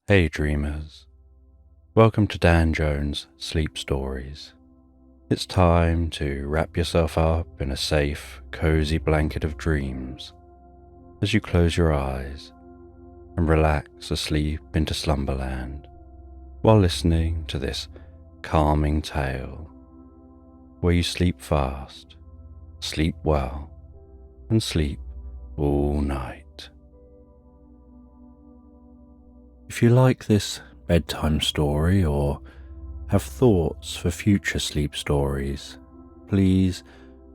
Hey dreamers, welcome to Dan Jones' Sleep Stories. It's time to wrap yourself up in a safe, cozy blanket of dreams as you close your eyes and relax asleep into Slumberland while listening to this calming tale where you sleep fast, sleep well, and sleep all night. If you like this bedtime story or have thoughts for future sleep stories, please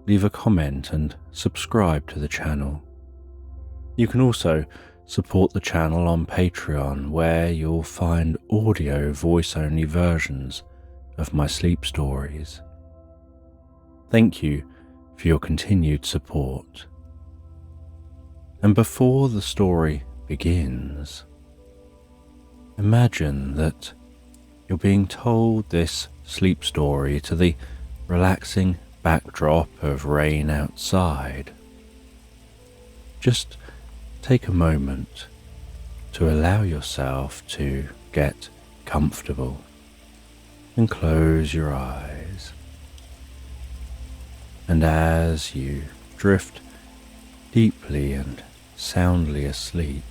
leave a comment and subscribe to the channel. You can also support the channel on Patreon, where you'll find audio voice-only versions of my sleep stories. Thank you for your continued support. And before the story begins, imagine that you're being told this sleep story to the relaxing backdrop of rain outside. Just take a moment to allow yourself to get comfortable and close your eyes. And as you drift deeply and soundly asleep,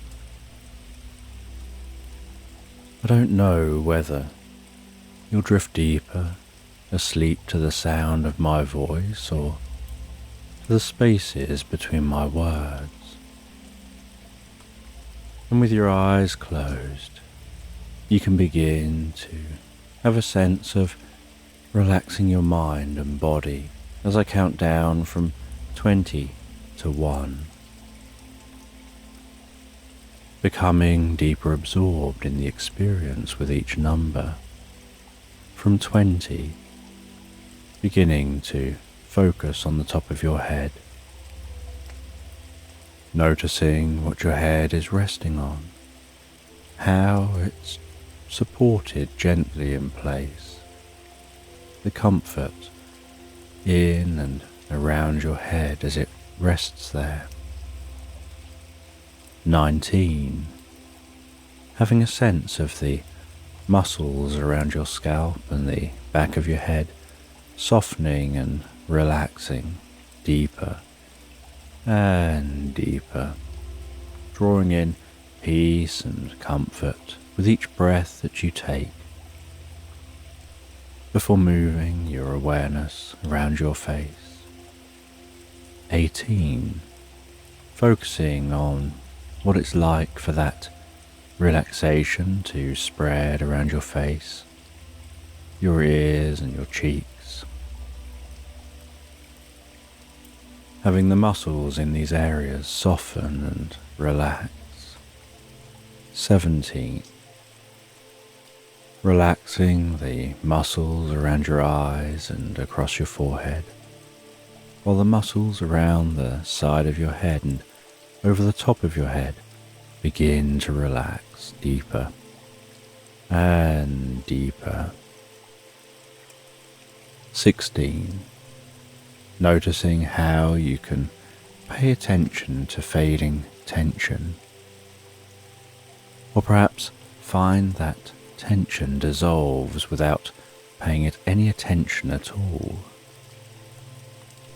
I don't know whether you'll drift deeper asleep to the sound of my voice or to the spaces between my words. And with your eyes closed, you can begin to have a sense of relaxing your mind and body as I count down from 20 to 1. Becoming deeper absorbed in the experience with each number. From 20, beginning to focus on the top of your head, noticing what your head is resting on, how it's supported gently in place, the comfort in and around your head as it rests there. 19. Having a sense of the muscles around your scalp and the back of your head softening and relaxing deeper and deeper, drawing in peace and comfort with each breath that you take, before moving your awareness around your face. 18. Focusing on what it's like for that relaxation to spread around your face, your ears and your cheeks. Having the muscles in these areas soften and relax. 17. Relaxing the muscles around your eyes and across your forehead, while the muscles around the side of your head and over the top of your head begin to relax deeper and deeper. 16. Noticing how you can pay attention to fading tension, or perhaps find that tension dissolves without paying it any attention at all.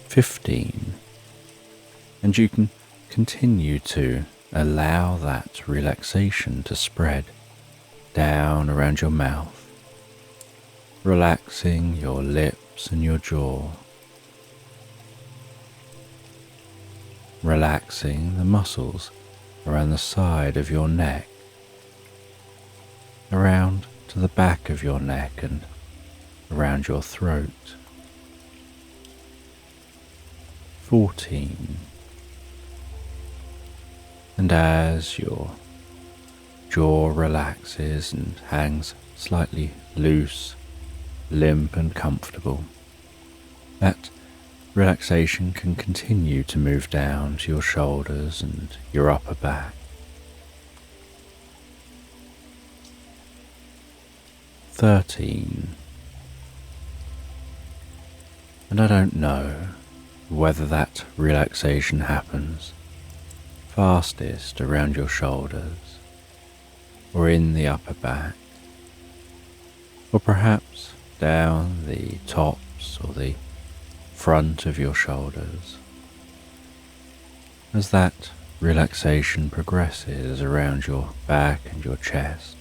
15. And you can continue to allow that relaxation to spread down around your mouth, relaxing your lips and your jaw, relaxing the muscles around the side of your neck, around to the back of your neck and around your throat. 14. And as your jaw relaxes and hangs slightly loose, limp and comfortable, that relaxation can continue to move down to your shoulders and your upper back. 13. And I don't know whether that relaxation happens fastest around your shoulders, or in the upper back, or perhaps down the tops or the front of your shoulders. As that relaxation progresses around your back and your chest,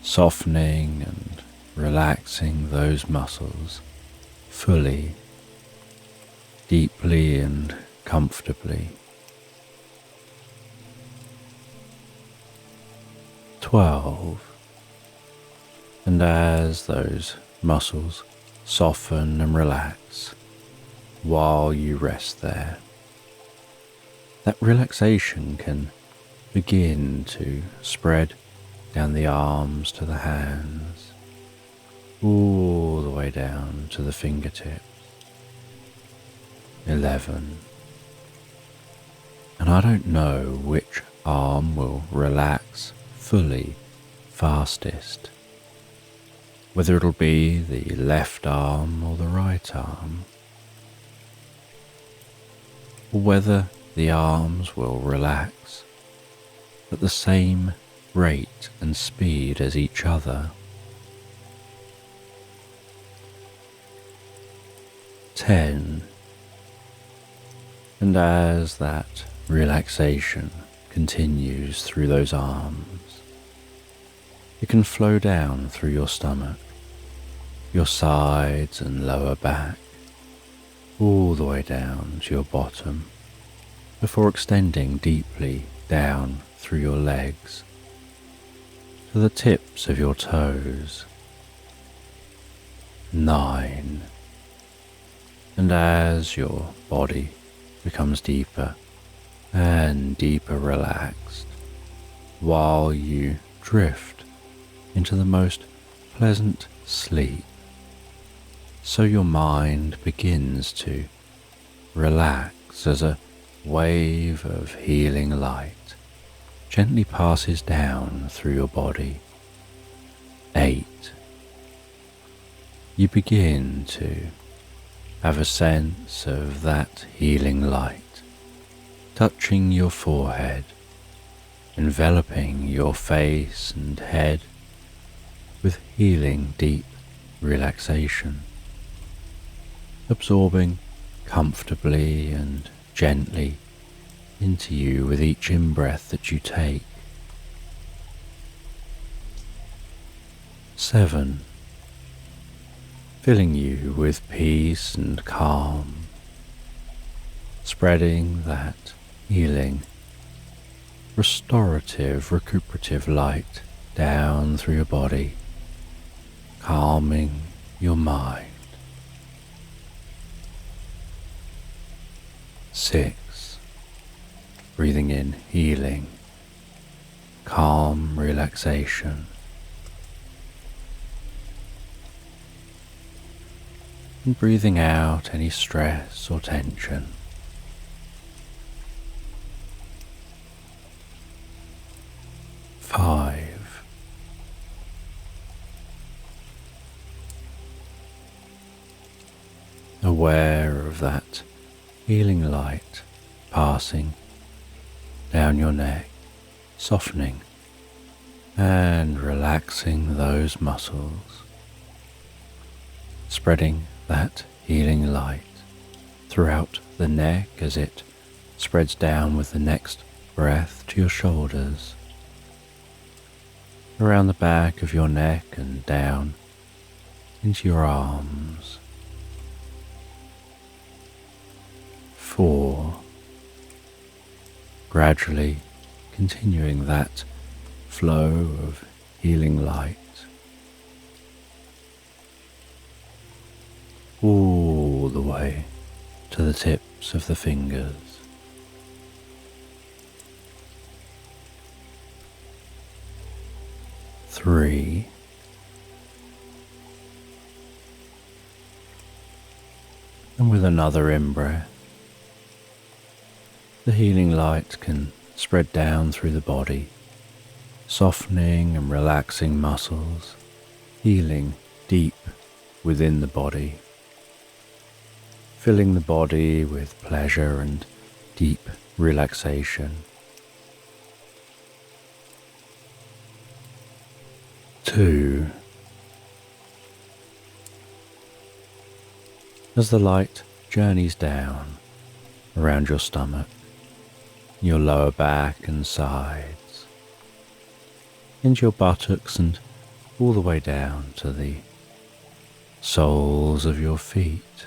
softening and relaxing those muscles fully, deeply and comfortably. 12. And as those muscles soften and relax while you rest there, that relaxation can begin to spread down the arms to the hands, all the way down to the fingertips. 11. And I don't know which arm will relax fully fastest, whether it'll be the left arm or the right arm, or whether the arms will relax at the same rate and speed as each other. 10. And as that relaxation continues through those arms, it can flow down through your stomach, your sides and lower back, all the way down to your bottom, before extending deeply down through your legs to the tips of your toes. 9. And as your body becomes deeper and deeper relaxed, while you drift into the most pleasant sleep, so your mind begins to relax as a wave of healing light gently passes down through your body. 8. You begin to have a sense of that healing light touching your forehead, enveloping your face and head with healing deep relaxation, absorbing comfortably and gently into you with each in-breath that you take. 7. Filling you with peace and calm, spreading that healing, restorative, recuperative light down through your body, calming your mind. 6. Breathing in healing, calm relaxation. And breathing out any stress or tension. 5. Aware of that healing light passing down your neck, softening and relaxing those muscles, spreading that healing light throughout the neck as it spreads down with the next breath to your shoulders, around the back of your neck and down into your arms. 4. Gradually continuing that flow of healing light all the way to the tips of the fingers. 3. And with another in-breath, the healing light can spread down through the body, softening and relaxing muscles, healing deep within the body, filling the body with pleasure and deep relaxation. 2. As the light journeys down around your stomach, your lower back and sides, into your buttocks and all the way down to the soles of your feet,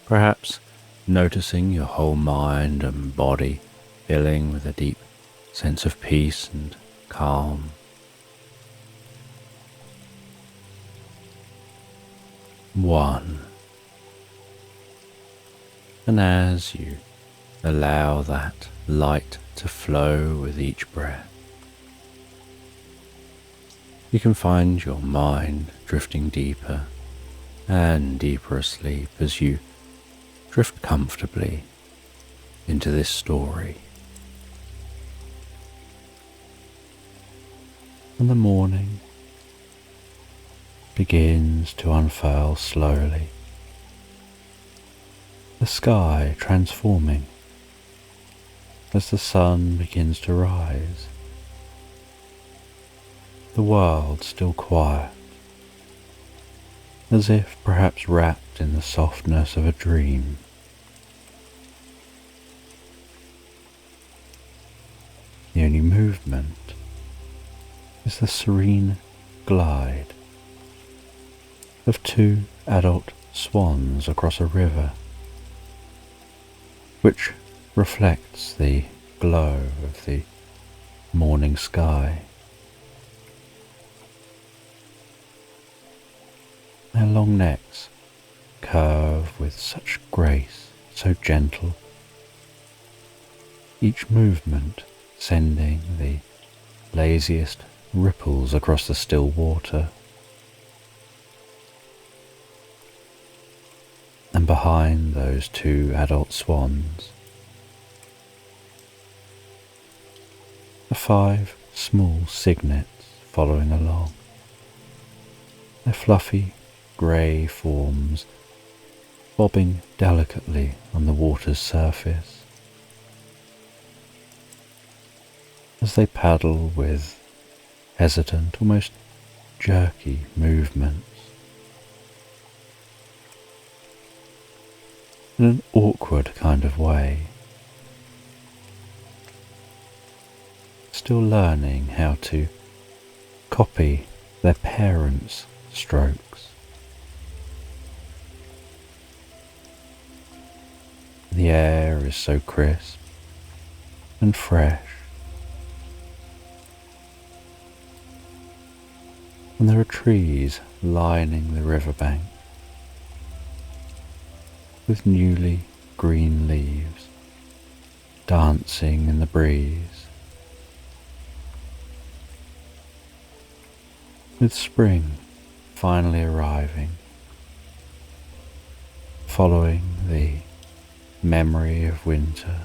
perhaps noticing your whole mind and body filling with a deep sense of peace and calm. 1. And as you allow that light to flow with each breath, you can find your mind drifting deeper and deeper asleep as you drift comfortably into this story. And the morning begins to unfurl slowly, the sky transforming as the sun begins to rise, the world still quiet, as if perhaps wrapped in the softness of a dream. The only movement is the serene glide of 2 adult swans across a river, which reflects the glow of the morning sky. Their long necks curve with such grace, so gentle, each movement sending the laziest ripples across the still water. And behind those 2 adult swans are 5 small cygnets following along, their fluffy grey forms bobbing delicately on the water's surface as they paddle with hesitant, almost jerky movements. In an awkward kind of way, still learning how to copy their parents' strokes. The air is so crisp and fresh, and there are trees lining the riverbank with newly green leaves dancing in the breeze. With spring finally arriving, following the memory of winter,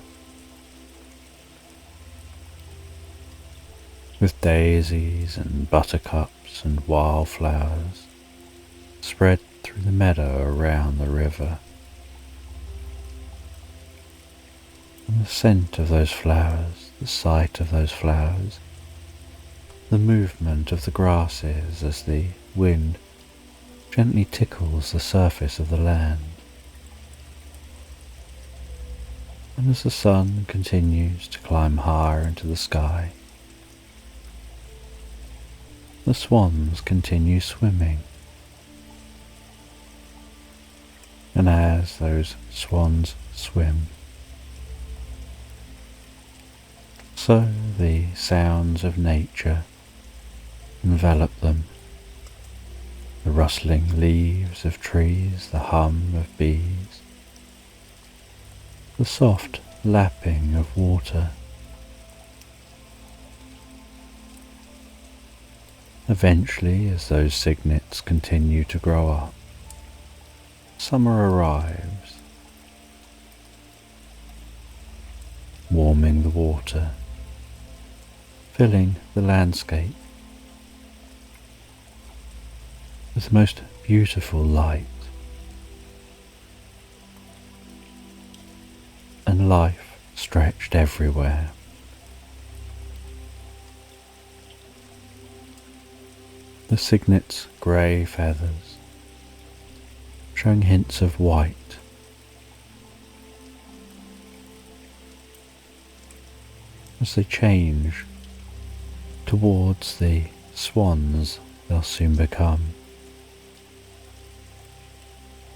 with daisies and buttercups and wildflowers spread through the meadow around the river. And the scent of those flowers, the sight of those flowers, the movement of the grasses as the wind gently tickles the surface of the land. And as the sun continues to climb higher into the sky, the swans continue swimming. And as those swans swim, so the sounds of nature envelop them, the rustling leaves of trees, the hum of bees, the soft lapping of water. Eventually, as those cygnets continue to grow up, summer arrives, warming the water, filling the landscape with the most beautiful light, and life stretched everywhere. The cygnets' grey feathers, showing hints of white. As they change towards the swans they'll soon become.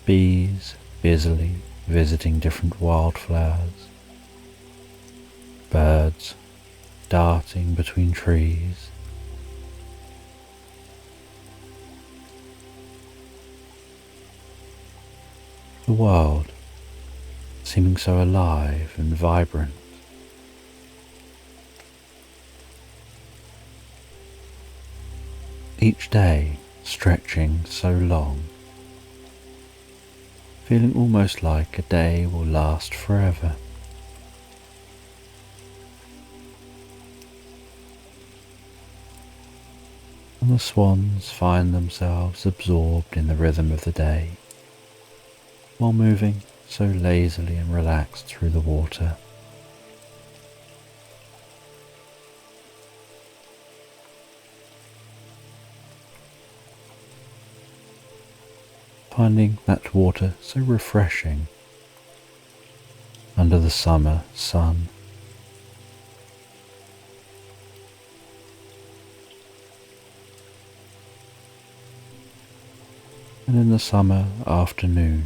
Bees busily visiting different wildflowers. Birds darting between trees. The world seeming so alive and vibrant. Each day stretching so long, feeling almost like a day will last forever. And the swans find themselves absorbed in the rhythm of the day, while moving so lazily and relaxed through the water. Finding that water so refreshing under the summer sun. And in the summer afternoons,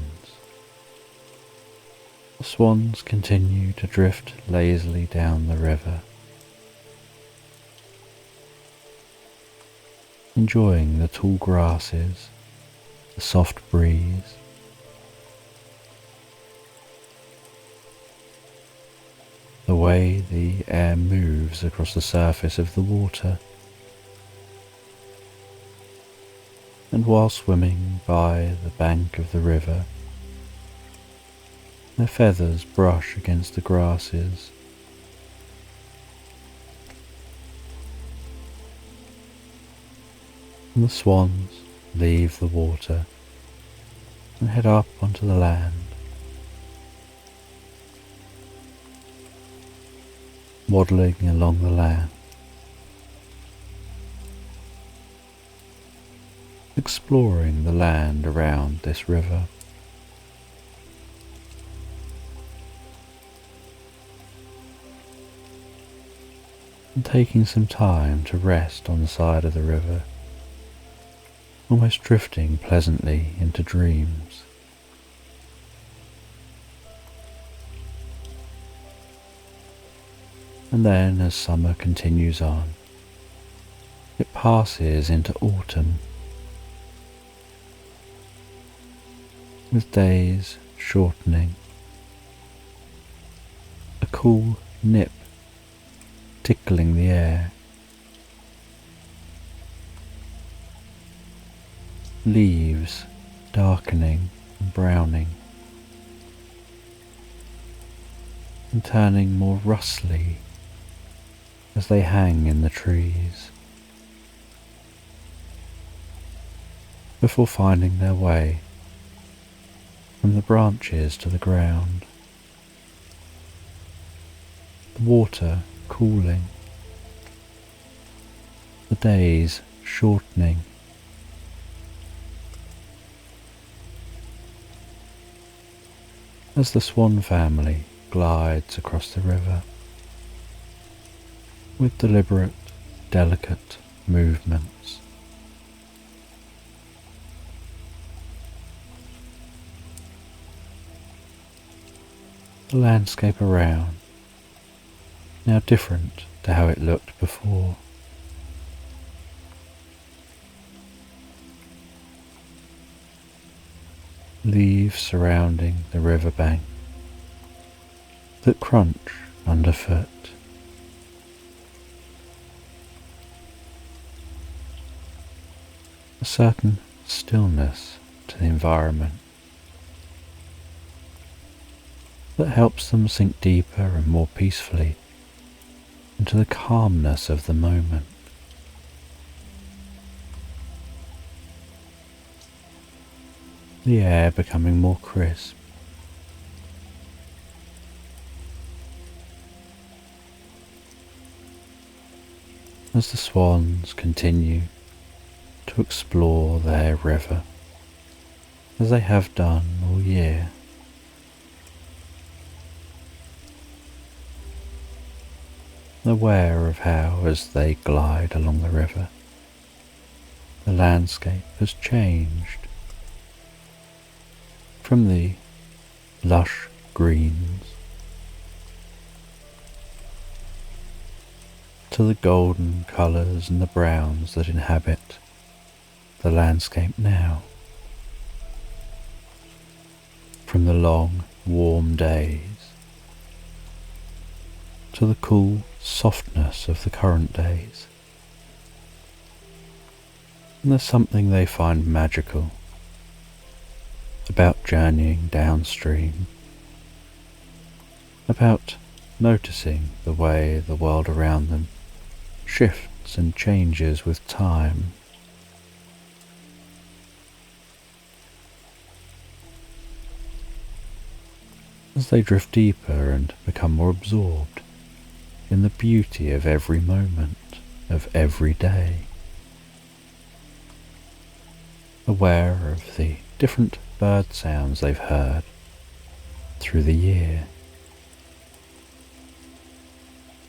the swans continue to drift lazily down the river, enjoying the tall grasses, the soft breeze, the way the air moves across the surface of the water. And while swimming by the bank of the river, their feathers brush against the grasses. And the swans leave the water and head up onto the land, waddling along the land, exploring the land around this river. And taking some time to rest on the side of the river, almost drifting pleasantly into dreams. And then as summer continues on, it passes into autumn, with days shortening, a cool nip tickling the air, leaves darkening and browning, and turning more rustly as they hang in the trees, before finding their way from the branches to the ground. The water cooling, the days shortening, as the swan family glides across the river with deliberate, delicate movements. The landscape around, now different to how it looked before. Leaves surrounding the riverbank that crunch underfoot. A certain stillness to the environment that helps them sink deeper and more peacefully into the calmness of the moment. The air becoming more crisp, as the swans continue to explore their river as they have done all year. Aware of how, as they glide along the river, the landscape has changed from the lush greens to the golden colours and the browns that inhabit the landscape now. From the long, warm days to the cool softness of the current days. And there's something they find magical about journeying downstream, about noticing the way the world around them shifts and changes with time. As they drift deeper and become more absorbed in the beauty of every moment of every day, aware of the different bird sounds they've heard through the year,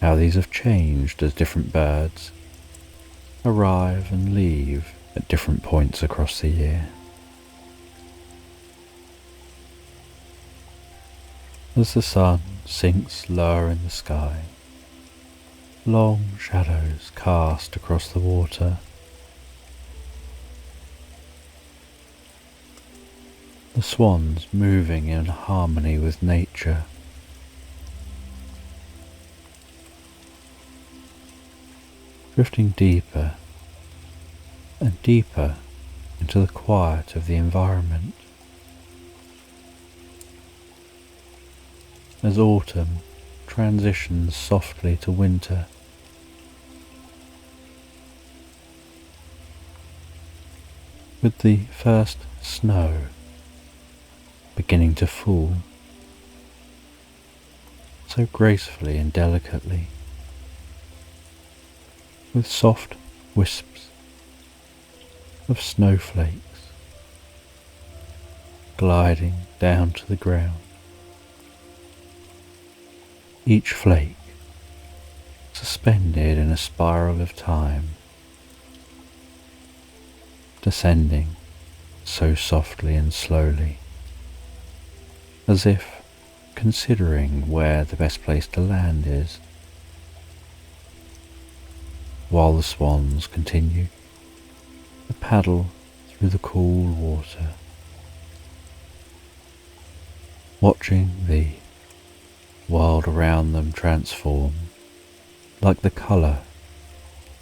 how these have changed as different birds arrive and leave at different points across the year. As the sun sinks lower in the sky, long shadows cast across the water. The swans moving in harmony with nature. Drifting deeper and deeper into the quiet of the environment. As autumn transitions softly to winter, with the first snow beginning to fall so gracefully and delicately, with soft wisps of snowflakes gliding down to the ground. Each flake suspended in a spiral of time, descending so softly and slowly, as if considering where the best place to land is, while the swans continue to paddle through the cool water, watching the world around them transform like the colour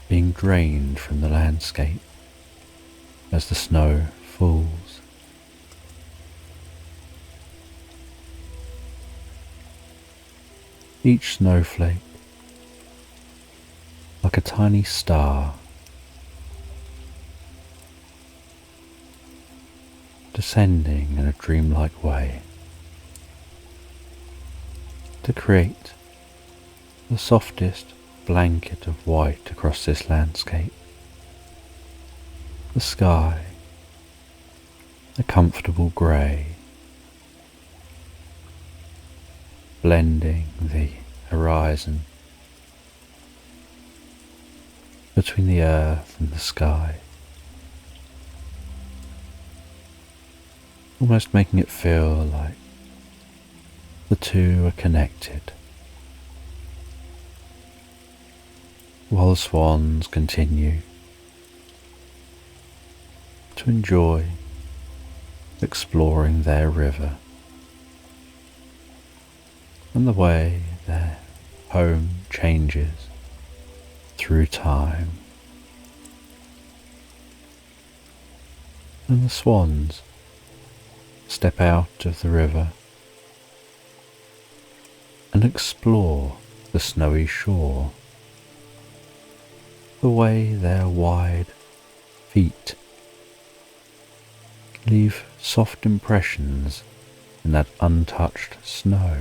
being drained from the landscape as the snow falls. Each snowflake like a tiny star descending in a dreamlike way to create the softest blanket of white across this landscape. The sky, a comfortable grey, blending the horizon between the earth and the sky, almost making it feel like the two are connected, while the swans continue to enjoy exploring their river and the way their home changes through time. And the swans step out of the river and explore the snowy shore, the way their wide feet leave soft impressions in that untouched snow.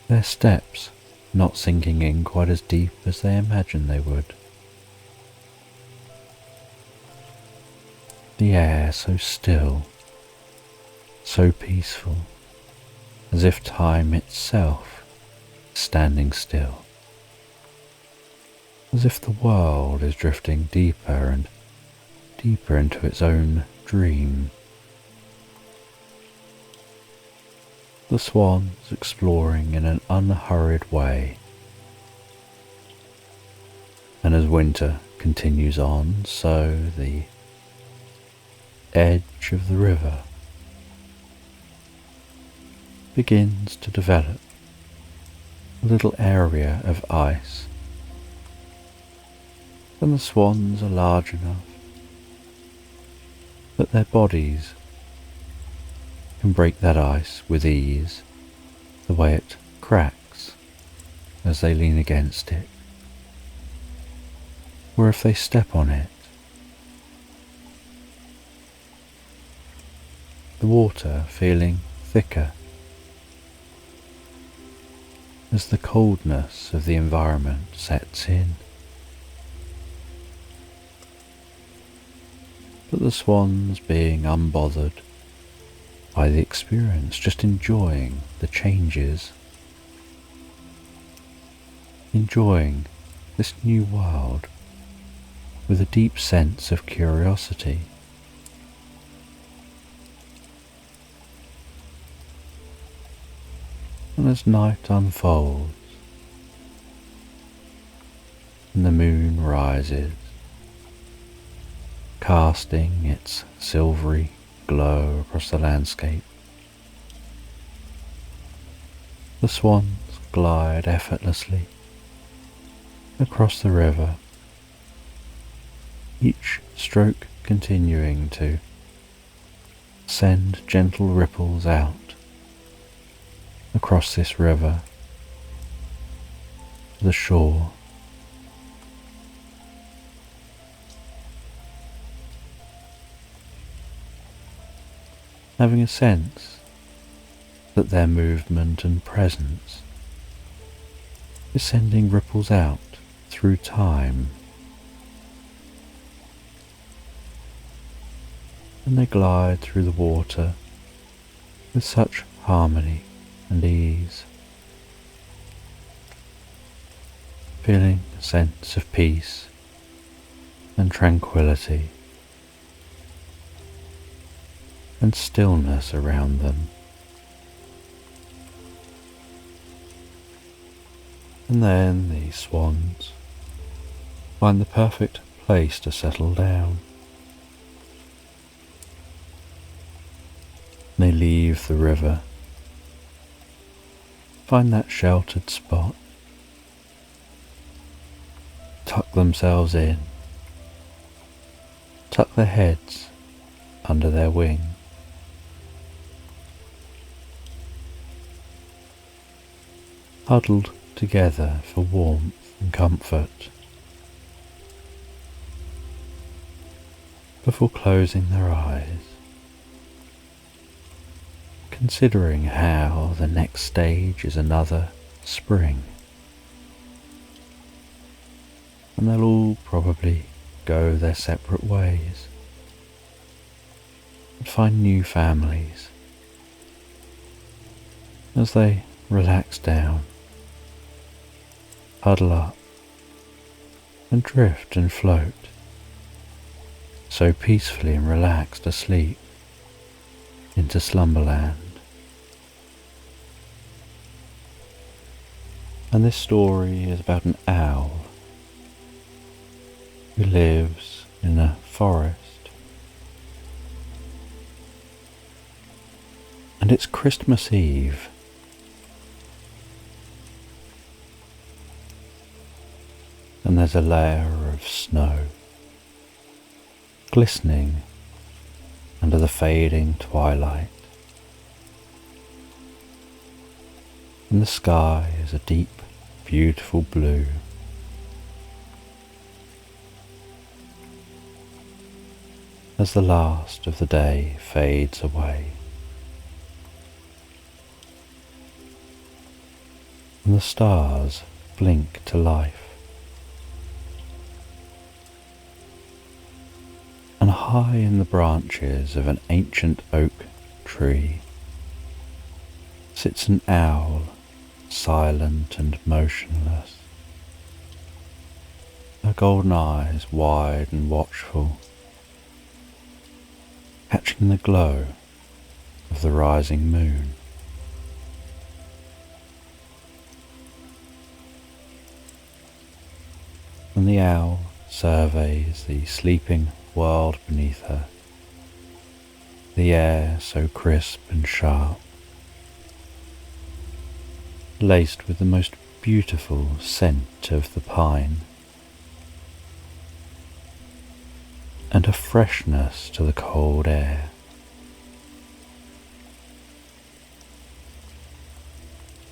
Their steps not sinking in quite as deep as they imagined they would. The air so still, so peaceful, as if time itself is standing still, as if the world is drifting deeper and deeper into its own dream. The swans exploring in an unhurried way, and as winter continues on, so the edge of the river begins to develop a little area of ice, and the swans are large enough that their bodies can break that ice with ease, the way it cracks as they lean against it, or if they step on it. The water feeling thicker as the coldness of the environment sets in. But the swans being unbothered by the experience, just enjoying the changes, enjoying this new world with a deep sense of curiosity. And as night unfolds and the moon rises, casting its silvery glow across the landscape, the swans glide effortlessly across the river, each stroke continuing to send gentle ripples out across this river to the shore. Having a sense that their movement and presence is sending ripples out through time, and they glide through the water with such harmony and ease, feeling a sense of peace and tranquility and stillness around them. And then the swans find the perfect place to settle down. They leave the river, find that sheltered spot, tuck themselves in, tuck their heads under their wing, huddled together for warmth and comfort, before closing their eyes, considering how the next stage is another spring, and they'll all probably go their separate ways and find new families as they relax down, huddle up and drift and float, so peacefully and relaxed asleep into Slumberland. And this story is about an owl who lives in a forest, and it's Christmas Eve. And there's a layer of snow glistening under the fading twilight, and the sky is a deep, beautiful blue. As the last of the day fades away, and the stars blink to life. And high in the branches of an ancient oak tree sits an owl, silent and motionless, her golden eyes wide and watchful, catching the glow of the rising moon. And the owl surveys the sleeping world beneath her, the air so crisp and sharp, laced with the most beautiful scent of the pine, and a freshness to the cold air.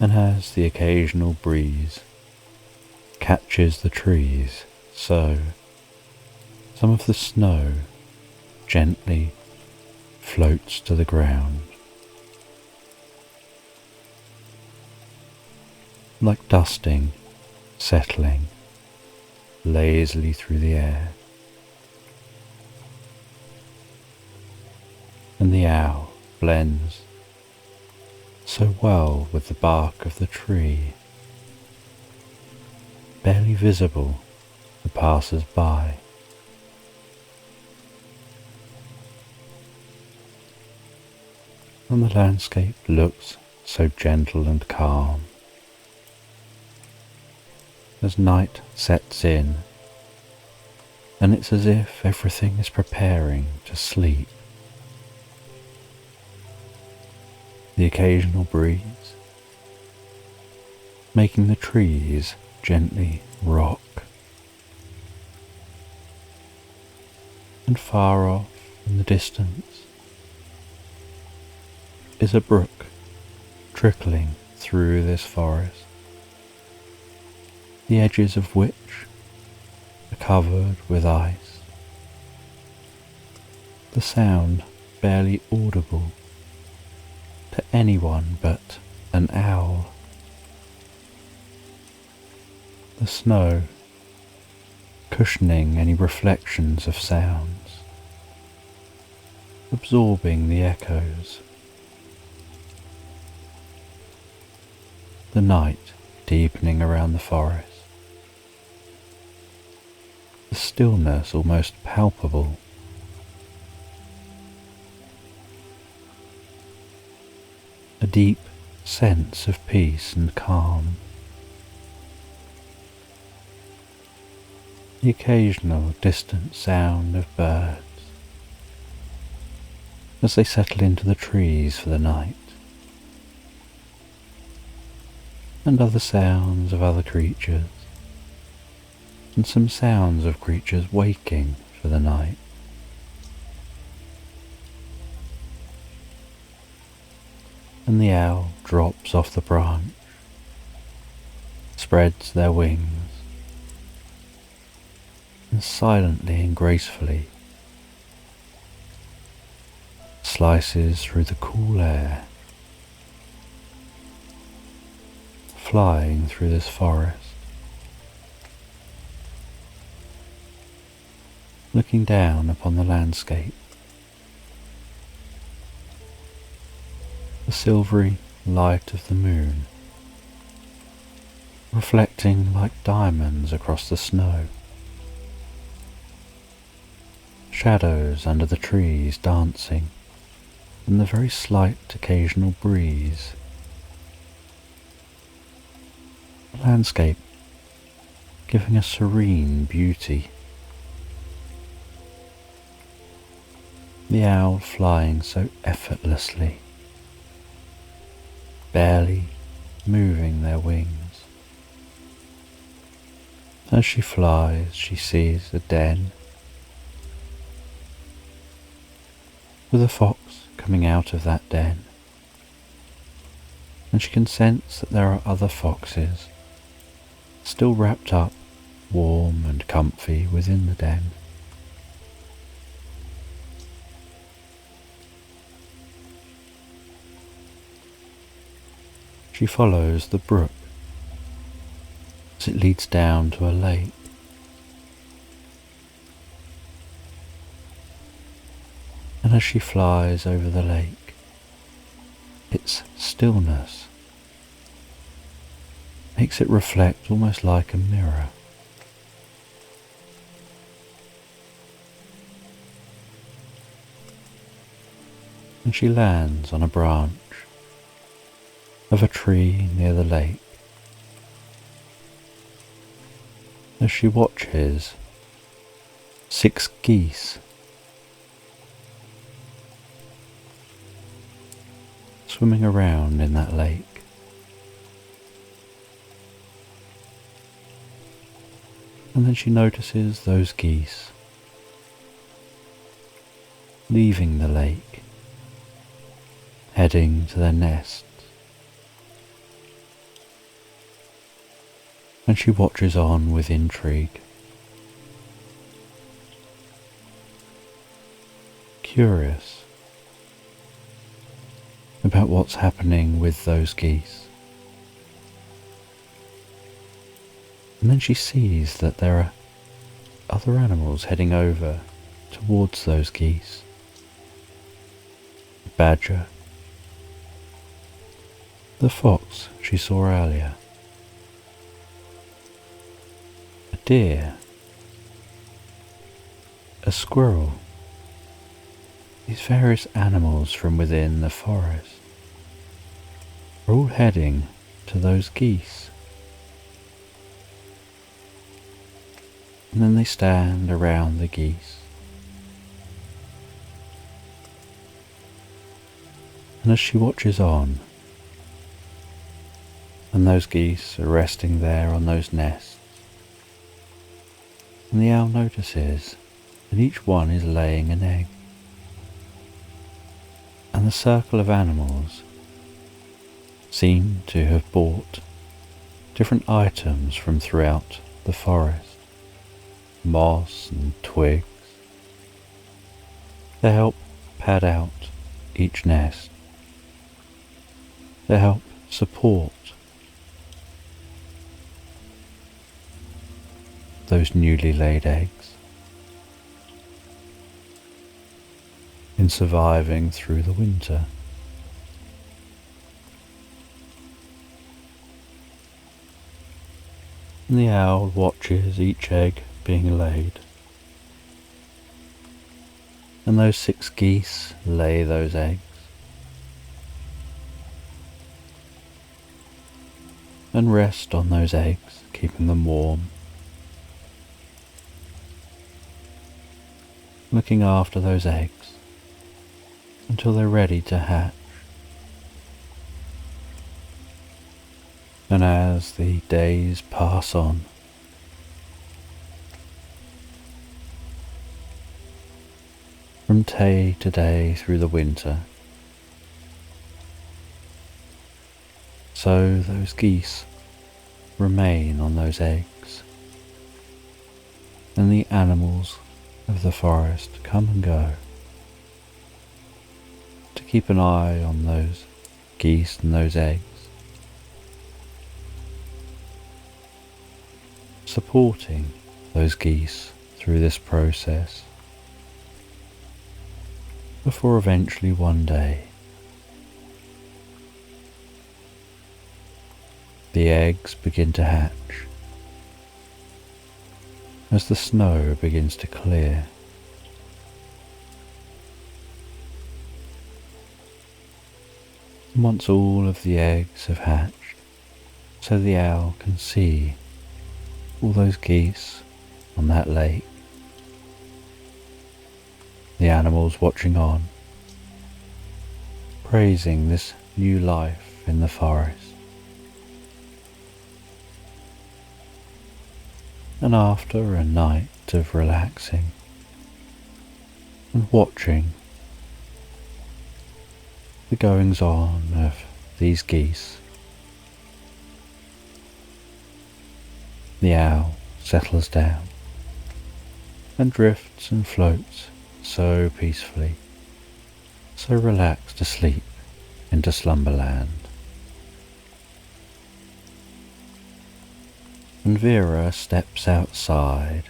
And as the occasional breeze catches the trees, so some of the snow gently floats to the ground, like dusting, settling lazily through the air. And the owl blends so well with the bark of the tree, barely visible to passers-by. And the landscape looks so gentle and calm as night sets in, and it's as if everything is preparing to sleep. The occasional breeze making the trees gently rock, and far off in the distance is a brook trickling through this forest, the edges of which are covered with ice, the sound barely audible to anyone but an owl. The snow cushioning any reflections of sounds, absorbing the echoes. The night deepening around the forest, the stillness almost palpable. A deep sense of peace and calm. The occasional distant sound of birds as they settle into the trees for the night, and other sounds of other creatures, and some sounds of creatures waking for the night. And the owl drops off the branch, spreads their wings, and silently and gracefully slices through the cool air, flying through this forest, looking down upon the landscape. The silvery light of the moon reflecting like diamonds across the snow, shadows under the trees dancing, and the very slight occasional breeze. The landscape giving a serene beauty. The owl flying so effortlessly, barely moving their wings. As she flies, she sees a den with a fox coming out of that den, and she can sense that there are other foxes still wrapped up, warm and comfy within the den. She follows the brook as it leads down to a lake. And as she flies over the lake, its stillness makes it reflect almost like a mirror. And she lands on a branch of a tree near the lake. As she watches 6 geese swimming around in that lake. And then she notices those geese leaving the lake, heading to their nests. And she watches on with intrigue, curious about what's happening with those geese. And then she sees that there are other animals heading over towards those geese. The badger, the fox she saw earlier, a deer, a squirrel, these various animals from within the forest are all heading to those geese. And then they stand around the geese. And as she watches on, and those geese are resting there on those nests, and the owl notices that each one is laying an egg. And the circle of animals seem to have bought different items from throughout the forest, moss and twigs, to help pad out each nest, to help support those newly laid eggs in surviving through the winter. And the owl watches each egg being laid, and those 6 geese lay those eggs, and rest on those eggs, keeping them warm, looking after those eggs until they're ready to hatch. And as the days pass on, from day to day through the winter, so those geese remain on those eggs, and the animals of the forest come and go to keep an eye on those geese and those eggs, supporting those geese through this process, before eventually one day the eggs begin to hatch as the snow begins to clear. And once all of the eggs have hatched, so the owl can see all those geese on that lake, the animals watching on, praising this new life in the forest. And after a night of relaxing and watching the goings on of these geese, the owl settles down and drifts and floats so peacefully, so relaxed asleep into Slumberland. and Vera steps outside,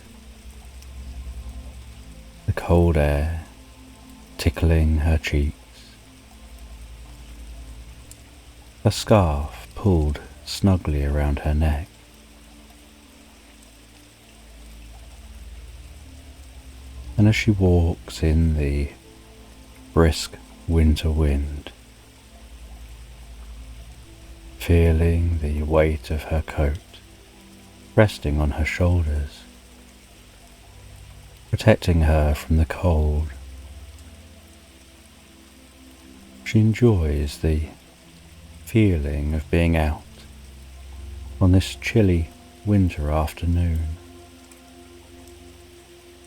the cold air tickling her cheeks, a scarf pulled snugly around her neck. And as she walks in the brisk winter wind, feeling the weight of her coat resting on her shoulders, protecting her from the cold, she enjoys the feeling of being out on this chilly winter afternoon.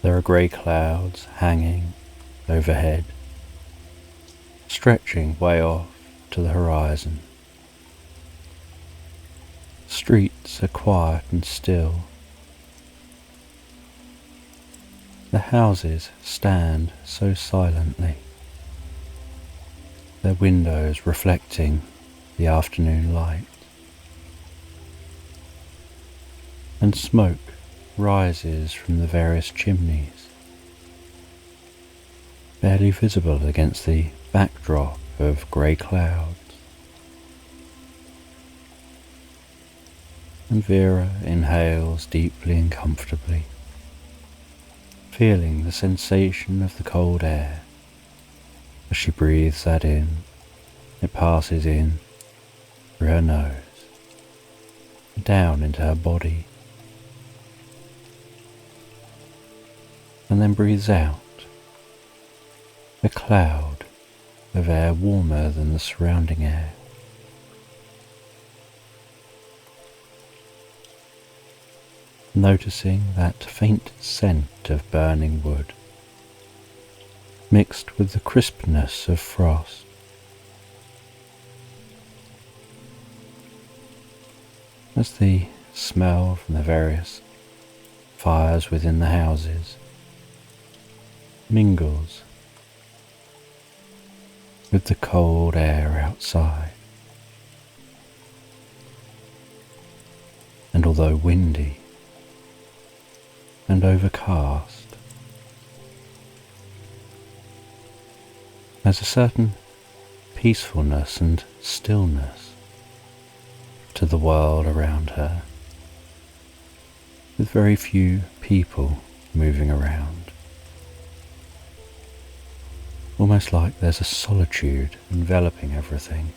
There are grey clouds hanging overhead, stretching way off to the horizon. Streets are quiet and still. The houses stand so silently, their windows reflecting the afternoon light, and smoke rises from the various chimneys, barely visible against the backdrop of grey clouds. And Vera inhales deeply and comfortably, feeling the sensation of the cold air. As she breathes that in, it passes in through her nose, down into her body, and then breathes out, a cloud of air warmer than the surrounding air. Noticing that faint scent of burning wood, mixed with the crispness of frost. As the smell from the various fires within the houses mingles with the cold air outside, and although windy and overcast, there's a certain peacefulness and stillness to the world around her, with very few people moving around. Almost like there's a solitude enveloping everything,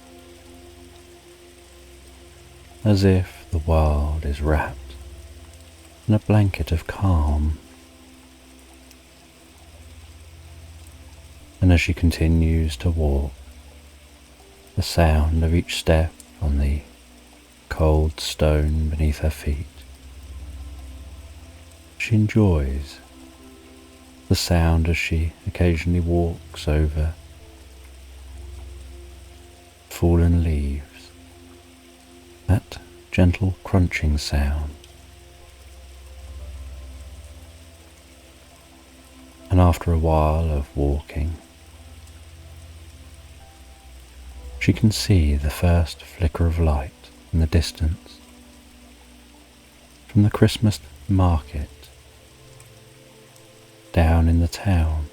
as if the world is wrapped in a blanket of calm. And as she continues to walk, the sound of each step on the cold stone beneath her feet, she enjoys the sound as she occasionally walks over fallen leaves, that gentle crunching sound. And after a while of walking, she can see the first flicker of light in the distance from the Christmas market down in the town,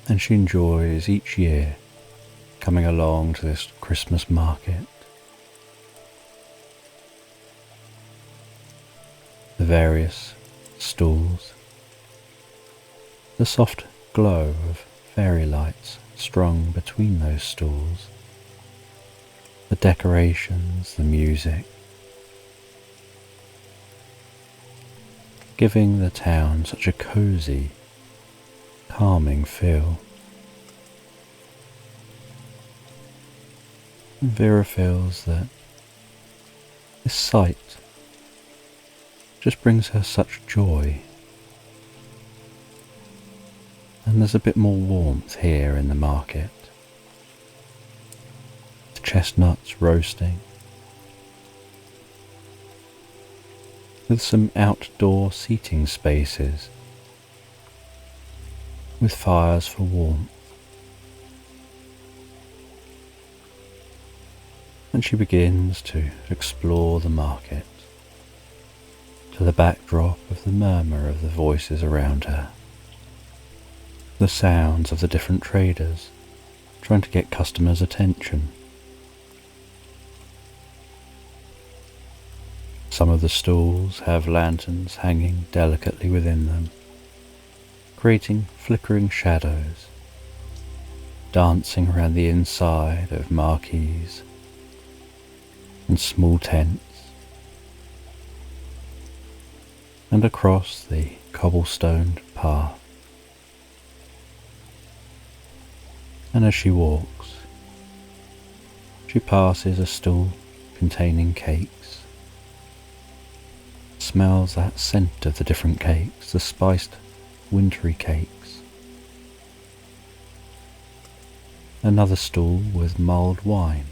and she enjoys each year coming along to this Christmas market. The various stalls, the soft glow of fairy lights strung between those stalls, the decorations, the music, giving the town such a cosy, calming feel. And Vera feels that this sight just brings her such joy, and there's a bit more warmth here in the market. The chestnuts roasting, with some outdoor seating spaces, with fires for warmth. and she begins to explore the market to the backdrop of the murmur of the voices around her, the sounds of the different traders trying to get customers' attention. Some of the stalls have lanterns hanging delicately within them, creating flickering shadows, dancing around the inside of marquees and small tents, and across the cobblestoned path. And as she walks, she passes a stall containing cakes, smells that scent of the different cakes, the spiced wintry cakes. Another stall with mulled wine.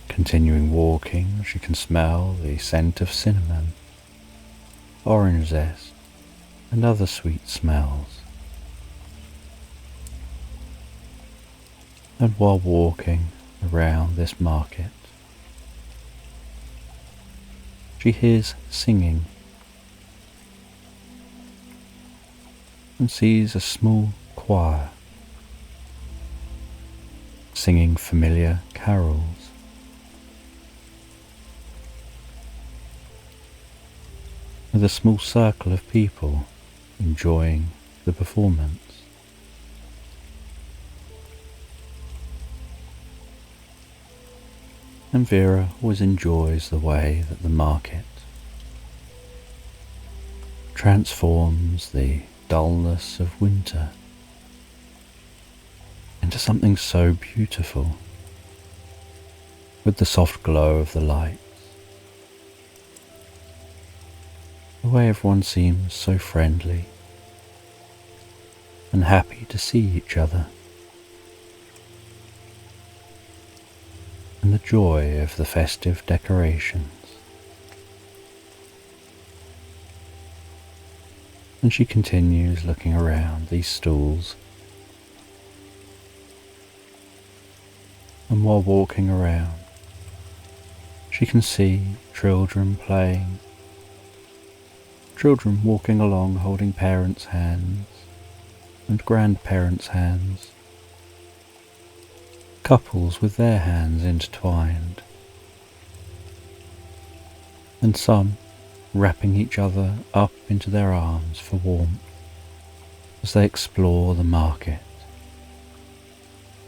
Continuing walking, she can smell the scent of cinnamon, orange zest, and other sweet smells. And while walking around this market, she hears singing and sees a small choir singing familiar carols. With a small circle of people enjoying the performance. And Vera always enjoys the way that the market transforms the dullness of winter into something so beautiful, with the soft glow of the lights. The way everyone seems so friendly and happy to see each other, and the joy of the festive decorations. And she continues looking around these stalls, and while walking around, she can see children playing, children walking along holding parents' hands and grandparents' hands, couples with their hands intertwined, and some wrapping each other up into their arms for warmth as they explore the market,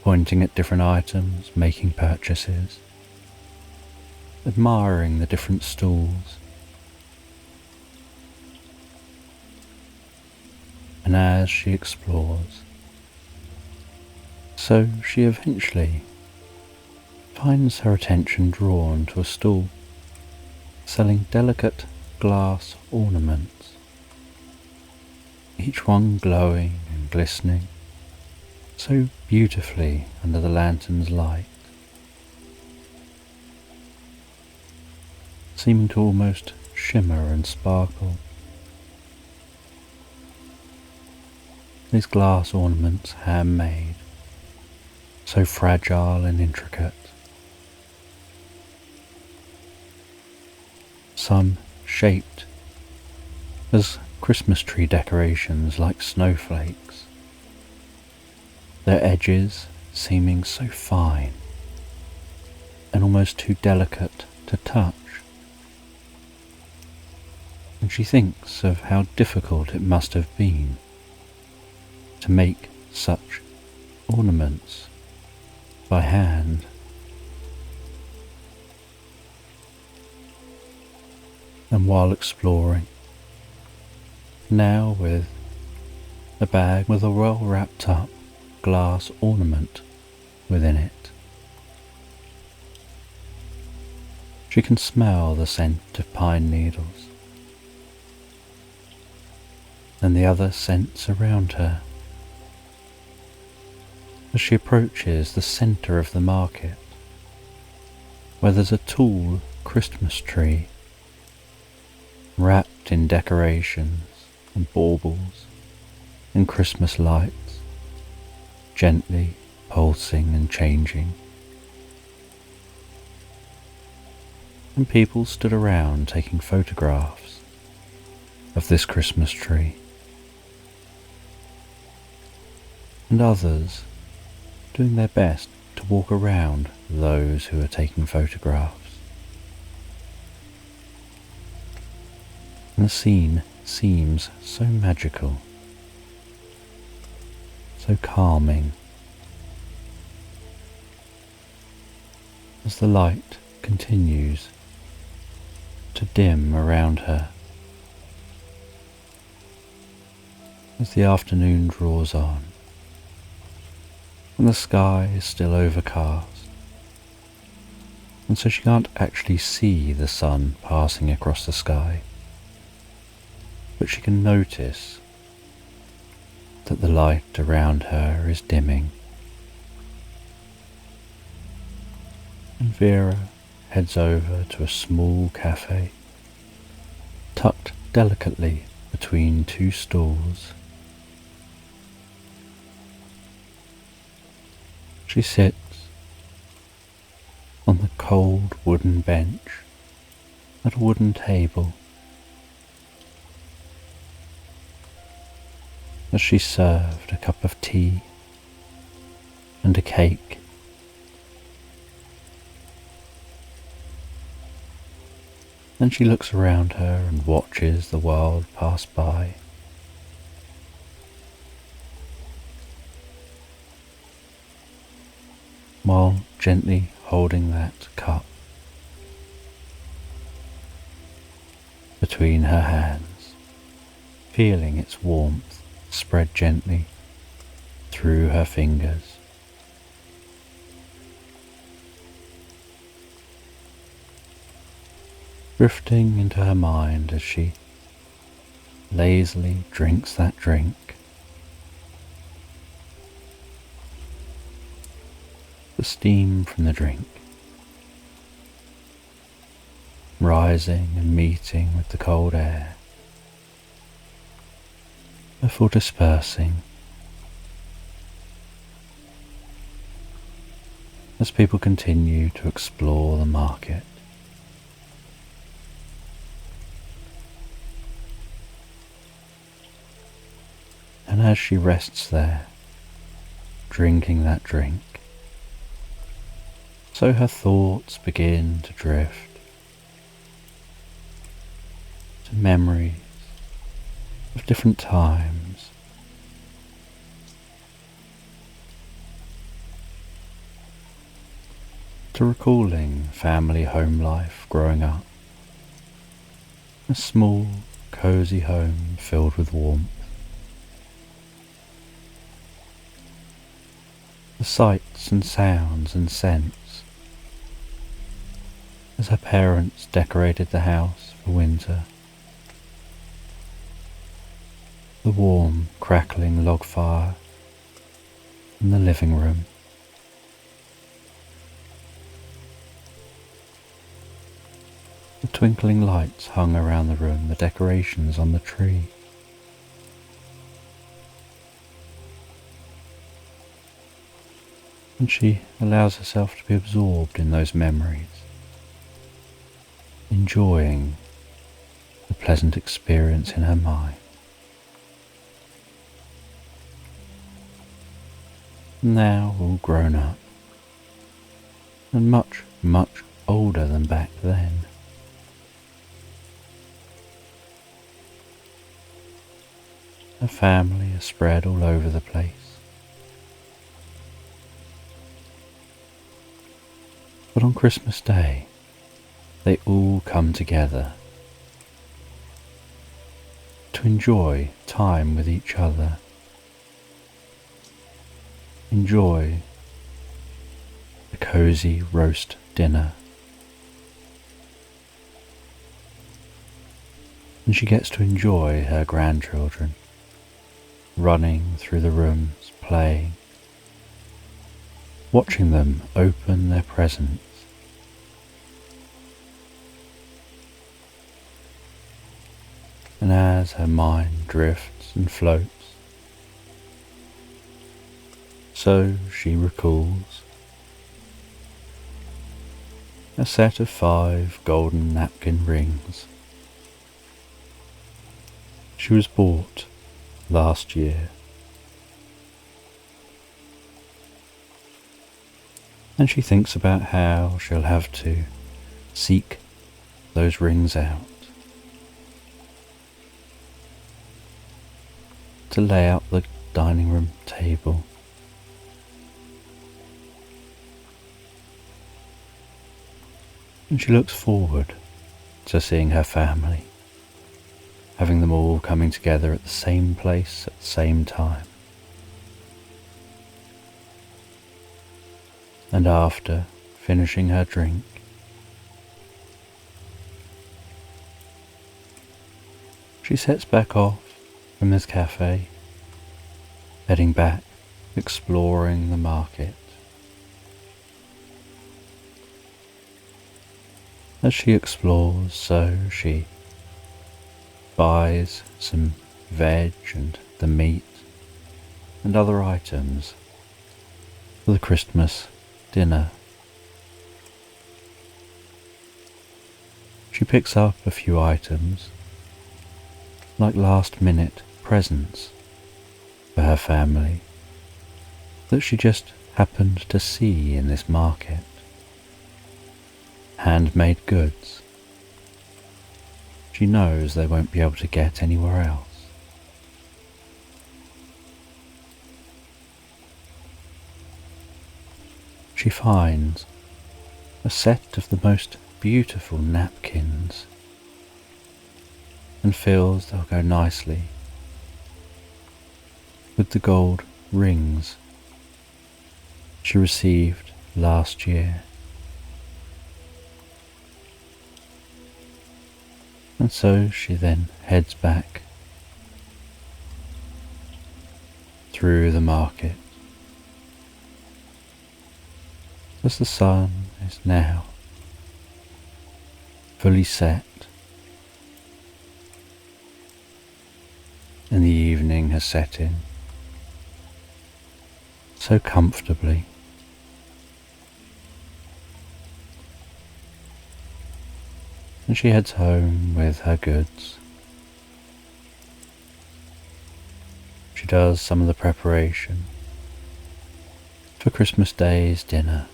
pointing at different items, making purchases, admiring the different stalls. And as she explores, so she eventually finds her attention drawn to a stall selling delicate glass ornaments, each one glowing and glistening so beautifully under the lantern's light, seeming to almost shimmer and sparkle. These glass ornaments, handmade, so fragile and intricate. Some shaped as Christmas tree decorations like snowflakes, their edges seeming so fine and almost too delicate to touch. And she thinks of how difficult it must have been to make such ornaments by hand. And while exploring, now with a bag with a well wrapped up glass ornament within it, she can smell the scent of pine needles and the other scents around her. As she approaches the centre of the market, where there's a tall Christmas tree wrapped in decorations and baubles and Christmas lights, gently pulsing and changing, and people stood around taking photographs of this Christmas tree, and others doing their best to walk around those who are taking photographs. And the scene seems so magical, so calming, as the light continues to dim around her. As the afternoon draws on, and the sky is still overcast, and so she can't actually see the sun passing across the sky, but she can notice that the light around her is dimming. And Vera heads over to a small cafe, tucked delicately between two stools. She sits on the cold wooden bench at a wooden table as she's served a cup of tea and a cake. Then she looks around her and watches the world pass by. While gently holding that cup between her hands, feeling its warmth spread gently through her fingers. Drifting into her mind as she lazily drinks that drink. The steam from the drink rising and meeting with the cold air before dispersing as people continue to explore the market. And as she rests there, drinking that drink, so her thoughts begin to drift to memories of different times, to recalling family home life growing up, a small, cozy home filled with warmth. The sights and sounds and scents as her parents decorated the house for winter. The warm, crackling log fire in the living room. The twinkling lights hung around the room, the decorations on the tree. And she allows herself to be absorbed in those memories, enjoying the pleasant experience in her mind. Now all grown up, and much, much older than back then. Her family are spread all over the place. But on Christmas Day, they all come together to enjoy time with each other, enjoy the cozy roast dinner. And she gets to enjoy her grandchildren running through the rooms, playing, watching them open their presents. And as her mind drifts and floats, So she recalls a set of 5 golden napkin rings she was bought last year, and she thinks about how she'll have to seek those rings out to lay out the dining room table. And she looks forward to seeing her family, having them all coming together at the same place at the same time. And after finishing her drink, she sets back off from this cafe, heading back, exploring the market. As she explores, so she buys some veg and the meat and other items for the Christmas dinner. She picks up a few items, like last-minute presents for her family, that she just happened to see in this market. Handmade goods she knows they won't be able to get anywhere else. She finds a set of the most beautiful napkins and feels they'll go nicely with the gold rings she received last year. And so she then heads back through the market as the sun is now fully set and the evening has set in so comfortably. And she heads home with her goods. She does some of the preparation for Christmas Day's dinner.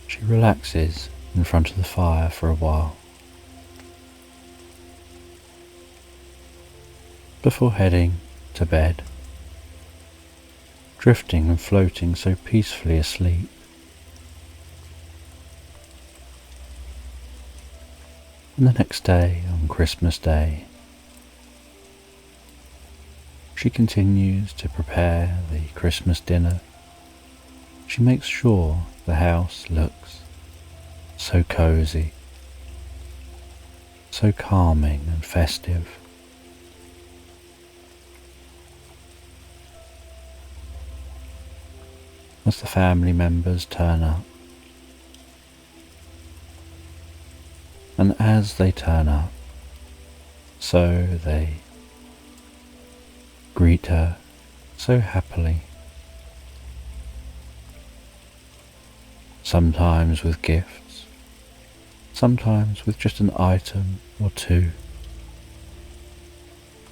She relaxes in front of the fire for a while before heading to bed, drifting and floating so peacefully asleep. And the next day, on Christmas Day, she continues to prepare the Christmas dinner. She makes sure the house looks so cozy, so calming and festive. As the family members turn up, and as they turn up, so they greet her so happily, sometimes with gifts, sometimes with just an item or two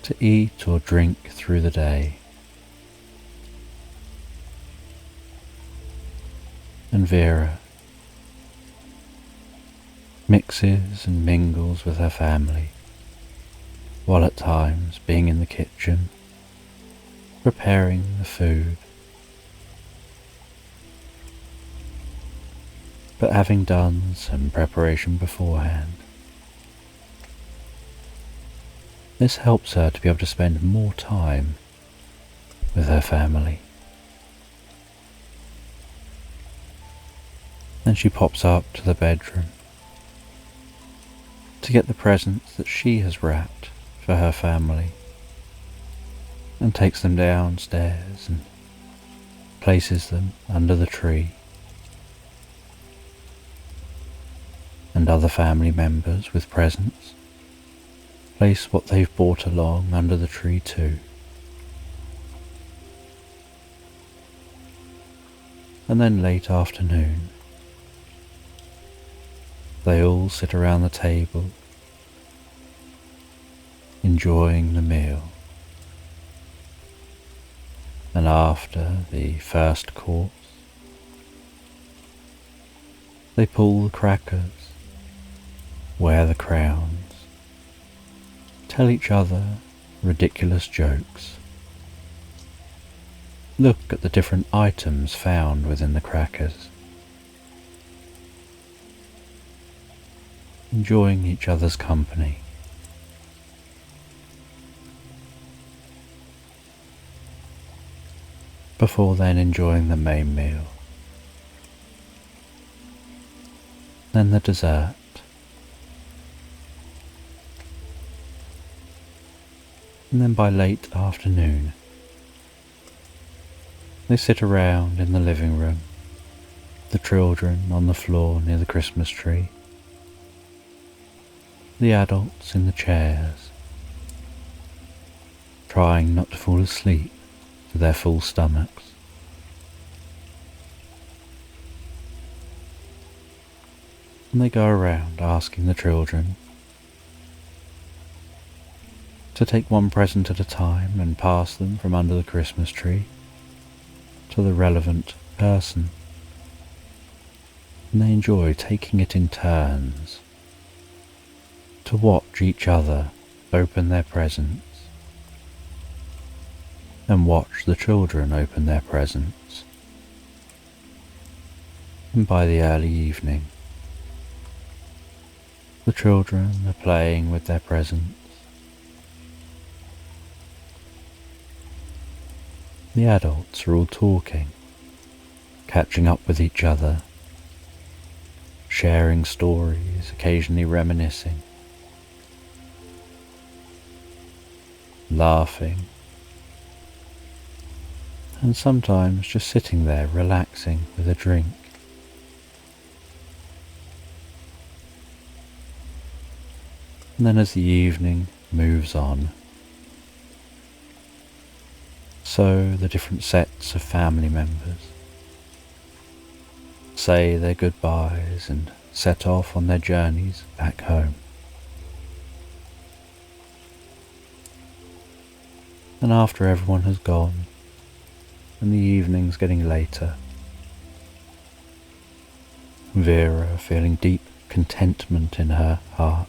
to eat or drink through the day. And Vera mixes and mingles with her family, while at times being in the kitchen, preparing the food. But having done some preparation beforehand, this helps her to be able to spend more time with her family. Then she pops up to the bedroom to get the presents that she has wrapped for her family, and takes them downstairs and places them under the tree. And other family members with presents place what they've brought along under the tree too. And then late afternoon, they all sit around the table, enjoying the meal. And after the first course, they pull the crackers, wear the crowns, tell each other ridiculous jokes, look at the different items found within the crackers, enjoying each other's company. Before then enjoying the main meal, then the dessert, and then by late afternoon they sit around in the living room, the children on the floor near the Christmas tree, the adults in the chairs, trying not to fall asleep to their full stomachs. And they go around asking the children to take one present at a time and pass them from under the Christmas tree to the relevant person. And they enjoy taking it in turns to watch each other open their presents and watch the children open their presents. And by the early evening, the children are playing with their presents. The adults are all talking, catching up with each other, sharing stories, occasionally reminiscing, laughing, and sometimes just sitting there relaxing with a drink. And then as the evening moves on, so the different sets of family members say their goodbyes and set off on their journeys back home. And after everyone has gone, and the evening's getting later, Vera, feeling deep contentment in her heart,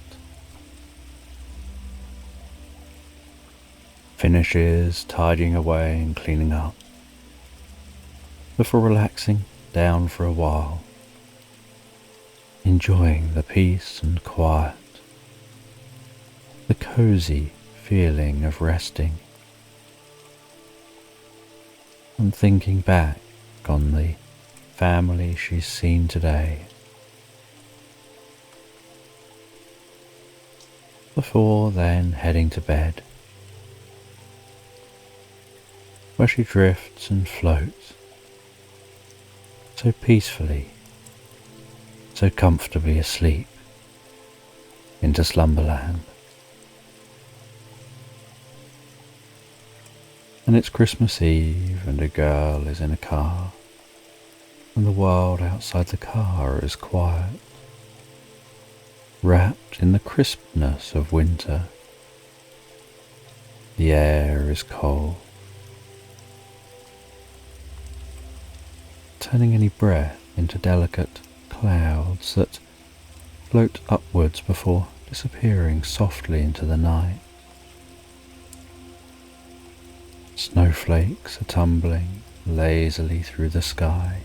finishes tidying away and cleaning up before relaxing down for a while, enjoying the peace and quiet, the cozy feeling of resting, and thinking back on the family she's seen today, before then heading to bed, where she drifts and floats so peacefully, so comfortably asleep into Slumberland. And it's Christmas Eve and a girl is in a car, and the world outside the car is quiet, wrapped in the crispness of winter. The air is cold, turning any breath into delicate clouds that float upwards before disappearing softly into the night. Snowflakes are tumbling lazily through the sky,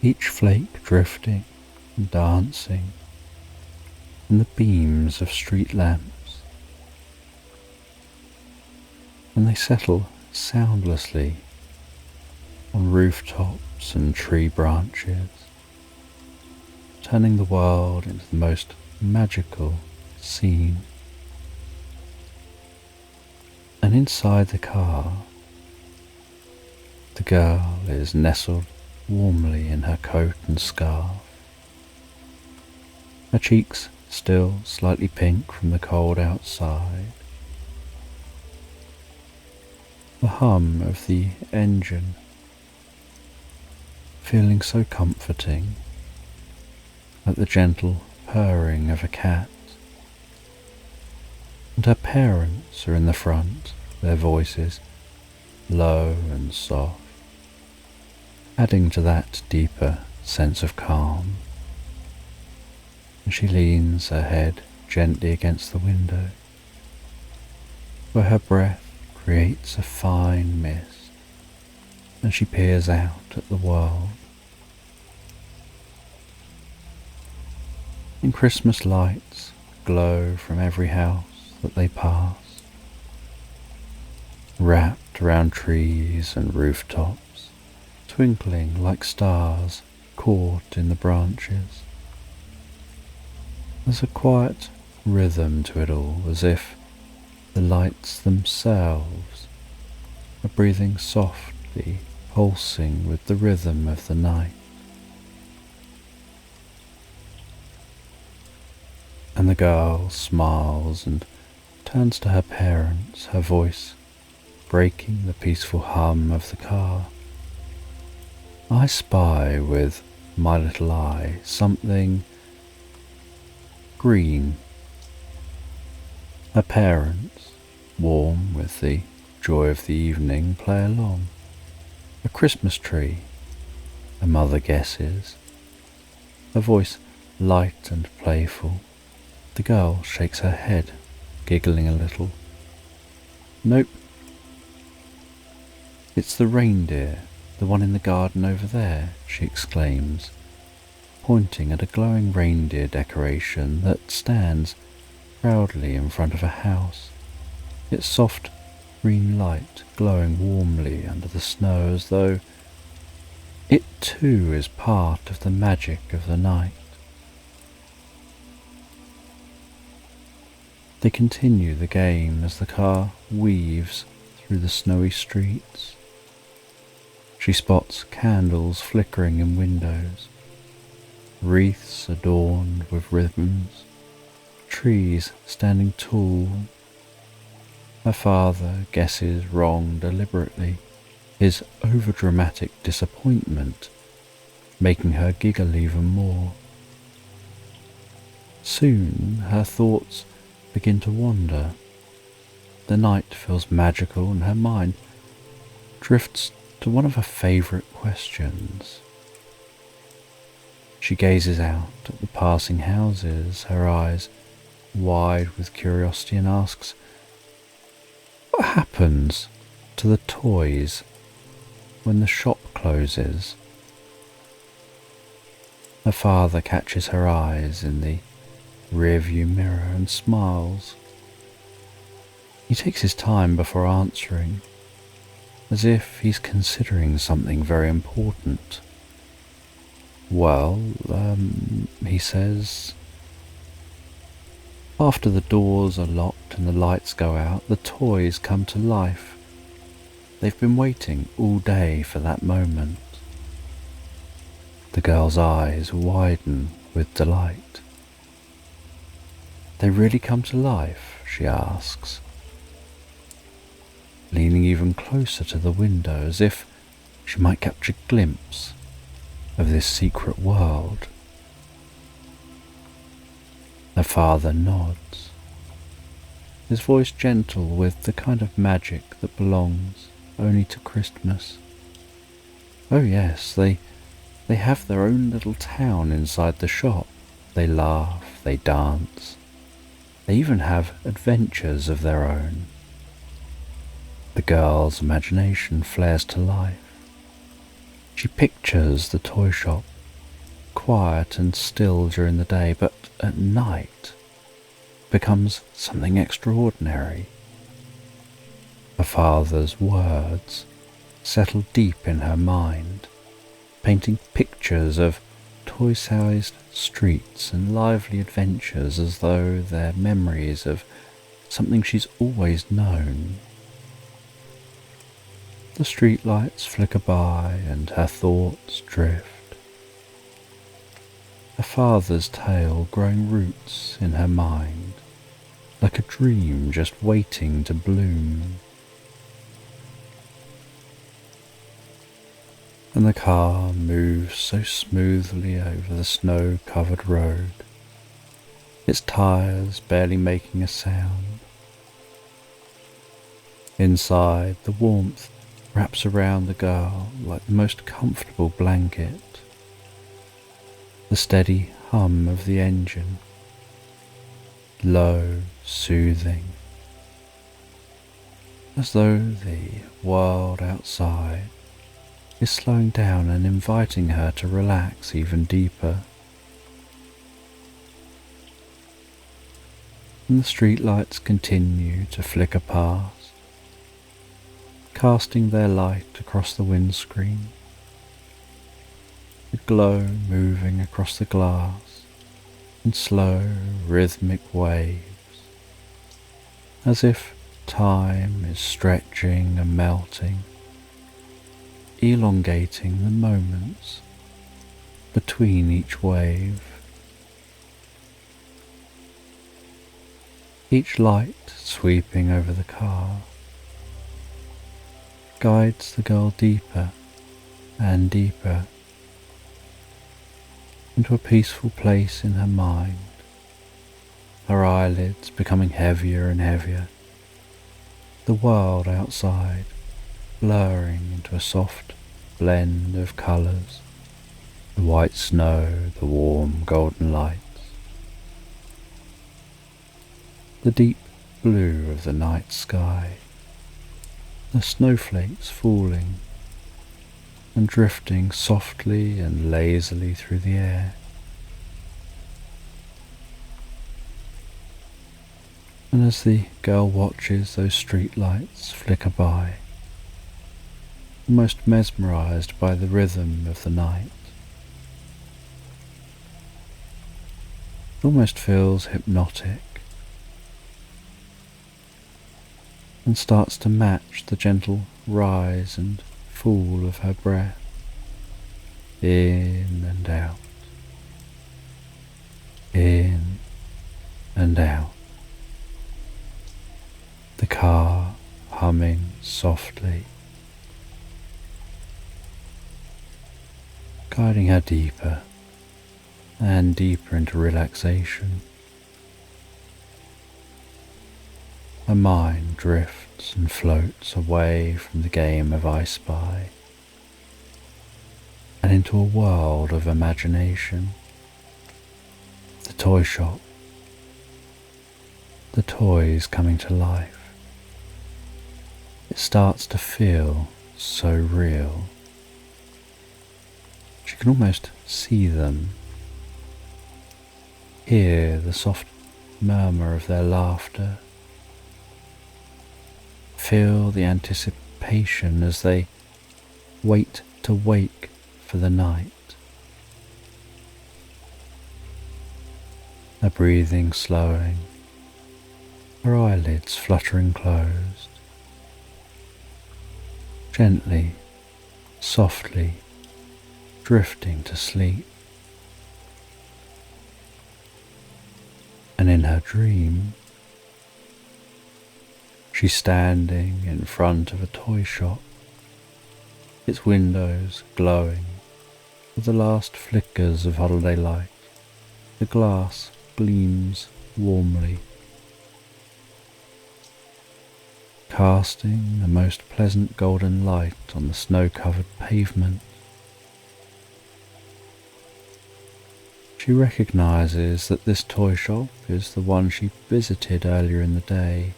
each flake drifting and dancing in the beams of street lamps, and they settle soundlessly on rooftops and tree branches, turning the world into the most magical scene. And inside the car, the girl is nestled warmly in her coat and scarf, her cheeks still slightly pink from the cold outside. The hum of the engine feeling so comforting, like the gentle purring of a cat. And her parents are in the front, their voices low and soft, adding to that deeper sense of calm. And she leans her head gently against the window, where her breath creates a fine mist, and she peers out at the world. And Christmas lights glow from every house that they pass, wrapped around trees and rooftops, twinkling like stars caught in the branches. There's a quiet rhythm to it all, as if the lights themselves are breathing softly, pulsing with the rhythm of the night. And the girl smiles and turns to her parents, her voice breaking the peaceful hum of the car. I spy with my little eye something green. Her parents, warm with the joy of the evening, play along. A Christmas tree, her mother guesses, her voice light and playful. The girl shakes her head, giggling a little. Nope. It's the reindeer, the one in the garden over there, she exclaims, pointing at a glowing reindeer decoration that stands proudly in front of a house, its soft green light glowing warmly under the snow, as though it too is part of the magic of the night. They continue the game as the car weaves through the snowy streets. She spots candles flickering in windows, wreaths adorned with ribbons, trees standing tall. Her father guesses wrong deliberately, his overdramatic disappointment making her giggle even more. Soon her thoughts begin to wander. The night feels magical and her mind drifts to one of her favourite questions. She gazes out at the passing houses, her eyes wide with curiosity, and asks, what happens to the toys when the shop closes? Her father catches her eyes in the rearview mirror and smiles. He takes his time before answering, as if he's considering something very important. Well, he says, after the doors are locked and the lights go out, the toys come to life. They've been waiting all day for that moment. The girl's eyes widen with delight. They really come to life, she asks, leaning even closer to the window as if she might catch a glimpse of this secret world. Her father nods, his voice gentle with the kind of magic that belongs only to Christmas. Oh yes, they have their own little town inside the shop. They laugh, they dance. They even have adventures of their own. The girl's imagination flares to life. She pictures the toy shop, quiet and still during the day, but at night becomes something extraordinary. Her father's words settle deep in her mind, painting pictures of toy-sized streets and lively adventures as though they're memories of something she's always known. The streetlights flicker by and her thoughts drift. Her father's tale growing roots in her mind, like a dream just waiting to bloom. and the car moves so smoothly over the snow-covered road, its tires barely making a sound. Inside, the warmth wraps around the girl like the most comfortable blanket. The steady hum of the engine, low, soothing, as though the world outside is slowing down and inviting her to relax even deeper. And the streetlights continue to flicker past, casting their light across the windscreen, the glow moving across the glass in slow, rhythmic waves, as if time is stretching and melting, elongating the moments between each wave. Each light sweeping over the car guides the girl deeper and deeper into a peaceful place in her mind, her eyelids becoming heavier and heavier, the world outside blurring into a soft blend of colours, the white snow, the warm golden lights, the deep blue of the night sky, the snowflakes falling and drifting softly and lazily through the air. And as the girl watches those streetlights flicker by, almost mesmerised by the rhythm of the night, it almost feels hypnotic and starts to match the gentle rise and fall of her breath, in and out, in and out. The car humming softly, guiding her deeper and deeper into relaxation. Her mind drifts and floats away from the game of I Spy and into a world of imagination. The toy shop, the toys coming to life. It starts to feel so real. She can almost see them, hear the soft murmur of their laughter, feel the anticipation as they wait to wake for the night. Her breathing slowing, her eyelids fluttering closed, gently, softly drifting to sleep. And in her dream, she's standing in front of a toy shop, its windows glowing with the last flickers of holiday light. The glass gleams warmly, casting the most pleasant golden light on the snow-covered pavement. She recognises that this toy shop is the one she visited earlier in the day.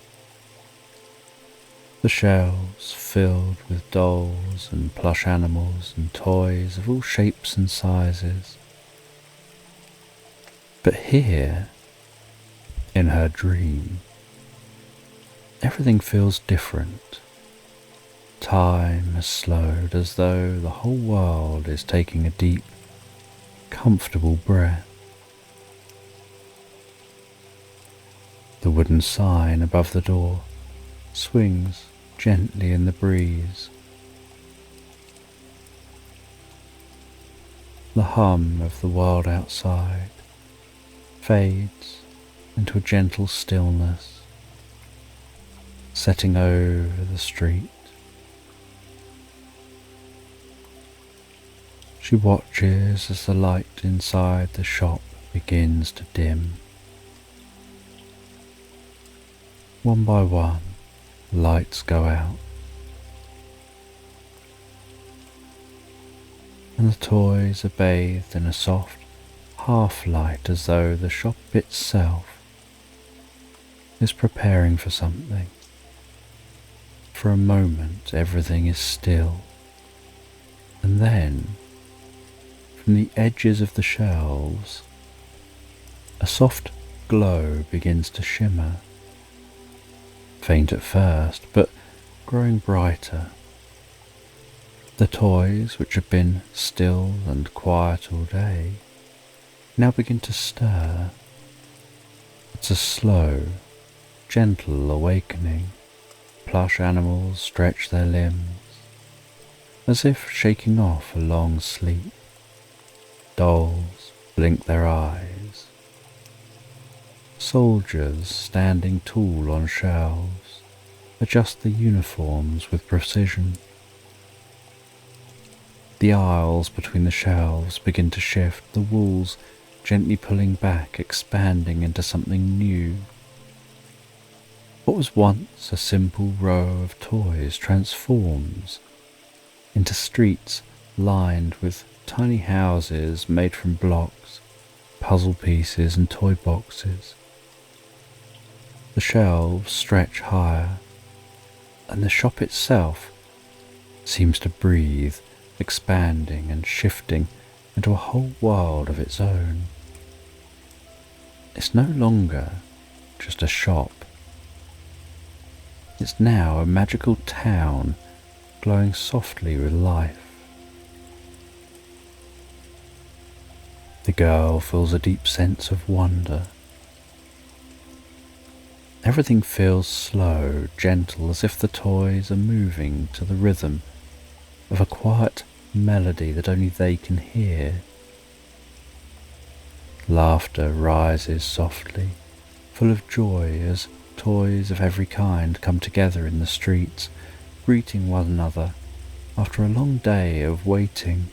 The shelves filled with dolls and plush animals and toys of all shapes and sizes. But here, in her dream, everything feels different. Time has slowed as though the whole world is taking a deep, comfortable breath. The wooden sign above the door swings gently in the breeze. The hum of the world outside fades into a gentle stillness, setting over the street. She watches as the light inside the shop begins to dim. One by one, lights go out, and the toys are bathed in a soft half-light, as though the shop itself is preparing for something. For a moment everything is still, and then from the edges of the shelves a soft glow begins to shimmer, faint at first but growing brighter. The toys, which have been still and quiet all day, now begin to stir. It's a slow, gentle awakening. Plush animals stretch their limbs, as if shaking off a long sleep. Dolls blink their eyes. Soldiers, standing tall on shelves, adjust their uniforms with precision. The aisles between the shelves begin to shift, the walls gently pulling back, expanding into something new. What was once a simple row of toys transforms into streets lined with tiny houses made from blocks, puzzle pieces and toy boxes. The shelves stretch higher, and the shop itself seems to breathe, expanding and shifting into a whole world of its own. It's no longer just a shop. It's now a magical town glowing softly with life. The girl feels a deep sense of wonder. Everything feels slow, gentle, as if the toys are moving to the rhythm of a quiet melody that only they can hear. Laughter rises softly, full of joy, as toys of every kind come together in the streets, greeting one another after a long day of waiting.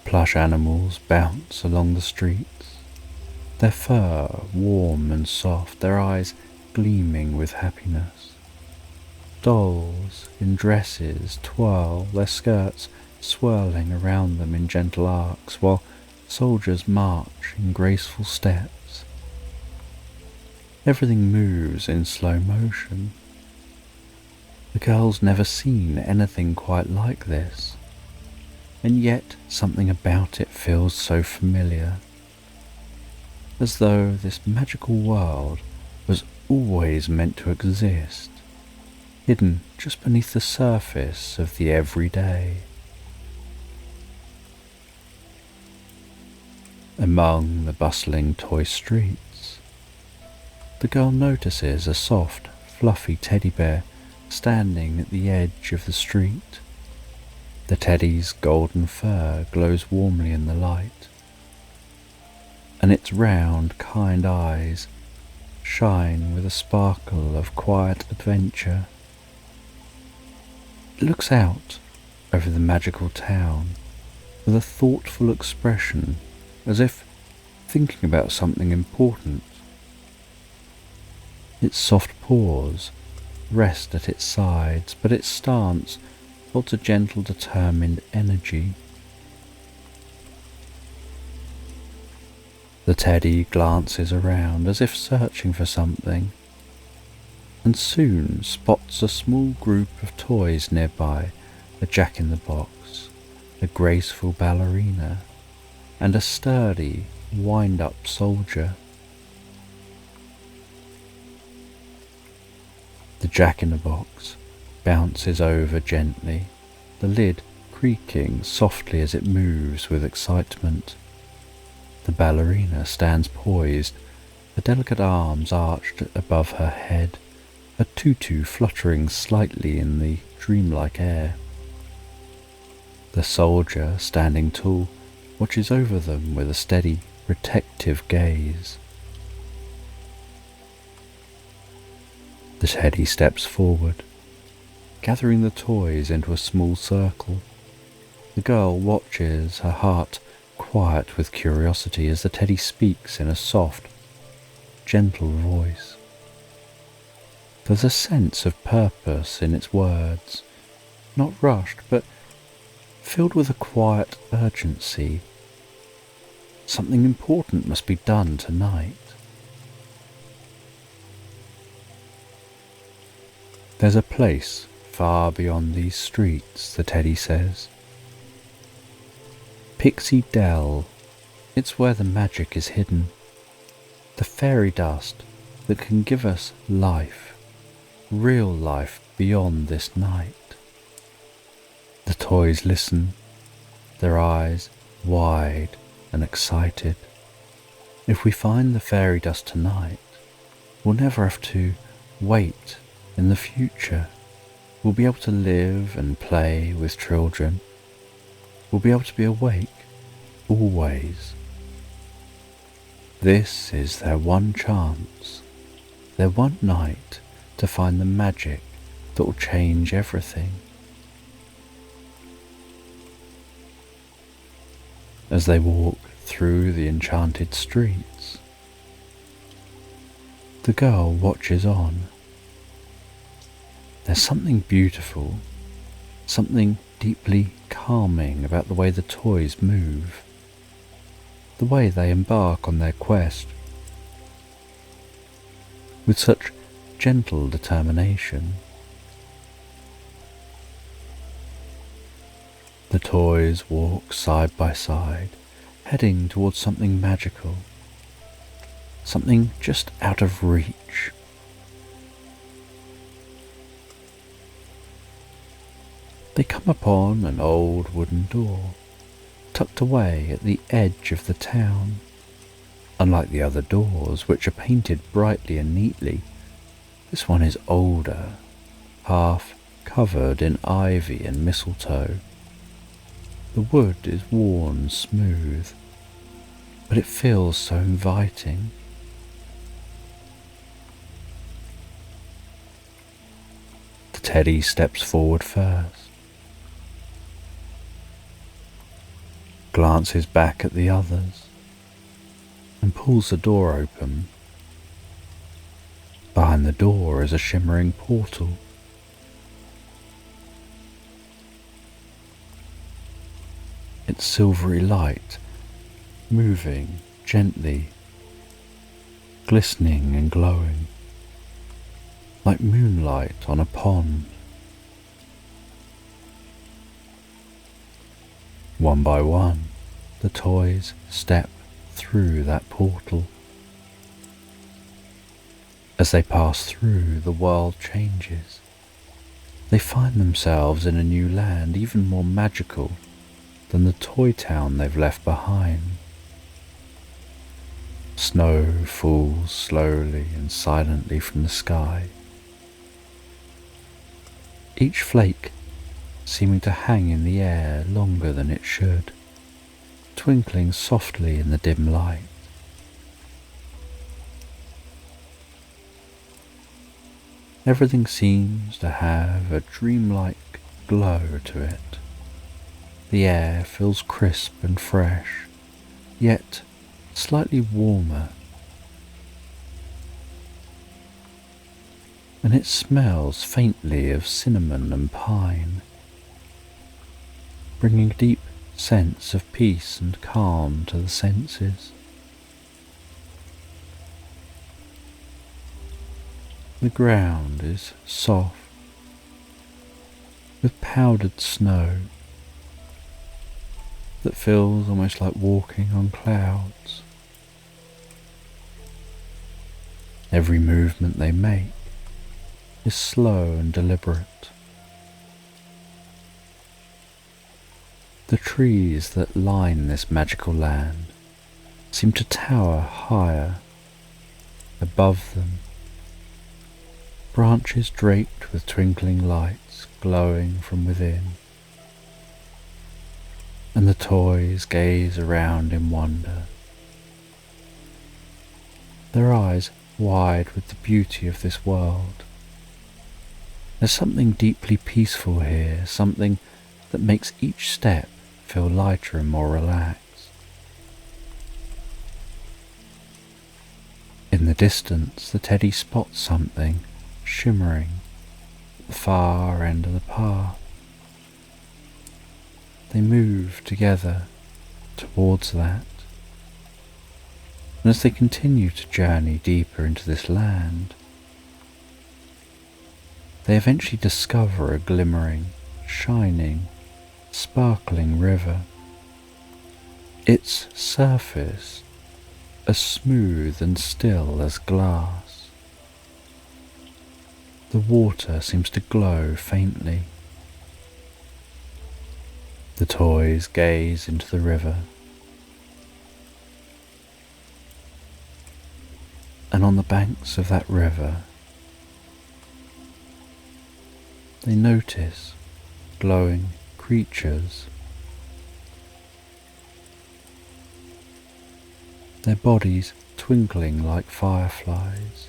Plush animals bounce along the streets, their fur warm and soft, their eyes gleaming with happiness. Dolls in dresses twirl, their skirts swirling around them in gentle arcs, while soldiers march in graceful steps. Everything moves in slow motion. The girl's never seen anything quite like this, and yet something about it feels so familiar, as though this magical world was always meant to exist, hidden just beneath the surface of the everyday. Among the bustling toy streets, the girl notices a soft, fluffy teddy bear standing at the edge of the street. The teddy's golden fur glows warmly in the light, and its round, kind eyes shine with a sparkle of quiet adventure. It looks out over the magical town with a thoughtful expression, as if thinking about something important. Its soft paws rest at its sides, but its stance holds a gentle, determined energy. The teddy glances around as if searching for something, and soon spots a small group of toys nearby, a jack-in-the-box, a graceful ballerina, and a sturdy, wind-up soldier. The jack-in-the-box bounces over gently, the lid creaking softly as it moves with excitement. The ballerina stands poised, her delicate arms arched above her head, her tutu fluttering slightly in the dreamlike air. The soldier, standing tall, watches over them with a steady, protective gaze. The teddy steps forward, gathering the toys into a small circle. The girl watches, her heart quiet with curiosity as the teddy speaks in a soft, gentle voice. There's a sense of purpose in its words, not rushed, but filled with a quiet urgency. Something important must be done tonight. There's a place far beyond these streets, the teddy says. Pixie Dell, it's where the magic is hidden. The fairy dust that can give us life, real life beyond this night. The toys listen, their eyes wide and excited. If we find the fairy dust tonight, we'll never have to wait in the future. We'll be able to live and play with children. We'll be able to be awake always. This is their one chance, their one night to find the magic that will change everything. As they walk through the enchanted streets, the girl watches on. There's something beautiful, something deeply calming about the way the toys move, the way they embark on their quest with such gentle determination. The toys walk side by side, heading towards something magical, something just out of reach. They come upon an old wooden door, tucked away at the edge of the town. Unlike the other doors, which are painted brightly and neatly, this one is older, half covered in ivy and mistletoe. The wood is worn smooth, but it feels so inviting. The teddy steps forward first, glances back at the others, and pulls the door open. Behind the door is a shimmering portal. Its silvery light moving gently, glistening and glowing, like moonlight on a pond. One by one, the toys step through that portal. As they pass through, the world changes. They find themselves in a new land, even more magical than the toy town they've left behind. Snow falls slowly and silently from the sky, each flake seeming to hang in the air longer than it should, twinkling softly in the dim light. Everything seems to have a dreamlike glow to it. The air feels crisp and fresh, yet slightly warmer, and it smells faintly of cinnamon and pine, bringing a deep sense of peace and calm to the senses. The ground is soft, with powdered snow that feels almost like walking on clouds. Every movement they make is slow and deliberate. The trees that line this magical land seem to tower higher. Above them, branches draped with twinkling lights glowing from within, and the toys gaze around in wonder, their eyes wide with the beauty of this world. There's something deeply peaceful here, something that makes each step feel lighter and more relaxed. In the distance, the teddy spots something shimmering at the far end of the path. They move together towards that, and as they continue to journey deeper into this land, they eventually discover a glimmering, shining, sparkling river. Its surface as smooth and still as glass. The water seems to glow faintly. The toys gaze into the river, and on the banks of that river, they notice glowing creatures. Their bodies twinkling like fireflies,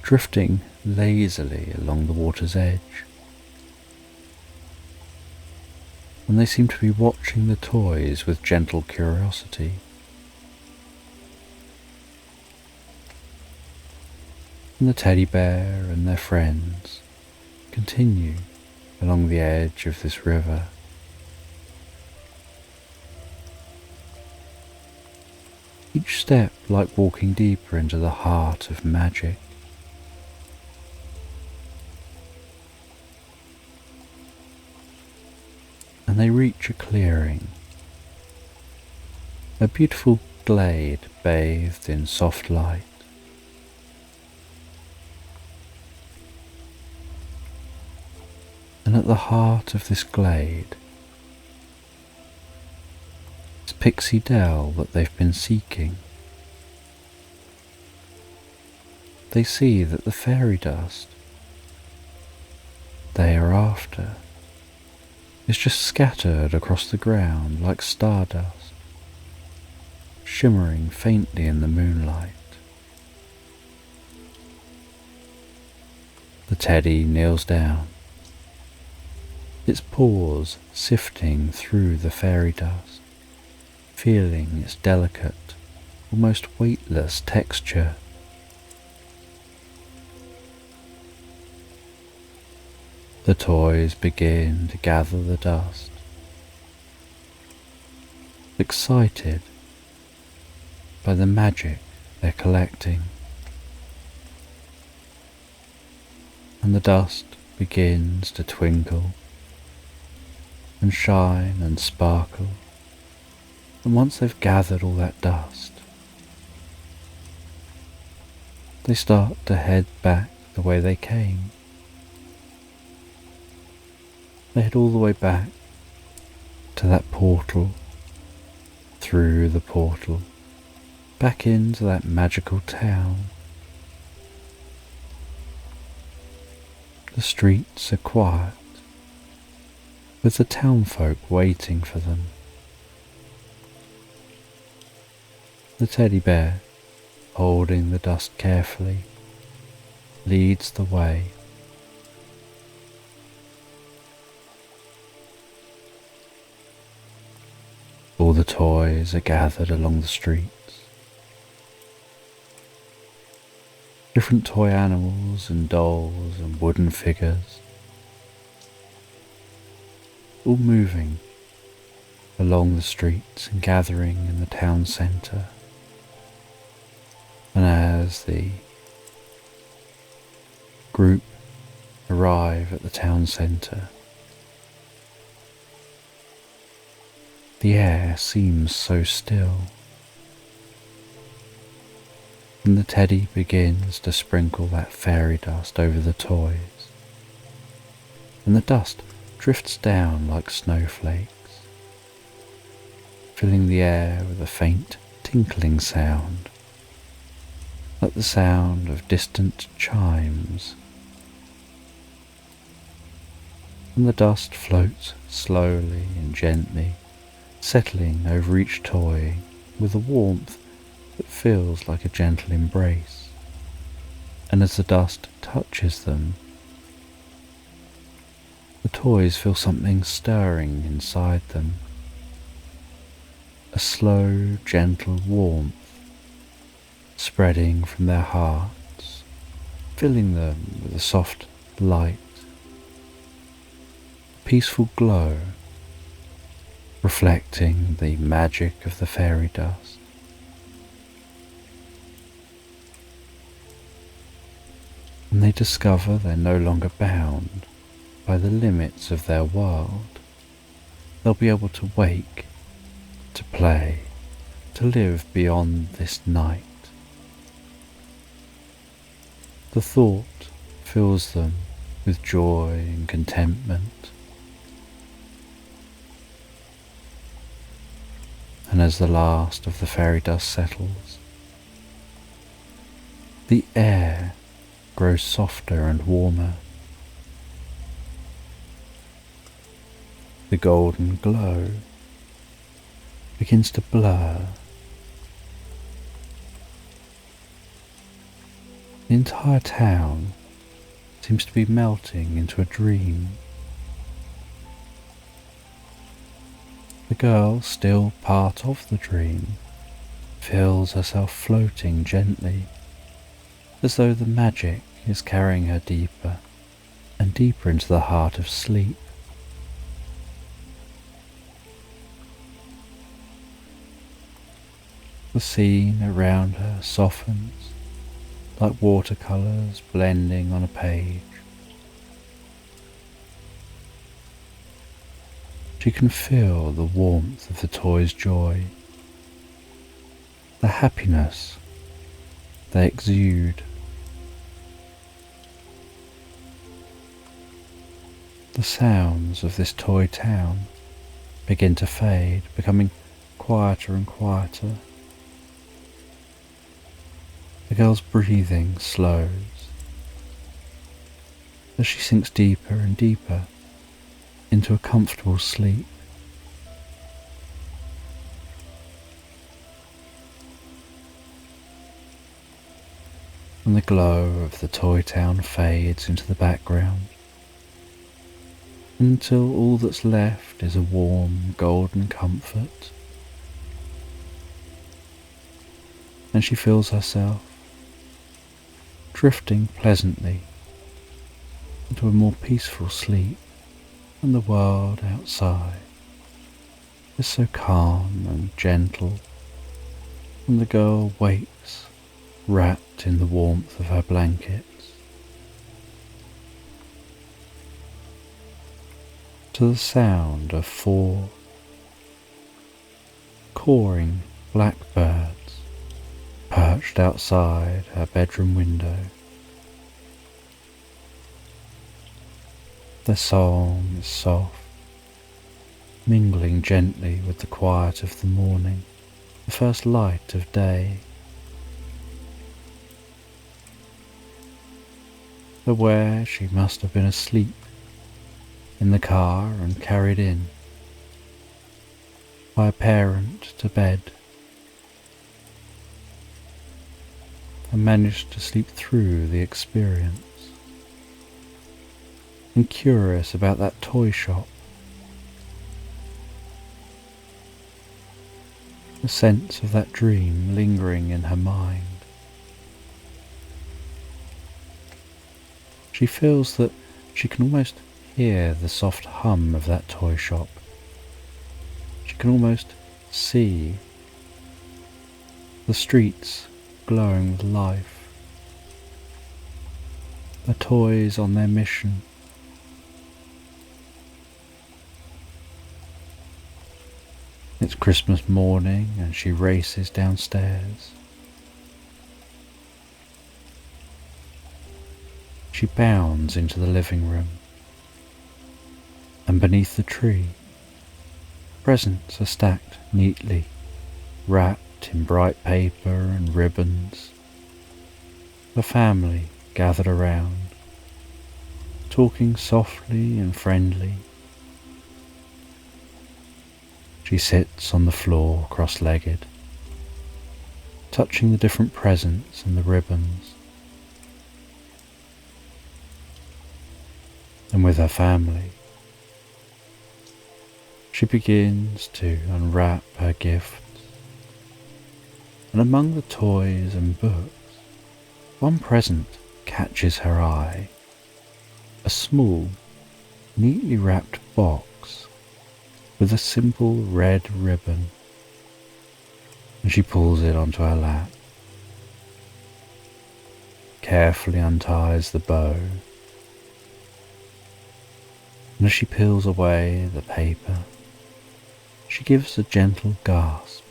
drifting lazily along the water's edge. And they seem to be watching the toys with gentle curiosity. And the teddy bear and their friends continue along the edge of this river. Each step like walking deeper into the heart of magic. And they reach a clearing, a beautiful glade bathed in soft light. And at the heart of this glade is Pixie Dell that they've been seeking. They see that the fairy dust they are after is just scattered across the ground like stardust, shimmering faintly in the moonlight. The teddy kneels down, its paws sifting through the fairy dust, feeling its delicate, almost weightless texture. The toys begin to gather the dust, excited by the magic they're collecting. And the dust begins to twinkle and shine and sparkle. And once they've gathered all that dust, they start to head back the way they came. They head all the way back to that portal, through the portal, back into that magical town. The streets are quiet, with the townfolk waiting for them. The teddy bear, holding the dust carefully, leads the way. All the toys are gathered along the streets. Different toy animals and dolls and wooden figures, all moving along the streets and gathering in the town centre. And as the group arrive at the town centre, the air seems so still, and the teddy begins to sprinkle that fairy dust over the toys, and the dust drifts down like snowflakes, filling the air with a faint tinkling sound, like the sound of distant chimes. And the dust floats slowly and gently, settling over each toy with a warmth that feels like a gentle embrace. And as the dust touches them, The toys feel something stirring inside them, a slow, gentle warmth spreading from their hearts, filling them with a soft light, a peaceful glow, reflecting the magic of the fairy dust. And they discover they're no longer bound by the limits of their world. They'll be able to wake, to play, to live beyond this night. The thought fills them with joy and contentment. And as the last of the fairy dust settles, the air grows softer and warmer. The golden glow begins to blur. The entire town seems to be melting into a dream. The girl, still part of the dream, feels herself floating gently, as though the magic is carrying her deeper and deeper into the heart of sleep. The scene around her softens like watercolours blending on a page. She can feel the warmth of the toy's joy, the happiness they exude. The sounds of this toy town begin to fade, becoming quieter and quieter. The girl's breathing slows as she sinks deeper and deeper into a comfortable sleep. And the glow of the toy town fades into the background until all that's left is a warm golden comfort, and she feels herself drifting pleasantly into a more peaceful sleep, and the world outside is so calm and gentle, and the girl wakes wrapped in the warmth of her blankets to the sound of 4 cawing blackbirds perched outside her bedroom window. Their song is soft, mingling gently with the quiet of the morning, the first light of day. Aware she must have been asleep in the car and carried in by a parent to bed, and managed to sleep through the experience. And curious about that toy shop, the sense of that dream lingering in her mind. She feels that she can almost hear the soft hum of that toy shop. She can almost see the streets glowing with life, the toys on their mission. It's Christmas morning and she races downstairs. She bounds into the living room, and beneath the tree, presents are stacked neatly, wrapped in bright paper and ribbons. The family gathered around, talking softly and friendly. She sits on the floor cross-legged, touching the different presents and the ribbons. And with her family, She begins to unwrap her gifts, and among the toys and books, one present catches her eye. A small, neatly wrapped box with a simple red ribbon, and she pulls it onto her lap, carefully unties the bow, and as she peels away the paper, she gives a gentle gasp.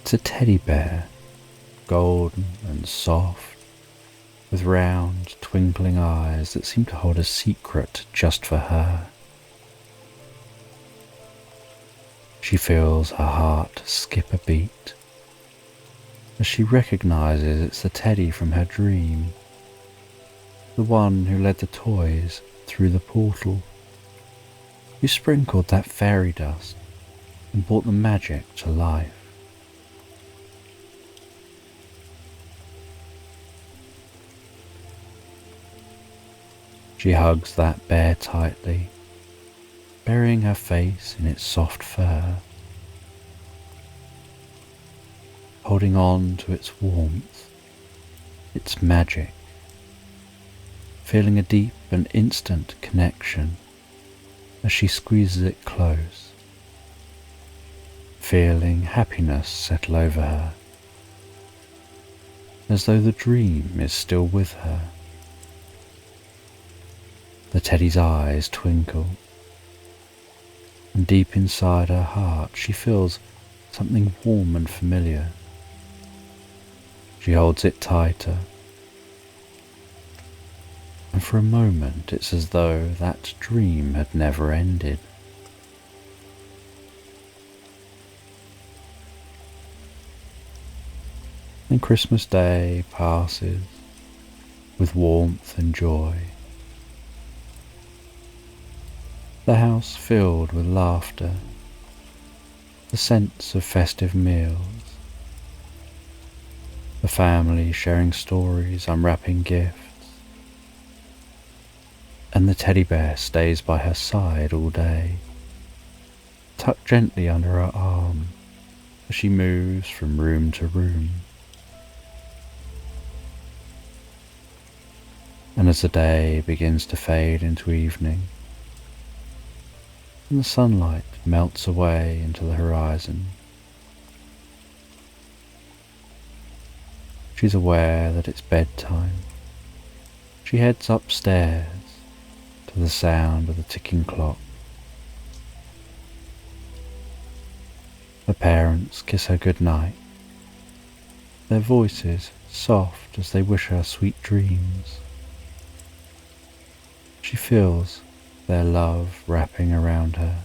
It's a teddy bear, golden and soft, with round, twinkling eyes that seem to hold a secret just for her. She feels her heart skip a beat as she recognizes it's the teddy from her dream, the one who led the toys through the portal, who sprinkled that fairy dust and brought the magic to life. She hugs that bear tightly, burying her face in its soft fur, holding on to its warmth, its magic, feeling a deep and instant connection as she squeezes it close, feeling happiness settle over her, as though the dream is still with her. The teddy's eyes twinkle, and deep inside her heart she feels something warm and familiar. She holds it tighter, and for a moment it's as though that dream had never ended. And Christmas Day passes with warmth and joy. The house filled with laughter, the sense of festive meals, the family sharing stories, unwrapping gifts, and the teddy bear stays by her side all day, tucked gently under her arm as she moves from room to room. And as the day begins to fade into evening, and the sunlight melts away into the horizon, she's aware that it's bedtime. She heads upstairs to the sound of the ticking clock. Her parents kiss her goodnight, their voices soft as they wish her sweet dreams. She feels their love wrapping around her.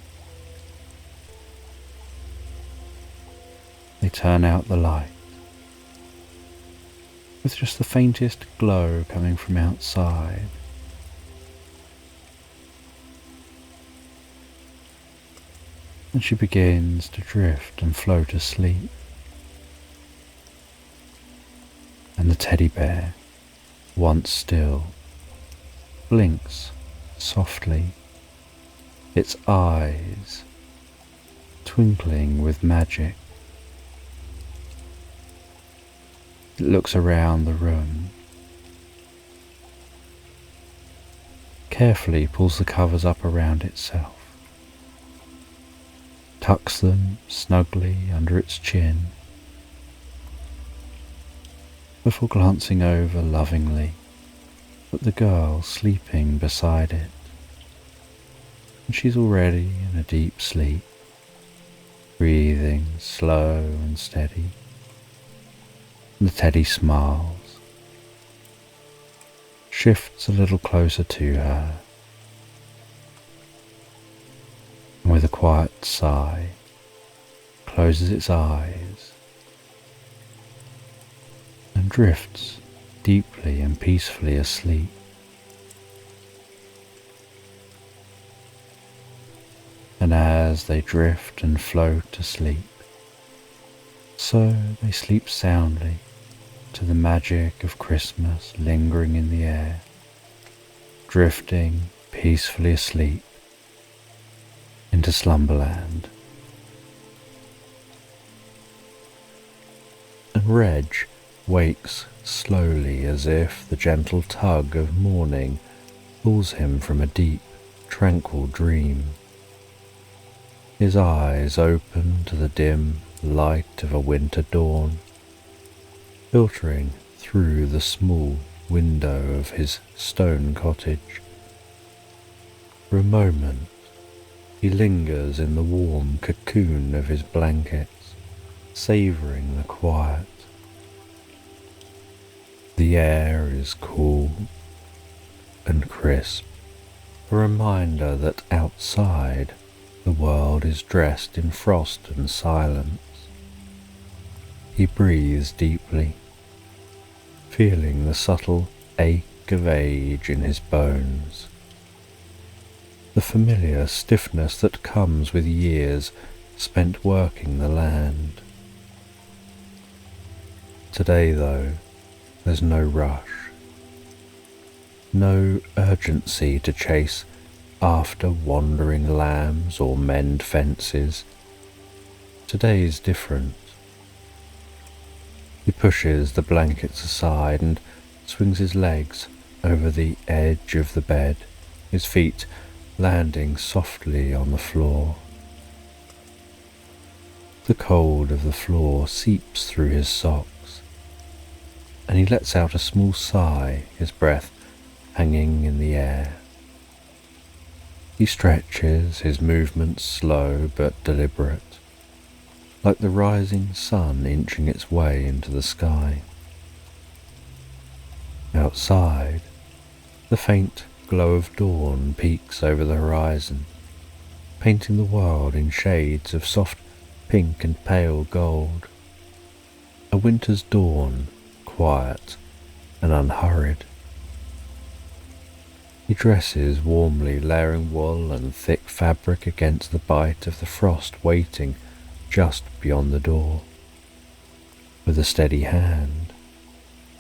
They turn out the light, with just the faintest glow coming from outside. And she begins to drift and float asleep. And the teddy bear, once still, blinks softly, its eyes twinkling with magic. It looks around the room, carefully pulls the covers up around itself, tucks them snugly under its chin, before glancing over lovingly at the girl sleeping beside it. And she's already in a deep sleep, breathing slow and steady. And the teddy smiles, shifts a little closer to her, and with a quiet sigh, closes its eyes and drifts deeply and peacefully asleep. And as they drift and float asleep, so they sleep soundly to the magic of Christmas lingering in the air, drifting peacefully asleep into Slumberland. And Reg wakes slowly as if the gentle tug of morning pulls him from a deep, tranquil dream. His eyes open to the dim light of a winter dawn, filtering through the small window of his stone cottage. For a moment, he lingers in the warm cocoon of his blankets, savouring the quiet. The air is cool and crisp, a reminder that outside the world is dressed in frost and silence. He breathes deeply, feeling the subtle ache of age in his bones, the familiar stiffness that comes with years spent working the land. Today, though, there's no rush, no urgency to chase after wandering lambs or mend fences. Today's different. He pushes the blankets aside and swings his legs over the edge of the bed, his feet landing softly on the floor. The cold of the floor seeps through his socks, and he lets out a small sigh, his breath hanging in the air. He stretches, his movements slow but deliberate, like the rising sun inching its way into the sky. Outside, the faint glow of dawn peeks over the horizon, painting the world in shades of soft pink and pale gold. A winter's dawn, quiet and unhurried. He dresses warmly, layering wool and thick fabric against the bite of the frost waiting just beyond the door. With a steady hand,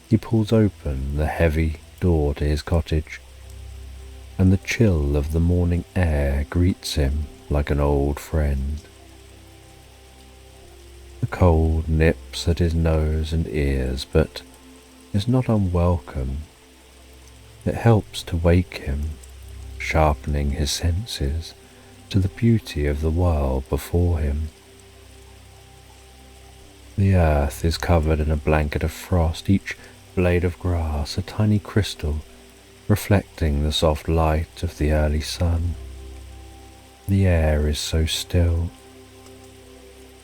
he pulls open the heavy door to his cottage, and the chill of the morning air greets him like an old friend. The cold nips at his nose and ears, but is not unwelcome. It helps to wake him, sharpening his senses to the beauty of the world before him. The earth is covered in a blanket of frost, each blade of grass a tiny crystal reflecting the soft light of the early sun. The air is so still.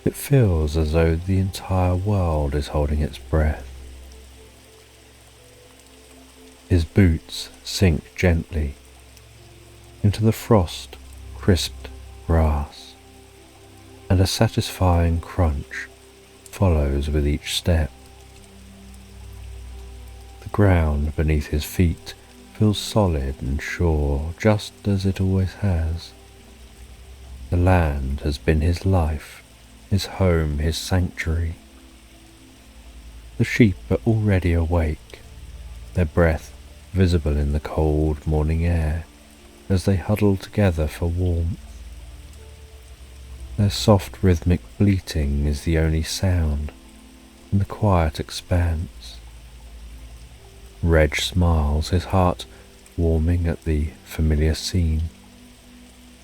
It feels as though the entire world is holding its breath. His boots sink gently into the frost-crisped grass, and a satisfying crunch follows with each step. The ground beneath his feet feels solid and sure, just as it always has. The land has been his life, his home, his sanctuary. The sheep are already awake, their breath visible in the cold morning air as they huddle together for warmth. Their soft rhythmic bleating is the only sound in the quiet expanse. Reg smiles, his heart warming at the familiar scene.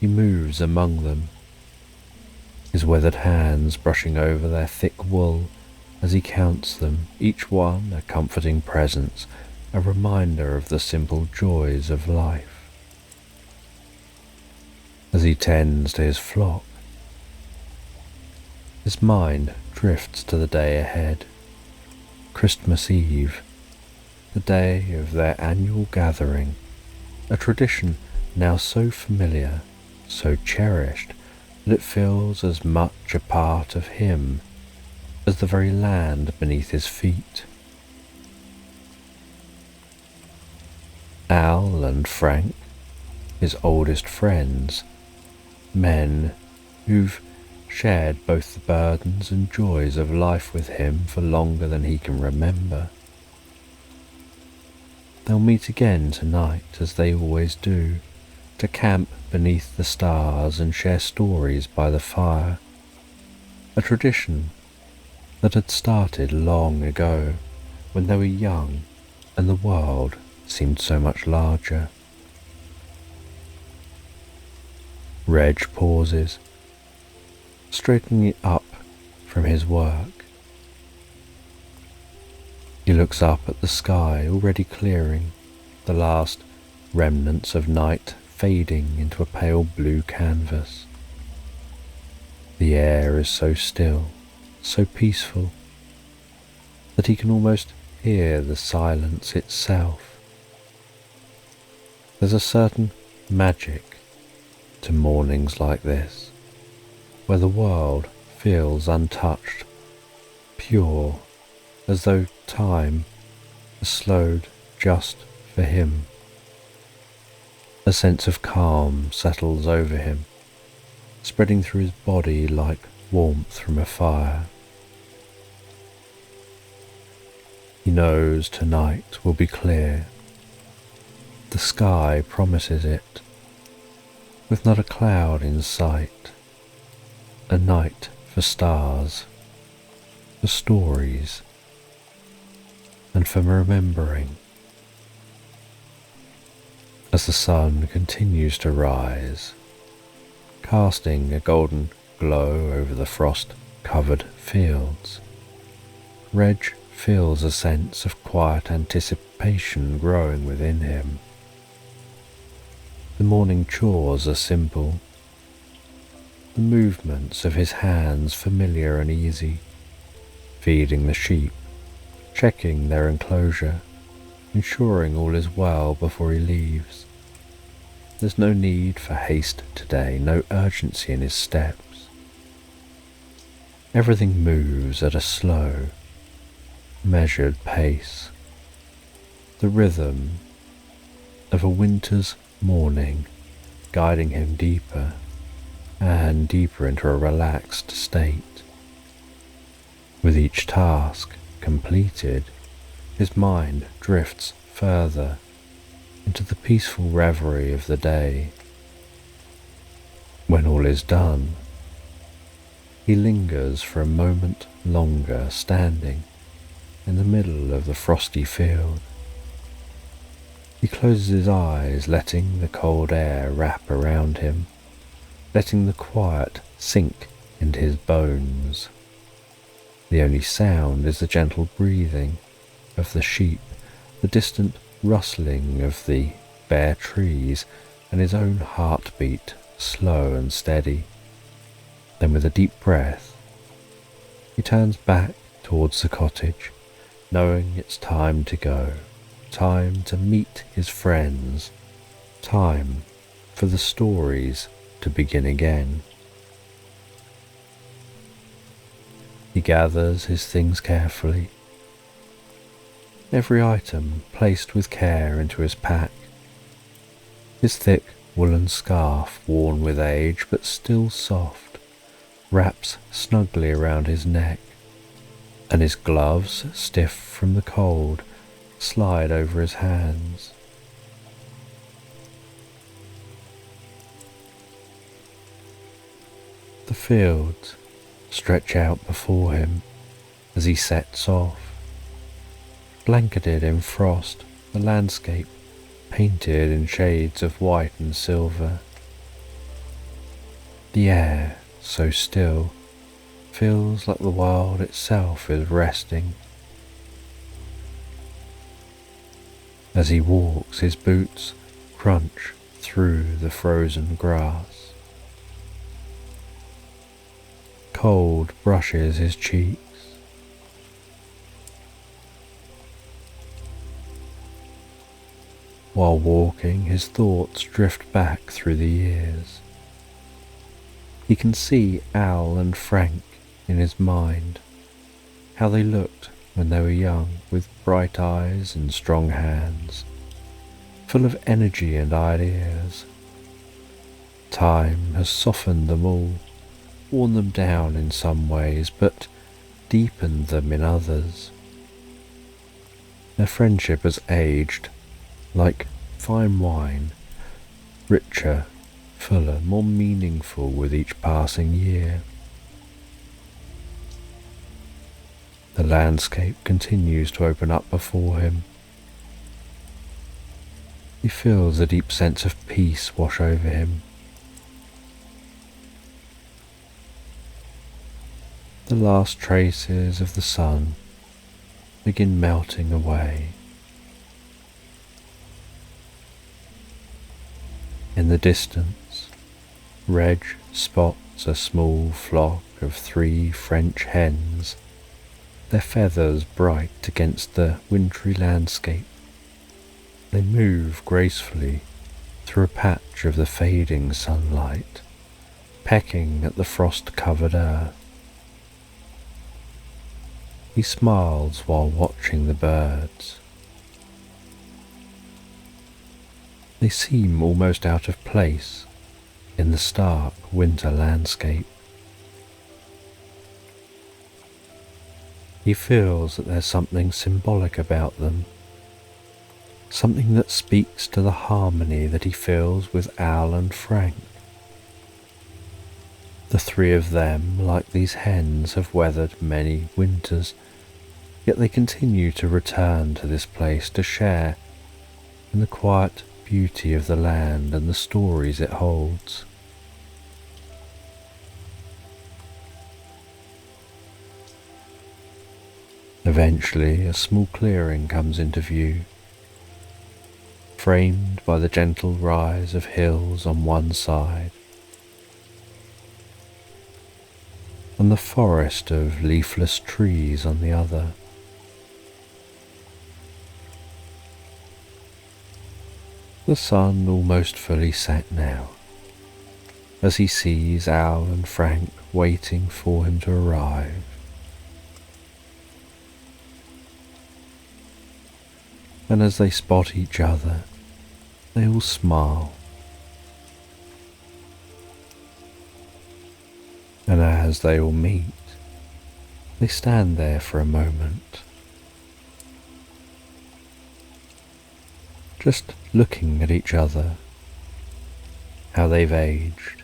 He moves among them, his weathered hands brushing over their thick wool as he counts them, each one a comforting presence, a reminder of the simple joys of life. As he tends to his flock, his mind drifts to the day ahead, Christmas Eve, the day of their annual gathering, a tradition now so familiar, so cherished, that it feels as much a part of him as the very land beneath his feet. Al and Frank, his oldest friends, men who've shared both the burdens and joys of life with him for longer than he can remember. They'll meet again tonight, as they always do, to camp beneath the stars and share stories by the fire, a tradition that had started long ago when they were young and the world seemed so much larger. Reg pauses, straightening up from his work. He looks up at the sky already clearing, the last remnants of night fading into a pale blue canvas. The air is so still, so peaceful, that he can almost hear the silence itself. There's a certain magic to mornings like this, where the world feels untouched, pure, as though time has slowed just for him. A sense of calm settles over him, spreading through his body like warmth from a fire. He knows tonight will be clear. The sky promises it, with not a cloud in sight. A night for stars, for stories, and for remembering. As the sun continues to rise, casting a golden glow over the frost-covered fields, Reg feels a sense of quiet anticipation growing within him. The morning chores are simple, the movements of his hands familiar and easy, feeding the sheep, checking their enclosure, ensuring all is well before he leaves. There's no need for haste today, no urgency in his steps. Everything moves at a slow, measured pace, the rhythm of a winter's morning guiding him deeper and deeper into a relaxed state. With each task completed, his mind drifts further into the peaceful reverie of the day. When all is done, he lingers for a moment longer, standing in the middle of the frosty field. He closes his eyes, letting the cold air wrap around him, letting the quiet sink into his bones. The only sound is the gentle breathing of the sheep, the distant rustling of the bare trees, and his own heartbeat, slow and steady. Then with a deep breath, he turns back towards the cottage, knowing it's time to go, time to meet his friends, time for the stories to begin again. He gathers his things carefully, every item placed with care into his pack. His thick woolen scarf, worn with age but still soft, wraps snugly around his neck, and his gloves, stiff from the cold, slide over his hands. The fields stretch out before him as he sets off. Blanketed in frost, the landscape painted in shades of white and silver. The air, so still, feels like the world itself is resting. As he walks, his boots crunch through the frozen grass. Cold brushes his cheeks. While walking, his thoughts drift back through the years. He can see Al and Frank in his mind, how they looked when they were young, with bright eyes and strong hands, full of energy and ideas. Time has softened them all, worn them down in some ways, but deepened them in others. Their friendship has aged like fine wine, richer, fuller, more meaningful with each passing year. The landscape continues to open up before him. He feels a deep sense of peace wash over him. The last traces of the sun begin melting away. In the distance, Reg spots a small flock of 3 French hens, their feathers bright against the wintry landscape. They move gracefully through a patch of the fading sunlight, pecking at the frost-covered earth. He smiles while watching the birds. They seem almost out of place in the stark winter landscape. He feels that there's something symbolic about them, something that speaks to the harmony that he feels with Al and Frank. The 3 of them, like these hens, have weathered many winters, yet they continue to return to this place to share in the quiet beauty of the land and the stories it holds. Eventually, a small clearing comes into view, framed by the gentle rise of hills on one side and the forest of leafless trees on the other. The sun almost fully set now, as he sees Al and Frank waiting for him to arrive. And as they spot each other, they all smile. And as they all meet, they stand there for a moment, just looking at each other, how they've aged.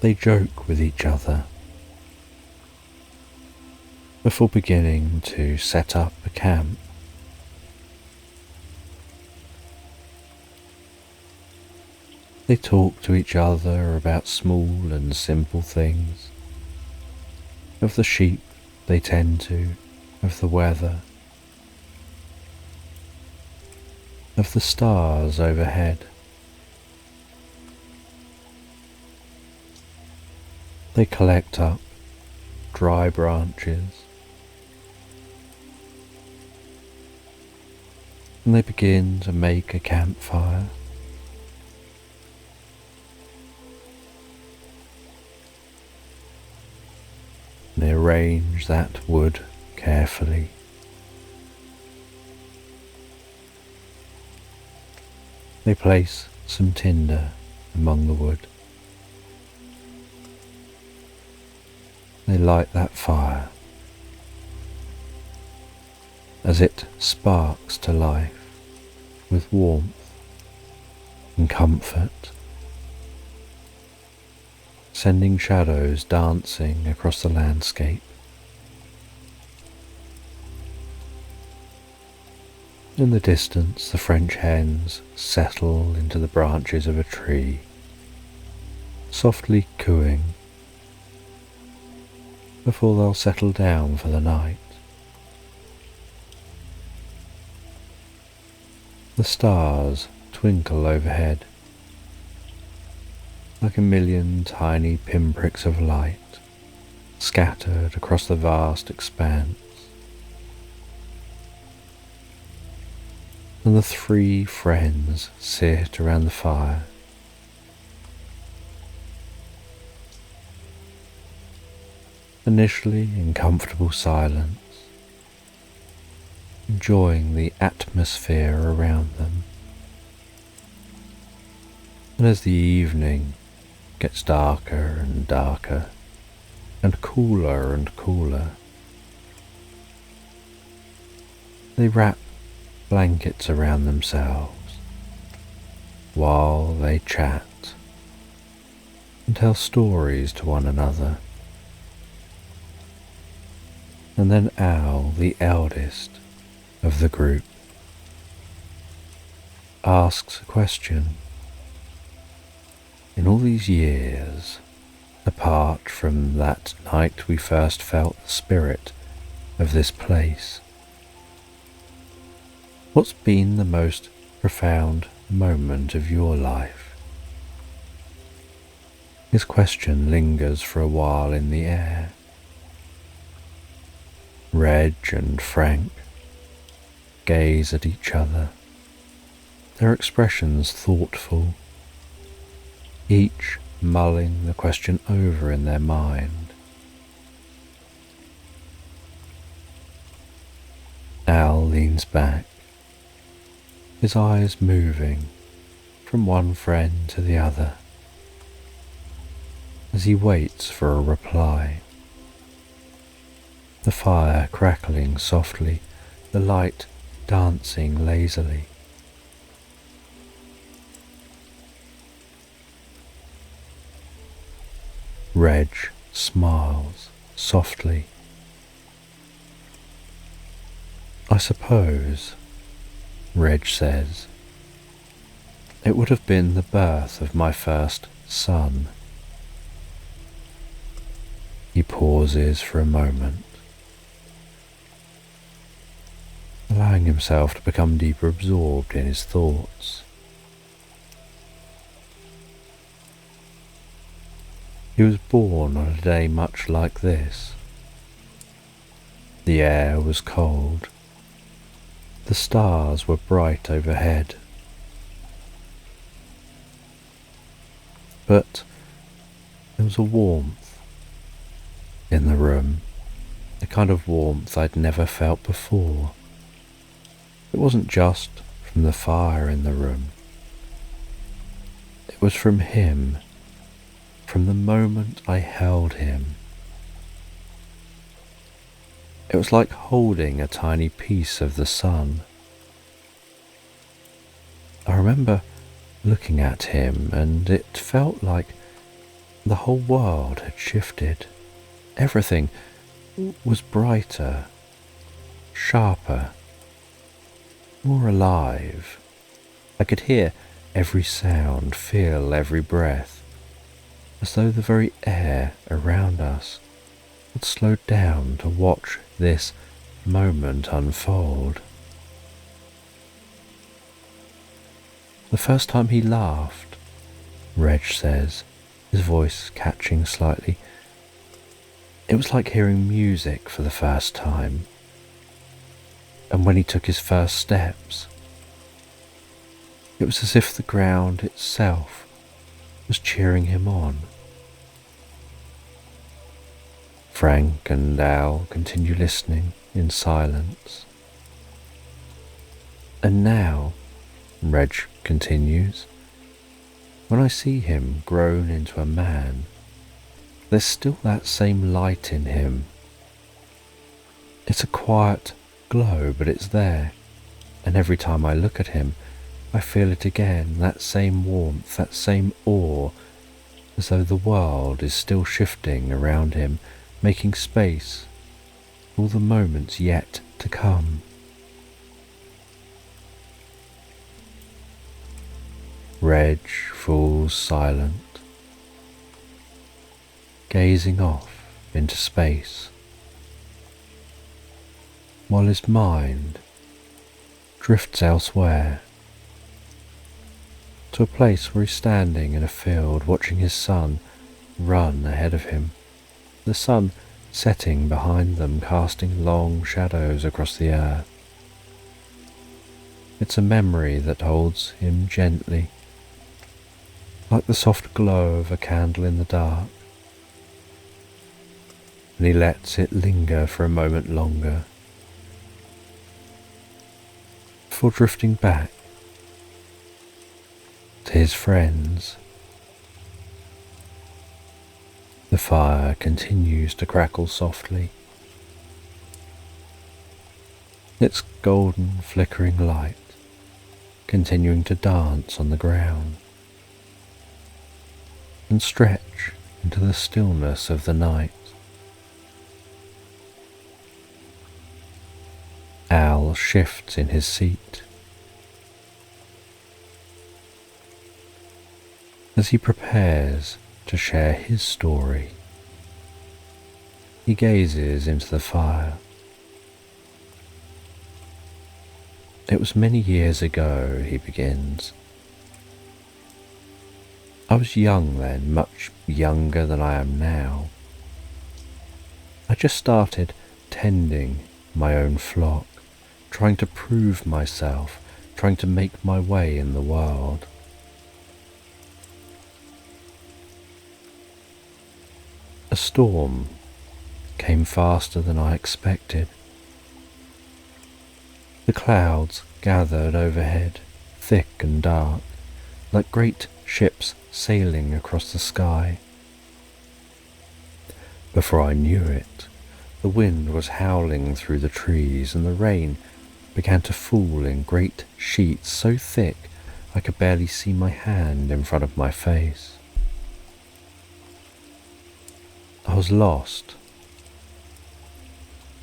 They joke with each other before beginning to set up a camp. They talk to each other about small and simple things, of the sheep they tend to, of the weather, of the stars overhead. They collect up dry branches and they begin to make a campfire. They arrange that wood carefully. They place some tinder among the wood. They light that fire as it sparks to life with warmth and comfort, sending shadows dancing across the landscape. In the distance, the French hens settle into the branches of a tree, softly cooing, before they'll settle down for the night. The stars twinkle overhead like a million tiny pinpricks of light scattered across the vast expanse. And the 3 friends sit around the fire, initially in comfortable silence, enjoying the atmosphere around them. And as the evening gets darker and darker and cooler, they wrap blankets around themselves while they chat and tell stories to one another. And then Al, the eldest of the group, asks a question. In all these years, apart from that night we first felt the spirit of this place, what's been the most profound moment of your life? His question lingers for a while in the air. Reg and Frank gaze at each other, their expressions thoughtful, each mulling the question over in their mind. Al leans back, his eyes moving from one friend to the other as he waits for a reply. The fire crackling softly, the light dancing lazily. Reg smiles softly. I suppose, Reg says, it would have been the birth of my first son. He pauses for a moment, allowing himself to become deeper absorbed in his thoughts. He was born on a day much like this. The air was cold. The stars were bright overhead. But there was a warmth in the room, a kind of warmth I'd never felt before. It wasn't just from the fire in the room. It was from him, from the moment I held him. It was like holding a tiny piece of the sun. I remember looking at him, and it felt like the whole world had shifted. Everything was brighter, sharper, more alive. I could hear every sound, feel every breath, as though the very air around us had slowed down to watch this moment unfold. The first time he laughed, Reg says, his voice catching slightly, it was like hearing music for the first time. And when he took his first steps, it was as if the ground itself was cheering him on. Frank and Al continue listening in silence. And now, Reg continues, when I see him grown into a man, there's still that same light in him. It's a quiet glow, but it's there, and every time I look at him, I feel it again, that same warmth, that same awe, as though the world is still shifting around him, making space for all the moments yet to come. Reg falls silent, gazing off into space, while his mind drifts elsewhere, to a place where he's standing in a field watching his son run ahead of him, the sun setting behind them, casting long shadows across the earth. It's a memory that holds him gently, like the soft glow of a candle in the dark, and he lets it linger for a moment longer, before drifting back to his friends. The fire continues to crackle softly. its golden flickering light continuing to dance on the ground and stretch into the stillness of the night. Al shifts in his seat as he prepares to share his story. He gazes into the fire. It was many years ago, he begins. I was young then, much younger than I am now. I just started tending my own flock, trying to prove myself, trying to make my way in the world. A storm came faster than I expected. The clouds gathered overhead, thick and dark, like great ships sailing across the sky. Before I knew it, the wind was howling through the trees and the rain began to fall in great sheets so thick I could barely see my hand in front of my face. I was lost.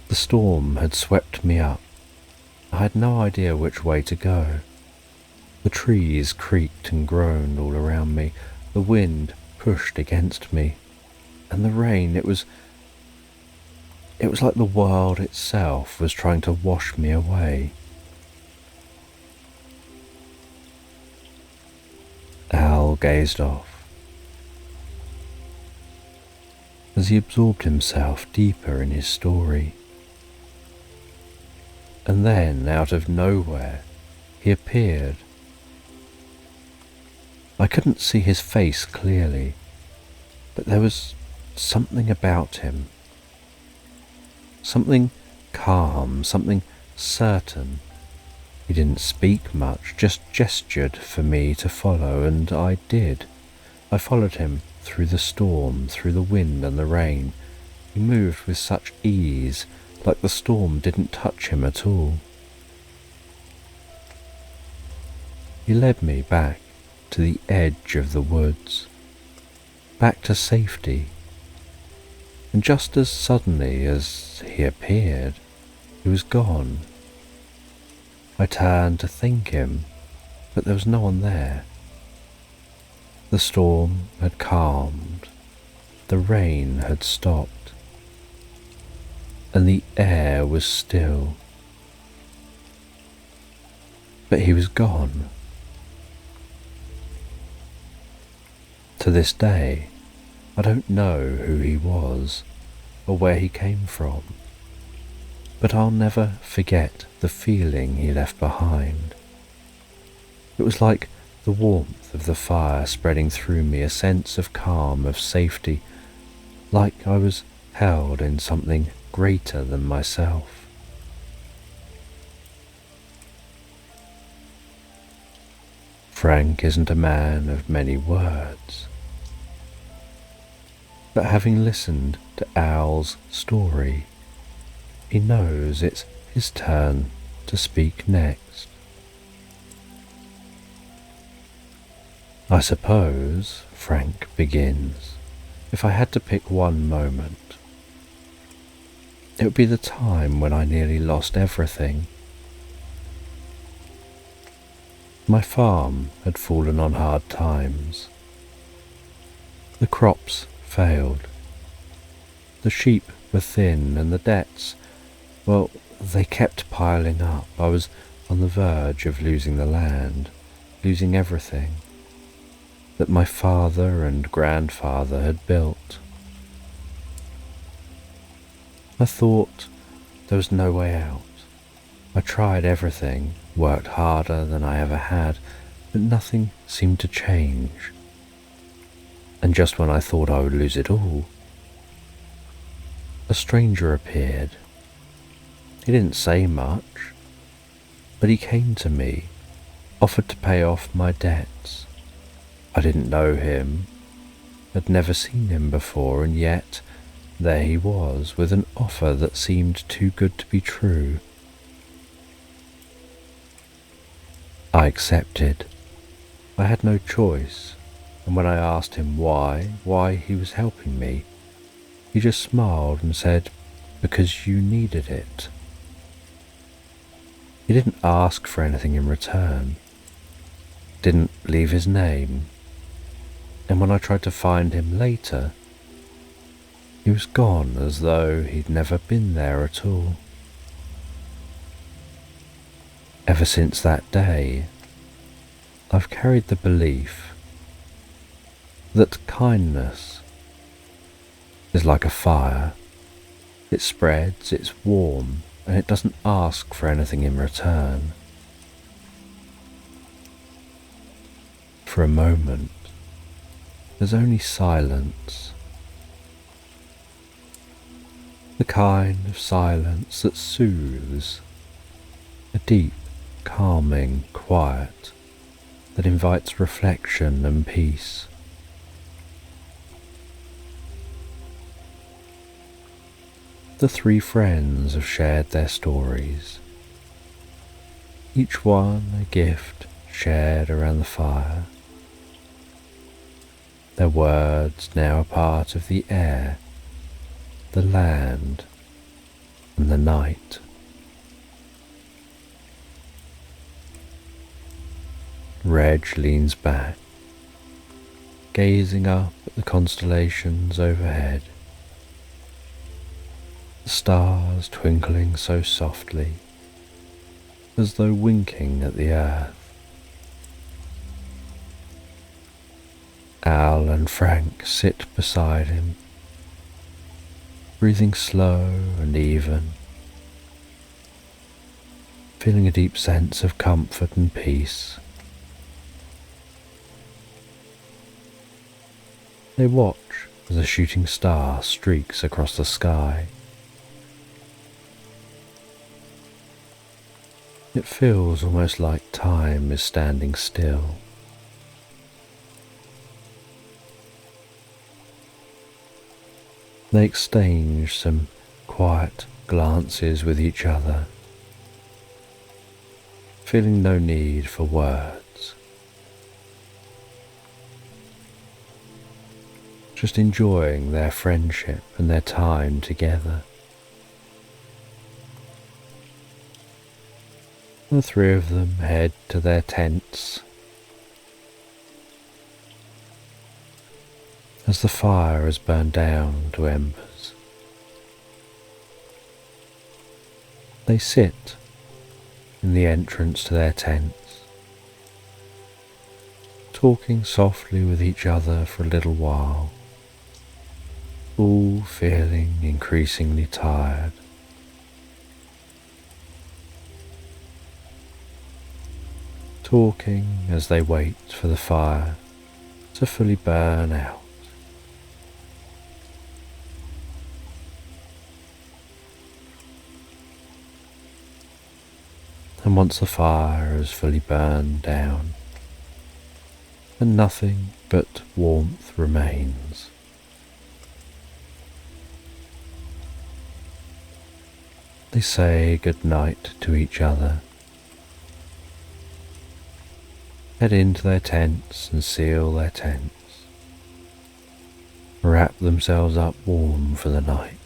The storm had swept me up. I had no idea which way to go. The trees creaked and groaned all around me. The wind pushed against me. And the rain, it was like the world itself was trying to wash me away. Al gazed off as he absorbed himself deeper in his story. And then, out of nowhere, he appeared. I couldn't see his face clearly, but there was something about him. Something calm, something certain. He didn't speak much, just gestured for me to follow, and I did. I followed him through the storm, through the wind and the rain. He moved with such ease, like the storm didn't touch him at all. He led me back to the edge of the woods, back to safety, and just as suddenly as he appeared, he was gone. I turned to thank him, but there was no one there. The storm had calmed, the rain had stopped, and the air was still. But he was gone. To this day, I don't know who he was or where he came from, but I'll never forget the feeling he left behind. It was like the warmth of the fire spreading through me, a sense of calm, of safety, like I was held in something greater than myself. Frank isn't a man of many words, but having listened to Al's story, he knows it's his turn to speak next. I suppose, Frank begins, if I had to pick one moment, it would be the time when I nearly lost everything. My farm had fallen on hard times. The crops failed. The sheep were thin and the debts, well, they kept piling up. I was on the verge of losing the land, losing everything that my father and grandfather had built. I thought there was no way out. I tried everything, worked harder than I ever had, but nothing seemed to change. And just when I thought I would lose it all, a stranger appeared. He didn't say much, but he came to me, offered to pay off my debts. I didn't know him, had never seen him before, and yet there he was with an offer that seemed too good to be true. I accepted. I had no choice, and when I asked him why he was helping me, he just smiled and said, "Because you needed it." He didn't ask for anything in return, didn't leave his name, and when I tried to find him later, he was gone as though he'd never been there at all. Ever since that day, I've carried the belief that kindness is like a fire. It spreads, it's warm, and it doesn't ask for anything in return. For a moment, there's only silence. The kind of silence that soothes, a deep, calming quiet that invites reflection and peace. The three friends have shared their stories, each one a gift shared around the fire. Their words now a part of the air, the land, and the night. Reg leans back, gazing up at the constellations overhead, the stars twinkling so softly, as though winking at the earth. Al and Frank sit beside him, breathing slow and even, feeling a deep sense of comfort and peace. They watch as a shooting star streaks across the sky. It feels almost like time is standing still. They exchange some quiet glances with each other, feeling no need for words, just enjoying their friendship and their time together. The three of them head to their tents. As the fire has burned down to embers, they sit in the entrance to their tents, talking softly with each other for a little while, all feeling increasingly tired. Talking as they wait for the fire to fully burn out. And once the fire is fully burned down, and nothing but warmth remains, they say good night to each other, head into their tents and seal their tents, wrap themselves up warm for the night,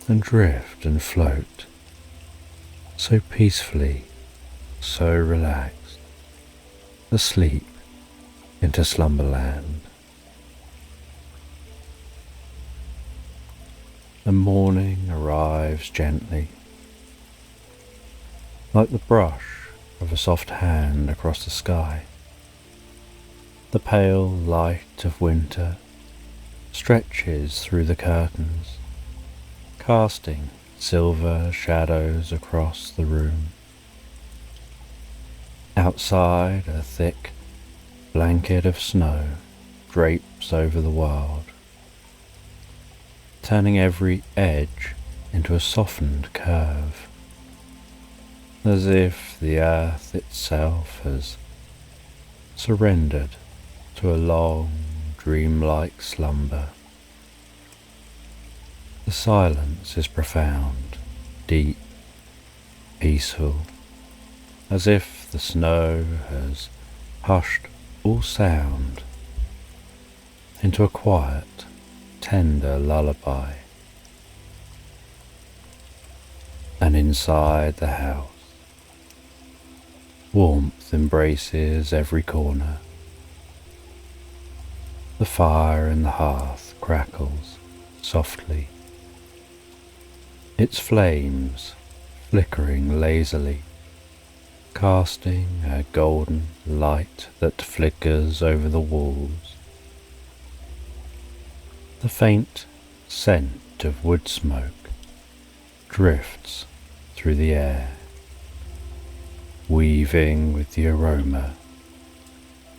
and drift and float so peacefully, so relaxed, asleep into Slumberland. And morning arrives gently, like the brush of a soft hand across the sky. The pale light of winter stretches through the curtains, casting silver shadows across the room. Outside, a thick blanket of snow drapes over the world, turning every edge into a softened curve, as if the earth itself has surrendered to a long, dreamlike slumber. The silence is profound, deep, peaceful, as if the snow has hushed all sound into a quiet, tender lullaby. And inside the house, warmth embraces every corner. The fire in the hearth crackles softly, its flames flickering lazily, casting a golden light that flickers over the walls. The faint scent of wood smoke drifts through the air, weaving with the aroma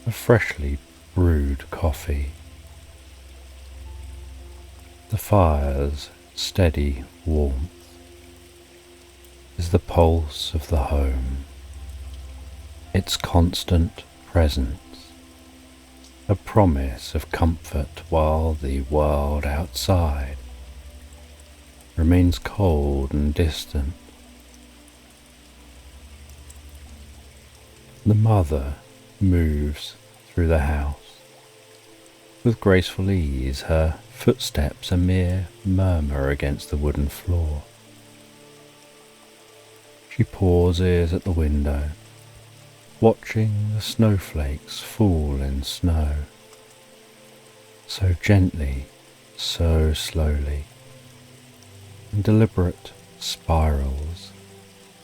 of freshly brewed coffee. The fire's steady warmth is the pulse of the home, its constant presence, a promise of comfort while the world outside remains cold and distant. The mother moves through the house with graceful ease, her footsteps a mere murmur against the wooden floor. She pauses at the window, watching the snowflakes fall in snow, so gently, so slowly, in deliberate spirals,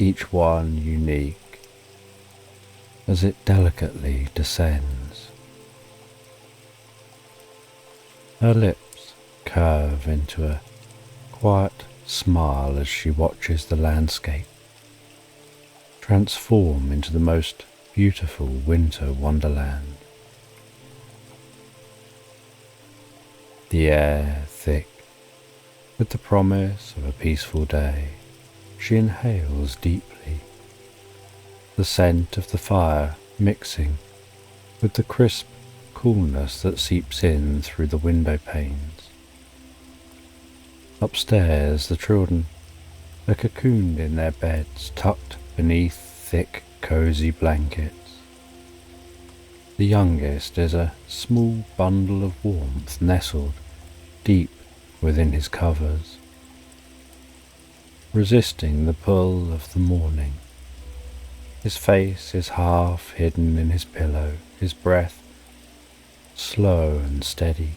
each one unique as it delicately descends. Her lips curve into a quiet smile as she watches the landscape transform into the most beautiful winter wonderland. The air thick with the promise of a peaceful day, she inhales deeply, the scent of the fire mixing with the crisp coolness that seeps in through the window panes. Upstairs, the children are cocooned in their beds, tucked beneath thick, cozy blankets. The youngest is a small bundle of warmth nestled deep within his covers, resisting the pull of the morning. His face is half hidden in his pillow, his breath slow and steady.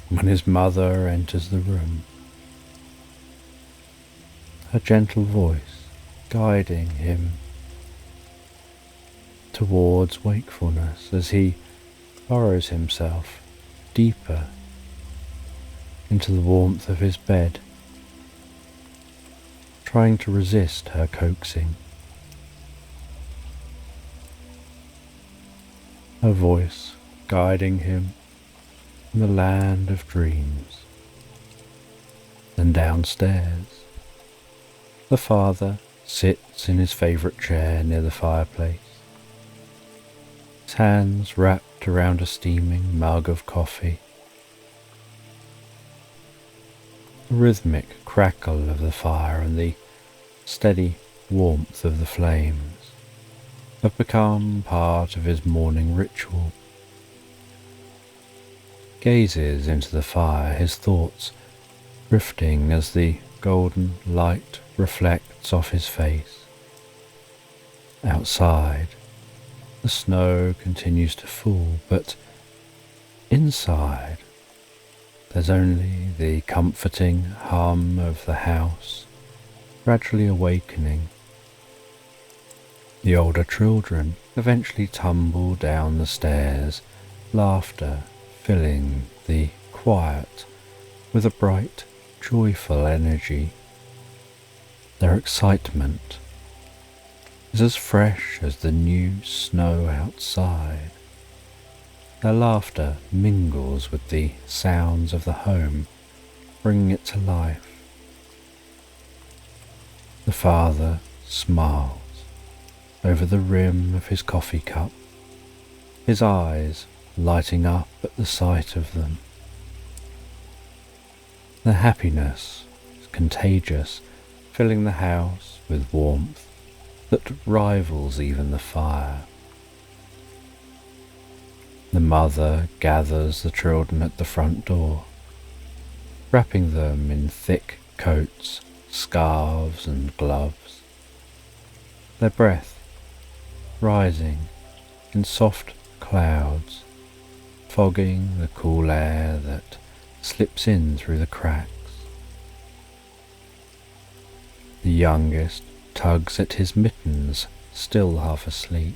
When his mother enters the room, her gentle voice guiding him towards wakefulness as he burrows himself deeper into the warmth of his bed, trying to resist her coaxing. Her voice guiding him in the land of dreams. Then downstairs, the father sits in his favourite chair near the fireplace, his hands wrapped around a steaming mug of coffee. The rhythmic crackle of the fire and the steady warmth of the flames have become part of his morning ritual. Gazes into the fire, his thoughts drifting as the golden light reflects off his face. Outside, the snow continues to fall, but inside, there's only the comforting hum of the house gradually awakening. The older children eventually tumble down the stairs, laughter filling the quiet with a bright, joyful energy. Their excitement is as fresh as the new snow outside. Their laughter mingles with the sounds of the home, bringing it to life. The father smiles over the rim of his coffee cup, his eyes lighting up at the sight of them. The happiness is contagious, filling the house with warmth that rivals even the fire. The mother gathers the children at the front door, wrapping them in thick coats, scarves and gloves, their breath rising in soft clouds, fogging the cool air that slips in through the cracks. The youngest tugs at his mittens, still half asleep,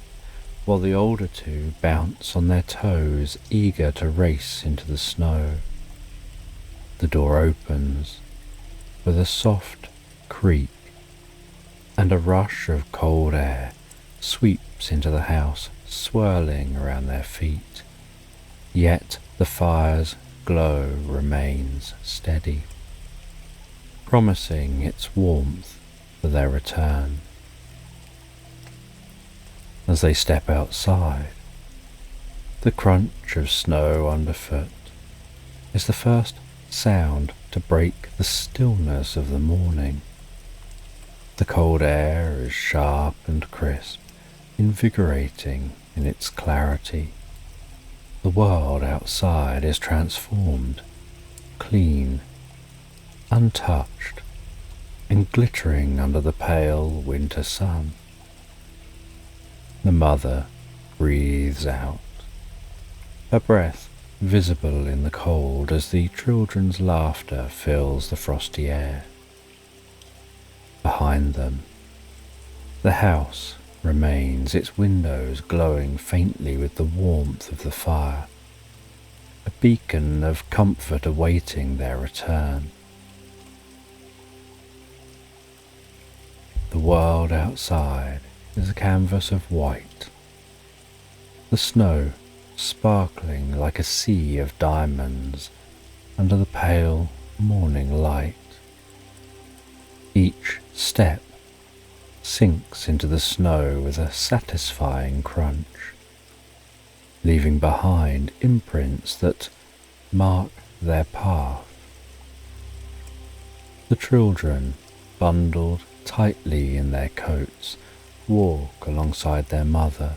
while the older two bounce on their toes, eager to race into the snow. The door opens with a soft creak, and a rush of cold air sweeps into the house, swirling around their feet. Yet the fire's glow remains steady, promising its warmth for their return. As they step outside, the crunch of snow underfoot is the first sound to break the stillness of the morning. The cold air is sharp and crisp, invigorating in its clarity. The world outside is transformed, clean, untouched, and glittering under the pale winter sun. The mother breathes out, her breath visible in the cold as the children's laughter fills the frosty air. Behind them, the house remains, its windows glowing faintly with the warmth of the fire, a beacon of comfort awaiting their return. The world outside is a canvas of white, the snow sparkling like a sea of diamonds under the pale morning light. Each step sinks into the snow with a satisfying crunch, leaving behind imprints that mark their path. The children, bundled tightly in their coats, walk alongside their mother,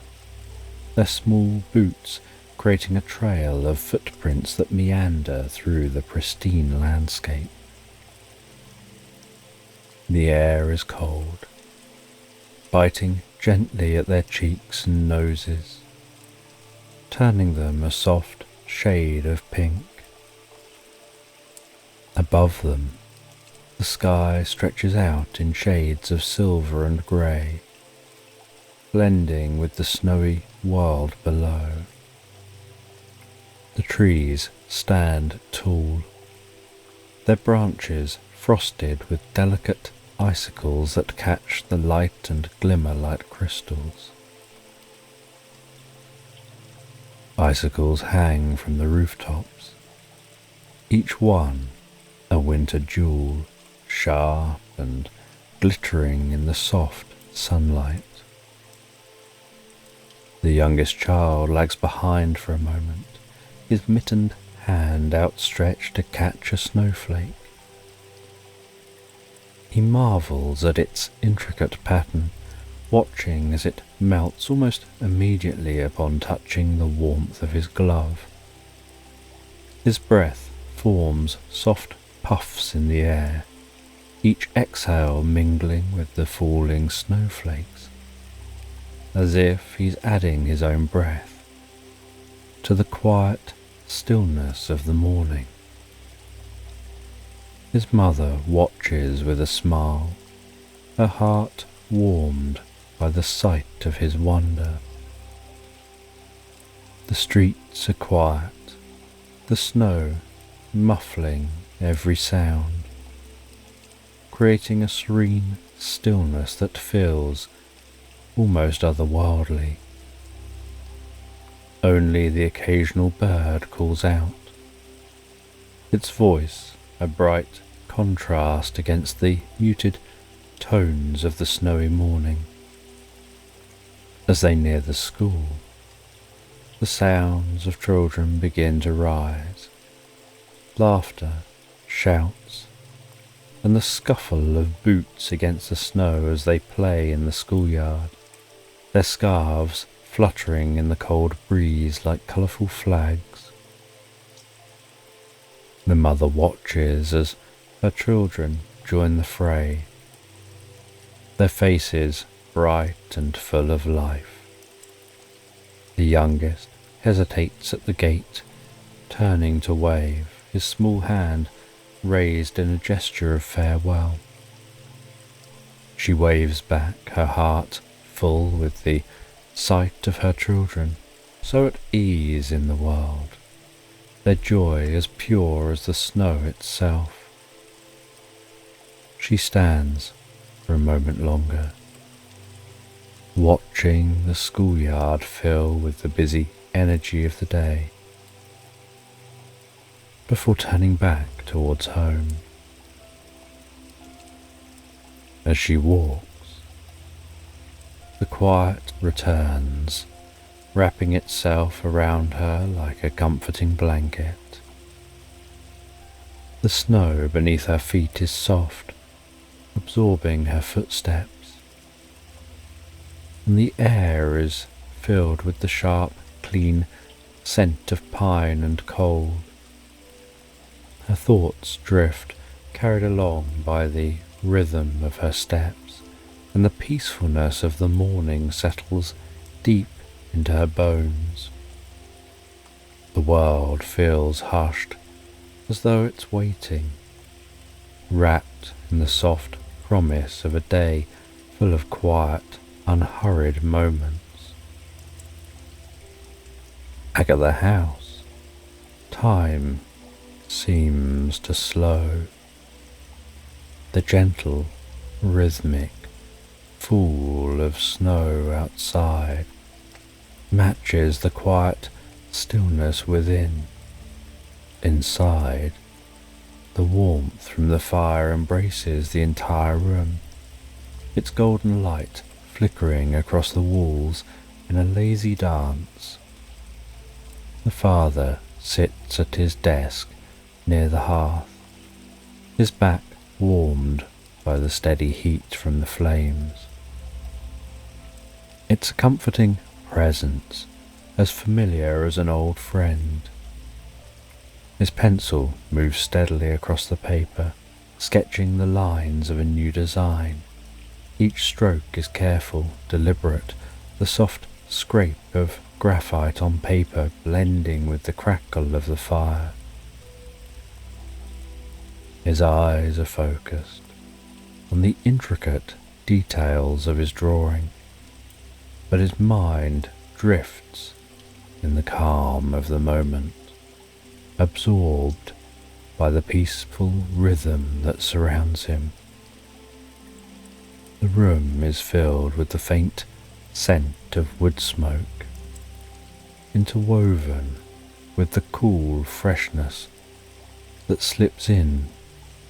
their small boots creating a trail of footprints that meander through the pristine landscape. The air is cold, biting gently at their cheeks and noses, turning them a soft shade of pink. Above them, the sky stretches out in shades of silver and grey, blending with the snowy world below. The trees stand tall, their branches frosted with delicate icicles that catch the light and glimmer like crystals. Icicles hang from the rooftops, each one a winter jewel, sharp and glittering in the soft sunlight. The youngest child lags behind for a moment, his mittened hand outstretched to catch a snowflake. He marvels at its intricate pattern, watching as it melts almost immediately upon touching the warmth of his glove. His breath forms soft puffs in the air, each exhale mingling with the falling snowflakes, as if he's adding his own breath to the quiet stillness of the morning. His mother watches with a smile, her heart warmed by the sight of his wonder. The streets are quiet, the snow muffling every sound, creating a serene stillness that feels almost otherworldly. Only the occasional bird calls out, its voice a bright contrast against the muted tones of the snowy morning. As they near the school, the sounds of children begin to rise, laughter, shouts, and the scuffle of boots against the snow as they play in the schoolyard, their scarves fluttering in the cold breeze like colourful flags. The mother watches as her children join the fray, their faces bright and full of life. The youngest hesitates at the gate, turning to wave, his small hand raised in a gesture of farewell. She waves back, her heart full with the sight of her children, so at ease in the world, their joy as pure as the snow itself. She stands for a moment longer, watching the schoolyard fill with the busy energy of the day, before turning back towards home. As she walks, the quiet returns, wrapping itself around her like a comforting blanket. The snow beneath her feet is soft, absorbing her footsteps, and the air is filled with the sharp, clean scent of pine and coal. Her thoughts drift, carried along by the rhythm of her steps, and the peacefulness of the morning settles deep into her bones. The world feels hushed, as though it's waiting, wrapped in the soft promise of a day full of quiet, unhurried moments. Back at the house, time seems to slow. The gentle, rhythmic fall of snow outside matches the quiet stillness within. Inside, the warmth from the fire embraces the entire room, its golden light flickering across the walls in a lazy dance. The father sits at his desk near the hearth, his back warmed by the steady heat from the flames. It's a comforting presence, as familiar as an old friend. His pencil moves steadily across the paper, sketching the lines of a new design. Each stroke is careful, deliberate, the soft scrape of graphite on paper blending with the crackle of the fire. His eyes are focused on the intricate details of his drawing, but his mind drifts in the calm of the moment, absorbed by the peaceful rhythm that surrounds him. The room is filled with the faint scent of wood smoke, interwoven with the cool freshness that slips in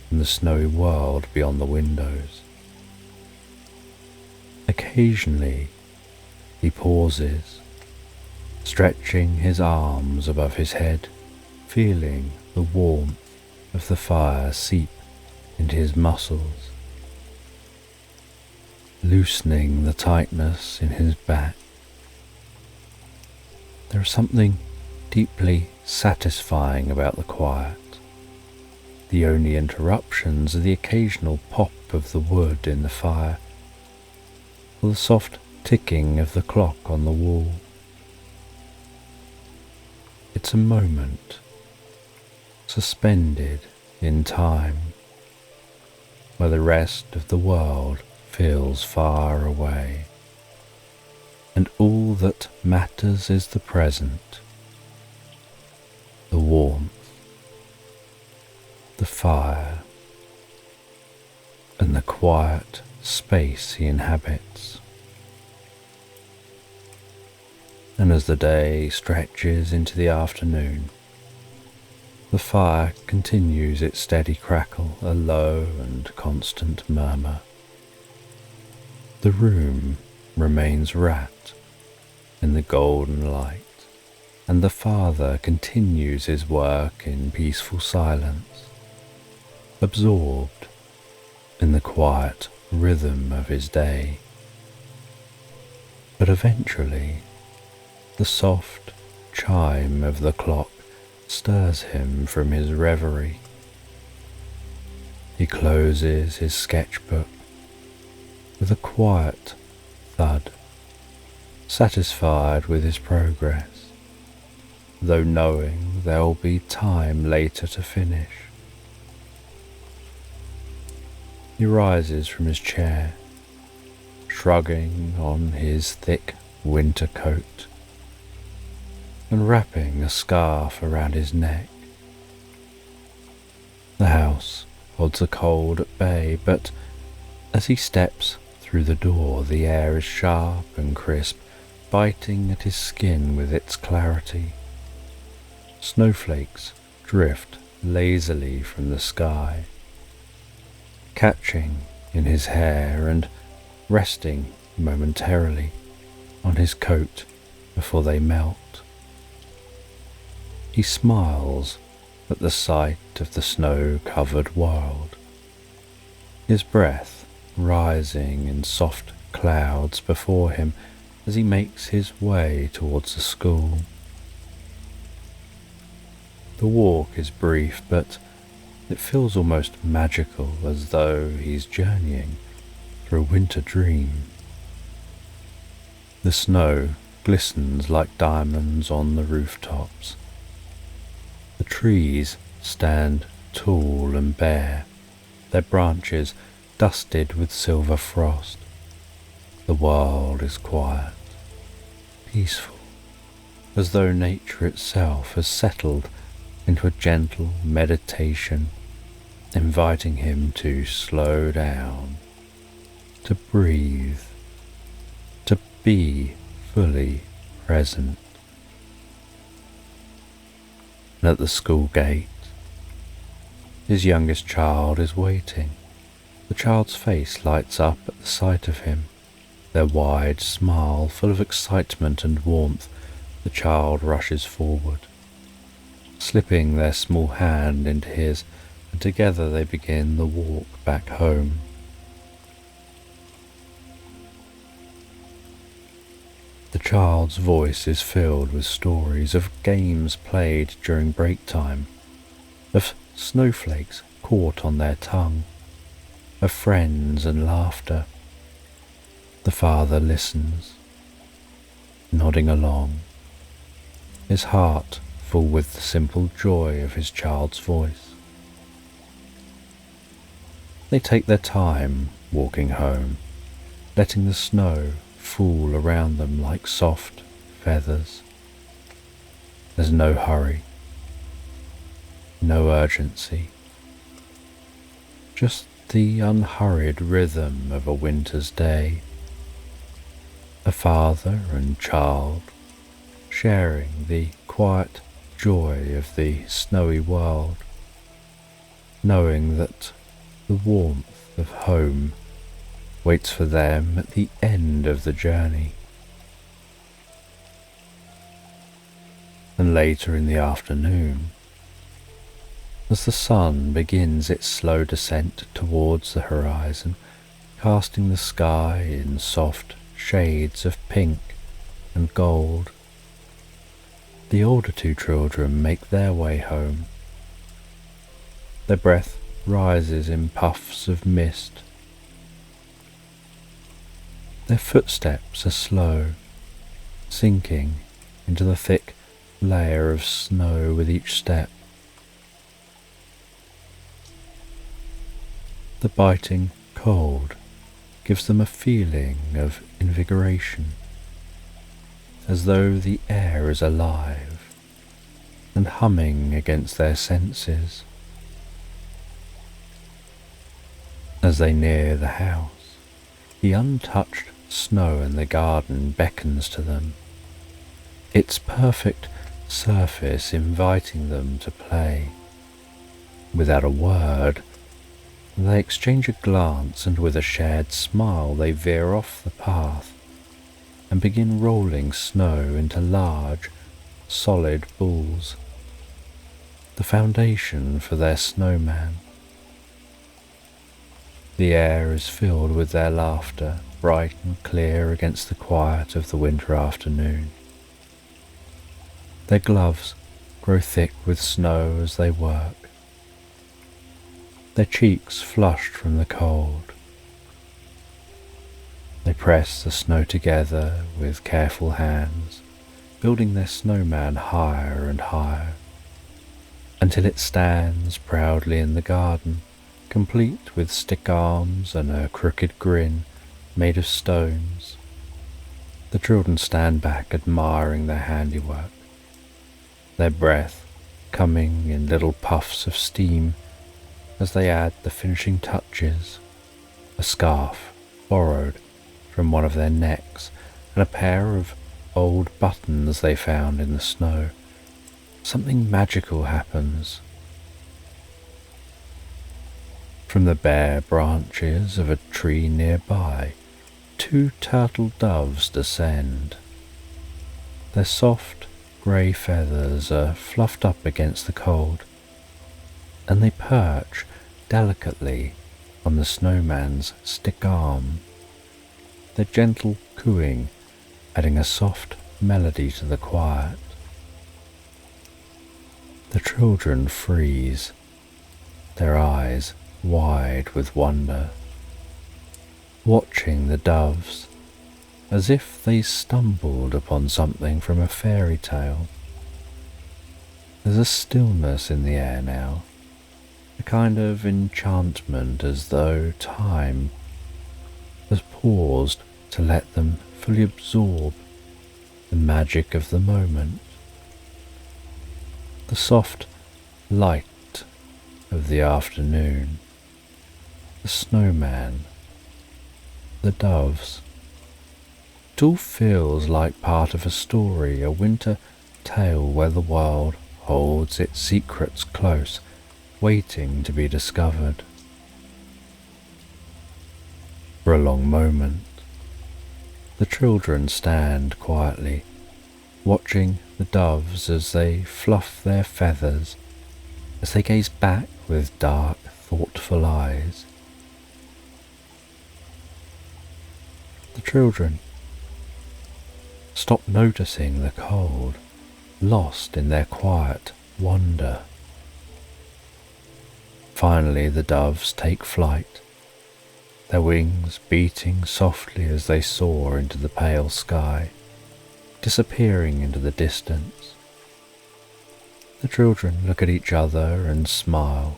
from the snowy world beyond the windows. Occasionally, he pauses, stretching his arms above his head, feeling the warmth of the fire seep into his muscles, loosening the tightness in his back. There is something deeply satisfying about the quiet. The only interruptions are the occasional pop of the wood in the fire, or the soft ticking of the clock on the wall. It's a moment suspended in time, where the rest of the world feels far away, and all that matters is the present, the warmth, the fire, and the quiet space he inhabits. And as the day stretches into the afternoon, the fire continues its steady crackle, a low and constant murmur. The room remains wrapped in the golden light, and the father continues his work in peaceful silence, absorbed in the quiet rhythm of his day. But eventually, the soft chime of the clock stirs him from his reverie. He closes his sketchbook with a quiet thud, satisfied with his progress, though knowing there'll be time later to finish. He rises from his chair, shrugging on his thick winter coat and wrapping a scarf around his neck. The house holds the cold at bay, but as he steps through the door, the air is sharp and crisp, biting at his skin with its clarity. Snowflakes drift lazily from the sky, catching in his hair and resting momentarily on his coat before they melt. He smiles at the sight of the snow-covered world, his breath rising in soft clouds before him as he makes his way towards the school. The walk is brief, but it feels almost magical, as though he's journeying through a winter dream. The snow glistens like diamonds on the rooftops. The trees stand tall and bare, their branches dusted with silver frost. The world is quiet, peaceful, as though nature itself has settled into a gentle meditation, inviting him to slow down, to breathe, to be fully present. And at the school gate, his youngest child is waiting. The child's face lights up at the sight of him, their wide smile full of excitement and warmth. The child rushes forward, slipping their small hand into his, and together they begin the walk back home. The child's voice is filled with stories of games played during break time, of snowflakes caught on their tongue, of friends and laughter. The father listens, nodding along, his heart full with the simple joy of his child's voice. They take their time walking home, letting the snow fall around them like soft feathers. There's no hurry, no urgency, just the unhurried rhythm of a winter's day. A father and child sharing the quiet joy of the snowy world, knowing that the warmth of home waits for them at the end of the journey. And later in the afternoon, as the sun begins its slow descent towards the horizon, casting the sky in soft shades of pink and gold, the older two children make their way home. Their breath rises in puffs of mist. Their footsteps are slow, sinking into the thick layer of snow with each step. The biting cold gives them a feeling of invigoration, as though the air is alive and humming against their senses. As they near the house, the untouched snow in the garden beckons to them, its perfect surface inviting them to play. Without a word, they exchange a glance, and with a shared smile they veer off the path and begin rolling snow into large, solid balls, the foundation for their snowman. The air is filled with their laughter, bright and clear against the quiet of the winter afternoon. Their gloves grow thick with snow as they work, their cheeks flushed from the cold. They press the snow together with careful hands, building their snowman higher and higher, until it stands proudly in the garden, complete with stick arms and a crooked grin made of stones. The children stand back admiring their handiwork, their breath coming in little puffs of steam as they add the finishing touches, a scarf borrowed from one of their necks and a pair of old buttons they found in the snow. Something magical happens. From the bare branches of a tree nearby, 2 turtle doves descend. Their soft grey feathers are fluffed up against the cold, and they perch delicately on the snowman's stick arm, their gentle cooing adding a soft melody to the quiet. The children freeze, their eyes wide with wonder, watching the doves as if they stumbled upon something from a fairy tale. There's a stillness in the air now, a kind of enchantment, as though time has paused to let them fully absorb the magic of the moment. The soft light of the afternoon, the snowman, the doves. It all feels like part of a story, a winter tale where the world holds its secrets close, waiting to be discovered. For a long moment, the children stand quietly, watching the doves as they fluff their feathers, as they gaze back with dark, thoughtful eyes. The children stop noticing the cold, lost in their quiet wonder. Finally the doves take flight, their wings beating softly as they soar into the pale sky, disappearing into the distance. The children look at each other and smile,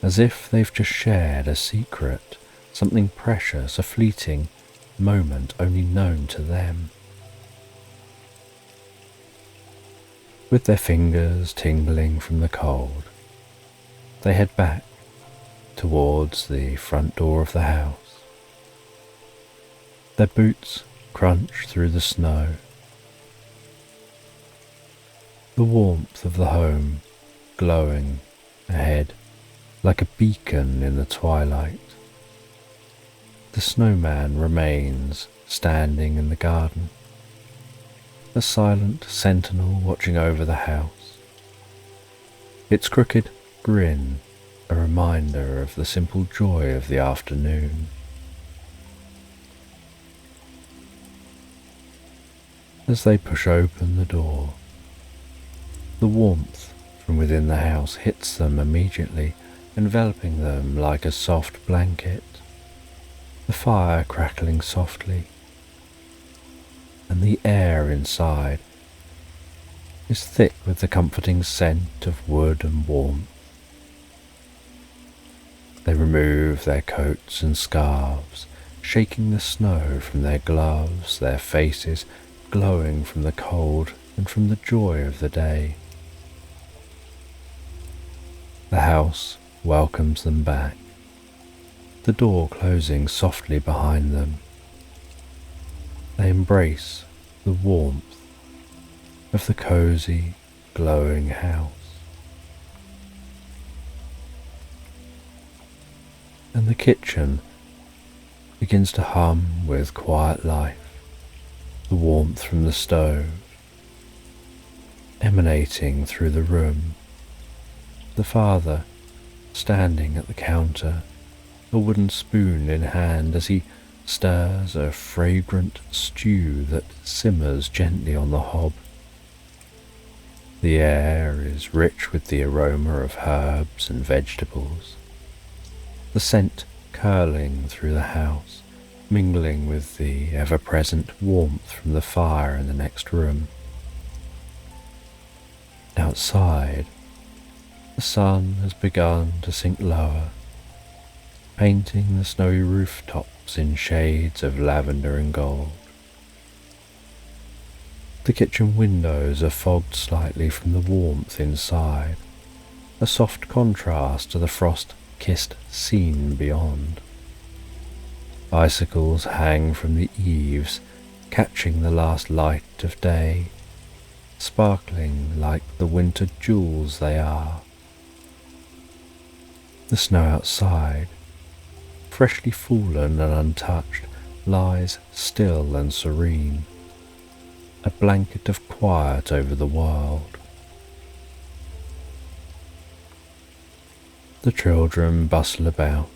as if they've just shared a secret, something precious, a fleeting moment only known to them. With their fingers tingling from the cold, they head back towards the front door of the house. Their boots crunch through the snow. The warmth of the home glowing ahead like a beacon in the twilight. The snowman remains standing in the garden, a silent sentinel watching over the house, its crooked grin a reminder of the simple joy of the afternoon. As they push open the door, the warmth from within the house hits them immediately, enveloping them like a soft blanket, the fire crackling softly, and the air inside is thick with the comforting scent of wood and warmth. They remove their coats and scarves, shaking the snow from their gloves, their faces glowing from the cold and from the joy of the day. The house welcomes them back, the door closing softly behind them. They embrace the warmth of the cozy, glowing house. And the kitchen begins to hum with quiet life, the warmth from the stove emanating through the room, the father standing at the counter, a wooden spoon in hand as he stirs a fragrant stew that simmers gently on the hob. The air is rich with the aroma of herbs and vegetables, the scent curling through the house, mingling with the ever-present warmth from the fire in the next room. Outside, the sun has begun to sink lower, painting the snowy rooftops in shades of lavender and gold. The kitchen windows are fogged slightly from the warmth inside, a soft contrast to the frost-kissed scene beyond. Icicles hang from the eaves, catching the last light of day, sparkling like the winter jewels they are. The snow outside, freshly fallen and untouched, lies still and serene, a blanket of quiet over the world. The children bustle about,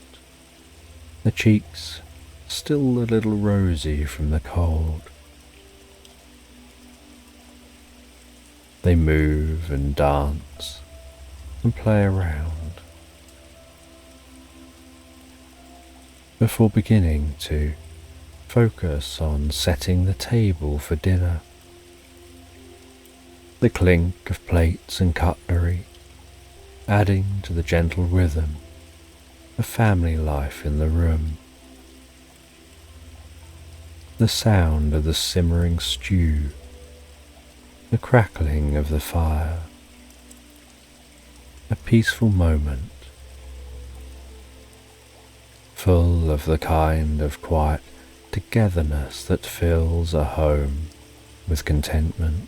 their cheeks still a little rosy from the cold. They move and dance and play around before beginning to focus on setting the table for dinner. The clink of plates and cutlery, adding to the gentle rhythm of family life in the room. The sound of the simmering stew, the crackling of the fire, a peaceful moment, full of the kind of quiet togetherness that fills a home with contentment.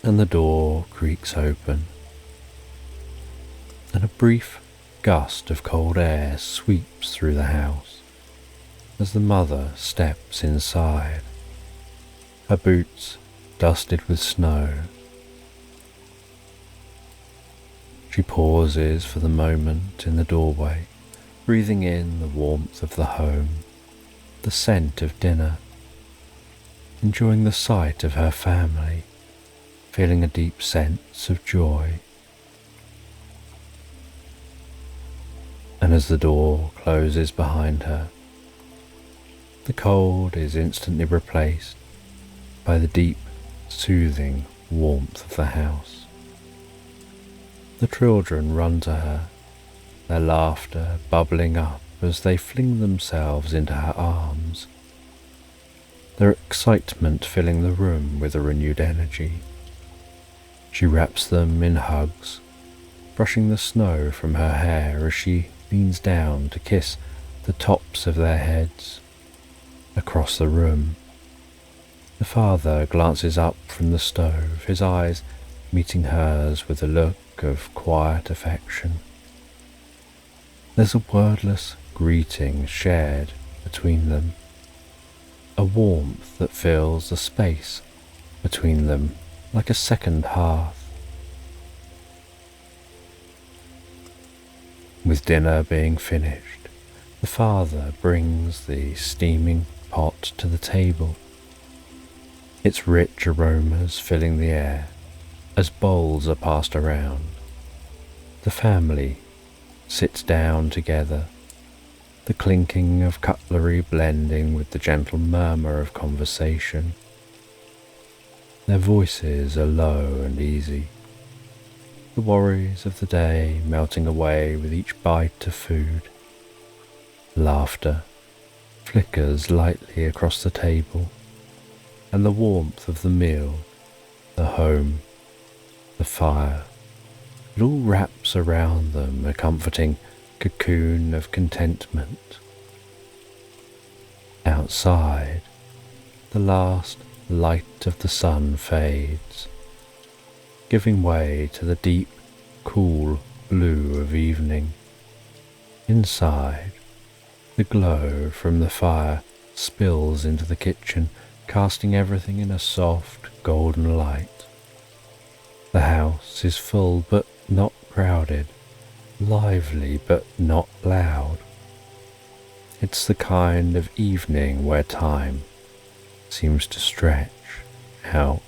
And the door creaks open, and a brief gust of cold air sweeps through the house as the mother steps inside, her boots dusted with snow. She pauses for the moment in the doorway, breathing in the warmth of the home, the scent of dinner, enjoying the sight of her family, feeling a deep sense of joy. And as the door closes behind her, the cold is instantly replaced by the deep, soothing warmth of the house. The children run to her, their laughter bubbling up as they fling themselves into her arms, their excitement filling the room with a renewed energy. She wraps them in hugs, brushing the snow from her hair as she leans down to kiss the tops of their heads. Across the room, the father glances up from the stove, his eyes meeting hers with a look of quiet affection. There's a wordless greeting shared between them, a warmth that fills the space between them like a second hearth. With dinner being finished, the father brings the steaming pot to the table, its rich aromas filling the air as bowls are passed around. The family sits down together, the clinking of cutlery blending with the gentle murmur of conversation. Their voices are low and easy, the worries of the day melting away with each bite of food. Laughter flickers lightly across the table, and the warmth of the meal, the home, the fire, it all wraps around them a comforting cocoon of contentment. Outside, the last light of the sun fades, giving way to the deep, cool blue of evening. Inside, the glow from the fire spills into the kitchen, casting everything in a soft, golden light. The house is full but not crowded, lively but not loud. It's the kind of evening where time seems to stretch out,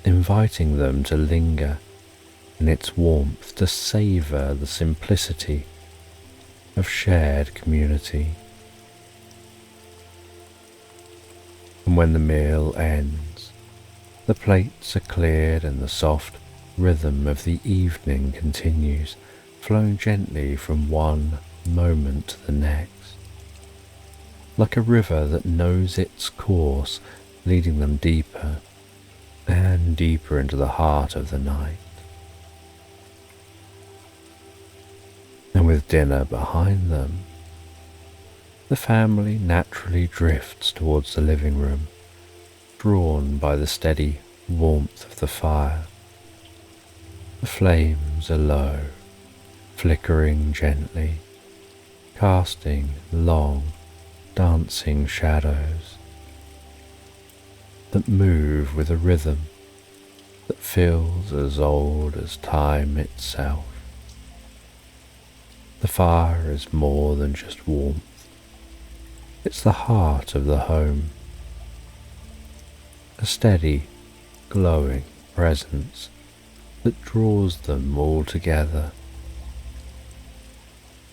inviting them to linger in its warmth, to savour the simplicity of shared community. And when the meal ends, the plates are cleared and the soft rhythm of the evening continues, flowing gently from one moment to the next, like a river that knows its course, leading them deeper and deeper into the heart of the night. And with dinner behind them, the family naturally drifts towards the living room, drawn by the steady warmth of the fire. The flames are low, flickering gently, casting long, dancing shadows that move with a rhythm that feels as old as time itself. The fire is more than just warmth. It's the heart of the home, a steady, glowing presence that draws them all together.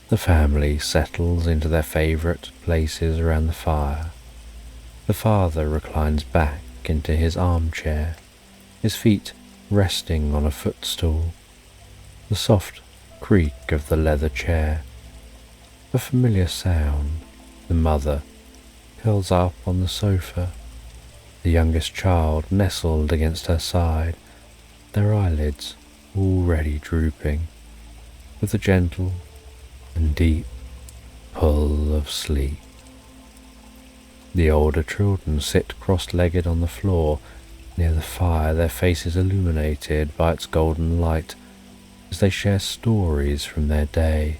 The family settles into their favourite places around the fire. The father reclines back into his armchair, his feet resting on a footstool. The soft creak of the leather chair, a familiar sound. The mother curls up on the sofa, the youngest child nestled against her side, their eyelids already drooping, with a gentle and deep pull of sleep. The older children sit cross-legged on the floor near the fire, their faces illuminated by its golden light as they share stories from their day.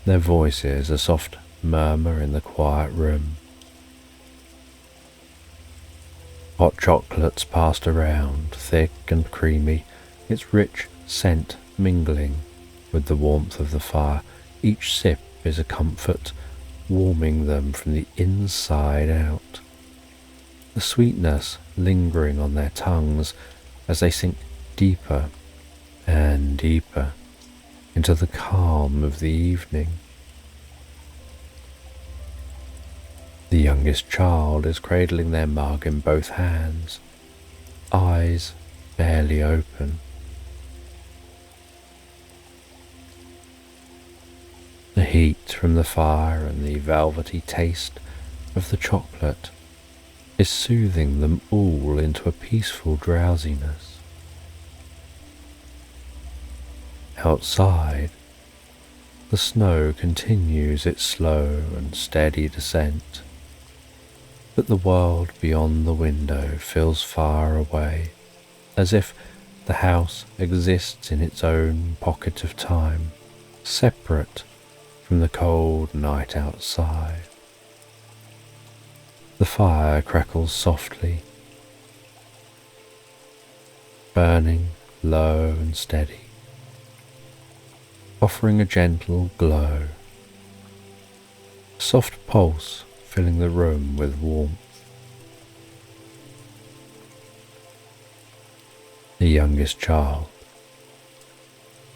Their voices a soft murmur in the quiet room. Hot chocolates passed around, thick and creamy, its rich scent mingling with the warmth of the fire. Each sip is a comfort, warming them from the inside out. The sweetness lingering on their tongues as they sink deeper and deeper into the calm of the evening. The youngest child is cradling their mug in both hands, eyes barely open. The heat from the fire and the velvety taste of the chocolate is soothing them all into a peaceful drowsiness. Outside, the snow continues its slow and steady descent, but the world beyond the window feels far away, as if the house exists in its own pocket of time, separate from the cold night outside. The fire crackles softly, burning low and steady, offering a gentle glow, a soft pulse filling the room with warmth. The youngest child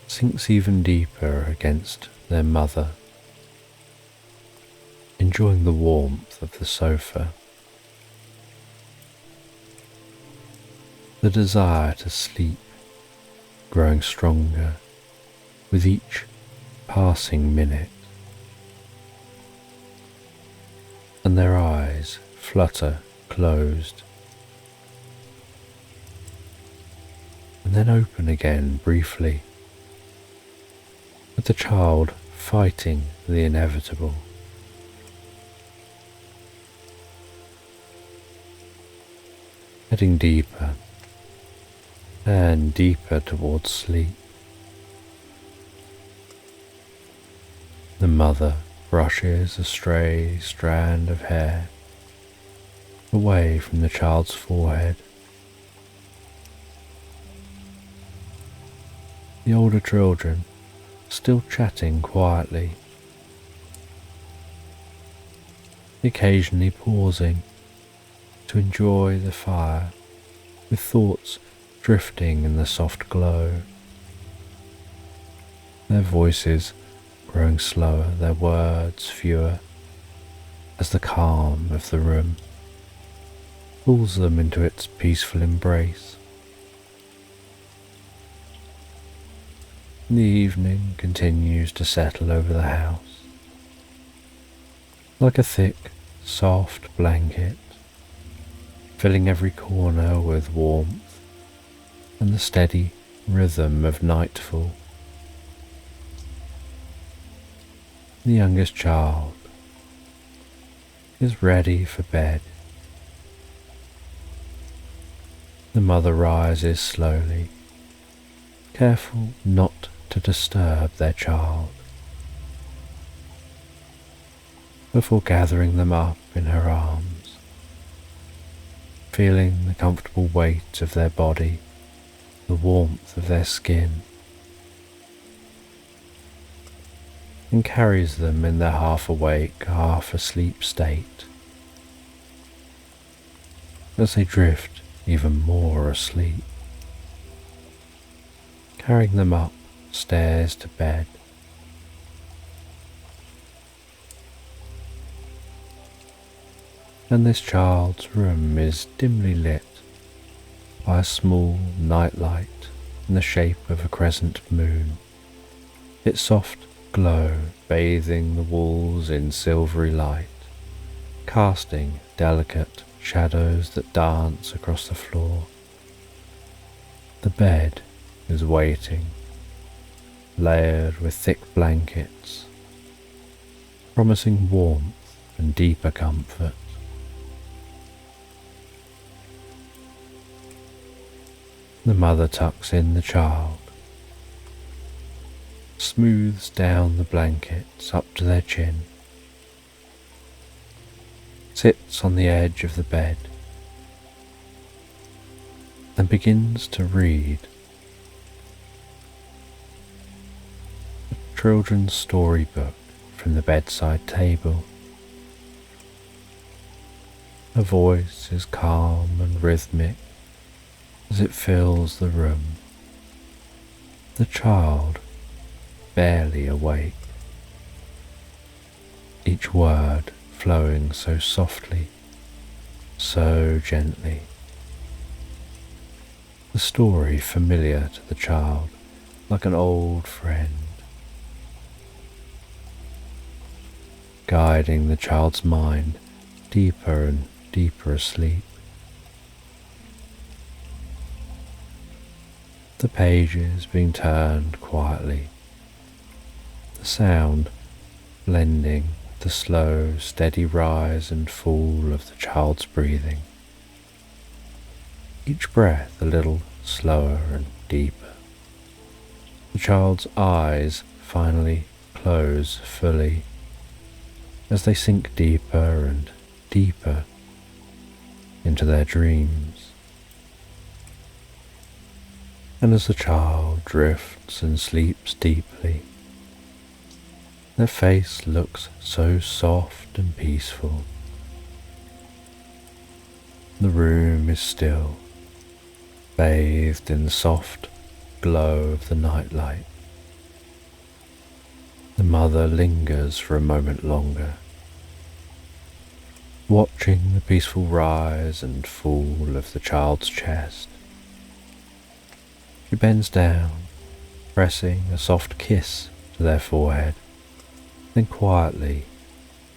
sinks even deeper against their mother, enjoying the warmth of the sofa. The desire to sleep growing stronger with each passing minute, and their eyes flutter closed and then open again briefly, with the child fighting the inevitable. Heading deeper and deeper towards sleep. The mother brushes a stray strand of hair away from the child's forehead, The older children still chatting quietly, occasionally pausing to enjoy the fire with thoughts drifting in the soft glow. Their voices growing slower, their words fewer, as the calm of the room pulls them into its peaceful embrace. The evening continues to settle over the house, like a thick, soft blanket, filling every corner with warmth and the steady rhythm of nightfall. The youngest child is ready for bed. The mother rises slowly, careful not to disturb their child, before gathering them up in her arms, feeling the comfortable weight of their body, the warmth of their skin, and carries them in their half-awake, half-asleep state, as they drift even more asleep, carrying them up stairs to bed. And this child's room is dimly lit by a small nightlight in the shape of a crescent moon, its soft glow bathing the walls in silvery light, casting delicate shadows that dance across the floor. The bed is waiting, layered with thick blankets, promising warmth and deeper comfort. The mother tucks in the child, smooths down the blankets up to their chin, sits on the edge of the bed, and begins to read a children's storybook from the bedside table. Her voice is calm and rhythmic as it fills the room, the child barely awake, each word flowing so softly, so gently. The story familiar to the child, like an old friend, guiding the child's mind deeper and deeper asleep. The pages being turned quietly, the sound blending with the slow, steady rise and fall of the child's breathing, each breath a little slower and deeper. The child's eyes finally close fully as they sink deeper and deeper into their dreams. And as the child drifts and sleeps deeply, their face looks so soft and peaceful. The room is still, bathed in the soft glow of the nightlight. The mother lingers for a moment longer, watching the peaceful rise and fall of the child's chest. She bends down, pressing a soft kiss to their forehead, then quietly,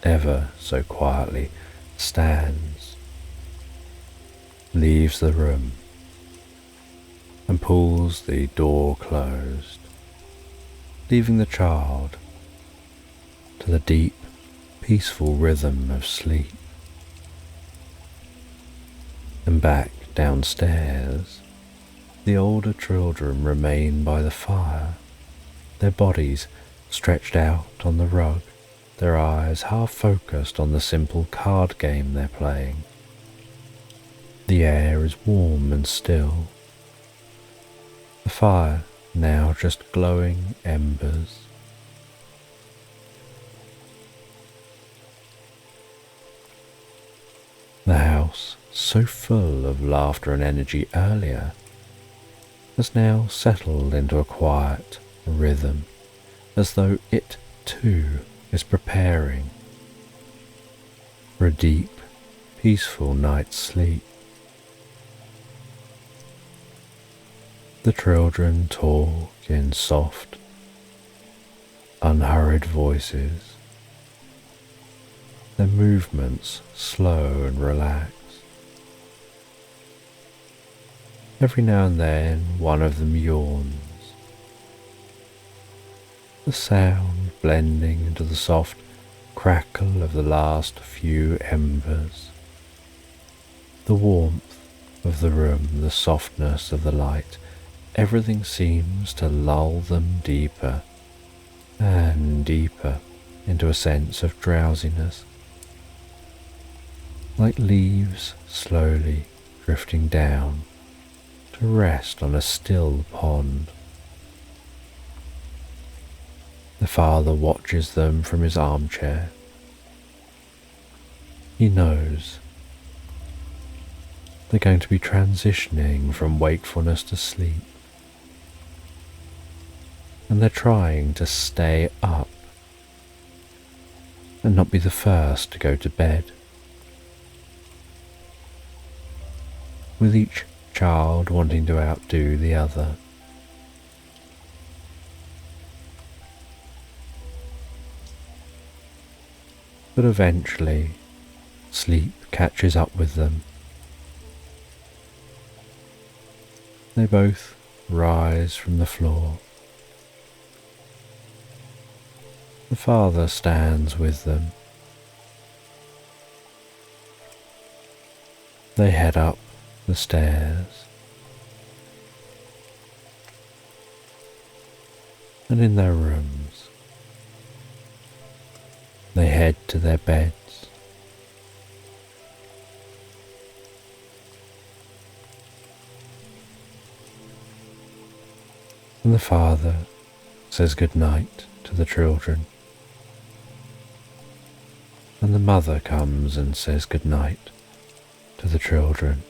ever so quietly, stands, leaves the room, and pulls the door closed, leaving the child to the deep, peaceful rhythm of sleep. And back downstairs, the older children remain by the fire, their bodies stretched out on the rug, their eyes half focused on the simple card game they're playing. The air is warm and still. The fire now just glowing embers. The house, so full of laughter and energy earlier, has now settled into a quiet rhythm, as though it too is preparing for a deep, peaceful night's sleep. The children talk in soft, unhurried voices, their movements slow and relaxed. Every now and then one of them yawns, the sound blending into the soft crackle of the last few embers. The warmth of the room, the softness of the light, everything seems to lull them deeper and deeper into a sense of drowsiness, like leaves slowly drifting down to rest on a still pond. The father watches them from his armchair. He knows they're going to be transitioning from wakefulness to sleep, and they're trying to stay up and not be the first to go to bed. With each child wanting to outdo the other. But eventually, sleep catches up with them. They both rise from the floor. The father stands with them. They head up the stairs, and in their rooms, they head to their beds. And the father says good night to the children, and the mother comes and says good night to the children.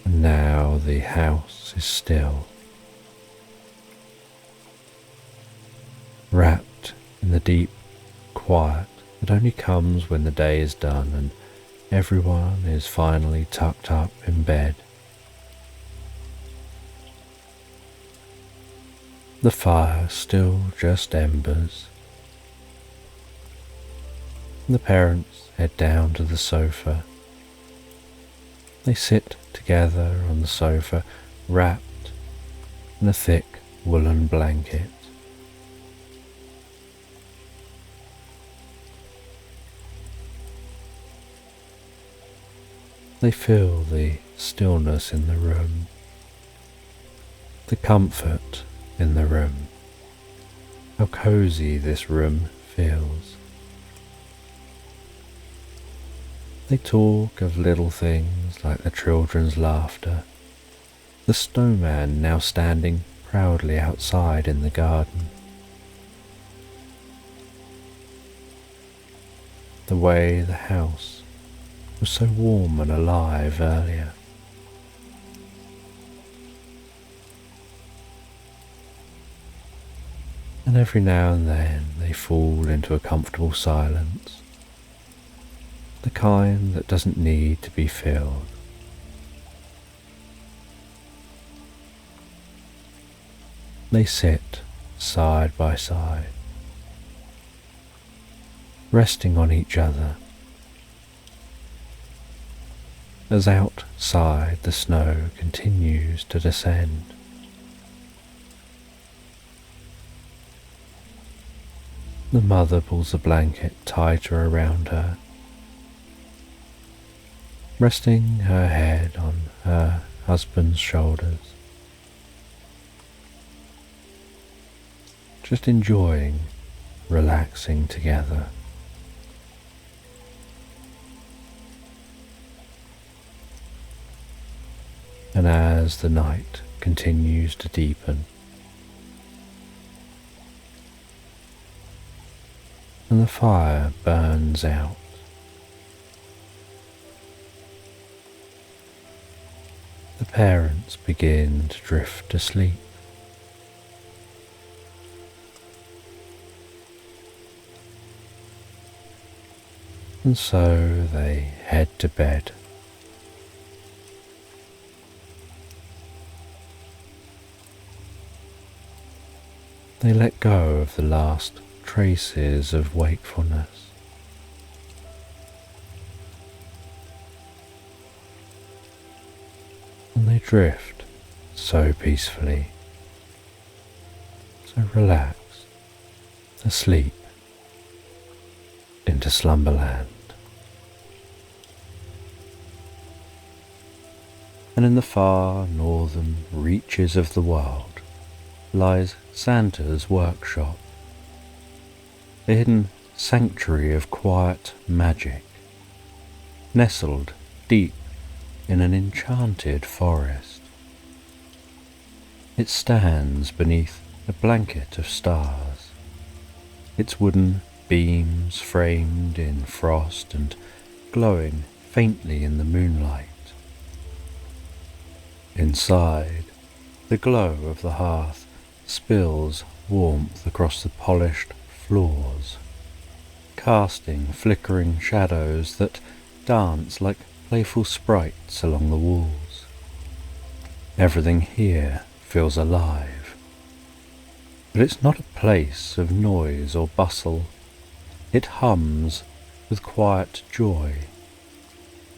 And now the house is still, wrapped in the deep quiet that only comes when the day is done and everyone is finally tucked up in bed. The fire still just embers. The parents head down to the sofa. They sit together on the sofa, wrapped in a thick woolen blanket. They feel the stillness in the room, the comfort in the room, how cozy this room feels. They talk of little things like the children's laughter, the snowman now standing proudly outside in the garden, the way the house was so warm and alive earlier. And every now and then they fall into a comfortable silence, the kind that doesn't need to be filled. They sit side by side, resting on each other, as outside the snow continues to descend. The mother pulls the blanket tighter around her, resting her head on her husband's shoulders, just enjoying relaxing together. And as the night continues to deepen, and the fire burns out, the parents begin to drift asleep. And so they head to bed. They let go of the last traces of wakefulness. And they drift so peacefully, so relaxed, asleep into Slumberland. And in the far northern reaches of the world lies Santa's workshop, a hidden sanctuary of quiet magic, nestled deep in an enchanted forest. It stands beneath a blanket of stars, its wooden beams framed in frost and glowing faintly in the moonlight. Inside, the glow of the hearth spills warmth across the polished floors, casting flickering shadows that dance like playful sprites along the walls. Everything here feels alive, but it's not a place of noise or bustle. It hums with quiet joy,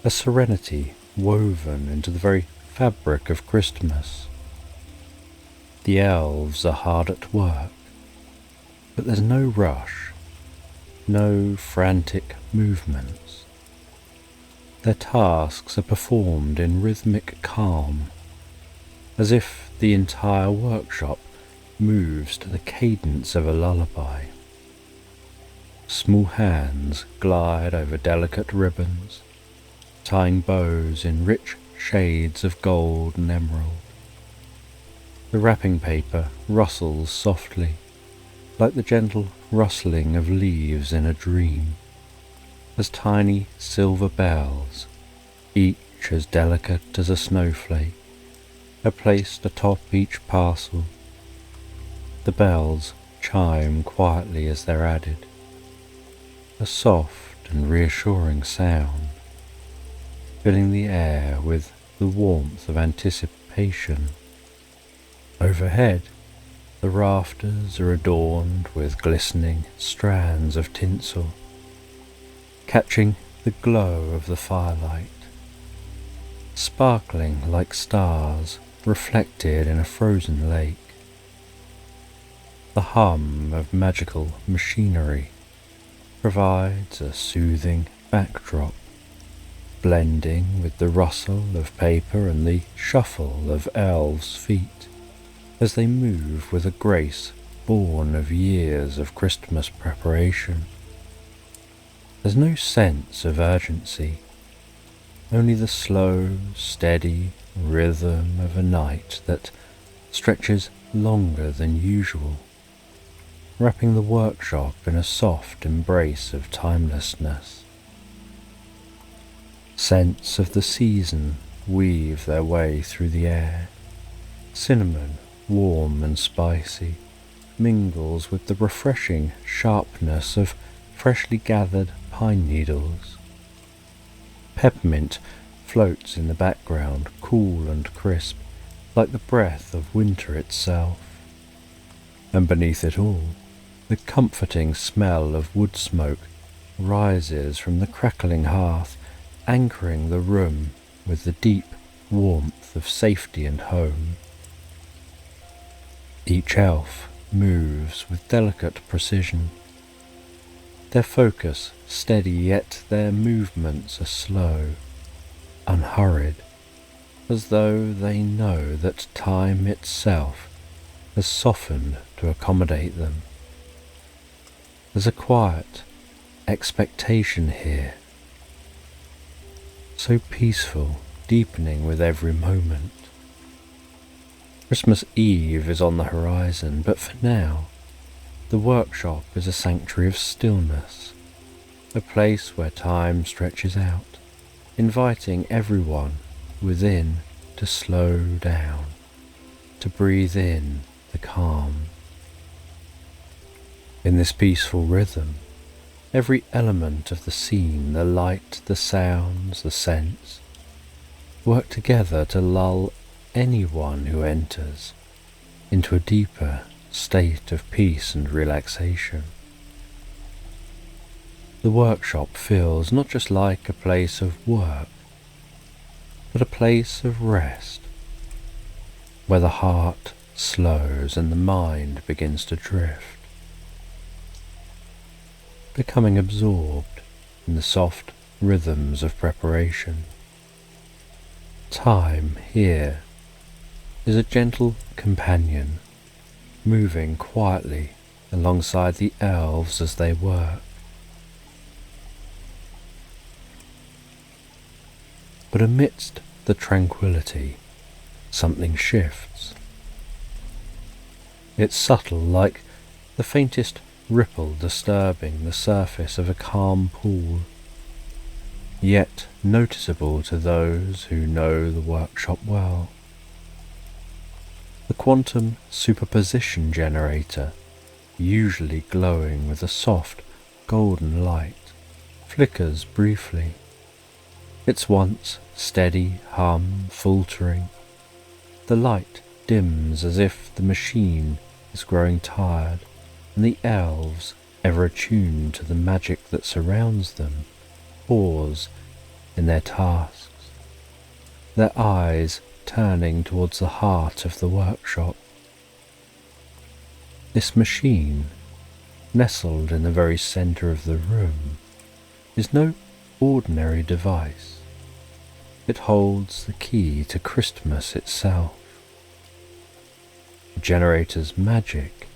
a serenity woven into the very fabric of Christmas. The elves are hard at work, but there's no rush, no frantic movements. Their tasks are performed in rhythmic calm, as if the entire workshop moves to the cadence of a lullaby. Small hands glide over delicate ribbons, tying bows in rich shades of gold and emerald. The wrapping paper rustles softly, like the gentle rustling of leaves in a dream, as tiny silver bells, each as delicate as a snowflake, are placed atop each parcel. The bells chime quietly as they're added, a soft and reassuring sound, filling the air with the warmth of anticipation. Overhead, the rafters are adorned with glistening strands of tinsel, catching the glow of the firelight, sparkling like stars reflected in a frozen lake. The hum of magical machinery provides a soothing backdrop, blending with the rustle of paper and the shuffle of elves' feet as they move with a grace born of years of Christmas preparation. There's no sense of urgency, only the slow, steady rhythm of a night that stretches longer than usual, wrapping the workshop in a soft embrace of timelessness. Scents of the season weave their way through the air. Cinnamon, warm and spicy, mingles with the refreshing sharpness of freshly gathered pine needles. Peppermint floats in the background, cool and crisp, like the breath of winter itself. And beneath it all, the comforting smell of wood smoke rises from the crackling hearth, anchoring the room with the deep warmth of safety and home. Each elf moves with delicate precision, their focus steady, yet their movements are slow, unhurried, as though they know that time itself has softened to accommodate them. There's a quiet expectation here, so peaceful, deepening with every moment. Christmas Eve is on the horizon, but for now, the workshop is a sanctuary of stillness, a place where time stretches out, inviting everyone within to slow down, to breathe in the calm. In this peaceful rhythm, every element of the scene, the light, the sounds, the scents, work together to lull anyone who enters into a deeper state of peace and relaxation. The workshop feels not just like a place of work, but a place of rest, where the heart slows and the mind begins to drift, becoming absorbed in the soft rhythms of preparation. Time here is a gentle companion, moving quietly alongside the elves as they work. But amidst the tranquility, something shifts. It's subtle, like the faintest ripple disturbing the surface of a calm pool, yet noticeable to those who know the workshop well. The quantum superposition generator, usually glowing with a soft golden light, flickers briefly, its once steady hum faltering. The light dims as if the machine is growing tired, and the elves, ever attuned to the magic that surrounds them, pause in their tasks, their eyes turning towards the heart of the workshop. This machine, nestled in the very centre of the room, is no ordinary device. It holds the key to Christmas itself. The generator's magic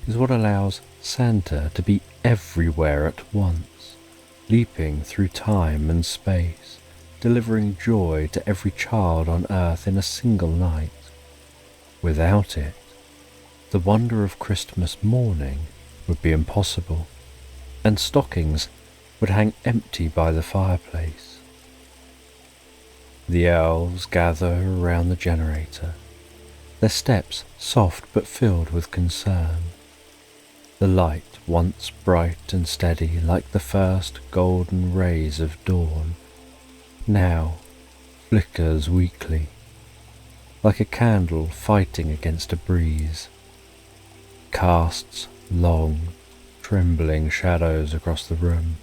is what allows Santa to be everywhere at once, leaping through time and space, delivering joy to every child on earth in a single night. Without it, the wonder of Christmas morning would be impossible, and stockings would hang empty by the fireplace. The elves gather around the generator, their steps soft but filled with concern. The light, once bright and steady like the first golden rays of dawn, now flickers weakly, like a candle fighting against a breeze, casts long, trembling shadows across the room.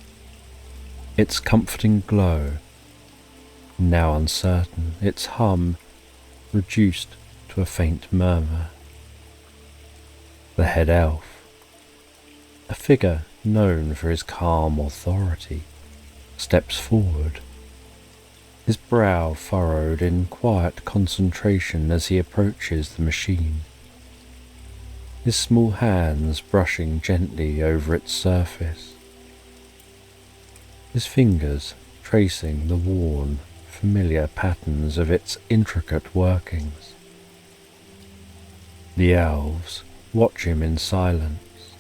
Its comforting glow, now uncertain, its hum reduced to a faint murmur. The head elf, a figure known for his calm authority, steps forward, his brow furrowed in quiet concentration as he approaches the machine, his small hands brushing gently over its surface, his fingers tracing the worn, familiar patterns of its intricate workings. The elves watch him in silence,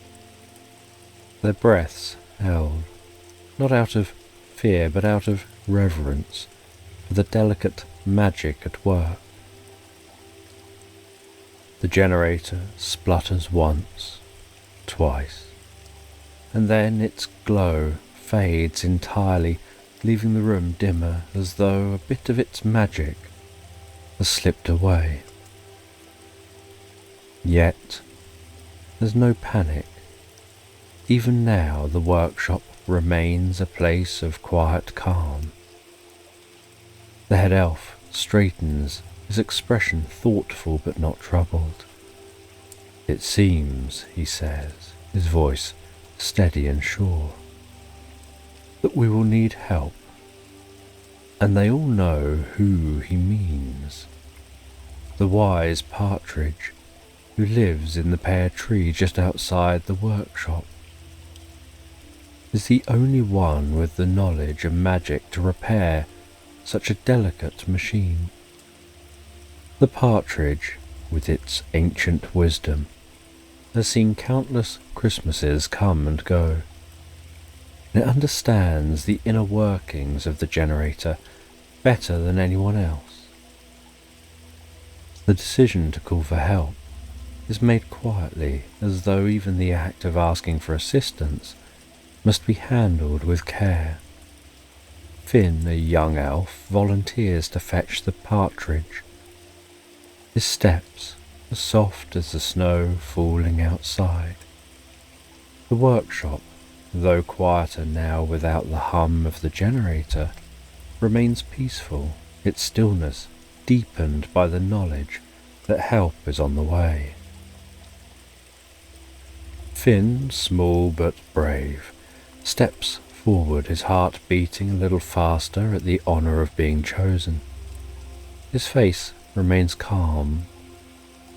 their breaths held, not out of fear but out of reverence for the delicate magic at work. The generator splutters once, twice, and then its glow fades entirely, leaving the room dimmer as though a bit of its magic has slipped away. Yet there's no panic. Even now the workshop remains a place of quiet calm. The head elf straightens, his expression thoughtful but not troubled. "It seems," he says, his voice steady and sure, "that we will need help." And they all know who he means. The wise partridge who lives in the pear tree just outside the workshop is the only one with the knowledge and magic to repair such a delicate machine. The partridge with its ancient wisdom, has seen countless Christmases come and go. It understands the inner workings of the generator better than anyone else. The decision to call for help is made quietly, as though even the act of asking for assistance must be handled with care. Finn, a young elf, volunteers to fetch the partridge. His steps are soft as the snow falling outside. The workshop, though quieter now without the hum of the generator, remains peaceful, its stillness deepened by the knowledge that help is on the way. Finn, small but brave, steps forward, his heart beating a little faster at the honour of being chosen. His face remains calm,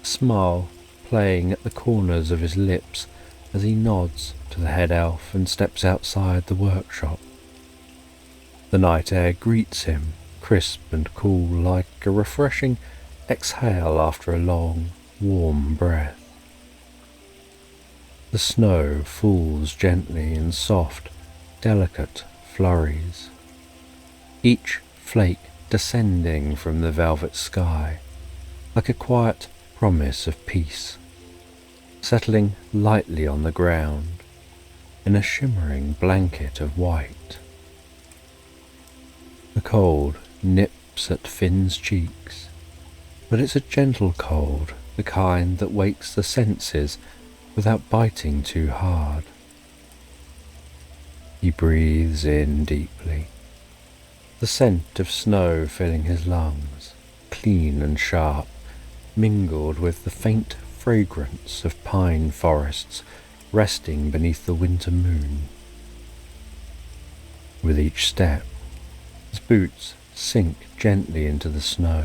a smile playing at the corners of his lips as he nods to the head elf and steps outside the workshop. The night air greets him, crisp and cool, like a refreshing exhale after a long, warm breath. The snow falls gently in soft, delicate flurries, each flake descending from the velvet sky like a quiet promise of peace, settling lightly on the ground in a shimmering blanket of white. The cold nips at Finn's cheeks, but it's a gentle cold, the kind that wakes the senses without biting too hard. He breathes in deeply, the scent of snow filling his lungs, clean and sharp, mingled with the faint fragrance of pine forests resting beneath the winter moon. With each step, his boots sink gently into the snow,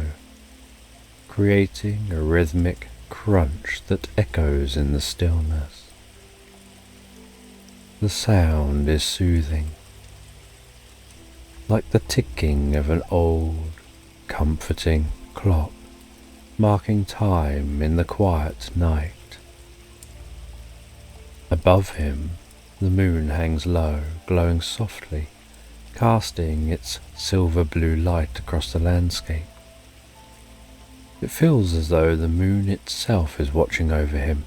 creating a rhythmic crunch that echoes in the stillness. The sound is soothing, like the ticking of an old, comforting clock, marking time in the quiet night. Above him, the moon hangs low, glowing softly, casting its silver-blue light across the landscape. It feels as though the moon itself is watching over him,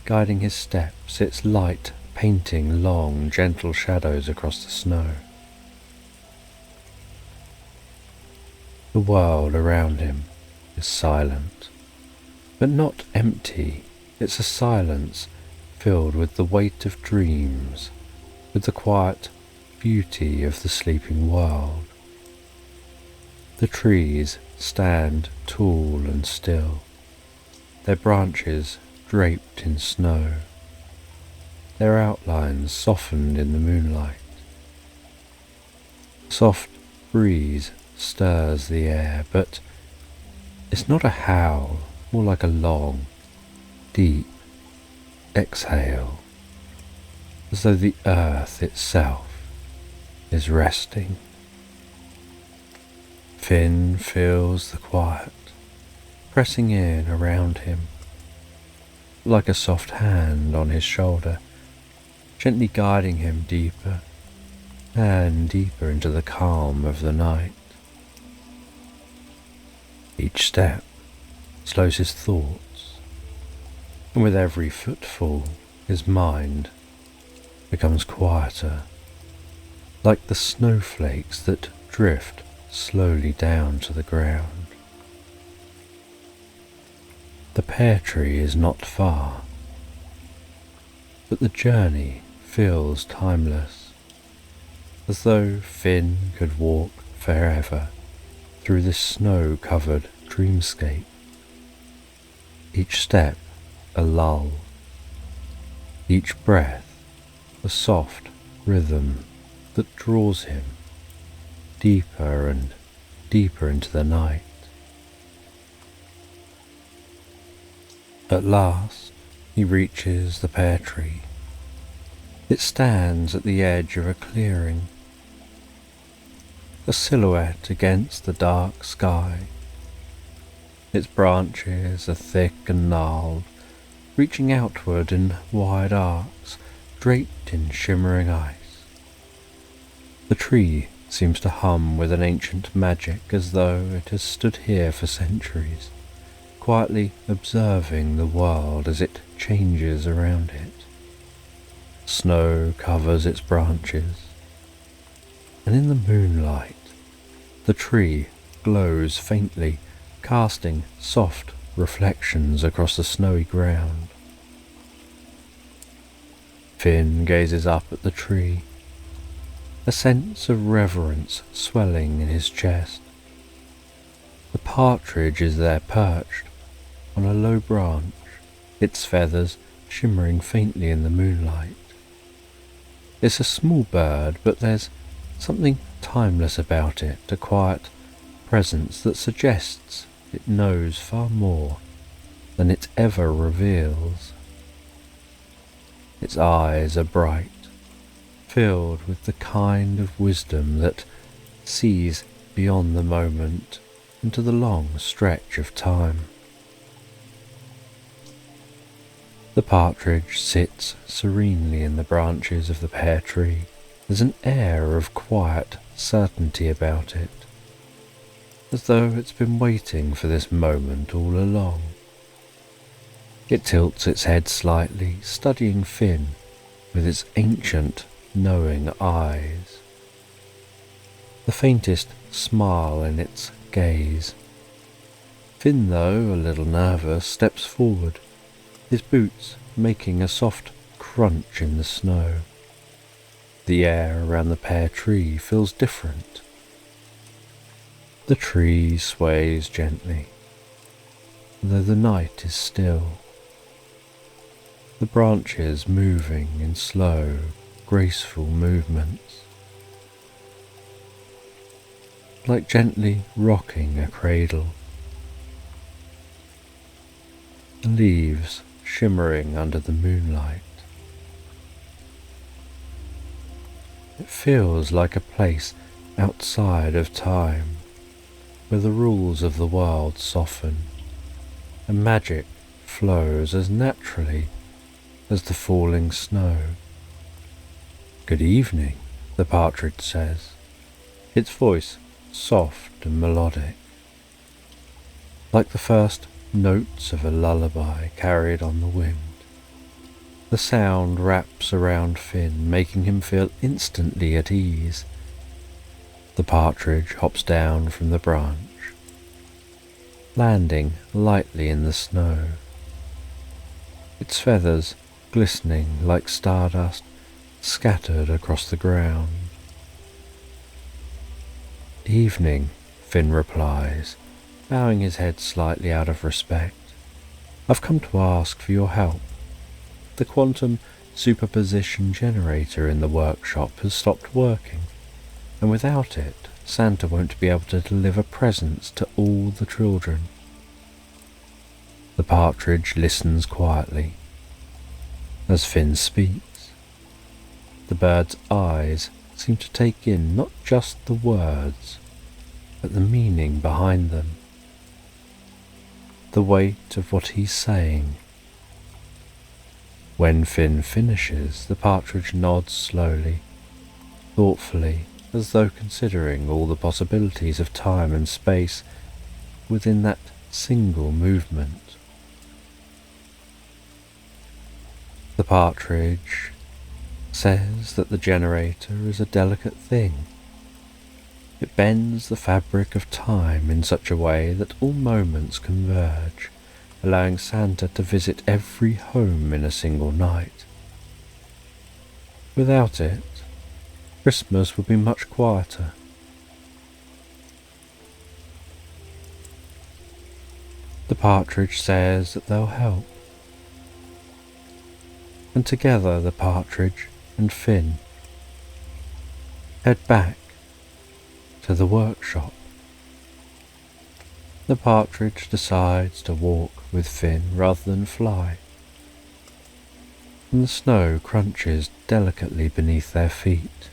guiding his steps, its light painting long, gentle shadows across the snow. The world around him is silent, but not empty. It's a silence filled with the weight of dreams, with the quiet beauty of the sleeping world. The trees stand tall and still, their branches draped in snow, their outlines softened in the moonlight. A soft breeze stirs the air, but it's not a howl, more like a long, deep exhale, as though the earth itself is resting. Finn feels the quiet pressing in around him, like a soft hand on his shoulder, gently guiding him deeper and deeper into the calm of the night. Each step slows his thoughts, and with every footfall his mind becomes quieter, like the snowflakes that drift slowly down to the ground. The pear tree is not far, but the journey feels timeless, as though Finn could walk forever through this snow-covered dreamscape. Each step a lull, each breath a soft rhythm that draws him deeper and deeper into the night. At last he reaches the pear tree. It stands at the edge of a clearing, a silhouette against the dark sky. Its branches are thick and gnarled, reaching outward in wide arcs, draped in shimmering ice. The tree seems to hum with an ancient magic, as though it has stood here for centuries, quietly observing the world as it changes around it. Snow covers its branches, and in the moonlight, the tree glows faintly, casting soft reflections across the snowy ground. Finn gazes up at the tree, a sense of reverence swelling in his chest. The partridge is there perched on a low branch, its feathers shimmering faintly in the moonlight. It's a small bird, but there's something timeless about it, a quiet presence that suggests it knows far more than it ever reveals. Its eyes are bright, filled with the kind of wisdom that sees beyond the moment into the long stretch of time. The partridge sits serenely in the branches of the pear tree. There's an air of quiet certainty about it, as though it's been waiting for this moment all along. It tilts its head slightly, studying Finn with its ancient, knowing eyes. The faintest smile in its gaze. Finn, though a little nervous, steps forward, his boots making a soft crunch in the snow. The air around the pear tree feels different. The tree sways gently, though the night is still. The branches moving in slow, graceful movements, like gently rocking a cradle. The leaves shimmering under the moonlight. It feels like a place outside of time, where the rules of the world soften, and magic flows as naturally as the falling snow. "Good evening," the partridge says, its voice soft and melodic, like the first notes of a lullaby carried on the wind. The sound wraps around Finn, making him feel instantly at ease. The partridge hops down from the branch, landing lightly in the snow, its feathers glistening like stardust scattered across the ground. "Evening," Finn replies, bowing his head slightly out of respect. "I've come to ask for your help. The quantum superposition generator in the workshop has stopped working, and without it, Santa won't be able to deliver presents to all the children." The partridge listens quietly as Finn speaks. The bird's eyes seem to take in not just the words, but the meaning behind them, the weight of what he's saying. When Finn finishes, the partridge nods slowly, thoughtfully, as though considering all the possibilities of time and space within that single movement. The partridge says that the generator is a delicate thing. It bends the fabric of time in such a way that all moments converge, allowing Santa to visit every home in a single night. Without it, Christmas would be much quieter. The partridge says that they'll help, and together the partridge and Finn head back to the workshop. The partridge decides to walk with Finn rather than fly, and the snow crunches delicately beneath their feet.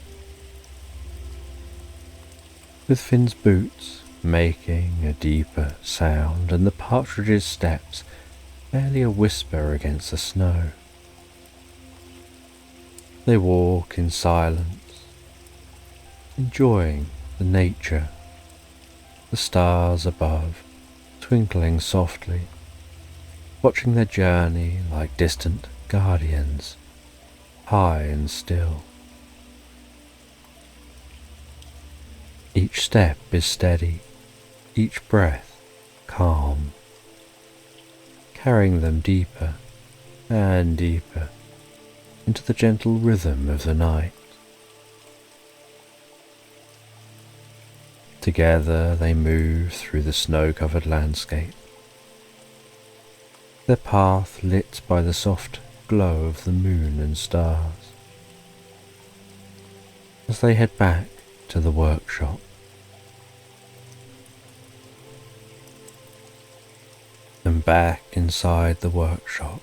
With Finn's boots making a deeper sound, and the partridge's steps barely a whisper against the snow. They walk in silence, enjoying the nature, the stars above twinkling softly, watching their journey like distant guardians, high and still. Each step is steady, each breath calm, carrying them deeper and deeper into the gentle rhythm of the night. Together they move through the snow-covered landscape, their path lit by the soft glow of the moon and stars. As they head back to the workshop, and back inside the workshop,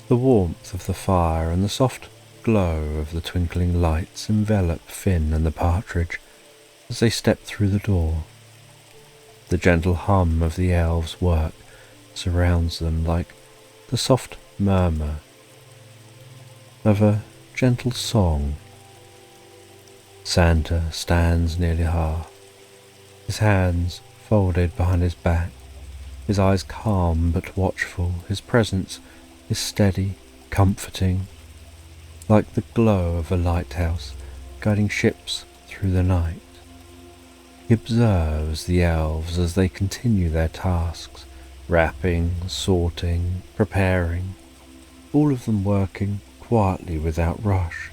the warmth of the fire and the soft glow of the twinkling lights envelop Finn and the partridge as they step through the door. The gentle hum of the elves' work surrounds them like the soft murmur of a gentle song. Santa stands near the hearth, his hands folded behind his back, his eyes calm but watchful. His presence is steady, comforting, like the glow of a lighthouse guiding ships through the night. He observes the elves as they continue their tasks, wrapping, sorting, preparing, all of them working quietly without rush.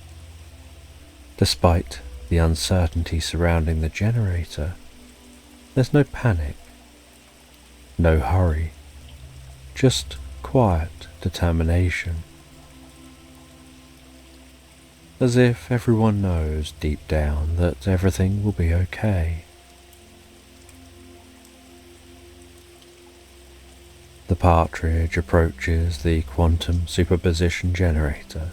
Despite the uncertainty surrounding the generator, there's no panic, no hurry, just quiet determination. As if everyone knows deep down that everything will be okay. The partridge approaches the quantum superposition generator,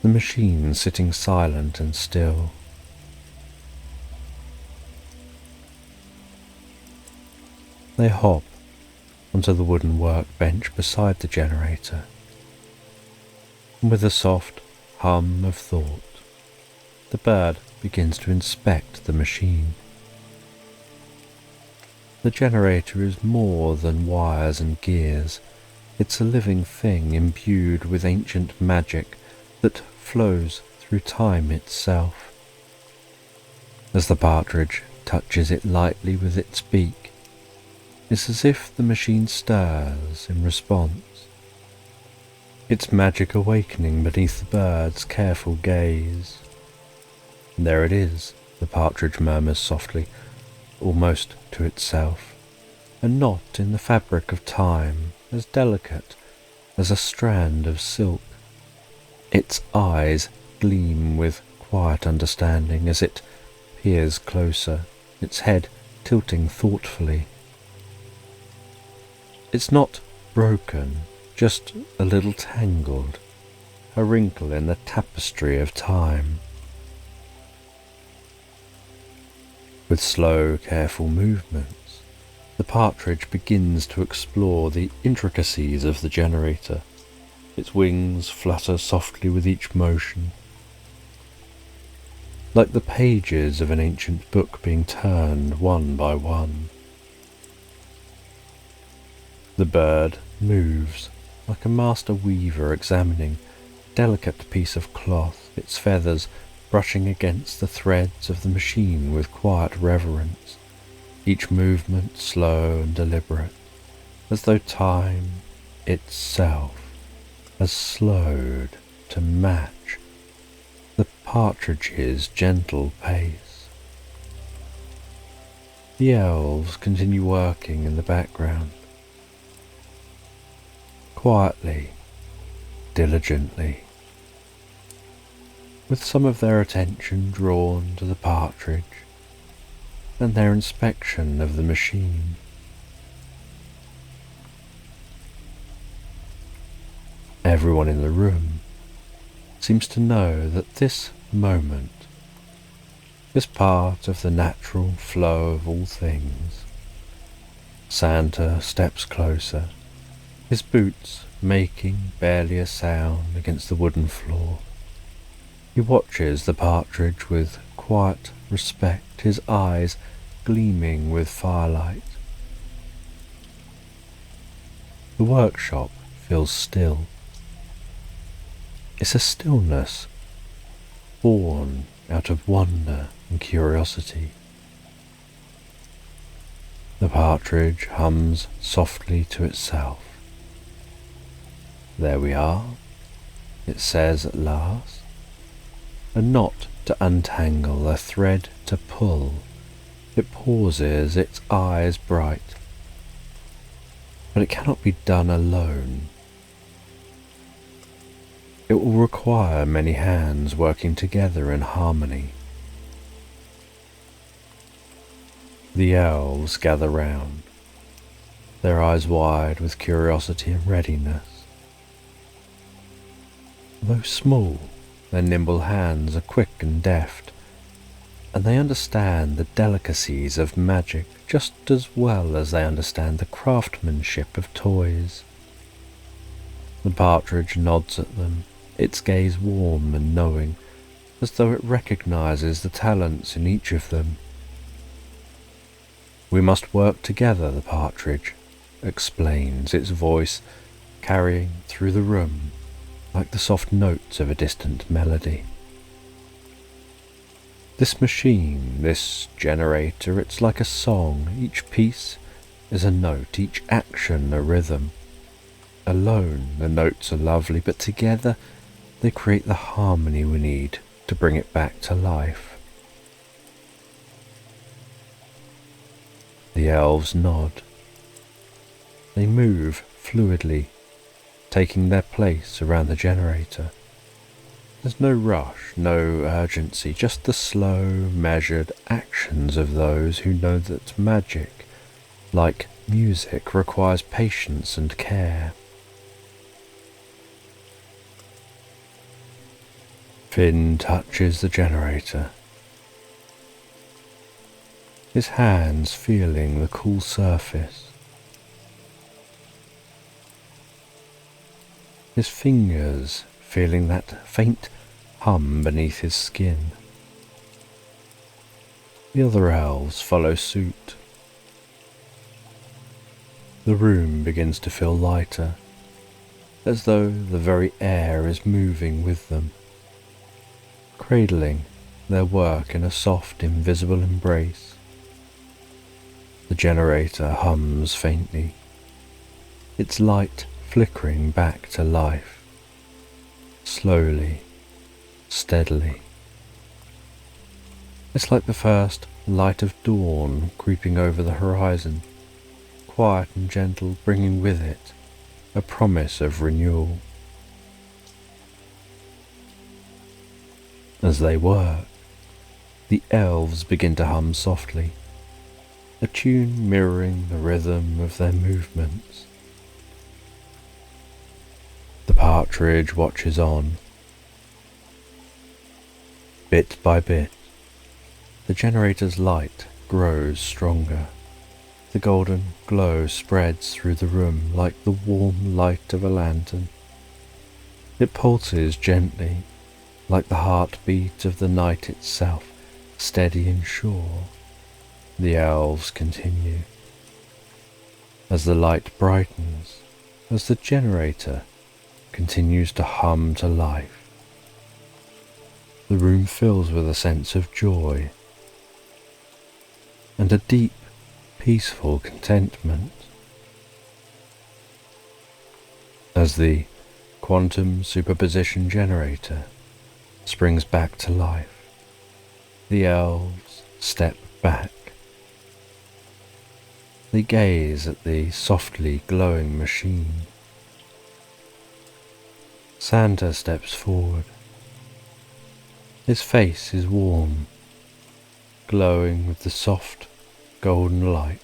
the machine sitting silent and still. They hop onto the wooden workbench beside the generator, and with a soft hum of thought, the bird begins to inspect the machine. The generator is more than wires and gears. It's a living thing imbued with ancient magic that flows through time itself. As the partridge touches it lightly with its beak, it's as if the machine stirs in response, its magic awakening beneath the bird's careful gaze. And there it is, the partridge murmurs softly, almost to itself, a knot in the fabric of time, as delicate as a strand of silk. Its eyes gleam with quiet understanding as it peers closer, its head tilting thoughtfully. It's not broken, just a little tangled, a wrinkle in the tapestry of time. With slow, careful movements, the partridge begins to explore the intricacies of the generator. Its wings flutter softly with each motion, like the pages of an ancient book being turned one by one. The bird moves like a master weaver examining a delicate piece of cloth, its feathers brushing against the threads of the machine with quiet reverence, each movement slow and deliberate, as though time itself has slowed to match the partridge's gentle pace. The elves continue working in the background, quietly, diligently, with some of their attention drawn to the partridge and their inspection of the machine. Everyone in the room seems to know that this moment is part of the natural flow of all things. Santa steps closer, his boots making barely a sound against the wooden floor. He watches the partridge with quiet respect, his eyes gleaming with firelight. The workshop feels still. It's a stillness born out of wonder and curiosity. The partridge hums softly to itself. "There we are," it says at last. A knot to untangle, a thread to pull. It pauses, its eyes bright. But it cannot be done alone. It will require many hands working together in harmony. The elves gather round, their eyes wide with curiosity and readiness. Though small, their nimble hands are quick and deft, and they understand the delicacies of magic just as well as they understand the craftsmanship of toys. The partridge nods at them, its gaze warm and knowing, as though it recognizes the talents in each of them. "We must work together," the partridge explains, its voice carrying through the room like the soft notes of a distant melody. This machine, this generator, it's like a song. Each piece is a note, each action a rhythm. Alone, the notes are lovely, but together they create the harmony we need to bring it back to life. The elves nod. They move fluidly, taking their place around the generator. There's no rush, no urgency, just the slow, measured actions of those who know that magic, like music, requires patience and care. Finn touches the generator, his hands feeling the cool surface. His fingers feeling that faint hum beneath his skin. The other elves follow suit. The room begins to feel lighter, as though the very air is moving with them, cradling their work in a soft, invisible embrace. The generator hums faintly, its light flickering back to life, slowly, steadily. It's like the first light of dawn creeping over the horizon, quiet and gentle, bringing with it a promise of renewal. As they work, the elves begin to hum softly, a tune mirroring the rhythm of their movements. The partridge watches on. Bit by bit, the generator's light grows stronger. The golden glow spreads through the room like the warm light of a lantern. It pulses gently, like the heartbeat of the night itself, steady and sure. The elves continue. As the light brightens, as the generator continues to hum to life, the room fills with a sense of joy and a deep, peaceful contentment. As the quantum superposition generator springs back to life, the elves step back. They gaze at the softly glowing machine. Santa steps forward. His face is warm, glowing with the soft golden light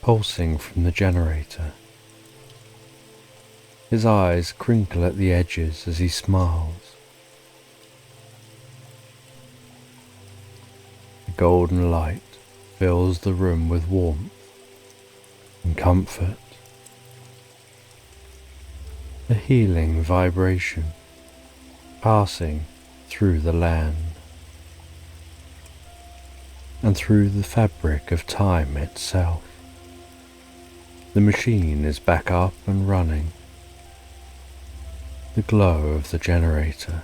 pulsing from the generator. His eyes crinkle at the edges as he smiles. The golden light fills the room with warmth and comfort, a healing vibration passing through the land and through the fabric of time itself. The machine is back up and running, the glow of the generator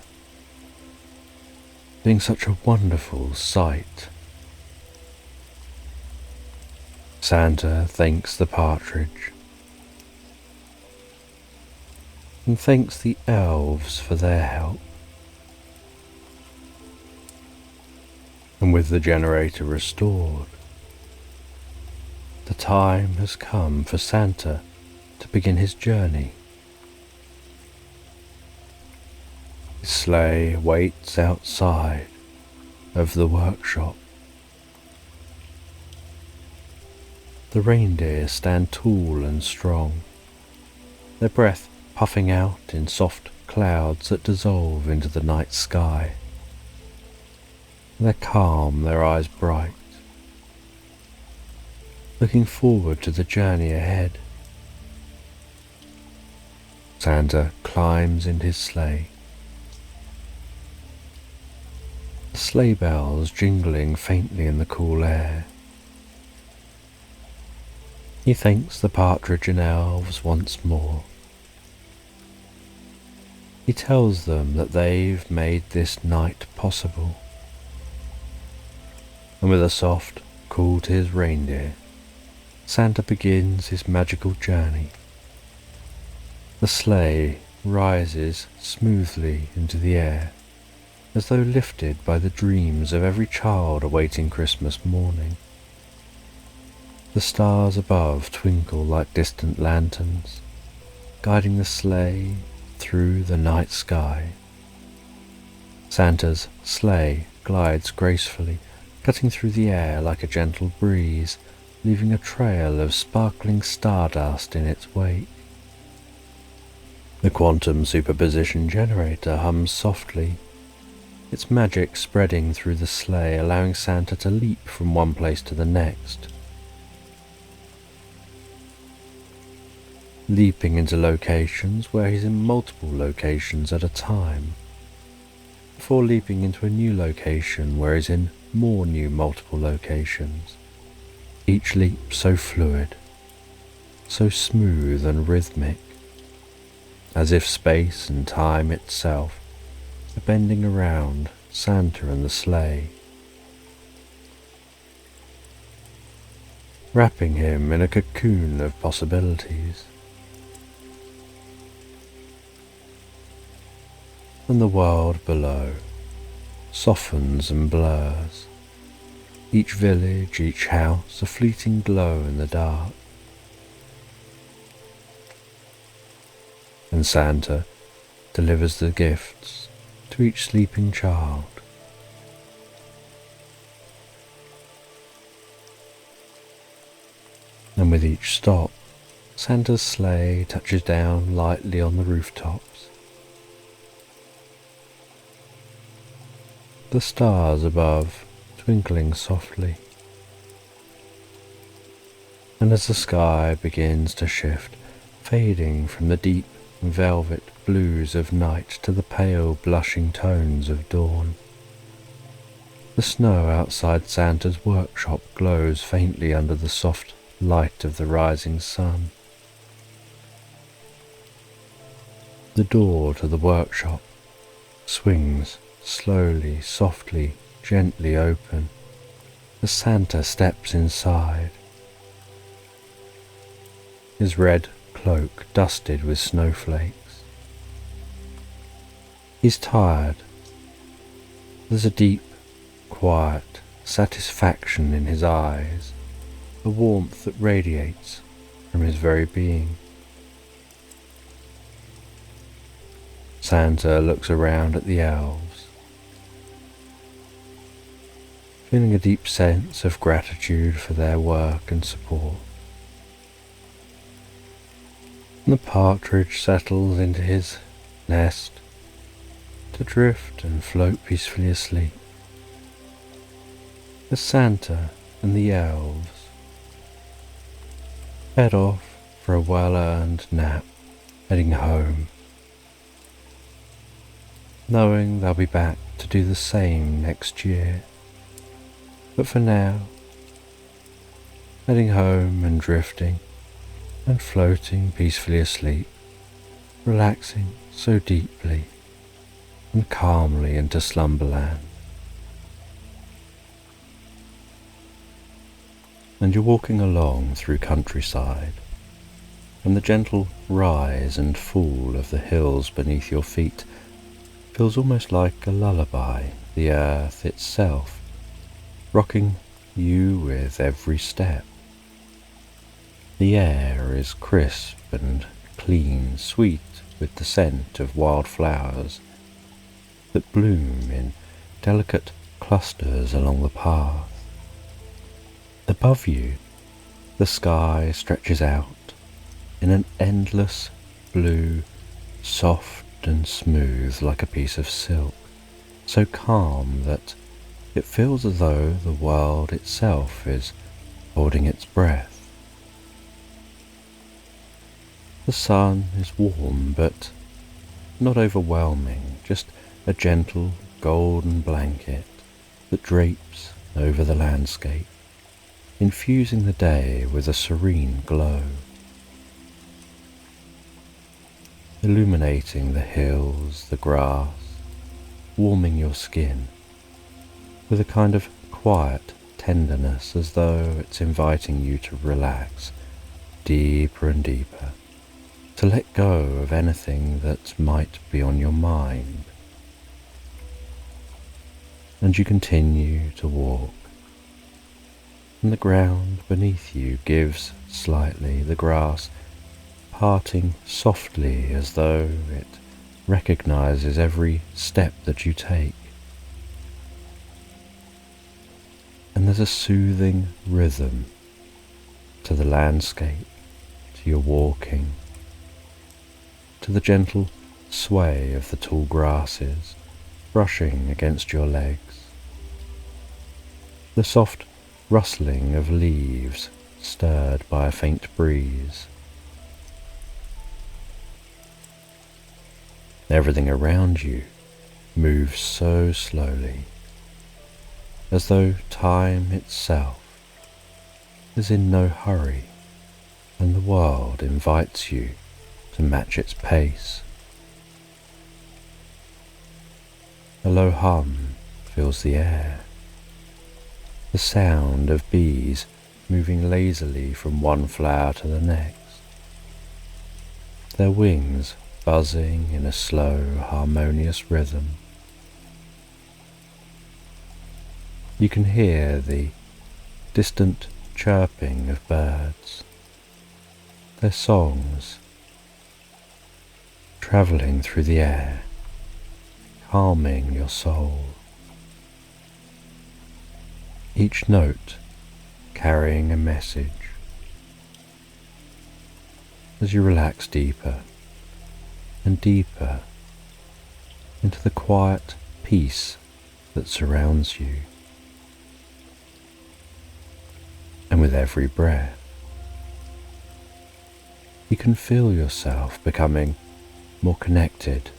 being such a wonderful sight. Santa thanks the partridge and thanks the elves for their help. And with the generator restored, the time has come for Santa to begin his journey. His sleigh waits outside of the workshop. The reindeer stand tall and strong, their breath puffing out in soft clouds that dissolve into the night sky. They're calm, their eyes bright, looking forward to the journey ahead. Santa climbs into his sleigh, the sleigh bells jingling faintly in the cool air. He thanks the partridge and elves once more. He tells them that they've made this night possible. And with a soft call to his reindeer, Santa begins his magical journey. The sleigh rises smoothly into the air, as though lifted by the dreams of every child awaiting Christmas morning. The stars above twinkle like distant lanterns, guiding the sleigh through the night sky. Santa's sleigh glides gracefully, cutting through the air like a gentle breeze, leaving a trail of sparkling stardust in its wake. The quantum superposition generator hums softly, its magic spreading through the sleigh, allowing Santa to leap from one place to the next, leaping into locations where he's in multiple locations at a time, before leaping into a new location where he's in more new multiple locations, each leap so fluid, so smooth and rhythmic, as if space and time itself are bending around Santa and the sleigh, wrapping him in a cocoon of possibilities. And the world below softens and blurs, each village, each house a fleeting glow in the dark. And Santa delivers the gifts to each sleeping child. And with each stop, Santa's sleigh touches down lightly on the rooftops. The stars above twinkling softly, and as the sky begins to shift, fading from the deep velvet blues of night to the pale blushing tones of dawn, the snow outside Santa's workshop glows faintly under the soft light of the rising sun. The door to the workshop swings slowly, softly, gently open as Santa steps inside, his red cloak dusted with snowflakes. He's tired. There's a deep, quiet satisfaction in his eyes, a warmth that radiates from his very being. Santa looks around at the elves, feeling a deep sense of gratitude for their work and support. And the partridge settles into his nest to drift and float peacefully asleep. as Santa and the elves head off for a well-earned nap, heading home, knowing they'll be back to do the same next year. But for now, heading home and drifting and floating peacefully asleep, relaxing so deeply and calmly into Slumberland. And you're walking along through countryside, and the gentle rise and fall of the hills beneath your feet feels almost like a lullaby, the earth itself rocking you with every step. The air is crisp and clean, sweet with the scent of wild flowers that bloom in delicate clusters along the path. Above you, the sky stretches out in an endless blue, soft and smooth like a piece of silk, so calm that it feels as though the world itself is holding its breath. The sun is warm but not overwhelming, just a gentle golden blanket that drapes over the landscape, infusing the day with a serene glow, illuminating the hills, the grass, warming your skin with a kind of quiet tenderness, as though it's inviting you to relax deeper and deeper, to let go of anything that might be on your mind. And you continue to walk, and the ground beneath you gives slightly, the grass parting softly as though it recognizes every step that you take. And there's a soothing rhythm to the landscape, to your walking, to the gentle sway of the tall grasses brushing against your legs, the soft rustling of leaves stirred by a faint breeze. Everything around you moves so slowly, as though time itself is in no hurry, and the world invites you to match its pace. A low hum fills the air, the sound of bees moving lazily from one flower to the next, their wings buzzing in a slow, harmonious rhythm. You can hear the distant chirping of birds, their songs travelling through the air, calming your soul, each note carrying a message. As you relax deeper and deeper into the quiet peace that surrounds you, and with every breath, you can feel yourself becoming more connected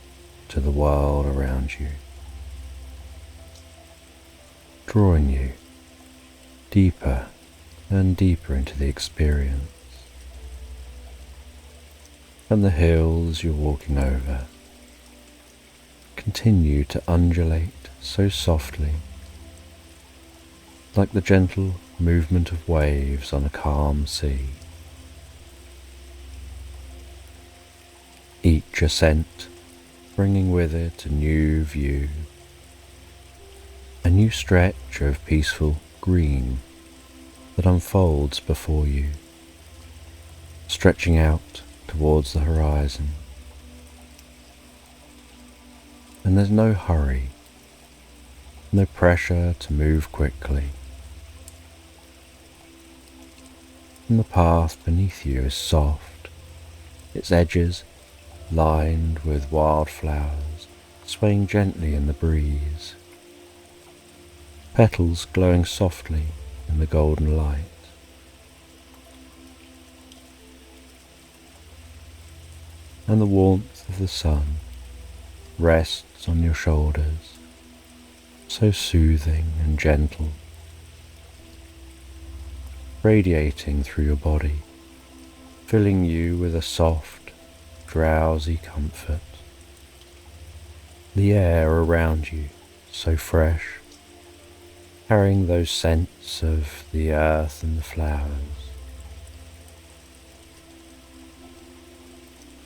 to the world around you, drawing you deeper and deeper into the experience. And the hills you're walking over continue to undulate so softly, like the gentle movement of waves on a calm sea. Each ascent bringing with it a new view, a new stretch of peaceful green that unfolds before you, stretching out towards the horizon. And there's no hurry, no pressure to move quickly. And the path beneath you is soft, its edges lined with wildflowers swaying gently in the breeze. petals glowing softly in the golden light. And the warmth of the sun rests on your shoulders, so soothing and gentle, radiating through your body, filling you with a soft, drowsy comfort. The air around you so fresh, carrying those scents of the earth and the flowers.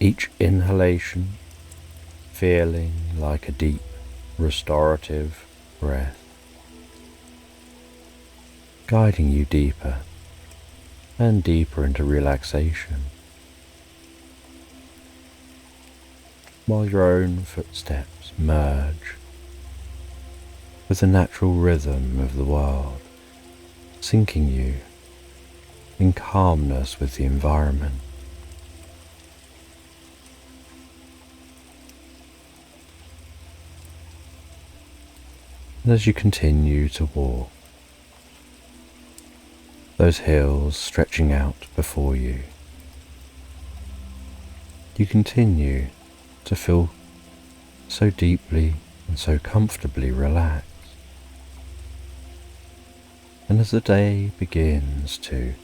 Each inhalation feeling like a deep, restorative breath, guiding you deeper and deeper into relaxation, while your own footsteps merge with the natural rhythm of the world, sinking you in calmness with the environment. And as you continue to walk, those hills stretching out before you, you continue to feel so deeply and so comfortably relaxed. And as the day begins to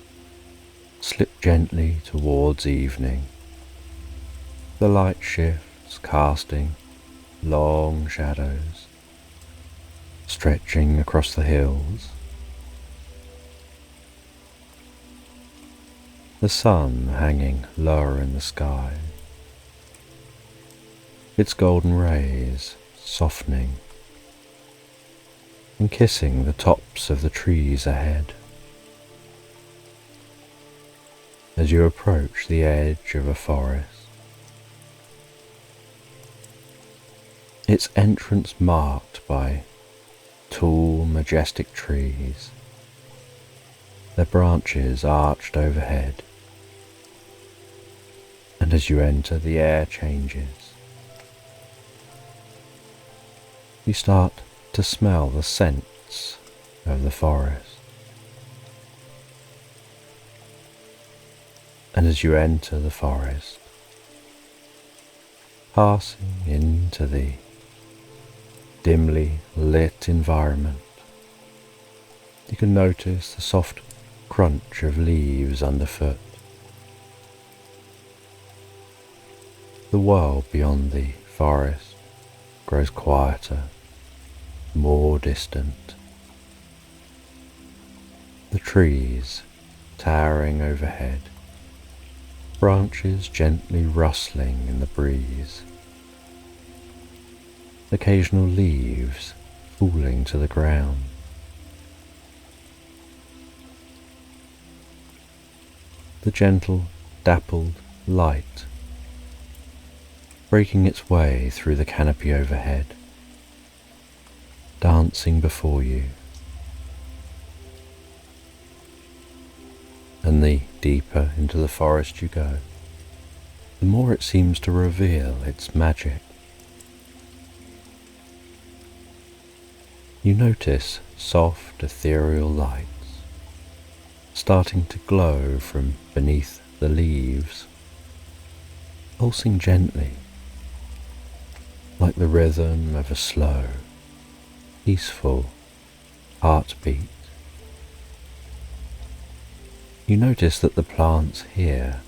slip gently towards evening, the light shifts, casting long shadows, stretching across the hills. The sun hanging lower in the sky, its golden rays softening and kissing the tops of the trees ahead. As you approach the edge of a forest, its entrance marked by tall, majestic trees, their branches arched overhead, and as you enter, the air changes. You start to smell the scents of the forest, and as you enter the forest, passing into the dimly lit environment, you can notice the soft crunch of leaves underfoot. The world beyond the forest grows quieter, more distant. The trees towering overhead, branches gently rustling in the breeze, occasional leaves falling to the ground. The gentle, dappled light breaking its way through the canopy overhead, dancing before you. And the deeper into the forest you go, the more it seems to reveal its magic. You notice soft, ethereal lights starting to glow from beneath the leaves, pulsing gently, like the rhythm of a slow, peaceful heartbeat. You notice that the plants here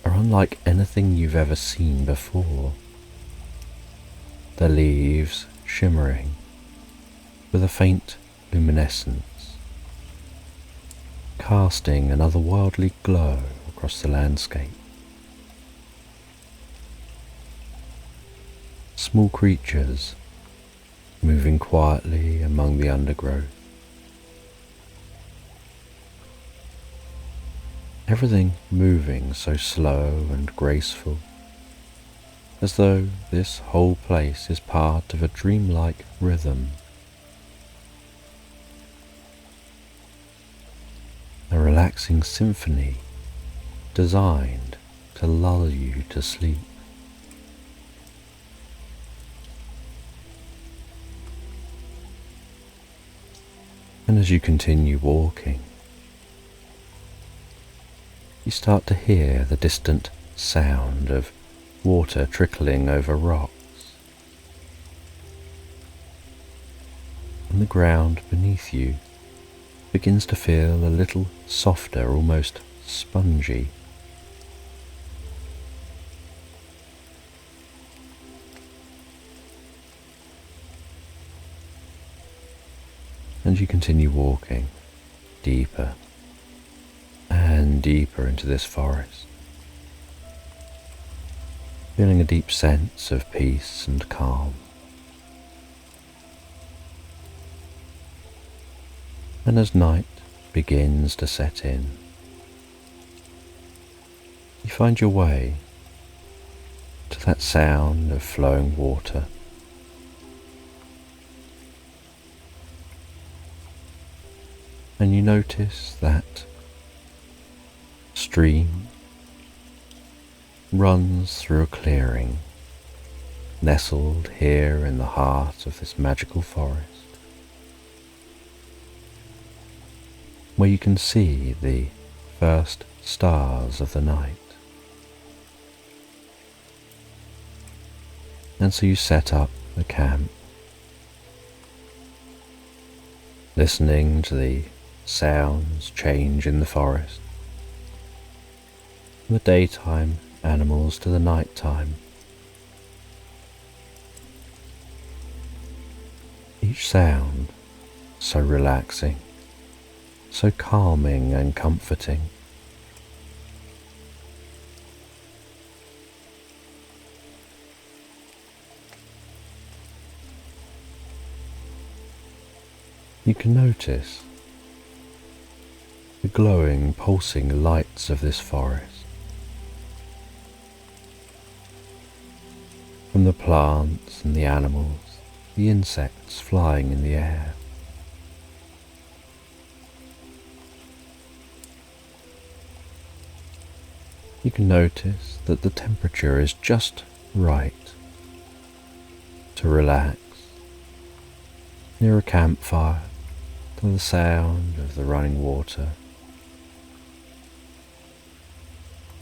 are unlike anything you've ever seen before. Their leaves shimmering with a faint luminescence, casting an otherworldly glow across the landscape. Small creatures moving quietly among the undergrowth. Everything moving so slow and graceful, as though this whole place is part of a dreamlike rhythm. A relaxing symphony designed to lull you to sleep. And as you continue walking, you start to hear the distant sound of water trickling over rocks, and the ground beneath you begins to feel a little softer, almost spongy. And you continue walking deeper and deeper into this forest, feeling a deep sense of peace and calm. And as night begins to set in, you find your way to that sound of flowing water. And you notice that stream runs through a clearing nestled here in the heart of this magical forest, where you can see the first stars of the night. And so you set up the camp, listening to the sounds change in the forest, from the daytime animals to the nighttime. Each sound so relaxing, so calming and comforting. You can notice the glowing, pulsing lights of this forest, from the plants and the animals, the insects flying in the air. You can notice that the temperature is just right to relax near a campfire to the sound of the running water,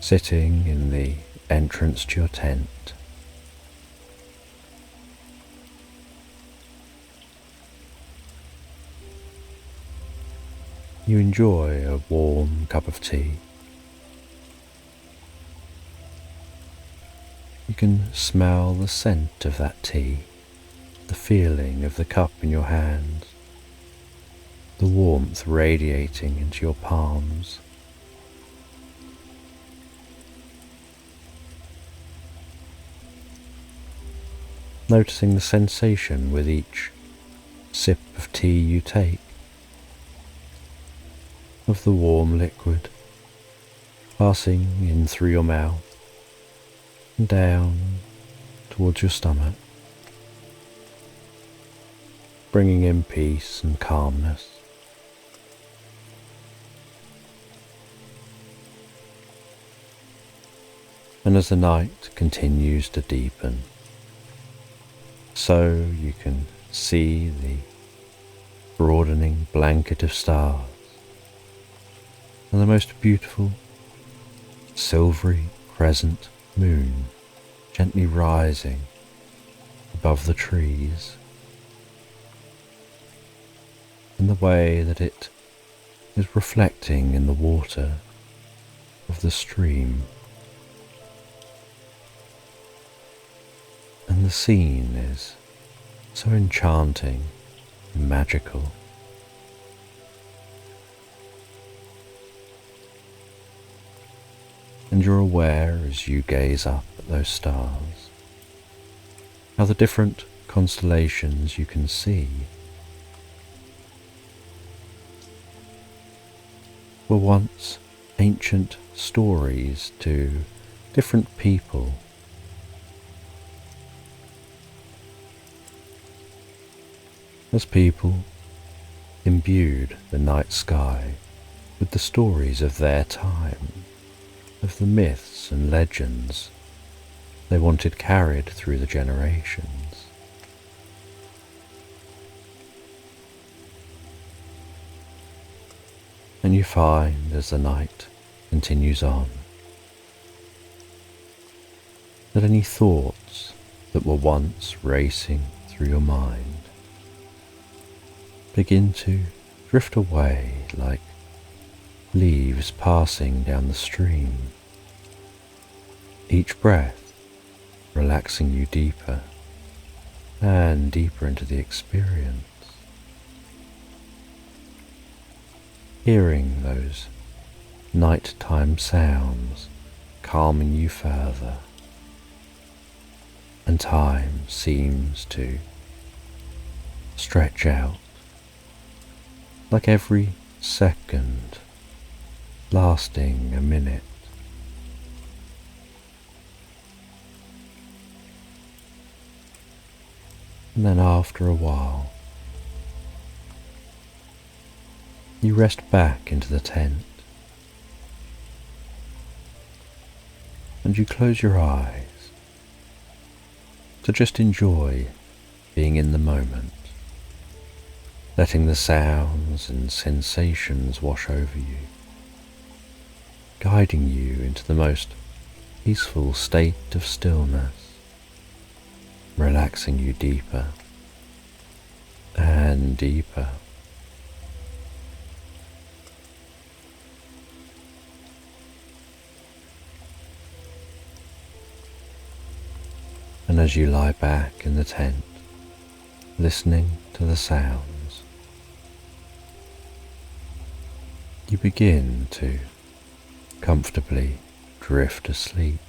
sitting in the entrance to your tent. You enjoy a warm cup of tea. You can smell the scent of that tea, the feeling of the cup in your hand, the warmth radiating into your palms. Noticing the sensation with each sip of tea you take, of the warm liquid passing in through your mouth and down towards your stomach, bringing in peace and calmness. And as the night continues to deepen, so you can see the broadening blanket of stars and the most beautiful silvery crescent moon gently rising above the trees, and the way that it is reflecting in the water of the stream. And the scene is so enchanting and magical. And you're aware as you gaze up at those stars, how the different constellations you can see were once ancient stories to different people, as people imbued the night sky with the stories of their time, of the myths and legends they wanted carried through the generations. you find as the night continues on that any thoughts that were once racing through your mind begin to drift away like leaves passing down the stream, each breath relaxing you deeper and deeper into the experience, hearing those nighttime sounds calming you further, and time seems to stretch out like every second lasting a minute. And then after a while, you rest back into the tent and you close your eyes to just enjoy being in the moment, letting the sounds and sensations wash over you, guiding you into the most peaceful state of stillness, relaxing you deeper and deeper. And as you lie back in the tent, listening to the sounds, you begin to comfortably drift asleep.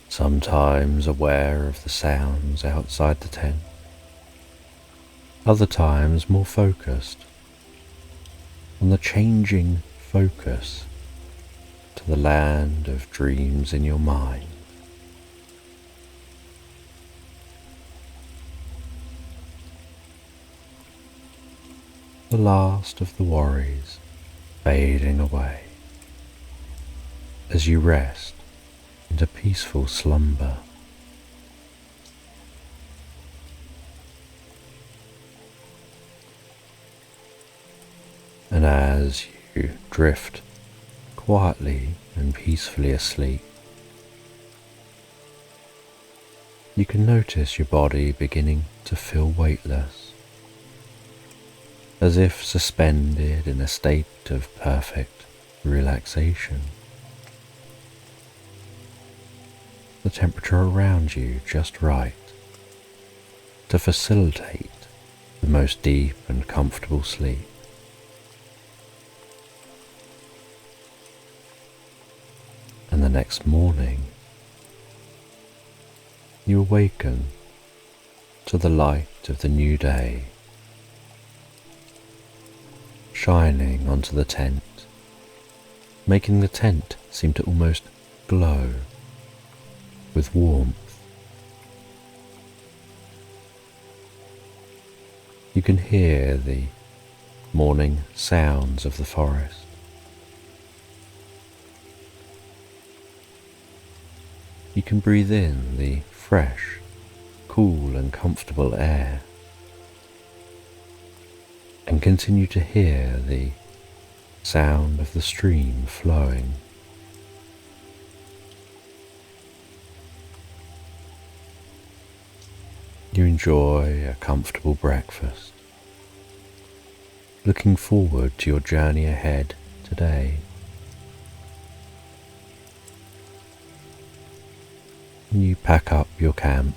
Sometimes aware of the sounds outside the tent, other times more focused on the changing focus to the land of dreams in your mind. The last of the worries fading away as you rest into peaceful slumber. And as you drift quietly and peacefully asleep, you can notice your body beginning to feel weightless, as if suspended in a state of perfect relaxation. The temperature around you just right to facilitate the most deep and comfortable sleep. And the next morning, you awaken to the light of the new day shining onto the tent, making the tent seem to almost glow with warmth. You can hear the morning sounds of the forest. You can breathe in the fresh, cool and comfortable air, and continue to hear the sound of the stream flowing. You enjoy a comfortable breakfast, looking forward to your journey ahead today. And you pack up your camp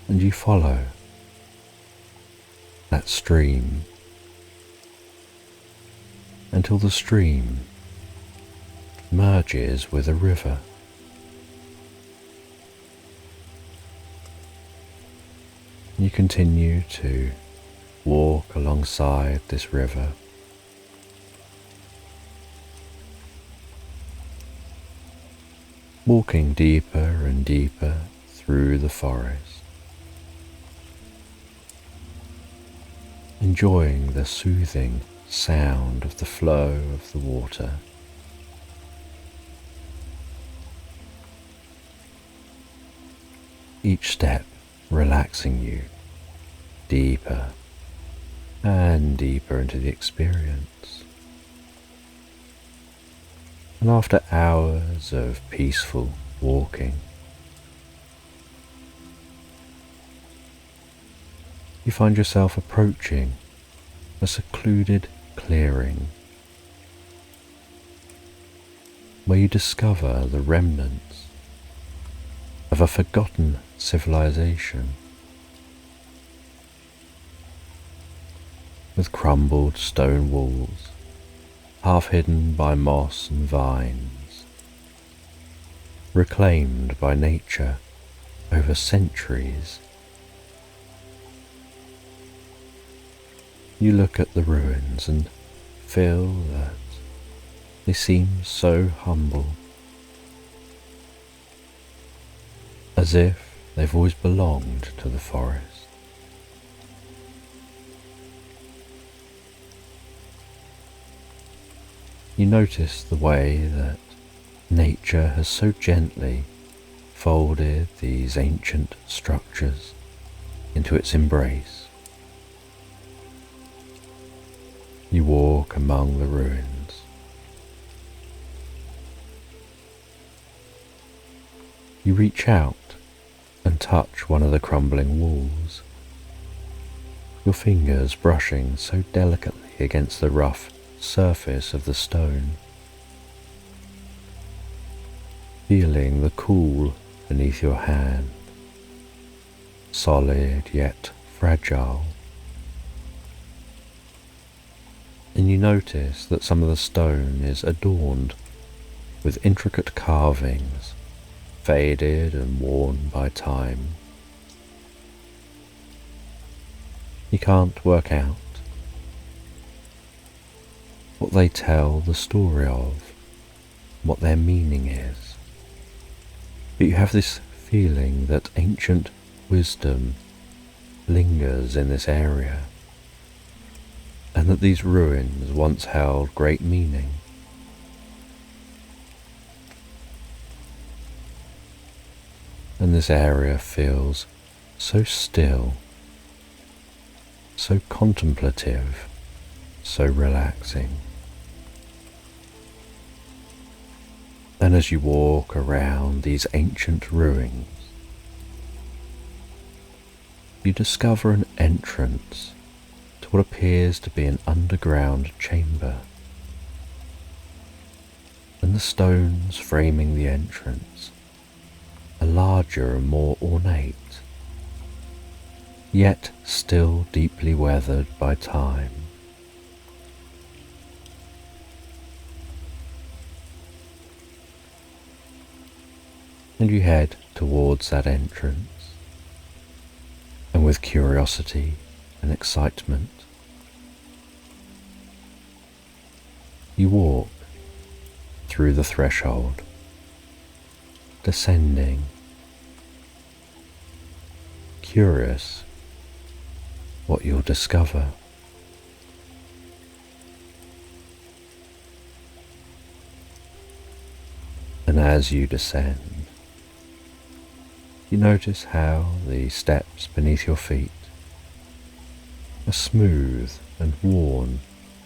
and you follow that stream until the stream merges with a river. You continue to walk alongside this river, walking deeper and deeper through the forest, enjoying the soothing sound of the flow of the water. each step relaxing you deeper and deeper into the experience. And after hours of peaceful walking, you find yourself approaching a secluded clearing where you discover the remnants of a forgotten civilization, with crumbled stone walls half hidden by moss and vines, reclaimed by nature over centuries. You look at the ruins and feel that they seem so humble, as if they've always belonged to the forest. You notice the way that nature has so gently folded these ancient structures into its embrace. You walk among the ruins. You reach out and touch one of the crumbling walls, your fingers brushing so delicately against the rough surface of the stone, feeling the cool beneath your hand, solid yet fragile. And you notice that some of the stone is adorned with intricate carvings, faded and worn by time. You can't work out what they tell the story of, what their meaning is, but you have this feeling that ancient wisdom lingers in this area, and that these ruins once held great meaning. And this area feels so still, so contemplative, so relaxing. And as you walk around these ancient ruins, you discover an entrance to what appears to be an underground chamber, and the stones framing the entrance are larger and more ornate, yet still deeply weathered by time. And you head towards that entrance, and with curiosity and excitement, you walk through the threshold, descending, curious what you'll discover. And as you descend, you notice how the steps beneath your feet are smooth and worn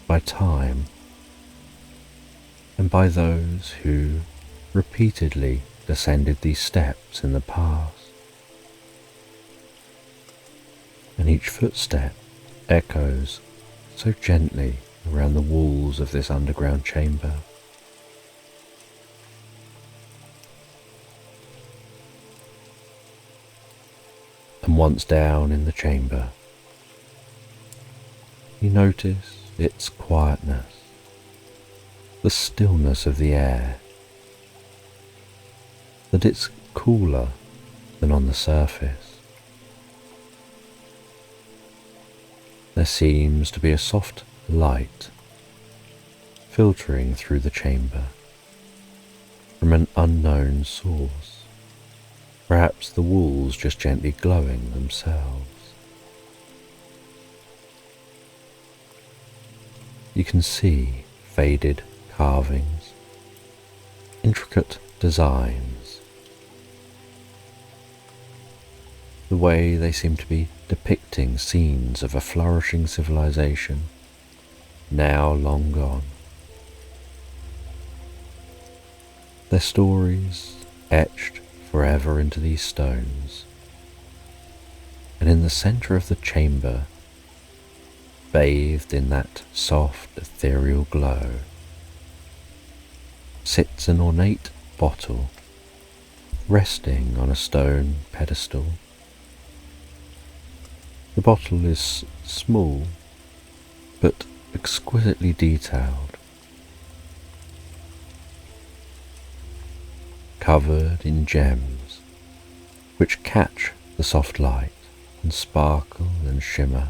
by time and by those who repeatedly descended these steps in the past. And each footstep echoes so gently around the walls of this underground chamber. And once down in the chamber, you notice its quietness, the stillness of the air, that it's cooler than on the surface. There seems to be a soft light filtering through the chamber from an unknown source. Perhaps the walls just gently glowing themselves. You can see faded carvings, intricate designs, the way they seem to be depicting scenes of a flourishing civilization, now long gone. Their stories etched forever into these stones, and in the centre of the chamber, bathed in that soft ethereal glow, sits an ornate bottle resting on a stone pedestal. The bottle is small but exquisitely detailed, covered in gems which catch the soft light and sparkle and shimmer.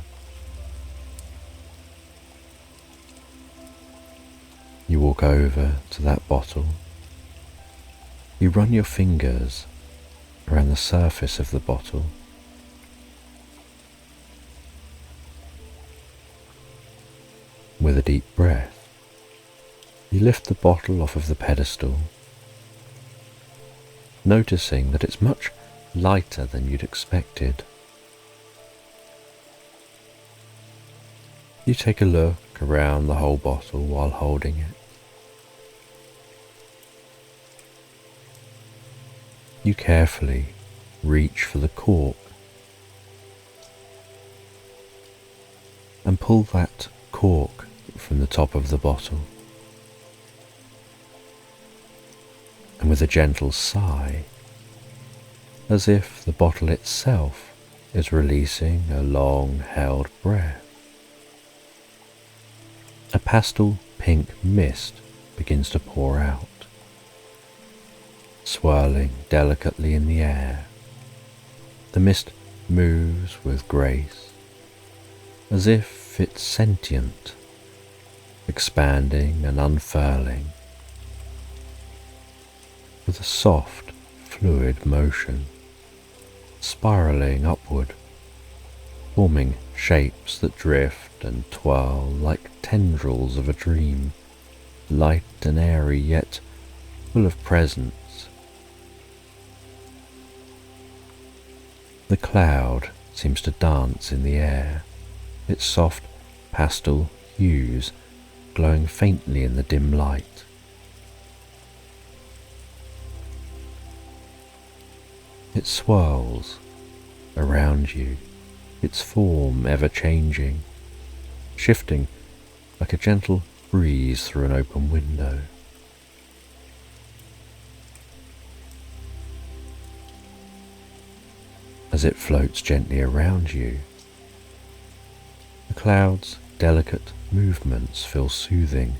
You walk over to that bottle. You run your fingers around the surface of the bottle. With a deep breath, you lift the bottle off of the pedestal, noticing that it's much lighter than you'd expected. You take a look around the whole bottle while holding it. You carefully reach for the cork and pull that cork from the top of the bottle. And with a gentle sigh, as if the bottle itself is releasing a long-held breath, a pastel pink mist begins to pour out, swirling delicately in the air. The mist moves with grace, as if it's sentient, expanding and unfurling with a soft, fluid motion, spiraling upward, forming shapes that drift and twirl like tendrils of a dream, light and airy yet full of presence. The cloud seems to dance in the air, its soft pastel hues glowing faintly in the dim light. It swirls around you, its form ever changing, shifting like a gentle breeze through an open window. As it floats gently around you, the cloud's delicate movements feel soothing,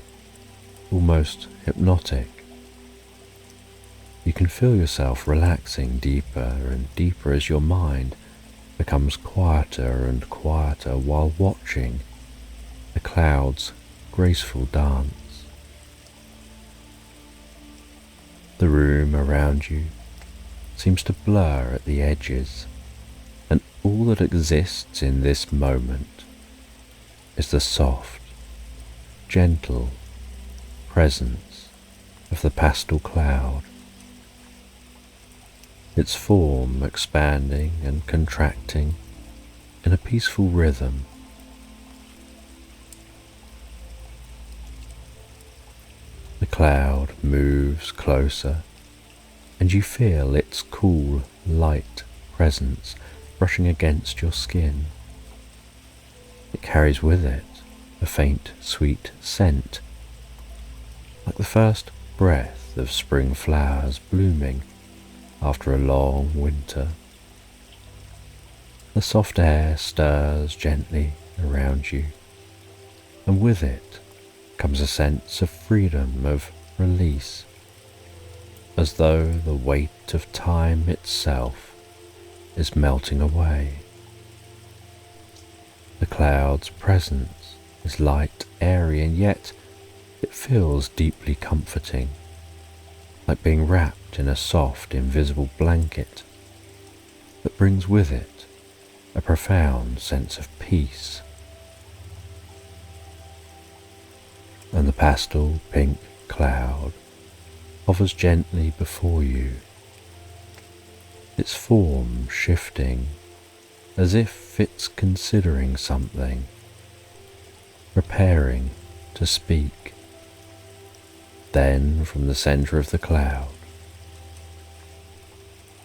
almost hypnotic. You can feel yourself relaxing deeper and deeper as your mind becomes quieter and quieter while watching the cloud's graceful dance. The room around you seems to blur at the edges, and all that exists in this moment is the soft, gentle presence of the pastel cloud, its form expanding and contracting in a peaceful rhythm. The cloud moves closer, and you feel its cool, light presence brushing against your skin. It carries with it a faint, sweet scent, like the first breath of spring flowers blooming after a long winter. The soft air stirs gently around you, and with it comes a sense of freedom, of release, as though the weight of time itself is melting away. The cloud's presence is light, airy, and yet it feels deeply comforting, like being wrapped in a soft, invisible blanket that brings with it a profound sense of peace. And the pastel pink cloud hovers gently before you, its form shifting as if it's considering something, preparing to speak. Then, from the center of the cloud,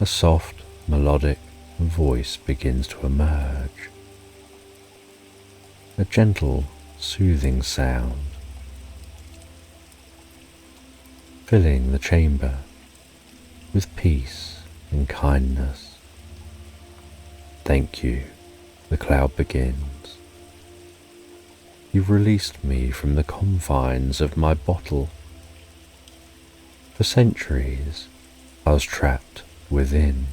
a soft, melodic voice begins to emerge. A gentle, soothing sound, filling the chamber with peace and kindness. Thank you, the cloud begins. You've released me from the confines of my bottle. For centuries, I was trapped within,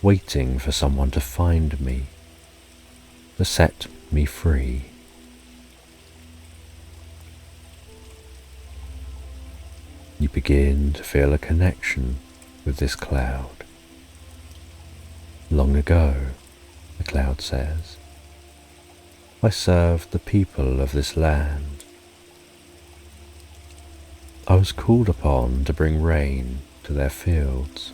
waiting for someone to find me, to set me free. You begin to feel a connection with this cloud. Long ago, the cloud says, I served the people of this land. I was called upon to bring rain to their fields,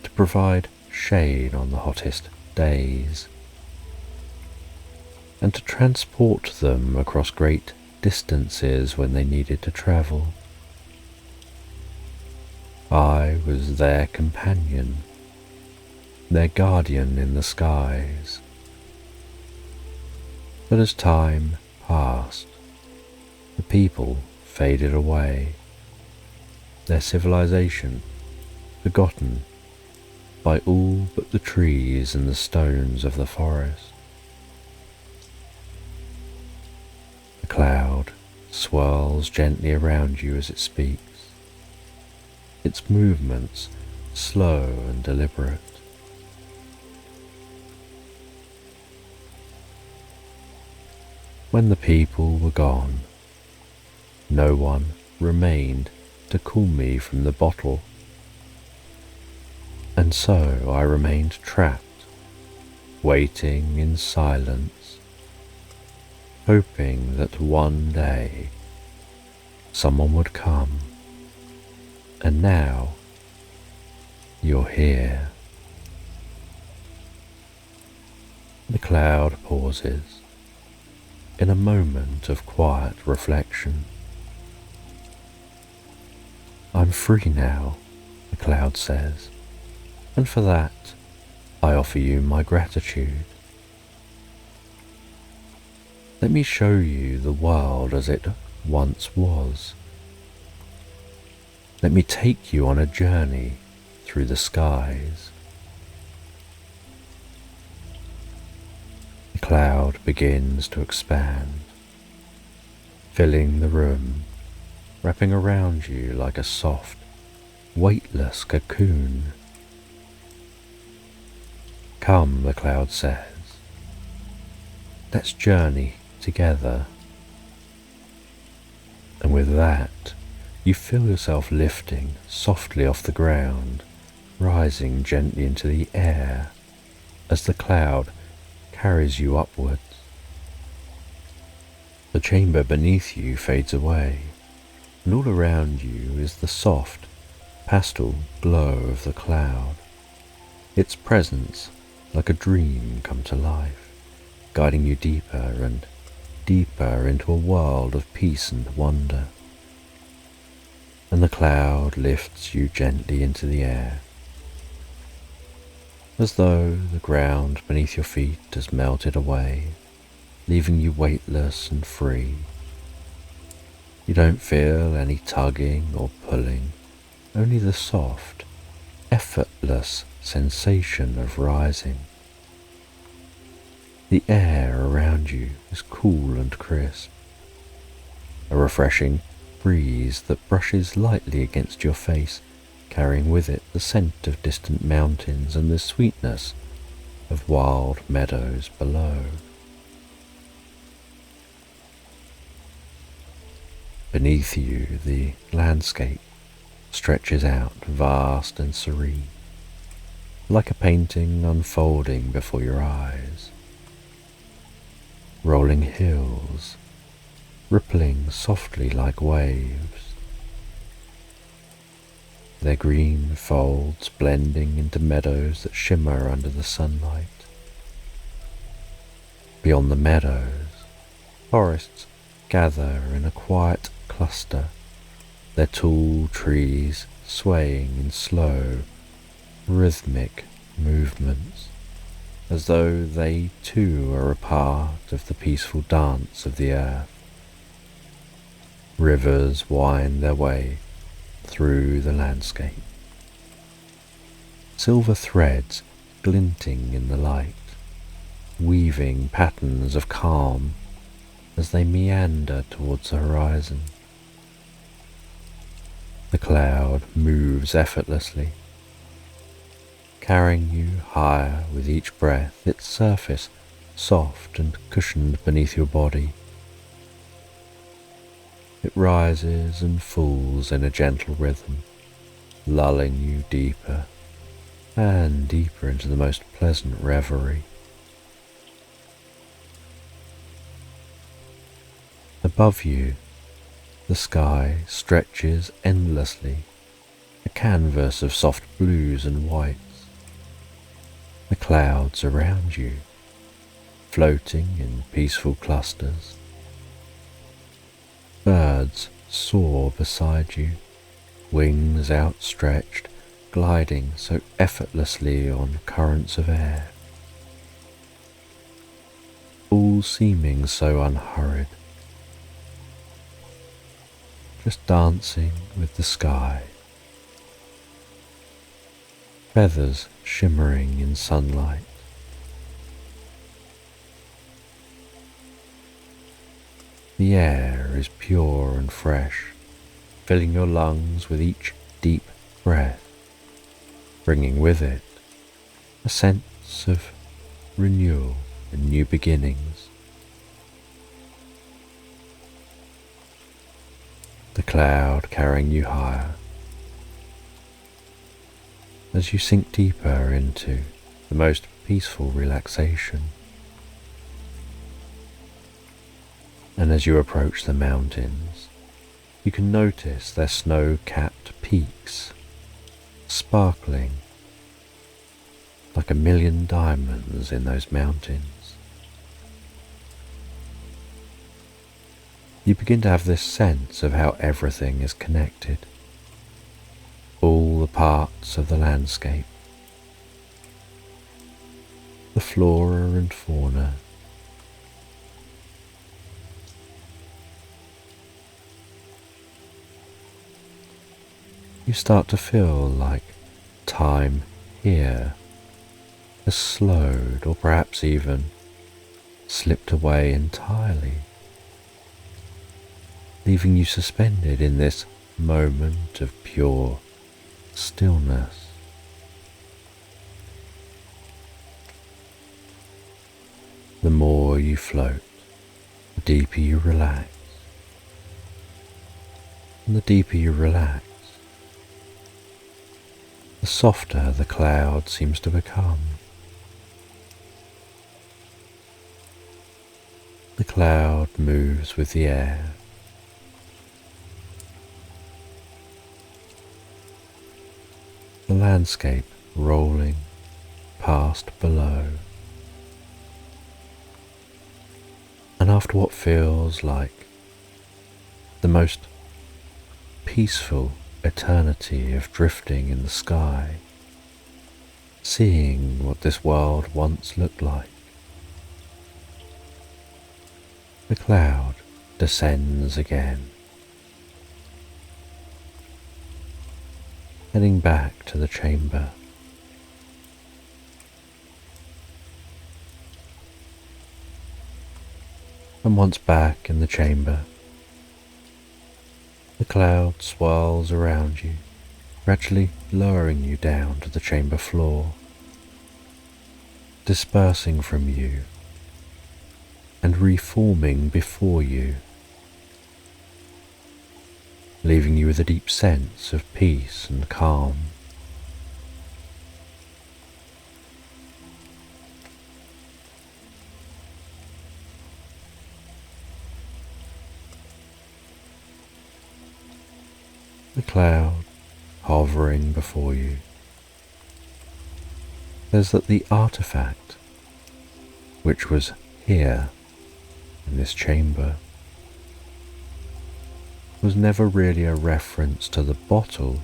to provide shade on the hottest days, and to transport them across great distances when they needed to travel. I was their companion, their guardian in the skies. But as time passed, the people faded away, their civilization forgotten by all but the trees and the stones of the forest. The cloud swirls gently around you as it speaks, its movements slow and deliberate. When the people were gone, no one remained to call me from the bottle, and so I remained trapped, waiting in silence, hoping that one day someone would come. And now you're here. The cloud pauses in a moment of quiet reflection. I'm free now, the cloud says, and for that I offer you my gratitude. Let me show you the world as it once was. Let me take you on a journey through the skies. The cloud begins to expand, filling the room, wrapping around you like a soft, weightless cocoon. Come, the cloud says, let's journey together. And with that, you feel yourself lifting softly off the ground, rising gently into the air as the cloud carries you upwards. The chamber beneath you fades away, and all around you is the soft, pastel glow of the cloud, its presence like a dream come to life, guiding you deeper and deeper into a world of peace and wonder. And the cloud lifts you gently into the air, as though the ground beneath your feet has melted away, leaving you weightless and free. You don't feel any tugging or pulling, only the soft, effortless sensation of rising. The air around you is cool and crisp, a refreshing breeze that brushes lightly against your face, carrying with it the scent of distant mountains and the sweetness of wild meadows below. Beneath you, the landscape stretches out vast and serene, like a painting unfolding before your eyes. Rolling hills, rippling softly like waves, their green folds blending into meadows that shimmer under the sunlight. Beyond the meadows, forests gather in a quiet cluster, their tall trees swaying in slow, rhythmic movements, as though they too are a part of the peaceful dance of the earth. Rivers wind their way through the landscape, silver threads glinting in the light, weaving patterns of calm as they meander towards the horizon. The cloud moves effortlessly, carrying you higher with each breath, its surface soft and cushioned beneath your body. It rises and falls in a gentle rhythm, lulling you deeper and deeper into the most pleasant reverie. Above you, the sky stretches endlessly, a canvas of soft blues and whites. The clouds around you, floating in peaceful clusters. Birds soar beside you, wings outstretched, gliding so effortlessly on currents of air. All seeming so unhurried, just dancing with the sky. Feathers shimmering in sunlight. The air is pure and fresh, filling your lungs with each deep breath, bringing with it a sense of renewal and new beginnings. The cloud carrying you higher as you sink deeper into the most peaceful relaxation. And as you approach the mountains, you can notice their snow-capped peaks sparkling like a million diamonds in those mountains. You begin to have this sense of how everything is connected, all the parts of the landscape, the flora and fauna, you start to feel like time here has slowed or perhaps even slipped away entirely, leaving you suspended in this moment of pure stillness. The more you float, the deeper you relax. And the deeper you relax, the softer the cloud seems to become. The cloud moves with the air. The landscape rolling past below. And after what feels like the most peaceful eternity of drifting in the sky, seeing what this world once looked like, the cloud descends again, heading back to the chamber. And once back in the chamber, the cloud swirls around you, gradually lowering you down to the chamber floor, dispersing from you and reforming before you, leaving you with a deep sense of peace and calm. The cloud hovering before you says that the artifact, which was here, in this chamber, was never really a reference to the bottle.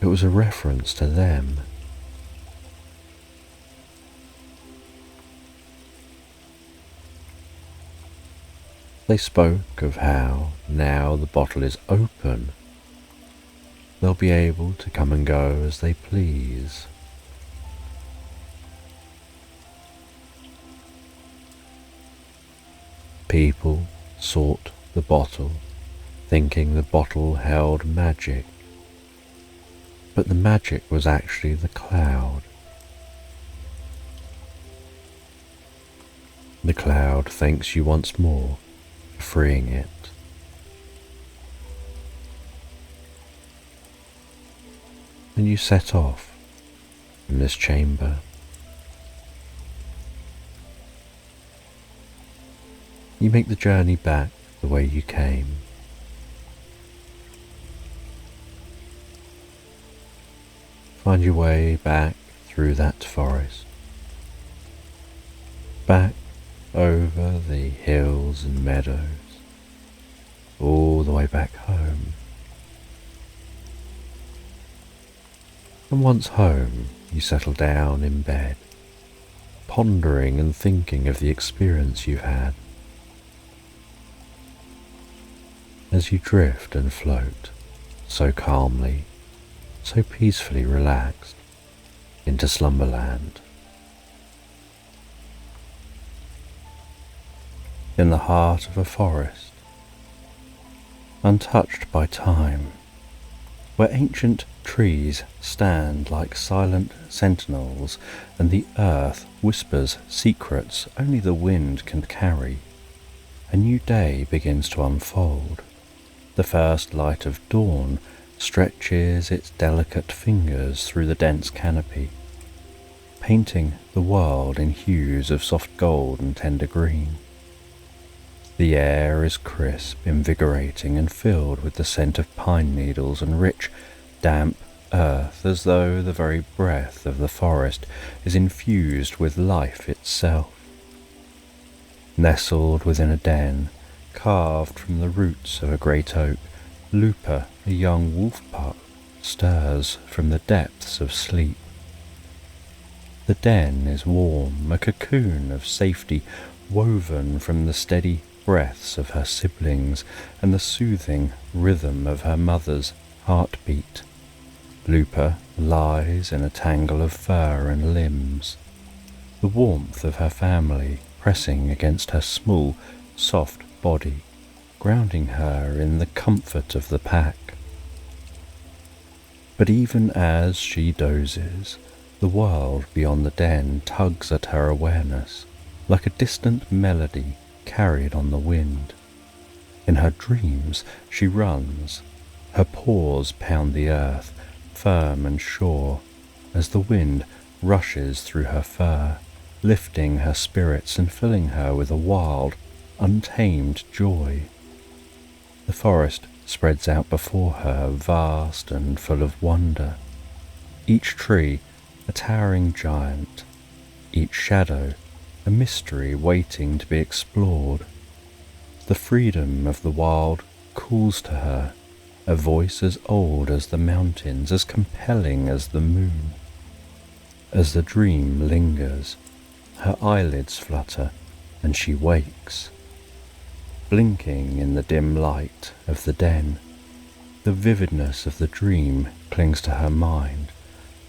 It was a reference to them. They spoke of how, now the bottle is open, they'll be able to come and go as they please. People sought the bottle, thinking the bottle held magic, but the magic was actually the cloud. The cloud thanks you once more for freeing it. And you set off from this chamber. You make the journey back the way you came. Find your way back through that forest, back over the hills and meadows, all the way back home. And once home, you settle down in bed, pondering and thinking of the experience you've had. As you drift and float, so calmly, so peacefully relaxed, into Slumberland. In the heart of a forest, untouched by time, where ancient trees stand like silent sentinels and the earth whispers secrets only the wind can carry, a new day begins to unfold. The first light of dawn stretches its delicate fingers through the dense canopy, painting the world in hues of soft gold and tender green. The air is crisp, invigorating, and filled with the scent of pine needles and rich, damp earth, as though the very breath of the forest is infused with life itself. Nestled within a den, carved from the roots of a great oak, Lupa, a young wolf pup, stirs from the depths of sleep. The den is warm, a cocoon of safety woven from the steady breaths of her siblings and the soothing rhythm of her mother's heartbeat. Lupa lies in a tangle of fur and limbs, the warmth of her family pressing against her small, soft body, grounding her in the comfort of the pack. But even as she dozes, the world beyond the den tugs at her awareness, like a distant melody carried on the wind. In her dreams she runs, her paws pound the earth, firm and sure, as the wind rushes through her fur, lifting her spirits and filling her with a wild, untamed joy. The forest spreads out before her, vast and full of wonder, each tree a towering giant, each shadow a mystery waiting to be explored. The freedom of the wild calls to her, a voice as old as the mountains, as compelling as the moon. As the dream lingers, her eyelids flutter, and she wakes. Blinking in the dim light of the den, the vividness of the dream clings to her mind,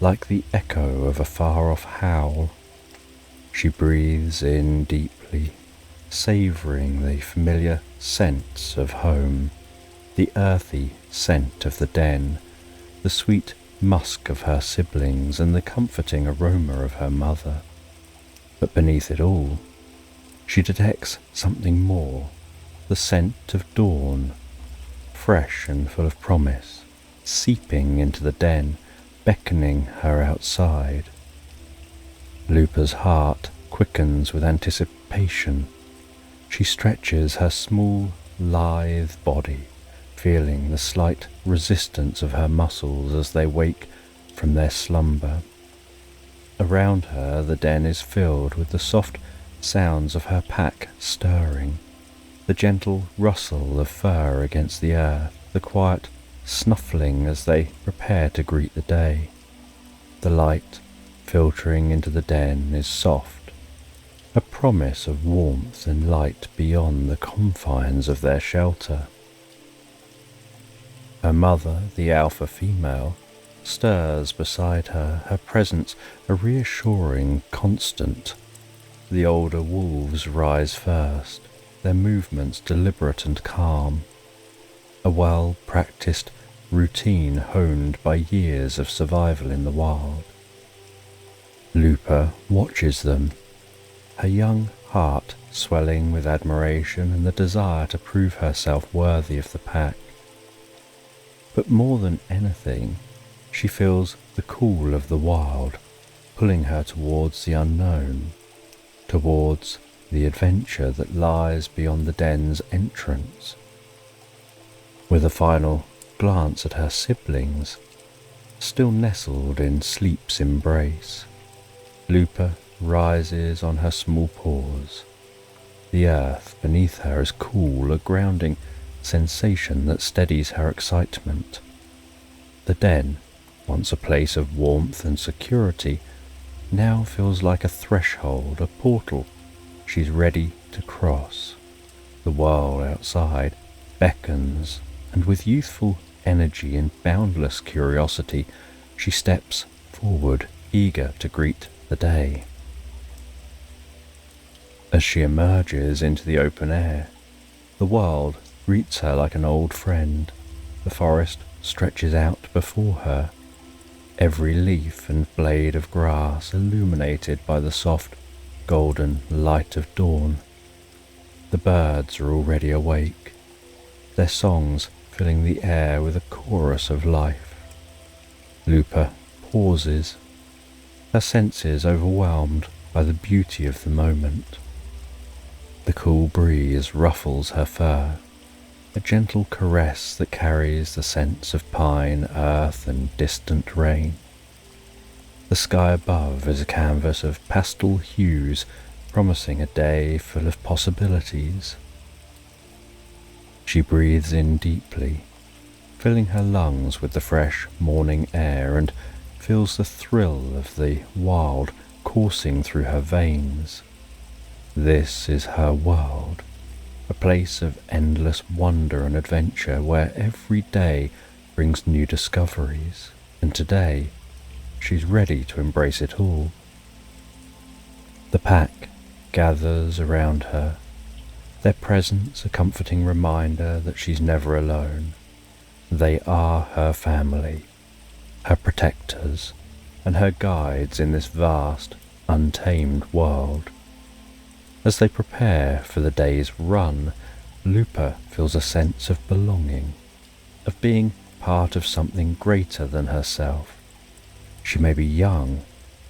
like the echo of a far-off howl. She breathes in deeply, savouring the familiar scents of home, the earthy scent of the den, the sweet musk of her siblings, and the comforting aroma of her mother. But beneath it all, she detects something more, the scent of dawn, fresh and full of promise, seeping into the den, beckoning her outside. Lupa's heart quickens with anticipation. She stretches her small, lithe body, feeling the slight resistance of her muscles as they wake from their slumber. Around her, the den is filled with the soft sounds of her pack stirring, the gentle rustle of fur against the earth, the quiet snuffling as they prepare to greet the day. The light filtering into the den is soft, a promise of warmth and light beyond the confines of their shelter. Her mother, the alpha female, stirs beside her, her presence a reassuring constant. The older wolves rise first, their movements deliberate and calm, a well-practiced routine honed by years of survival in the wild. Lupa watches them, her young heart swelling with admiration and the desire to prove herself worthy of the pack. But more than anything, she feels the call of the wild, pulling her towards the unknown, towards the adventure that lies beyond the den's entrance. With a final glance at her siblings, still nestled in sleep's embrace, Lupa rises on her small paws. The earth beneath her is cool, a grounding sensation that steadies her excitement. The den, once a place of warmth and security, now feels like a threshold, a portal she's ready to cross. The world outside beckons, and with youthful energy and boundless curiosity, she steps forward, eager to greet the day. As she emerges into the open air, the world greets her like an old friend. The forest stretches out before her, every leaf and blade of grass illuminated by the soft, golden light of dawn. The birds are already awake, their songs filling the air with a chorus of life. Lupa pauses, her senses overwhelmed by the beauty of the moment. The cool breeze ruffles her fur, a gentle caress that carries the scents of pine, earth, and distant rain. The sky above is a canvas of pastel hues, promising a day full of possibilities. She breathes in deeply, filling her lungs with the fresh morning air, and feels the thrill of the wild coursing through her veins. This is her world, a place of endless wonder and adventure where every day brings new discoveries, and today she's ready to embrace it all. The pack gathers around her, their presence a comforting reminder that she's never alone. They are her family, her protectors, and her guides in this vast, untamed world. As they prepare for the day's run, Lupa feels a sense of belonging, of being part of something greater than herself. She may be young,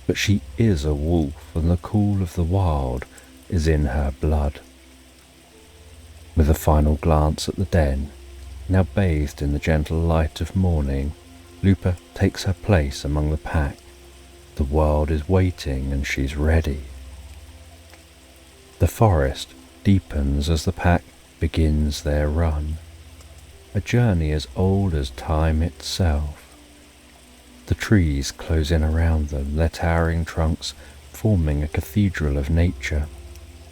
but she is a wolf, and the call of the wild is in her blood. With a final glance at the den, now bathed in the gentle light of morning, Lupa takes her place among the pack. The world is waiting and she's ready. The forest deepens as the pack begins their run, a journey as old as time itself. The trees close in around them, their towering trunks forming a cathedral of nature,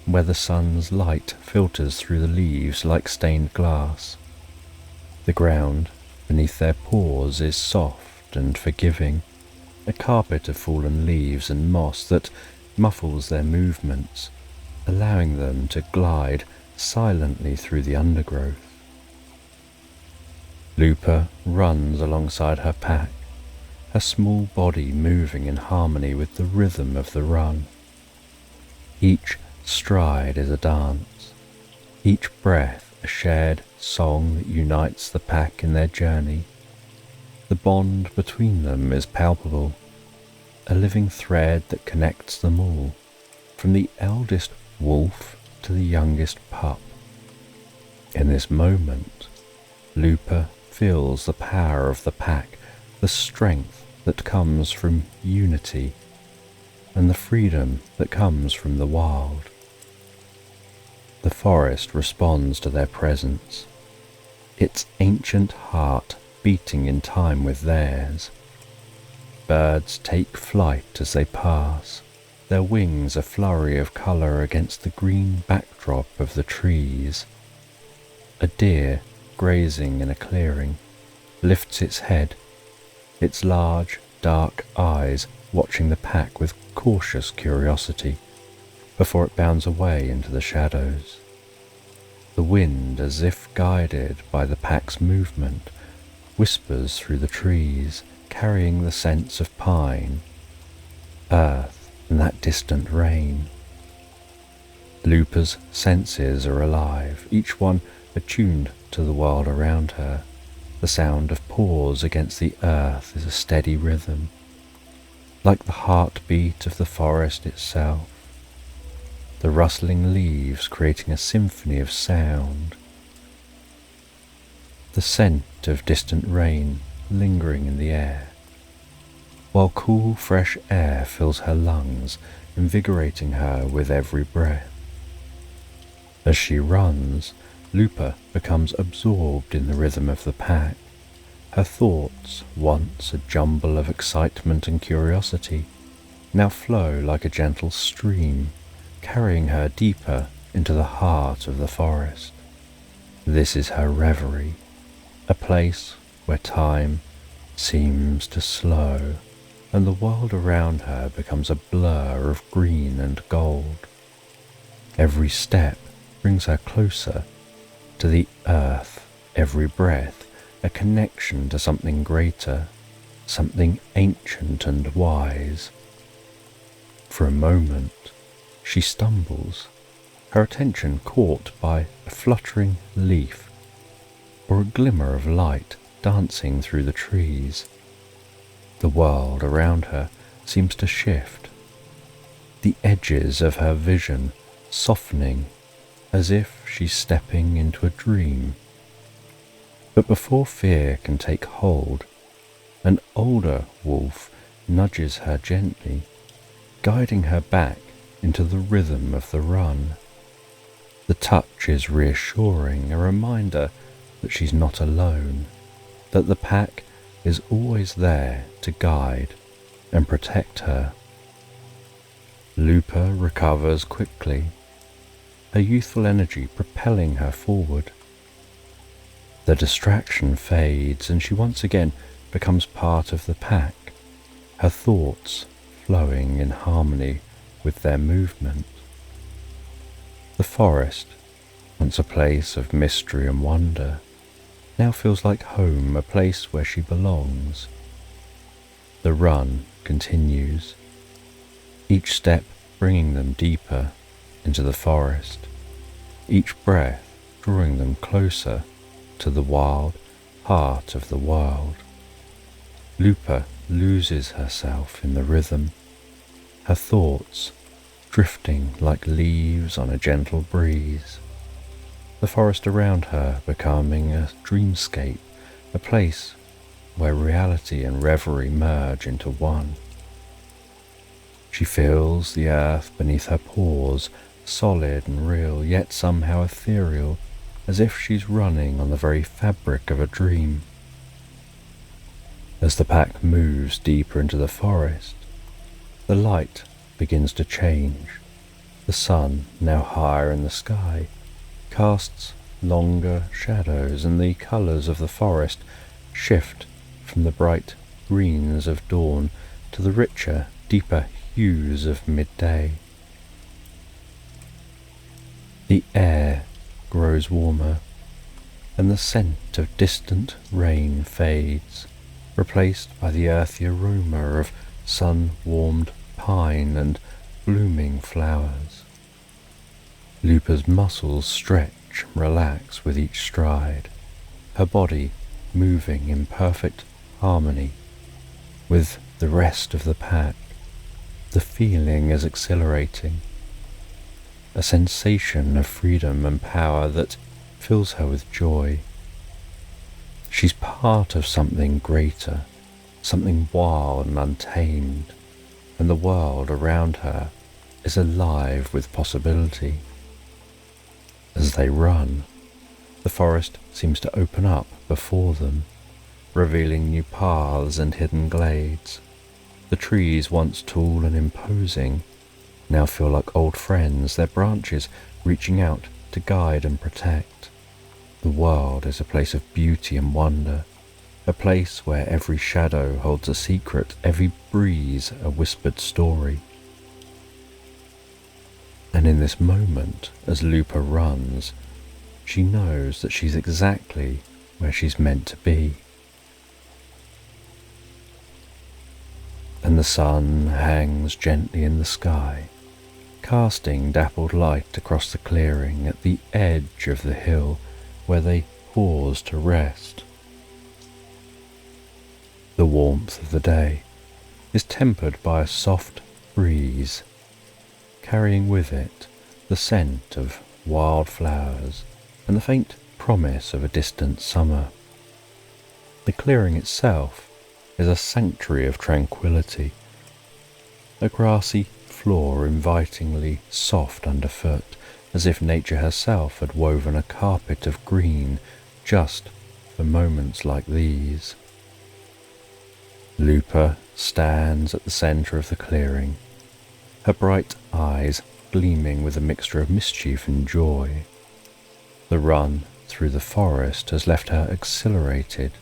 where the sun's light filters through the leaves like stained glass. The ground beneath their paws is soft and forgiving, a carpet of fallen leaves and moss that muffles their movements, allowing them to glide silently through the undergrowth. Lupa runs alongside her pack, her small body moving in harmony with the rhythm of the run. Each stride is a dance, each breath a shared song that unites the pack in their journey. The bond between them is palpable, a living thread that connects them all, from the eldest wolf to the youngest pup. In this moment, Lupa feels the power of the pack, the strength that comes from unity. and the freedom that comes from the wild. The forest responds to their presence, its ancient heart beating in time with theirs. Birds take flight as they pass, their wings a flurry of colour against the green backdrop of the trees. A deer, grazing in a clearing, lifts its head, its large, dark eyes watching the pack with cautious curiosity before it bounds away into the shadows. The wind, as if guided by the pack's movement, whispers through the trees, carrying the scents of pine, earth, and that distant rain. Lupa's senses are alive, each one attuned to the world around her. The sound of paws against the earth is a steady rhythm, like the heartbeat of the forest itself. The rustling leaves creating a symphony of sound. The scent of distant rain lingering in the air, while cool, fresh air fills her lungs, invigorating her with every breath. As she runs, Lupa becomes absorbed in the rhythm of the pack. Her thoughts, once a jumble of excitement and curiosity, now flow like a gentle stream, carrying her deeper into the heart of the forest. This is her reverie, a place where time seems to slow, and the world around her becomes a blur of green and gold. Every step brings her closer to the earth, every breath a connection to something greater, something ancient and wise. For a moment, she stumbles, her attention caught by a fluttering leaf or a glimmer of light dancing through the trees. The world around her seems to shift, the edges of her vision softening as if she's stepping into a dream. But before fear can take hold, an older wolf nudges her gently, guiding her back into the rhythm of the run. The touch is reassuring, a reminder that she's not alone, that the pack is always there to guide and protect her. Lupa recovers quickly, her youthful energy propelling her forward. The distraction fades and she once again becomes part of the pack, her thoughts flowing in harmony with their movement. The forest, once a place of mystery and wonder, now feels like home, a place where she belongs. The run continues, each step bringing them deeper into the forest, each breath drawing them closer to the wild heart of the world. Lupa loses herself in the rhythm, her thoughts drifting like leaves on a gentle breeze. The forest around her becoming a dreamscape, a place where reality and reverie merge into one. She feels the earth beneath her paws, solid and real, yet somehow ethereal, as if she's running on the very fabric of a dream. As the pack moves deeper into the forest, the light begins to change. The sun, now higher in the sky, casts longer shadows, and the colours of the forest shift from the bright greens of dawn to the richer, deeper hues of midday. The air grows warmer, and the scent of distant rain fades, replaced by the earthy aroma of sun-warmed pine and blooming flowers. Lupa's muscles stretch and relax with each stride, her body moving in perfect harmony with the rest of the pack. The feeling is exhilarating, a sensation of freedom and power that fills her with joy. She's part of something greater, something wild and untamed, and the world around her is alive with possibility. As they run, the forest seems to open up before them, revealing new paths and hidden glades. The trees, once tall and imposing, now feel like old friends, their branches reaching out to guide and protect. The world is a place of beauty and wonder, a place where every shadow holds a secret, every breeze a whispered story. And in this moment, as Lupa runs, she knows that she's exactly where she's meant to be. And the sun hangs gently in the sky, casting dappled light across the clearing at the edge of the hill where they pause to rest. The warmth of the day is tempered by a soft breeze, carrying with it the scent of wild flowers and the faint promise of a distant summer. The clearing itself is a sanctuary of tranquility, a grassy floor invitingly soft underfoot, as if nature herself had woven a carpet of green just for moments like these. Lupa stands at the centre of the clearing, her bright eyes gleaming with a mixture of mischief and joy. The run through the forest has left her exhilarated,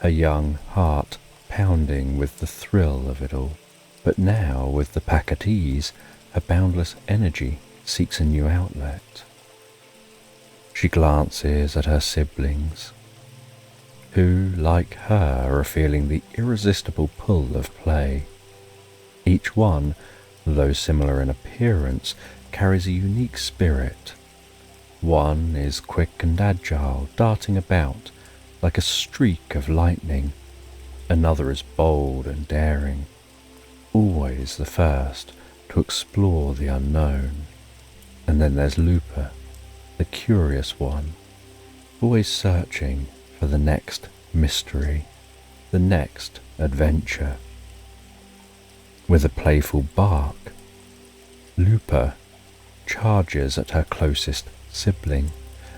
her young heart pounding with the thrill of it all. But now, with the pack at ease, her boundless energy seeks a new outlet. She glances at her siblings, who, like her, are feeling the irresistible pull of play. Each one, though similar in appearance, carries a unique spirit. One is quick and agile, darting about like a streak of lightning. Another is bold and daring, always the first to explore the unknown. And then there's Lupa, the curious one, always searching for the next mystery, the next adventure. With a playful bark, Lupa charges at her closest sibling,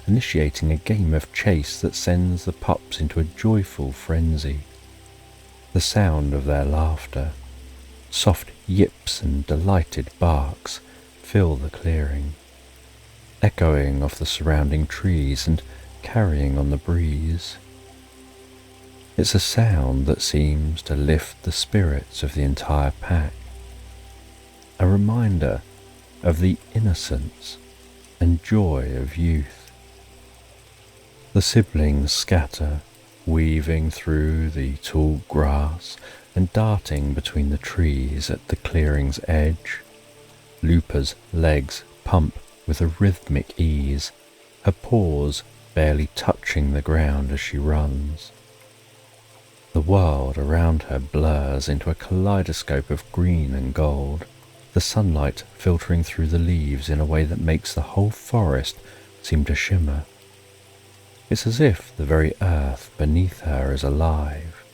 initiating a game of chase that sends the pups into a joyful frenzy. The sound of their laughter, soft yips and delighted barks fill the clearing, echoing off the surrounding trees and carrying on the breeze. It's a sound that seems to lift the spirits of the entire pack, a reminder of the innocence and joy of youth. The siblings scatter, weaving through the tall grass and darting between the trees at the clearing's edge. Lupa's legs pump with a rhythmic ease, her paws barely touching the ground as she runs. The world around her blurs into a kaleidoscope of green and gold, the sunlight filtering through the leaves in a way that makes the whole forest seem to shimmer. It's as if the very earth beneath her is alive,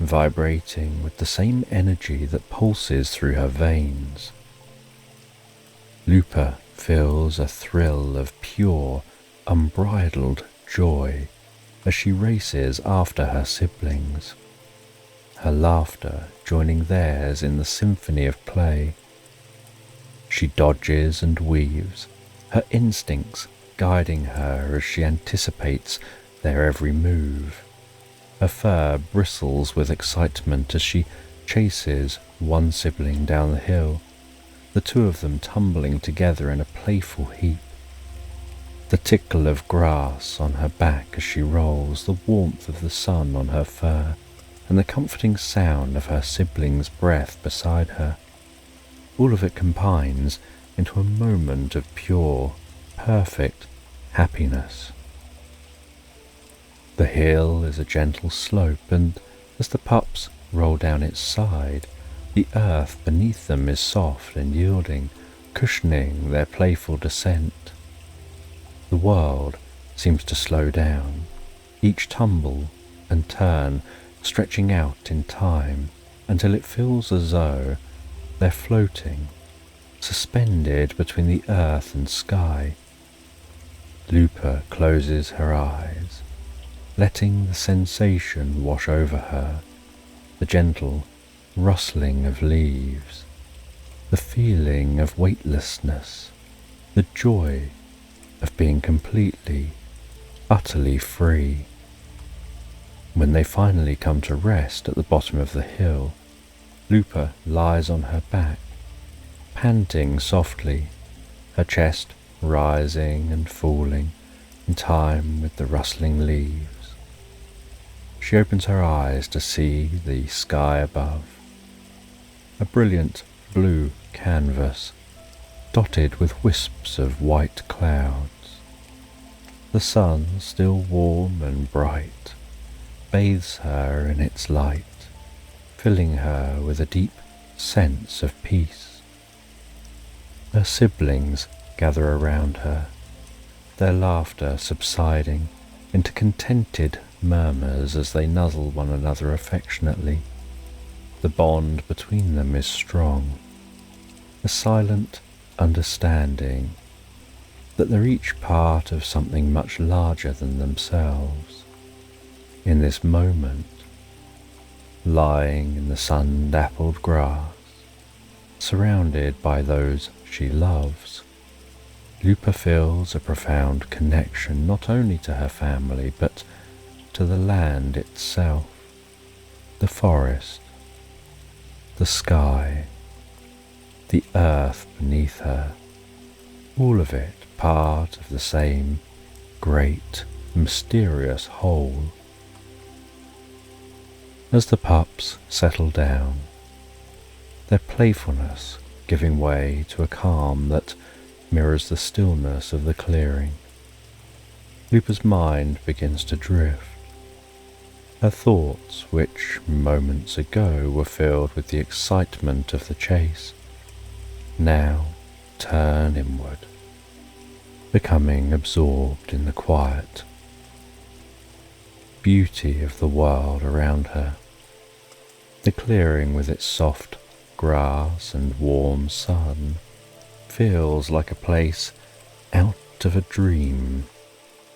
vibrating with the same energy that pulses through her veins. Lupa feels a thrill of pure, unbridled joy as she races after her siblings, her laughter joining theirs in the symphony of play. She dodges and weaves, her instincts guiding her as she anticipates their every move. Her fur bristles with excitement as she chases one sibling down the hill, the two of them tumbling together in a playful heap. The tickle of grass on her back as she rolls, the warmth of the sun on her fur, and the comforting sound of her sibling's breath beside her. All of it combines into a moment of pure, perfect happiness. The hill is a gentle slope, and as the pups roll down its side, the earth beneath them is soft and yielding, cushioning their playful descent. The world seems to slow down, each tumble and turn stretching out in time until it feels as though They're floating, suspended between the earth and sky. Lupa closes her eyes, letting the sensation wash over her, the gentle rustling of leaves, the feeling of weightlessness, the joy of being completely, utterly free. When they finally come to rest at the bottom of the hill, Lupa lies on her back, panting softly, her chest rising and falling in time with the rustling leaves. She opens her eyes to see the sky above, a brilliant blue canvas dotted with wisps of white clouds. The sun, still warm and bright, bathes her in its light, filling her with a deep sense of peace. Her siblings gather around her, their laughter subsiding into contented murmurs as they nuzzle one another affectionately. The bond between them is strong, a silent understanding that they're each part of something much larger than themselves. In this moment, lying in the sun-dappled grass, surrounded by those she loves, Lupa feels a profound connection not only to her family but to the land itself, the forest, the sky, the earth beneath her, all of it part of the same great, mysterious whole. As the pups settle down, their playfulness giving way to a calm that mirrors the stillness of the clearing, Lupa's mind begins to drift. Her thoughts, which moments ago were filled with the excitement of the chase, now turn inward, becoming absorbed in the quiet beauty of the world around her. The clearing with its soft grass and warm sun feels like a place out of a dream,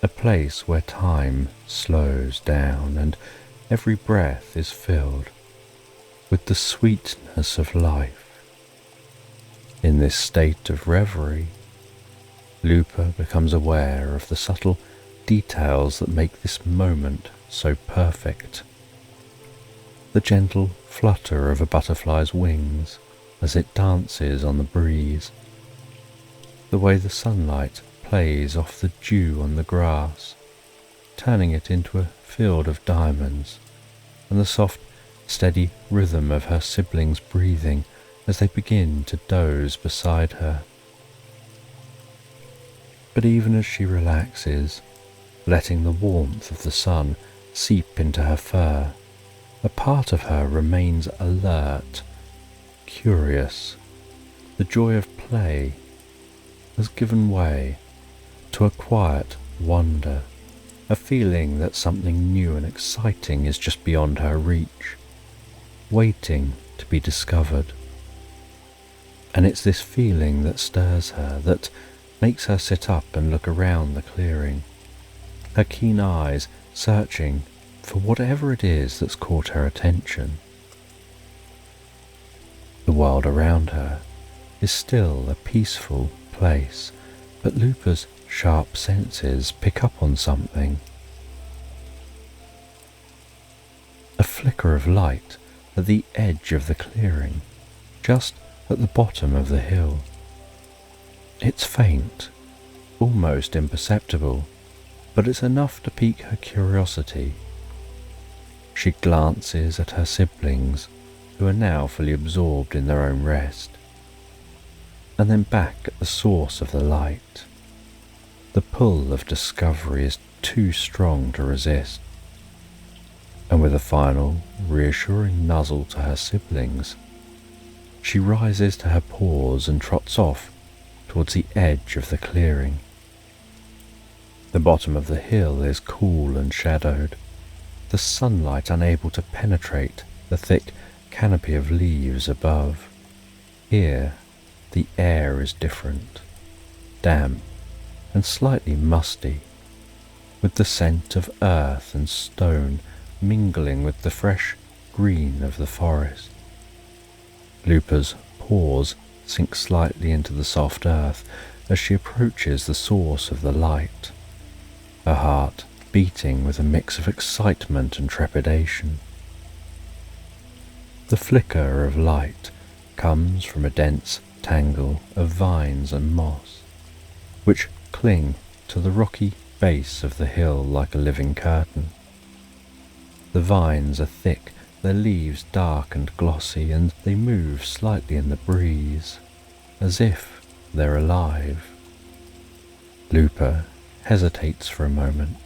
a place where time slows down and every breath is filled with the sweetness of life. In this state of reverie, Lupa becomes aware of the subtle details that make this moment so perfect. The gentle flutter of a butterfly's wings as it dances on the breeze, the way the sunlight plays off the dew on the grass, turning it into a field of diamonds, and the soft, steady rhythm of her siblings' breathing as they begin to doze beside her. But even as she relaxes, letting the warmth of the sun seep into her fur, a part of her remains alert, curious. The joy of play has given way to a quiet wonder, a feeling that something new and exciting is just beyond her reach, waiting to be discovered. And it's this feeling that stirs her, that makes her sit up and look around the clearing, her keen eyes searching for whatever it is that's caught her attention. The world around her is still a peaceful place, but Lupa's sharp senses pick up on something. A flicker of light at the edge of the clearing, just at the bottom of the hill. It's faint, almost imperceptible, but it's enough to pique her curiosity. She glances at her siblings, who are now fully absorbed in their own rest, and then back at the source of the light. The pull of discovery is too strong to resist, and with a final, reassuring nuzzle to her siblings, she rises to her paws and trots off towards the edge of the clearing. The bottom of the hill is cool and shadowed, the sunlight unable to penetrate the thick canopy of leaves above. Here, the air is different, damp and slightly musty, with the scent of earth and stone mingling with the fresh green of the forest. Lupa's paws sink slightly into the soft earth as she approaches the source of the light, her heart beating with a mix of excitement and trepidation. The flicker of light comes from a dense tangle of vines and moss, which cling to the rocky base of the hill like a living curtain. The vines are thick, their leaves dark and glossy, and they move slightly in the breeze, as if they're alive. Lupa hesitates for a moment,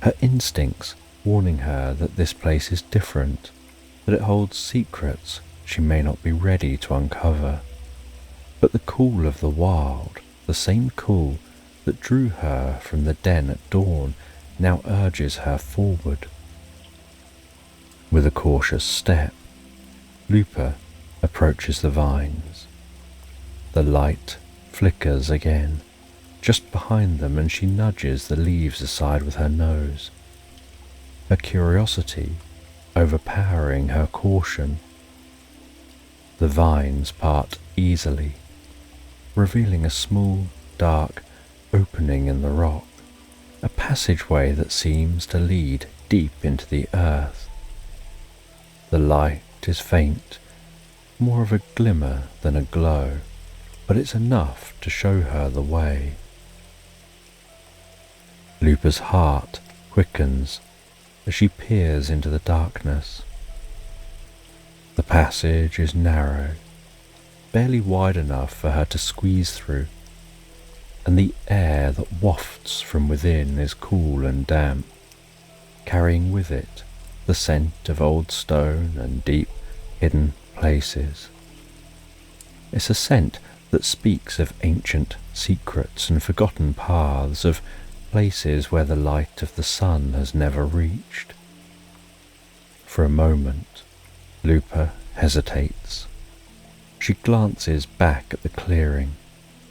her instincts warning her that this place is different, that it holds secrets she may not be ready to uncover. But the call of the wild, the same call that drew her from the den at dawn, now urges her forward. With a cautious step, Lupa approaches the vines. The light flickers again, just behind them, and she nudges the leaves aside with her nose, her curiosity overpowering her caution. The vines part easily, revealing a small, dark opening in the rock, a passageway that seems to lead deep into the earth. The light is faint, more of a glimmer than a glow, but it's enough to show her the way. Lupa's heart quickens as she peers into the darkness. The passage is narrow, barely wide enough for her to squeeze through, and the air that wafts from within is cool and damp, carrying with it the scent of old stone and deep hidden places. It's a scent that speaks of ancient secrets and forgotten paths, of places where the light of the sun has never reached. For a moment, Lupa hesitates. She glances back at the clearing,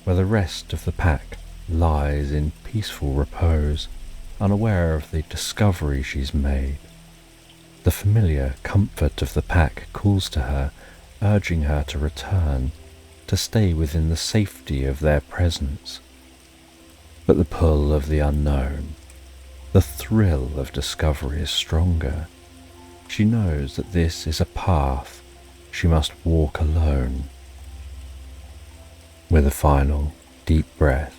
where the rest of the pack lies in peaceful repose, unaware of the discovery she's made. The familiar comfort of the pack calls to her, urging her to return, to stay within the safety of their presence. But the pull of the unknown, the thrill of discovery is stronger. She knows that this is a path she must walk alone. With a final deep breath,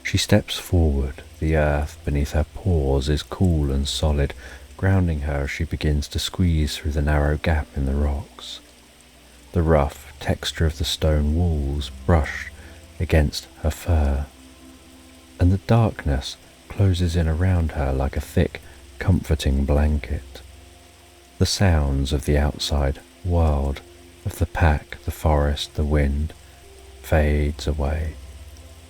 she steps forward. The earth beneath her paws is cool and solid, grounding her as she begins to squeeze through the narrow gap in the rocks. The rough texture of the stone walls brush against her fur, and the darkness closes in around her like a thick, comforting blanket. The sounds of the outside world, of the pack, the forest, the wind, fades away,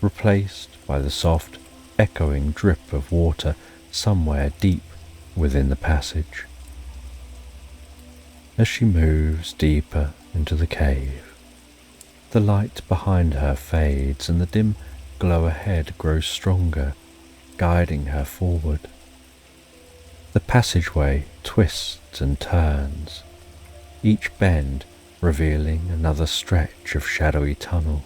replaced by the soft, echoing drip of water somewhere deep within the passage. As she moves deeper into the cave, the light behind her fades and the dim glow ahead grows stronger, guiding her forward. The passageway twists and turns, each bend revealing another stretch of shadowy tunnel,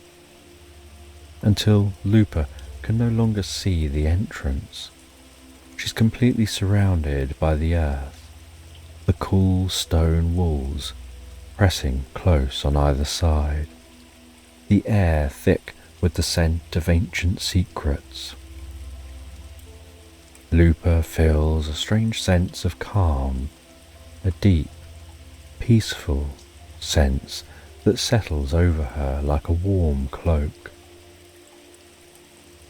until Lupa can no longer see the entrance. She's completely surrounded by the earth, the cool stone walls pressing close on either side, the air thick with the scent of ancient secrets. Lupa feels a strange sense of calm, a deep, peaceful sense that settles over her like a warm cloak.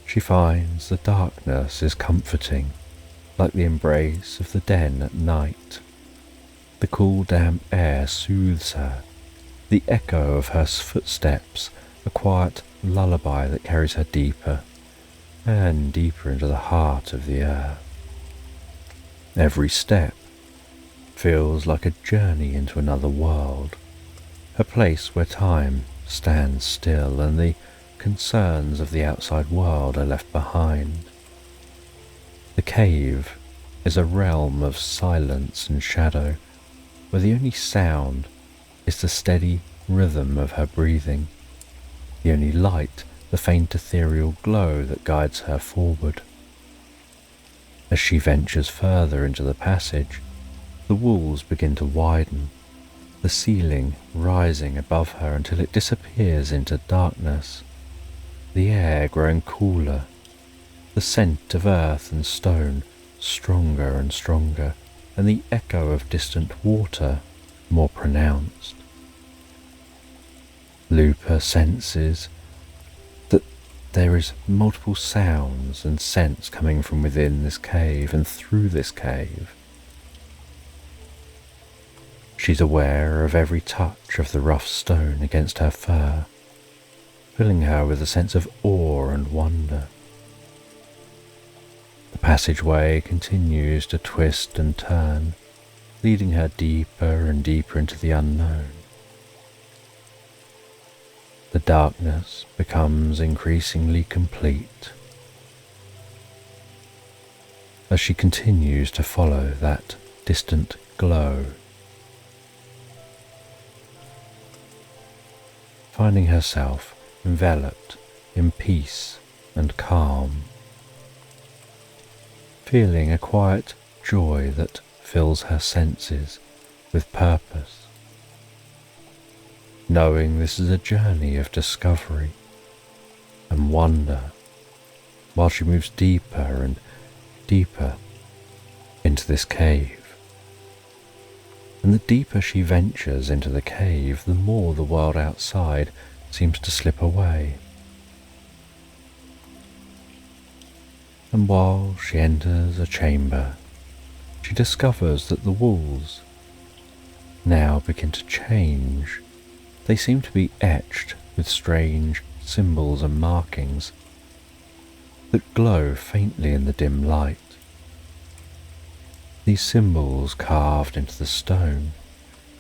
She finds the darkness is comforting, like the embrace of the den at night. The cool damp air soothes her, the echo of her footsteps a quiet lullaby that carries her deeper and deeper into the heart of the earth. Every step feels like a journey into another world, a place where time stands still and the concerns of the outside world are left behind. The cave is a realm of silence and shadow, where the only sound is the steady rhythm of her breathing, the only light the faint ethereal glow that guides her forward. As she ventures further into the passage, the walls begin to widen, the ceiling rising above her until it disappears into darkness, the air growing cooler, the scent of earth and stone stronger and stronger, and the echo of distant water more pronounced. Lupa senses that there is multiple sounds and scents coming from within this cave and through this cave. She's aware of every touch of the rough stone against her fur, filling her with a sense of awe and wonder. The passageway continues to twist and turn, leading her deeper and deeper into the unknown. The darkness becomes increasingly complete as she continues to follow that distant glow, finding herself enveloped in peace and calm, feeling a quiet joy that fills her senses with purpose, knowing this is a journey of discovery and wonder while she moves deeper and deeper into this cave. And the deeper she ventures into the cave, the more the world outside seems to slip away. And while she enters a chamber, she discovers that the walls now begin to change. They seem to be etched with strange symbols and markings that glow faintly in the dim light. These symbols, carved into the stone,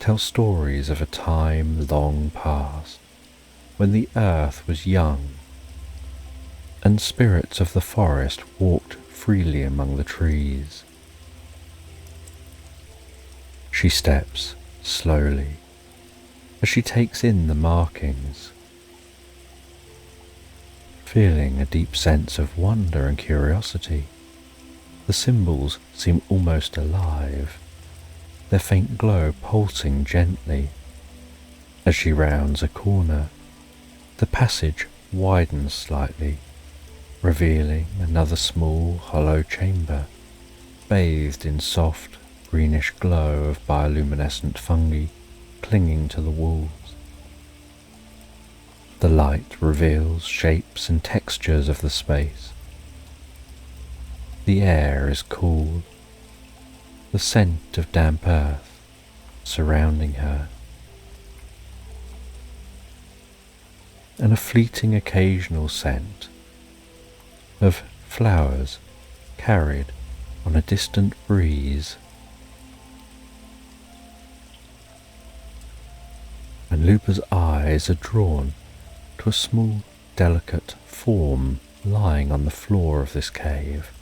tell stories of a time long past, when the earth was young, and spirits of the forest walked freely among the trees. She steps slowly as she takes in the markings, feeling a deep sense of wonder and curiosity. The symbols seem almost alive, their faint glow pulsing gently. As she rounds a corner, the passage widens slightly, revealing another small hollow chamber, bathed in soft greenish glow of bioluminescent fungi clinging to the walls. The light reveals shapes and textures of the space. The air is cool, the scent of damp earth surrounding her, and a fleeting occasional scent of flowers carried on a distant breeze. And Lupa's eyes are drawn to a small, delicate form lying on the floor of this cave.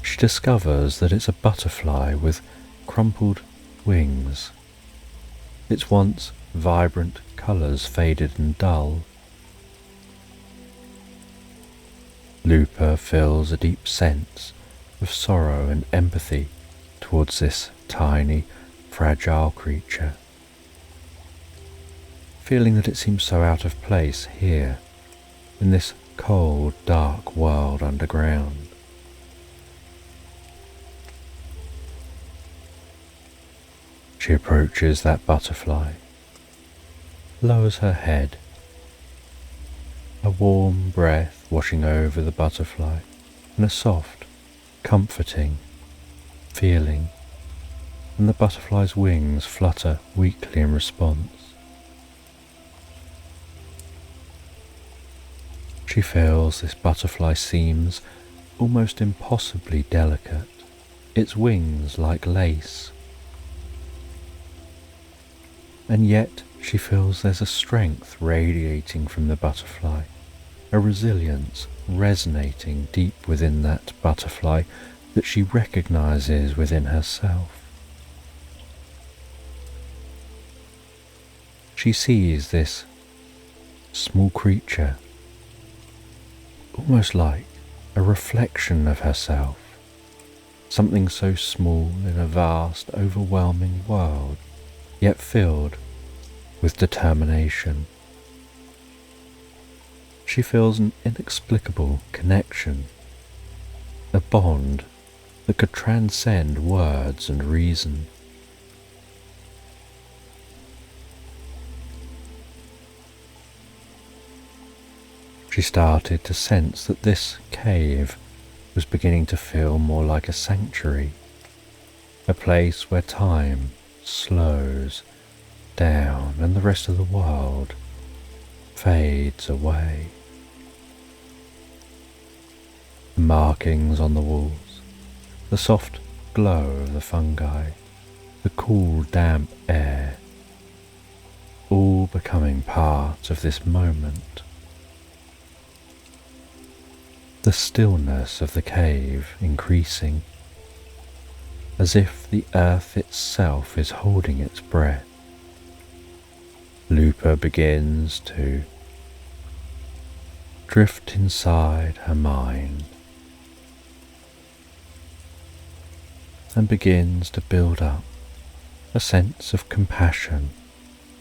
She discovers that it's a butterfly with crumpled wings, its once vibrant colours faded and dull. Lupa feels a deep sense of sorrow and empathy towards this tiny, fragile creature, feeling that it seems so out of place here, in this cold, dark world underground. She approaches that butterfly, lowers her head, a warm breath washing over the butterfly, and a soft, comforting feeling, and the butterfly's wings flutter weakly in response. She feels this butterfly seems almost impossibly delicate, its wings like lace. And yet she feels there's a strength radiating from the butterfly, a resilience resonating deep within that butterfly that she recognizes within herself. She sees this small creature, almost like a reflection of herself, something so small in a vast, overwhelming world, yet filled with determination. She feels an inexplicable connection, a bond that could transcend words and reason. She started to sense that this cave was beginning to feel more like a sanctuary, a place where time slows down and the rest of the world fades away. The markings on the walls, the soft glow of the fungi, the cool damp air, all becoming part of this moment. The stillness of the cave increasing, as if the earth itself is holding its breath. Lupa begins to drift inside her mind and begins to build up a sense of compassion,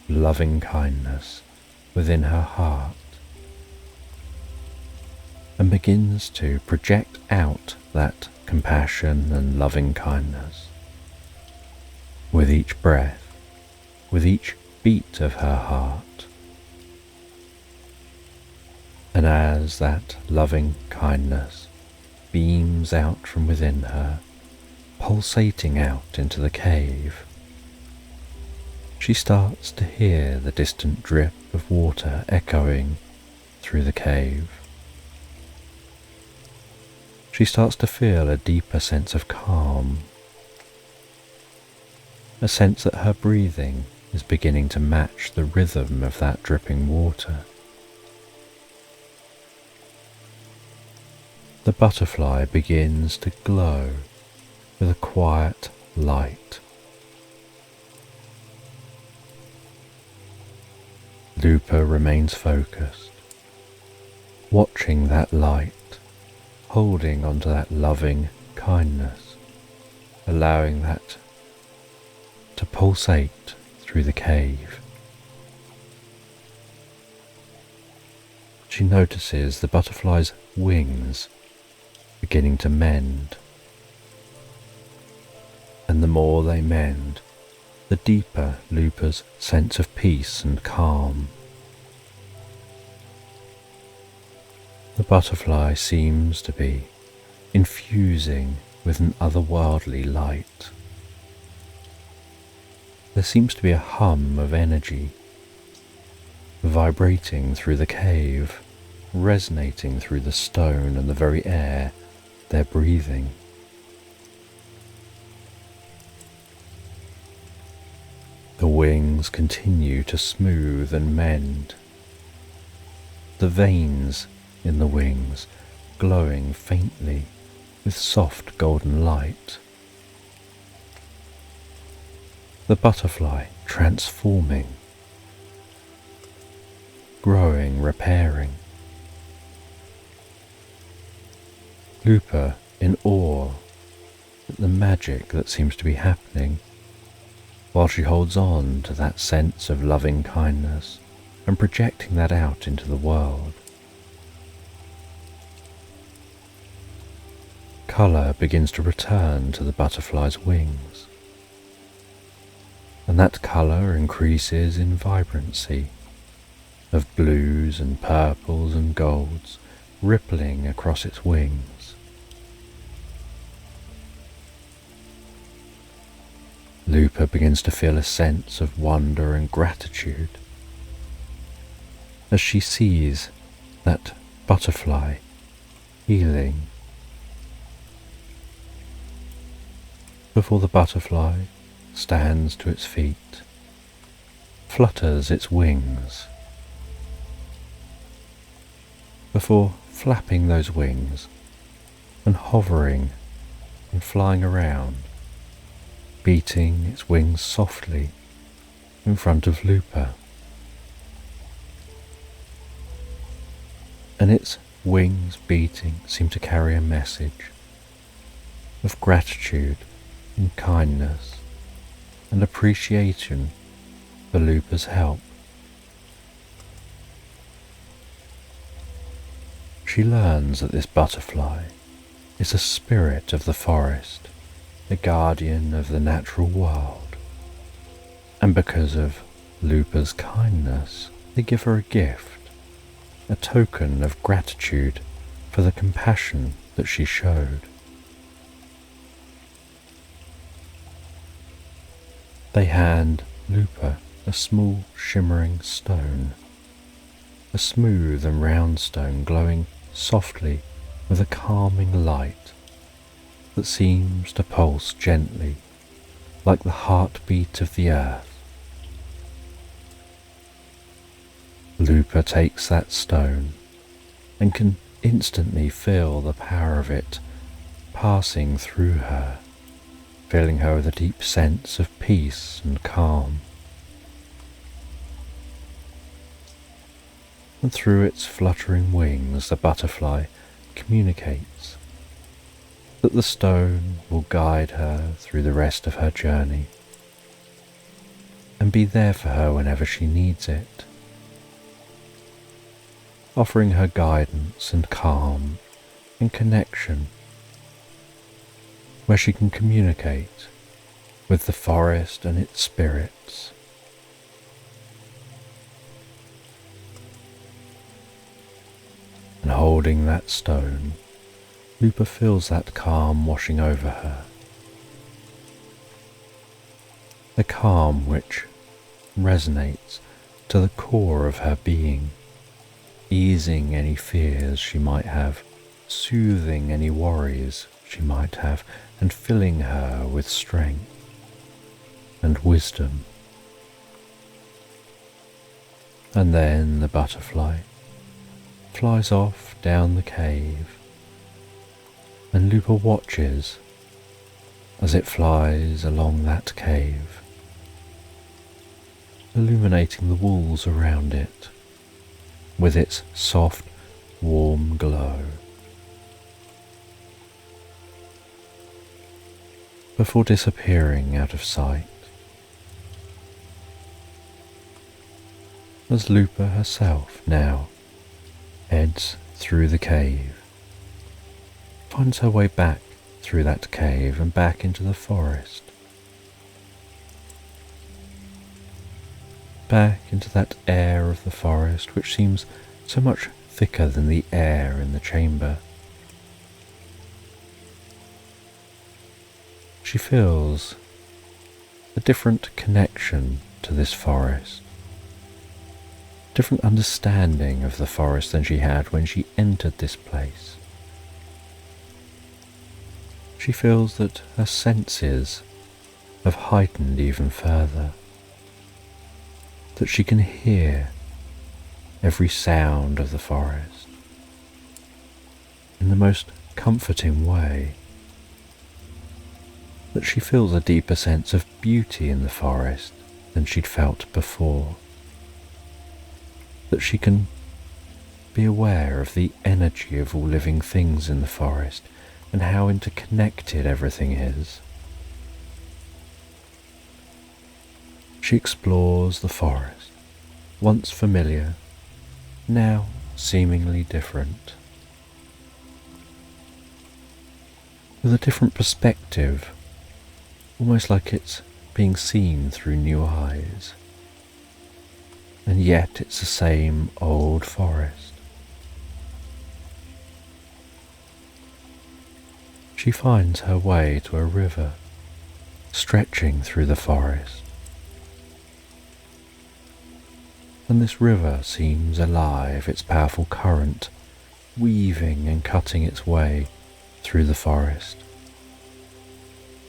loving kindness within her heart, and begins to project out that compassion and loving kindness with each breath, with each beat of her heart. And as that loving kindness beams out from within her, pulsating out into the cave, she starts to hear the distant drip of water echoing through the cave. She starts to feel a deeper sense of calm, a sense that her breathing is beginning to match the rhythm of that dripping water. The butterfly begins to glow with a quiet light. Lupa remains focused, watching that light, holding onto that loving kindness, allowing that to pulsate through the cave. She notices the butterfly's wings beginning to mend, and the more they mend, the deeper Lupa's sense of peace and calm. The butterfly seems to be infusing with an otherworldly light. There seems to be a hum of energy vibrating through the cave, resonating through the stone and the very air they're breathing. The wings continue to smooth and mend, the veins in the wings glowing faintly with soft golden light. The butterfly transforming, growing, repairing. Lupa in awe at the magic that seems to be happening, while she holds on to that sense of loving kindness and projecting that out into the world. Colour begins to return to the butterfly's wings, and that colour increases in vibrancy, of blues and purples and golds rippling across its wings. Lupa begins to feel a sense of wonder and gratitude as she sees that butterfly healing. Before the butterfly stands to its feet, flutters its wings. Before flapping those wings and hovering and flying around, beating its wings softly in front of Lupa. And its wings beating seem to carry a message of gratitude and kindness and appreciation for Lupa's help. She learns that this butterfly is a spirit of the forest, the guardian of the natural world, and because of Lupa's kindness, they give her a gift, a token of gratitude for the compassion that she showed. They hand Lupa a small shimmering stone, a smooth and round stone glowing softly with a calming light that seems to pulse gently like the heartbeat of the earth. Lupa takes that stone and can instantly feel the power of it passing through her, filling her with a deep sense of peace and calm. And through its fluttering wings, the butterfly communicates that the stone will guide her through the rest of her journey and be there for her whenever she needs it, offering her guidance and calm and connection, where she can communicate with the forest and its spirits. And holding that stone, Lupa feels that calm washing over her. The calm which resonates to the core of her being, easing any fears she might have, soothing any worries she might have, and filling her with strength and wisdom. And then the butterfly flies off down the cave, and Lupa watches as it flies along that cave, illuminating the walls around it with its soft, warm glow, before disappearing out of sight. As Lupa herself now heads through the cave, finds her way back through that cave and back into the forest, back into that air of the forest which seems so much thicker than the air in the chamber. She feels a different connection to this forest, different understanding of the forest than she had when she entered this place. She feels that her senses have heightened even further, that she can hear every sound of the forest in the most comforting way, that she feels a deeper sense of beauty in the forest than she'd felt before, that she can be aware of the energy of all living things in the forest and how interconnected everything is. She explores the forest, once familiar, now seemingly different, with a different perspective, almost like it's being seen through new eyes. And yet it's the same old forest. She finds her way to a river stretching through the forest, and this river seems alive, its powerful current weaving and cutting its way through the forest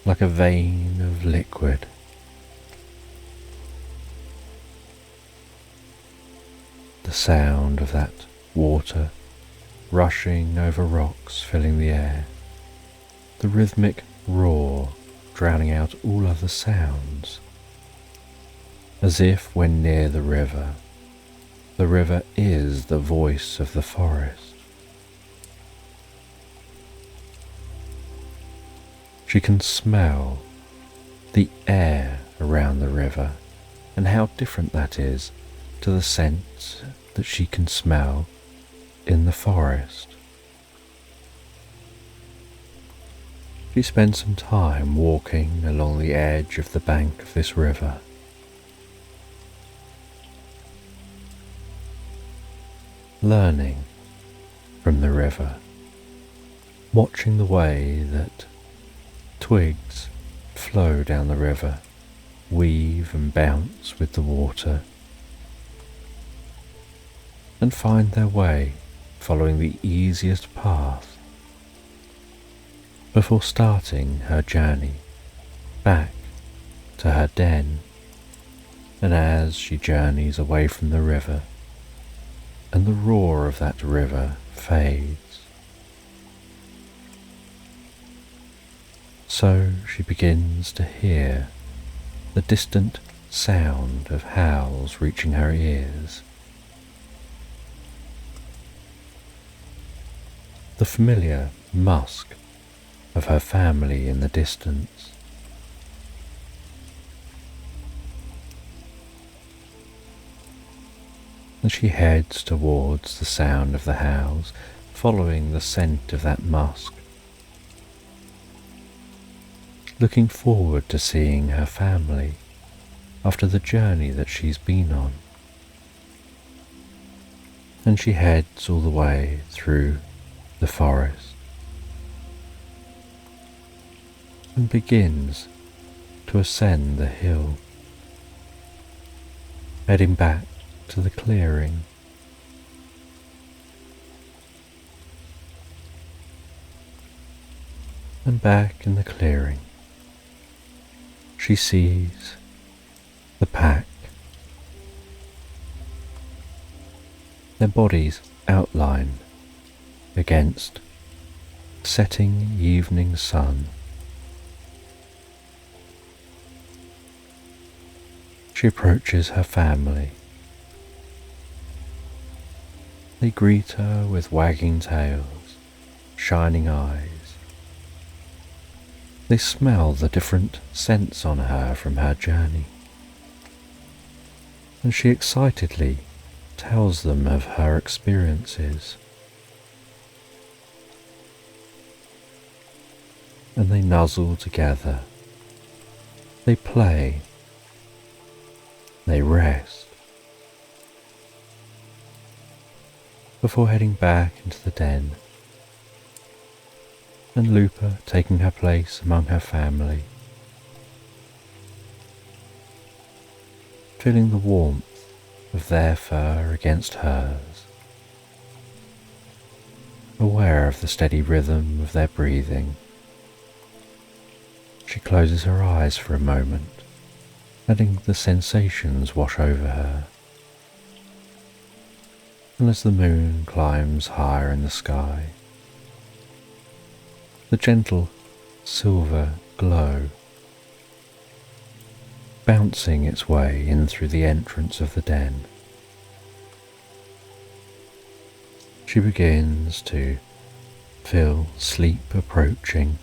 like a vein of liquid. the sound of that water rushing over rocks, filling the air, the rhythmic roar drowning out all other sounds, as if when near the river is the voice of the forest. She can smell the air around the river, and how different that is to the scents that she can smell in the forest. She spends some time walking along the edge of the bank of this river. Learning from the river, watching the way that twigs flow down the river, weave and bounce with the water, and find their way following the easiest path before starting her journey back to her den. And as she journeys away from the river, and the roar of that river fades, so she begins to hear the distant sound of howls reaching her ears. The familiar musk of her family in the distance. And she heads towards the sound of the howls, following the scent of that musk, looking forward to seeing her family after the journey that she's been on. And she heads all the way through the forest and begins to ascend the hill, heading back to the clearing. And back in the clearing, she sees the pack, their bodies outlined against the setting evening sun. She approaches her family. They greet her with wagging tails, shining eyes. They smell the different scents on her from her journey, and she excitedly tells them of her experiences. And they nuzzle together, they play, they rest, before heading back into the den, and Lupa taking her place among her family, feeling the warmth of their fur against hers, aware of the steady rhythm of their breathing. She closes her eyes for a moment, letting the sensations wash over her. And as the moon climbs higher in the sky, the gentle silver glow bouncing its way in through the entrance of the den, she begins to feel sleep approaching.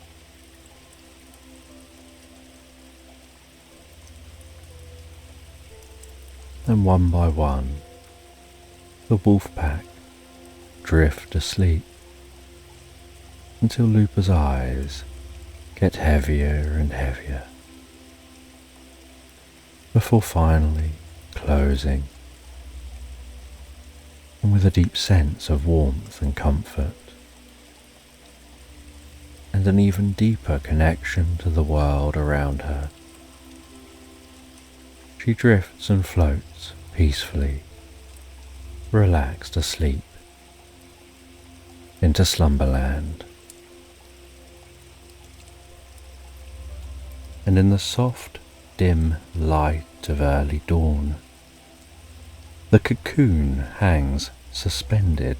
And one by one, the wolf pack drift asleep until Lupa's eyes get heavier and heavier, before finally closing, and with a deep sense of warmth and comfort, and an even deeper connection to the world around her, she drifts and floats peacefully, relaxed asleep, into Slumberland. And in the soft, dim light of early dawn, The cocoon hangs suspended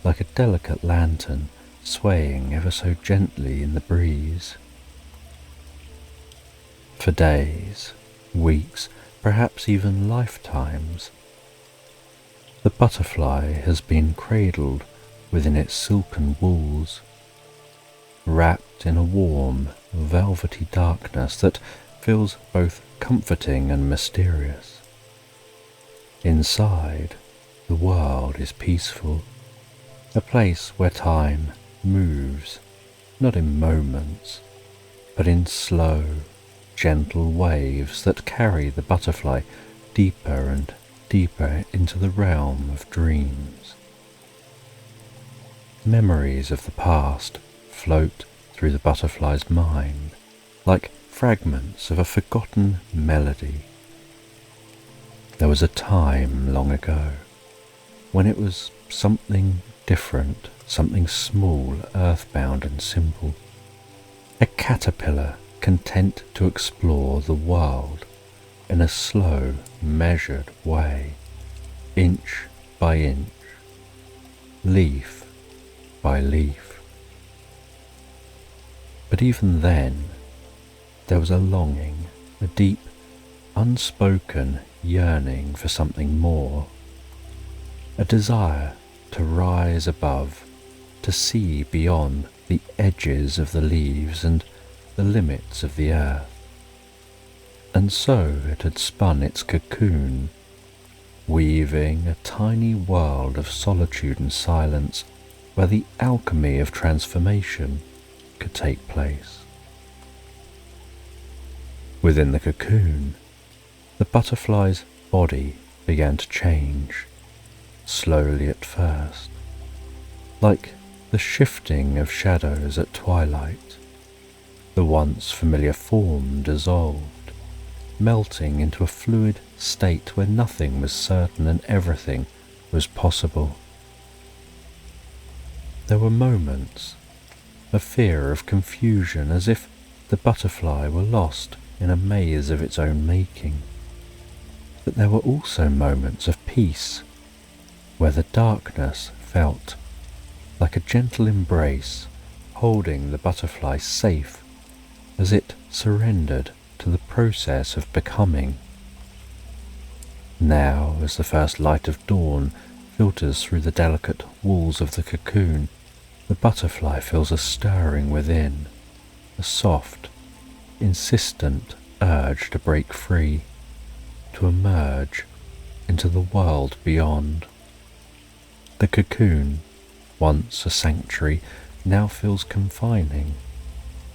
like a delicate lantern, swaying ever so gently in the breeze. For days, weeks, perhaps even lifetimes, the butterfly has been cradled within its silken walls, wrapped in a warm, velvety darkness that feels both comforting and mysterious. Inside, the world is peaceful, a place where time moves, not in moments, but in slow, gentle waves that carry the butterfly deeper and deeper into the realm of dreams. Memories of the past float through the butterfly's mind like fragments of a forgotten melody. There was a time long ago when it was something different, something small, earthbound and simple. A caterpillar content to explore the world in a slow, measured way, inch by inch, leaf by leaf. But even then, there was a longing, a deep, unspoken yearning for something more, a desire to rise above, to see beyond the edges of the leaves and the limits of the earth. And so it had spun its cocoon, weaving a tiny world of solitude and silence where the alchemy of transformation could take place. Within the cocoon, the butterfly's body began to change, slowly at first, like the shifting of shadows at twilight. The once familiar form dissolved, melting into a fluid state where nothing was certain and everything was possible. There were moments of fear, of confusion, as if the butterfly were lost in a maze of its own making. But there were also moments of peace, where the darkness felt like a gentle embrace, holding the butterfly safe as it surrendered to the process of becoming. Now, as the first light of dawn filters through the delicate walls of the cocoon, the butterfly feels a stirring within, a soft, insistent urge to break free, to emerge into the world beyond. The cocoon, once a sanctuary, now feels confining,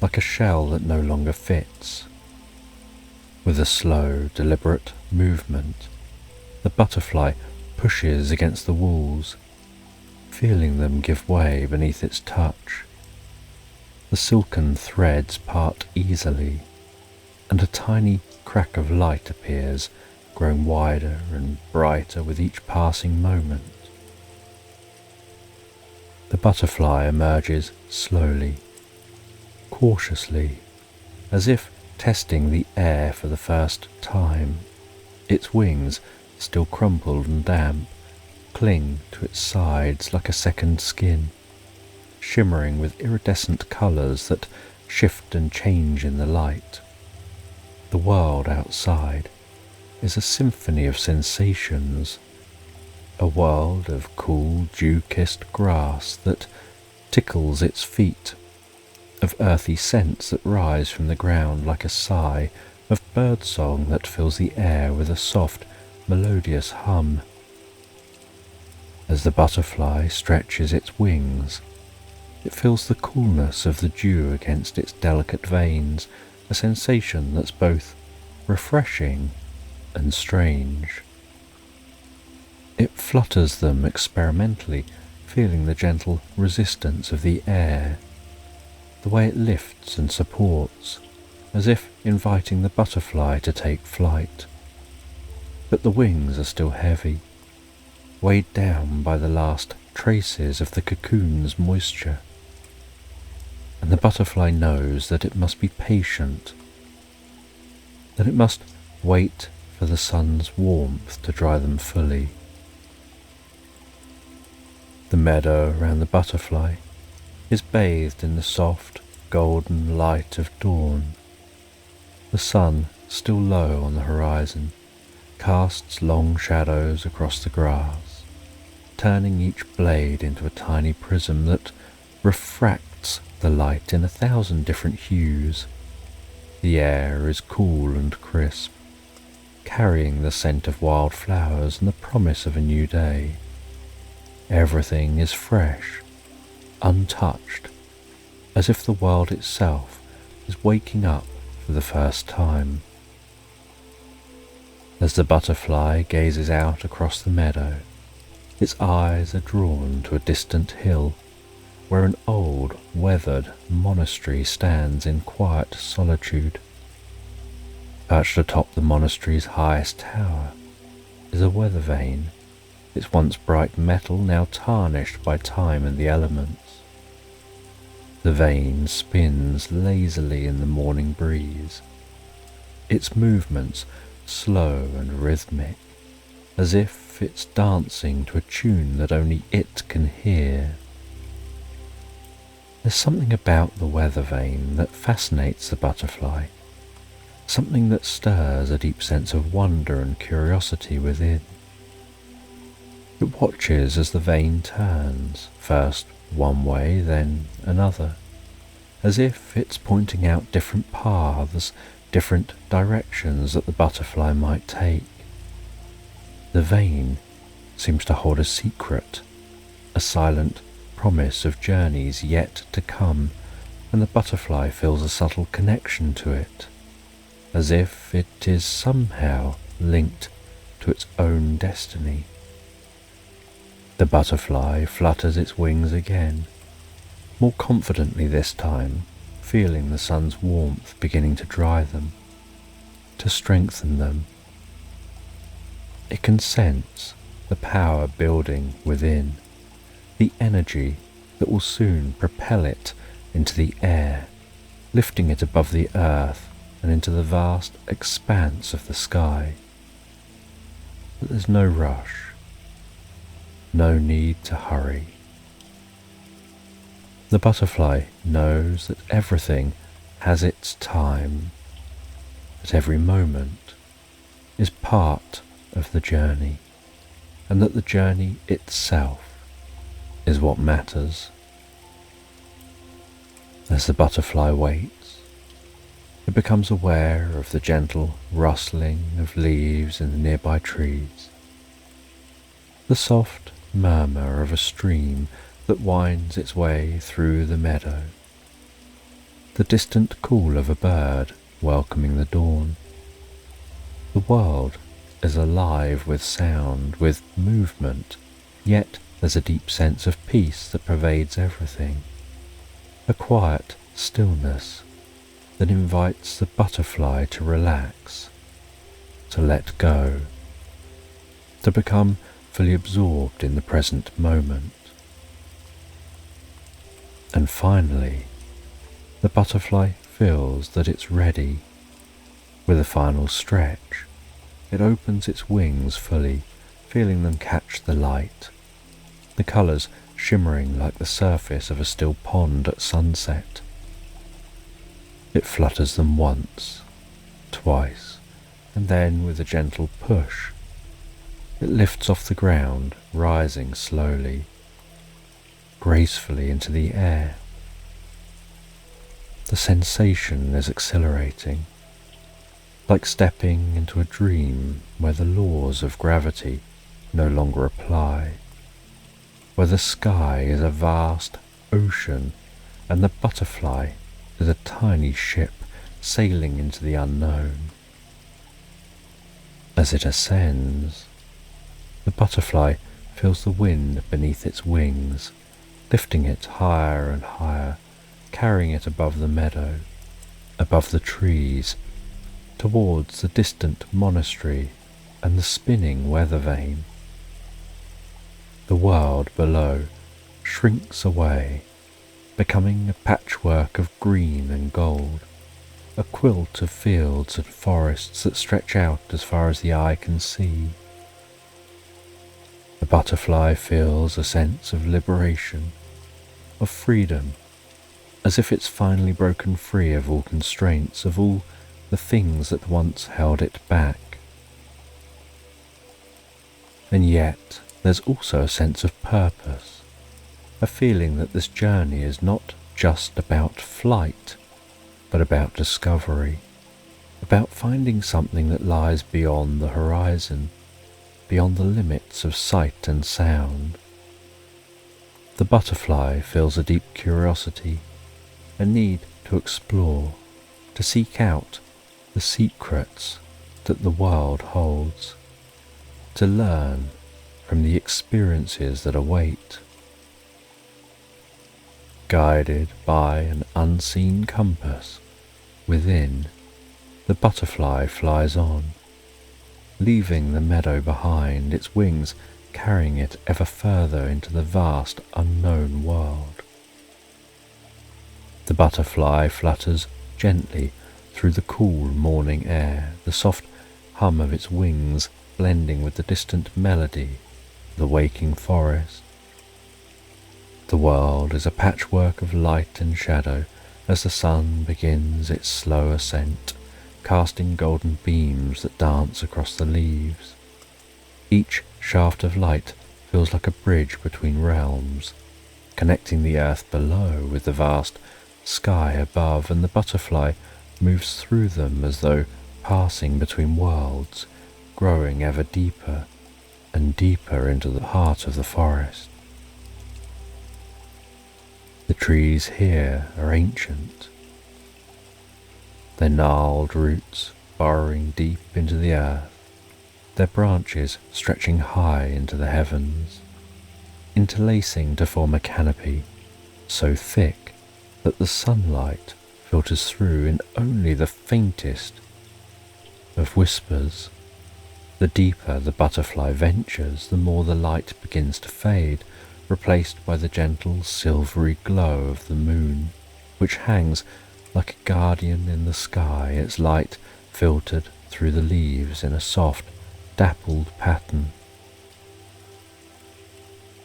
like a shell that no longer fits. With a slow, deliberate movement, the butterfly pushes against the walls, feeling them give way beneath its touch. The silken threads part easily, and a tiny crack of light appears, growing wider and brighter with each passing moment. The butterfly emerges slowly, cautiously, as if testing the air for the first time. Its wings, still crumpled and damp, cling to its sides like a second skin, shimmering with iridescent colours that shift and change in the light. The world outside is a symphony of sensations, a world of cool, dew-kissed grass that tickles its feet, of earthy scents that rise from the ground like a sigh, of birdsong that fills the air with a soft, melodious hum. As the butterfly stretches its wings, it feels the coolness of the dew against its delicate veins, a sensation that's both refreshing and strange. It flutters them experimentally, feeling the gentle resistance of the air, the way it lifts and supports, as if inviting the butterfly to take flight. But the wings are still heavy, weighed down by the last traces of the cocoon's moisture, and the butterfly knows that it must be patient, that it must wait for the sun's warmth to dry them fully. The meadow around the butterfly is bathed in the soft, golden light of dawn. The sun, still low on the horizon, casts long shadows across the grass, turning each blade into a tiny prism that refracts the light in 1,000 different hues. The air is cool and crisp, carrying the scent of wild flowers and the promise of a new day. Everything is fresh, untouched, as if the world itself is waking up for the first time. As the butterfly gazes out across the meadow, its eyes are drawn to a distant hill where an old, weathered monastery stands in quiet solitude. Perched atop the monastery's highest tower is a weather vane, its once bright metal now tarnished by time and the elements. The vane spins lazily in the morning breeze, its movements slow and rhythmic, as if it's dancing to a tune that only it can hear. There's something about the weather vane that fascinates the butterfly, something that stirs a deep sense of wonder and curiosity within. It watches as the vane turns, first one way, then another, as if it's pointing out different paths, different directions that the butterfly might take. The vane seems to hold a secret, a silent promise of journeys yet to come, and the butterfly feels a subtle connection to it, as if it is somehow linked to its own destiny. The butterfly flutters its wings again, more confidently this time, feeling the sun's warmth beginning to dry them, to strengthen them. It can sense the power building within, the energy that will soon propel it into the air, lifting it above the earth and into the vast expanse of the sky. But there's no rush, no need to hurry. The butterfly knows that everything has its time, that every moment is part of the journey, and that the journey itself is what matters. As the butterfly waits, it becomes aware of the gentle rustling of leaves in the nearby trees, the soft murmur of a stream that winds its way through the meadow, the distant call of a bird welcoming the dawn. The world is alive with sound, with movement, yet there's a deep sense of peace that pervades everything, a quiet stillness that invites the butterfly to relax, to let go, to become fully absorbed in the present moment. And finally, the butterfly feels that it's ready. With a final stretch, it opens its wings fully, feeling them catch the light, the colours shimmering like the surface of a still pond at sunset. It flutters them once, twice, and then with a gentle push, it lifts off the ground, rising slowly, gracefully into the air. The sensation is exhilarating, like stepping into a dream where the laws of gravity no longer apply, where the sky is a vast ocean and the butterfly is a tiny ship sailing into the unknown. As it ascends, the butterfly feels the wind beneath its wings, lifting it higher and higher, carrying it above the meadow, above the trees, towards the distant monastery and the spinning weather vane. The world below shrinks away, becoming a patchwork of green and gold, a quilt of fields and forests that stretch out as far as the eye can see. The butterfly feels a sense of liberation, of freedom, as if it's finally broken free of all constraints, of all the things that once held it back. And yet there's also a sense of purpose, a feeling that this journey is not just about flight, but about discovery, about finding something that lies beyond the horizon, beyond the limits of sight and sound. The butterfly feels a deep curiosity, a need to explore, to seek out the secrets that the world holds, to learn from the experiences that await. Guided by an unseen compass within, the butterfly flies on, leaving the meadow behind, its wings carrying it ever further into the vast unknown world. The butterfly flutters gently through the cool morning air, the soft hum of its wings blending with the distant melody of the waking forest. The world is a patchwork of light and shadow as the sun begins its slow ascent, casting golden beams that dance across the leaves. Each shaft of light feels like a bridge between realms, connecting the earth below with the vast sky above, and the butterfly moves through them as though passing between worlds, growing ever deeper and deeper into the heart of the forest. The trees here are ancient, their gnarled roots burrowing deep into the earth, their branches stretching high into the heavens, interlacing to form a canopy so thick that the sunlight filters through in only the faintest of whispers. The deeper the butterfly ventures, the more the light begins to fade, replaced by the gentle silvery glow of the moon, which hangs like a guardian in the sky, its light filtered through the leaves in a soft, dappled pattern.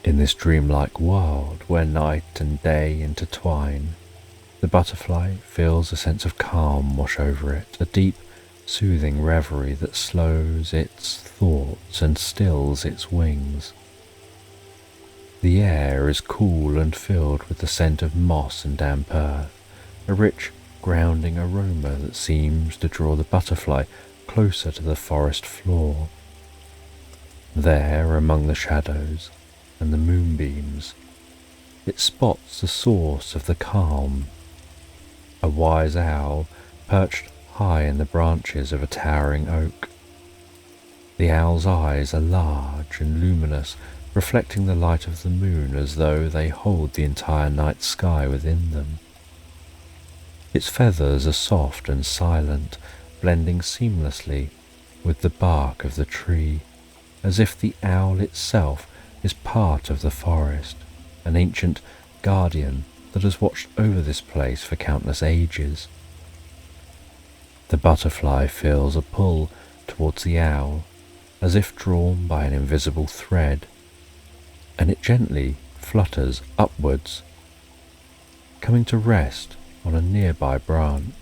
In this dreamlike world where night and day intertwine, the butterfly feels a sense of calm wash over it, a deep, soothing reverie that slows its thoughts and stills its wings. The air is cool and filled with the scent of moss and damp earth, a rich, grounding aroma that seems to draw the butterfly closer to the forest floor. There, among the shadows and the moonbeams, it spots the source of the calm, a wise owl perched high in the branches of a towering oak. The owl's eyes are large and luminous, reflecting the light of the moon as though they hold the entire night sky within them. Its feathers are soft and silent, blending seamlessly with the bark of the tree, as if the owl itself is part of the forest, an ancient guardian that has watched over this place for countless ages. The butterfly feels a pull towards the owl, as if drawn by an invisible thread, and it gently flutters upwards, coming to rest on a nearby branch.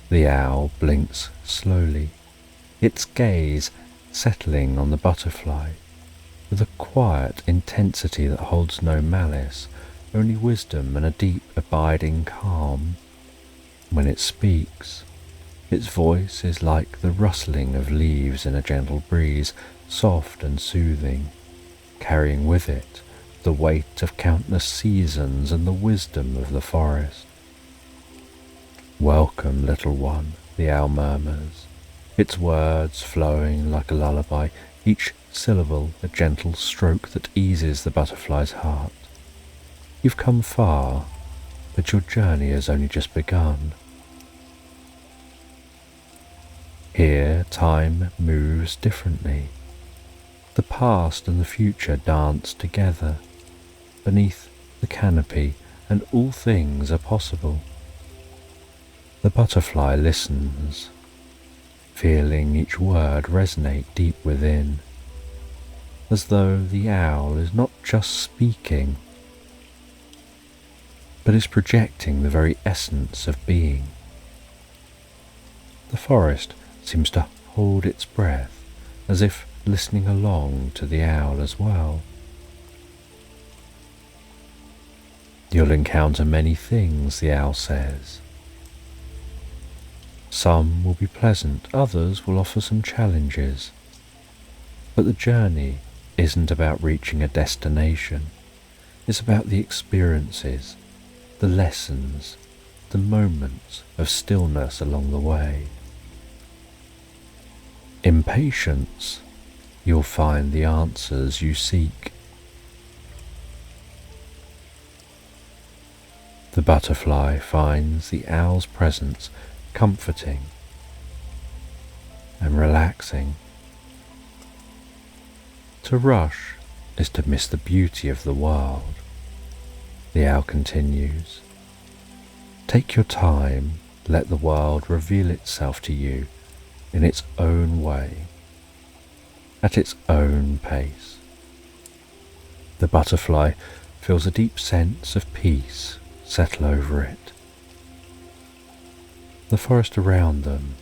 The owl blinks slowly, its gaze settling on the butterfly with a quiet intensity that holds no malice, only wisdom and a deep, abiding calm. When it speaks, its voice is like the rustling of leaves in a gentle breeze, soft and soothing, carrying with it the weight of countless seasons and the wisdom of the forest. "Welcome, little one," the owl murmurs, its words flowing like a lullaby, each syllable a gentle stroke that eases the butterfly's heart. "You've come far, but your journey has only just begun." Here time moves differently. The past and the future dance together beneath the canopy, and all things are possible. The butterfly listens, feeling each word resonate deep within, as though the owl is not just speaking, but is projecting the very essence of being. The forest seems to hold its breath, as if listening along to the owl as well. You'll encounter many things, the owl says. Some will be pleasant, others will offer some challenges. But the journey isn't about reaching a destination. It's about the experiences, the lessons, the moments of stillness along the way. In patience, you'll find the answers you seek. The butterfly finds the owl's presence comforting and relaxing. To rush is to miss the beauty of the world. The owl continues. Take your time, let the world reveal itself to you in its own way, at its own pace. The butterfly feels a deep sense of peace settle over it. The forest around them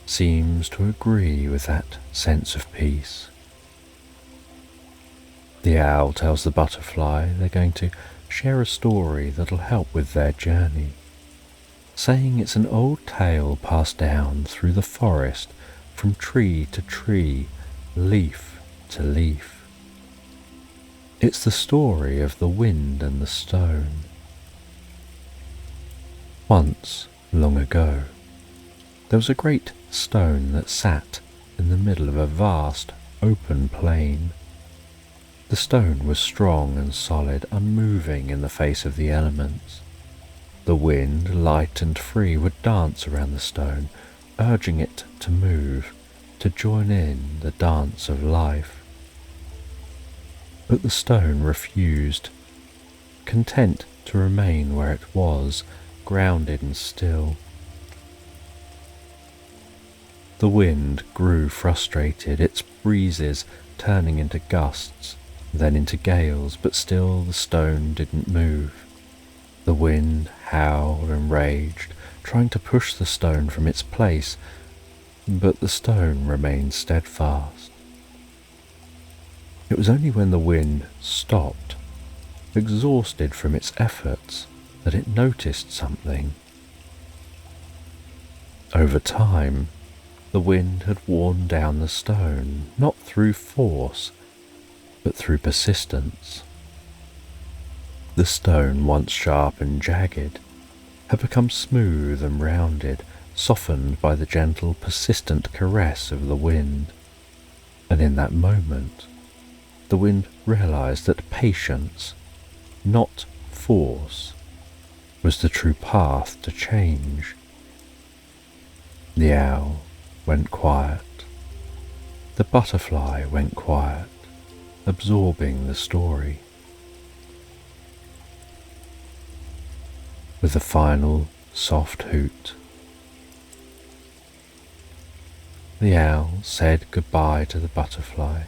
seems to agree with that sense of peace. The owl tells the butterfly they're going to share a story that'll help with their journey, saying it's an old tale passed down through the forest from tree to tree, leaf to leaf. It's the story of the wind and the stone. Once, long ago, there was a great stone that sat in the middle of a vast open plain. The stone was strong and solid, unmoving in the face of the elements. The wind, light and free, would dance around the stone, urging it to move, to join in the dance of life. But the stone refused, content to remain where it was, grounded and still. The wind grew frustrated, its breezes turning into gusts, then into gales, but still the stone didn't move. The wind howled and raged, trying to push the stone from its place, but the stone remained steadfast. It was only when the wind stopped, exhausted from its efforts, that it noticed something. Over time, the wind had worn down the stone, not through force, but through persistence. The stone, once sharp and jagged, had become smooth and rounded, softened by the gentle, persistent caress of the wind. And in that moment, the wind realized that patience, not force, was the true path to change. The owl went quiet. The butterfly went quiet, absorbing the story. With a final soft hoot, the owl said goodbye to the butterfly,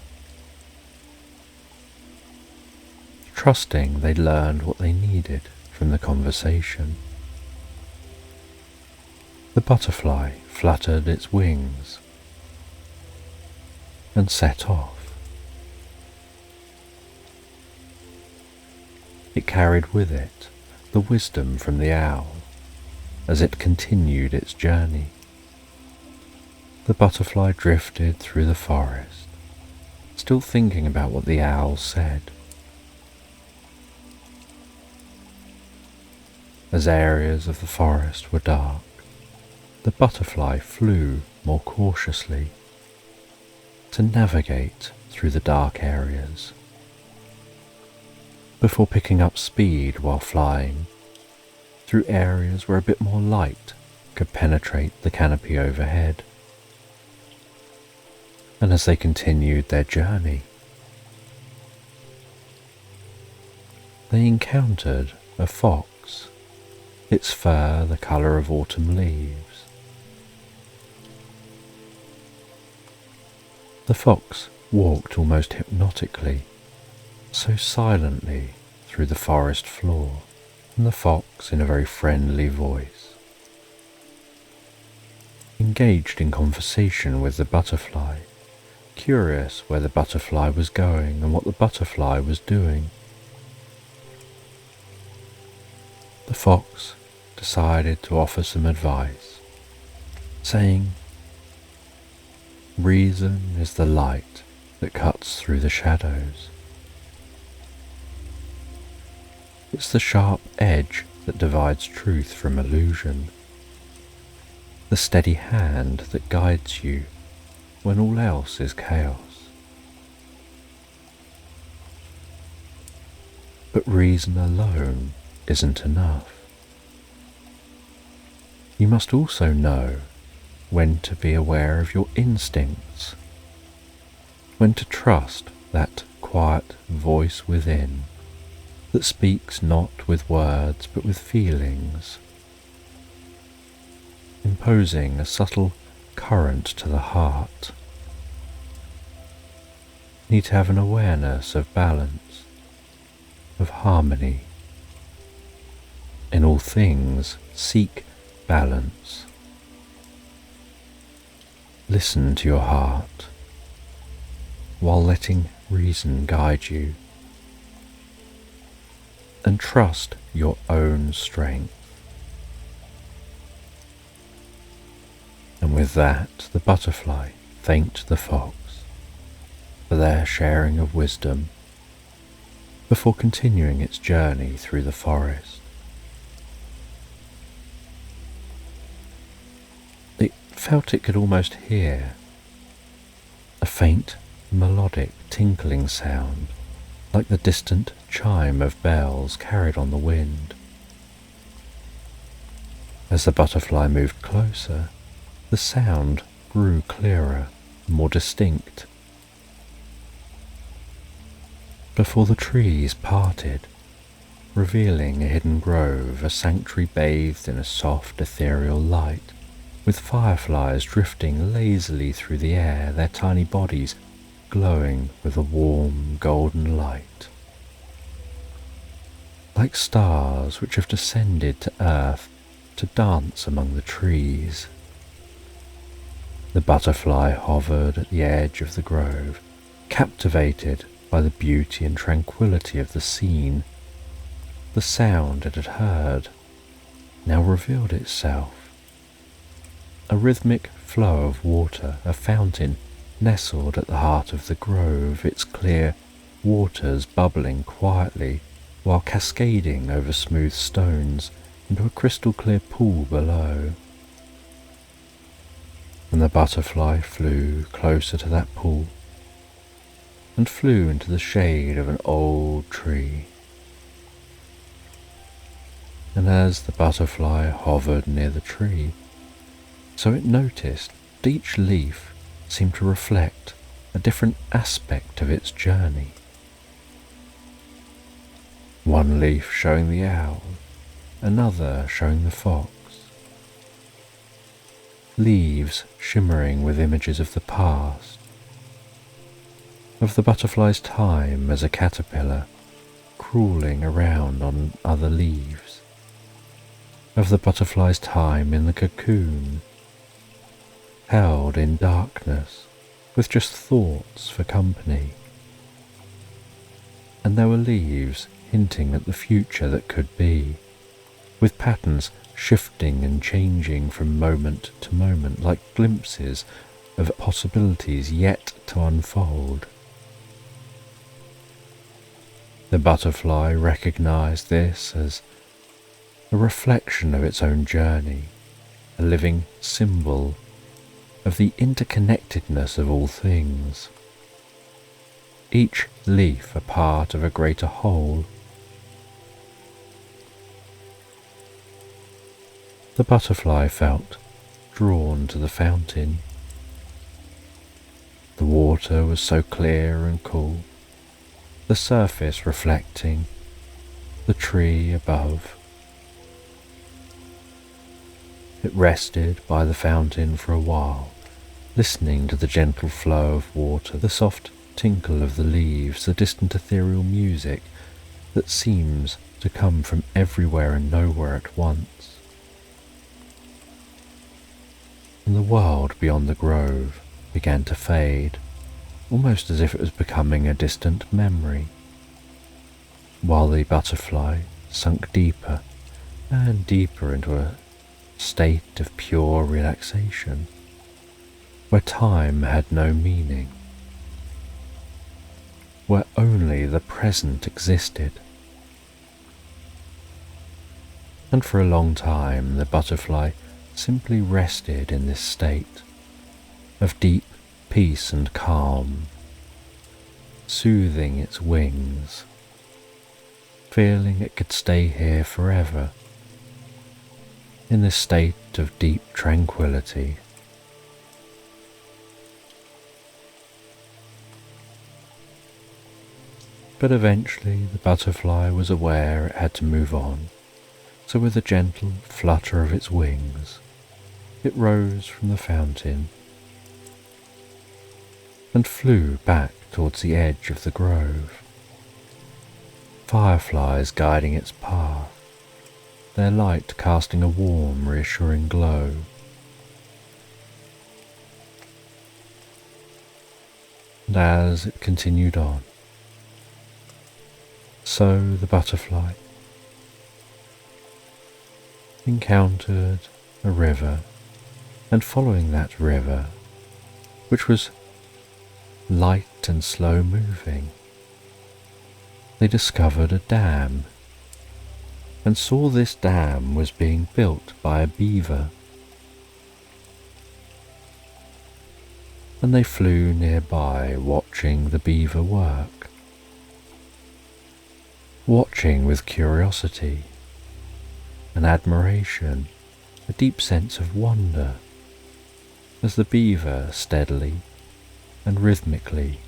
trusting they'd learned what they needed from the conversation. The butterfly fluttered its wings and set off. It carried with it the wisdom from the owl as it continued its journey. The butterfly drifted through the forest, still thinking about what the owl said. As areas of the forest were dark, the butterfly flew more cautiously to navigate through the dark areas, before picking up speed while flying through areas where a bit more light could penetrate the canopy overhead. And as they continued their journey, they encountered a fox, its fur the colour of autumn leaves. The The fox walked almost hypnotically, so silently through the forest floor, and the fox, in a very friendly voice, engaged in conversation with the butterfly, curious where the butterfly was going and what the butterfly was doing. The fox decided to offer some advice, saying, "Reason is the light that cuts through the shadows. It's the sharp edge that divides truth from illusion, the steady hand that guides you when all else is chaos. But reason alone isn't enough. You must also know when to be aware of your instincts, when to trust that quiet voice within that speaks not with words but with feelings, imposing a subtle current to the heart. You need to have an awareness of balance, of harmony. In all things, seek balance. Listen to your heart while letting reason guide you, and trust your own strength." And with that, the butterfly thanked the fox for their sharing of wisdom before continuing its journey through the forest. It felt it could almost hear a faint melodic tinkling sound, like the distant chime of bells carried on the wind. As the butterfly moved closer, the sound grew clearer, more distinct. Before the trees parted, revealing a hidden grove, a sanctuary bathed in a soft ethereal light, with fireflies drifting lazily through the air, their tiny bodies glowing with a warm golden light, like stars which have descended to earth to dance among the trees. The butterfly hovered at the edge of the grove, captivated by the beauty and tranquility of the scene. The sound it had heard now revealed itself. A rhythmic flow of water, a fountain nestled at the heart of the grove, its clear waters bubbling quietly while cascading over smooth stones into a crystal clear pool below. And the butterfly flew closer to that pool and flew into the shade of an old tree. And as the butterfly hovered near the tree, so it noticed that each leaf seemed to reflect a different aspect of its journey. One leaf showing the owl, another showing the fox. Leaves shimmering with images of the past, of the butterfly's time as a caterpillar crawling around on other leaves, of the butterfly's time in the cocoon, held in darkness with just thoughts for company. And there were leaves hinting at the future that could be, with patterns shifting and changing from moment to moment, like glimpses of possibilities yet to unfold. The butterfly recognized this as a reflection of its own journey, a living symbol of the interconnectedness of all things, each leaf a part of a greater whole. The butterfly felt drawn to the fountain. The water was so clear and cool, the surface reflecting the tree above. It rested by the fountain for a while, listening to the gentle flow of water, the soft tinkle of the leaves, the distant ethereal music that seems to come from everywhere and nowhere at once. And the world beyond the grove began to fade, almost as if it was becoming a distant memory, while the butterfly sunk deeper and deeper into a state of pure relaxation, where time had no meaning, where only the present existed. And for a long time the butterfly simply rested in this state of deep peace and calm, soothing its wings, feeling it could stay here forever, in this state of deep tranquility. But eventually the butterfly was aware it had to move on, so with a gentle flutter of its wings, it rose from the fountain and flew back towards the edge of the grove, fireflies guiding its path, their light casting a warm, reassuring glow. And as it continued on, so the butterfly encountered a river, and following that river, which was light and slow moving, they discovered a dam, and saw this dam was being built by a beaver. And they flew nearby, watching the beaver work, watching with curiosity and admiration, a deep sense of wonder, as the beaver steadily and rhythmically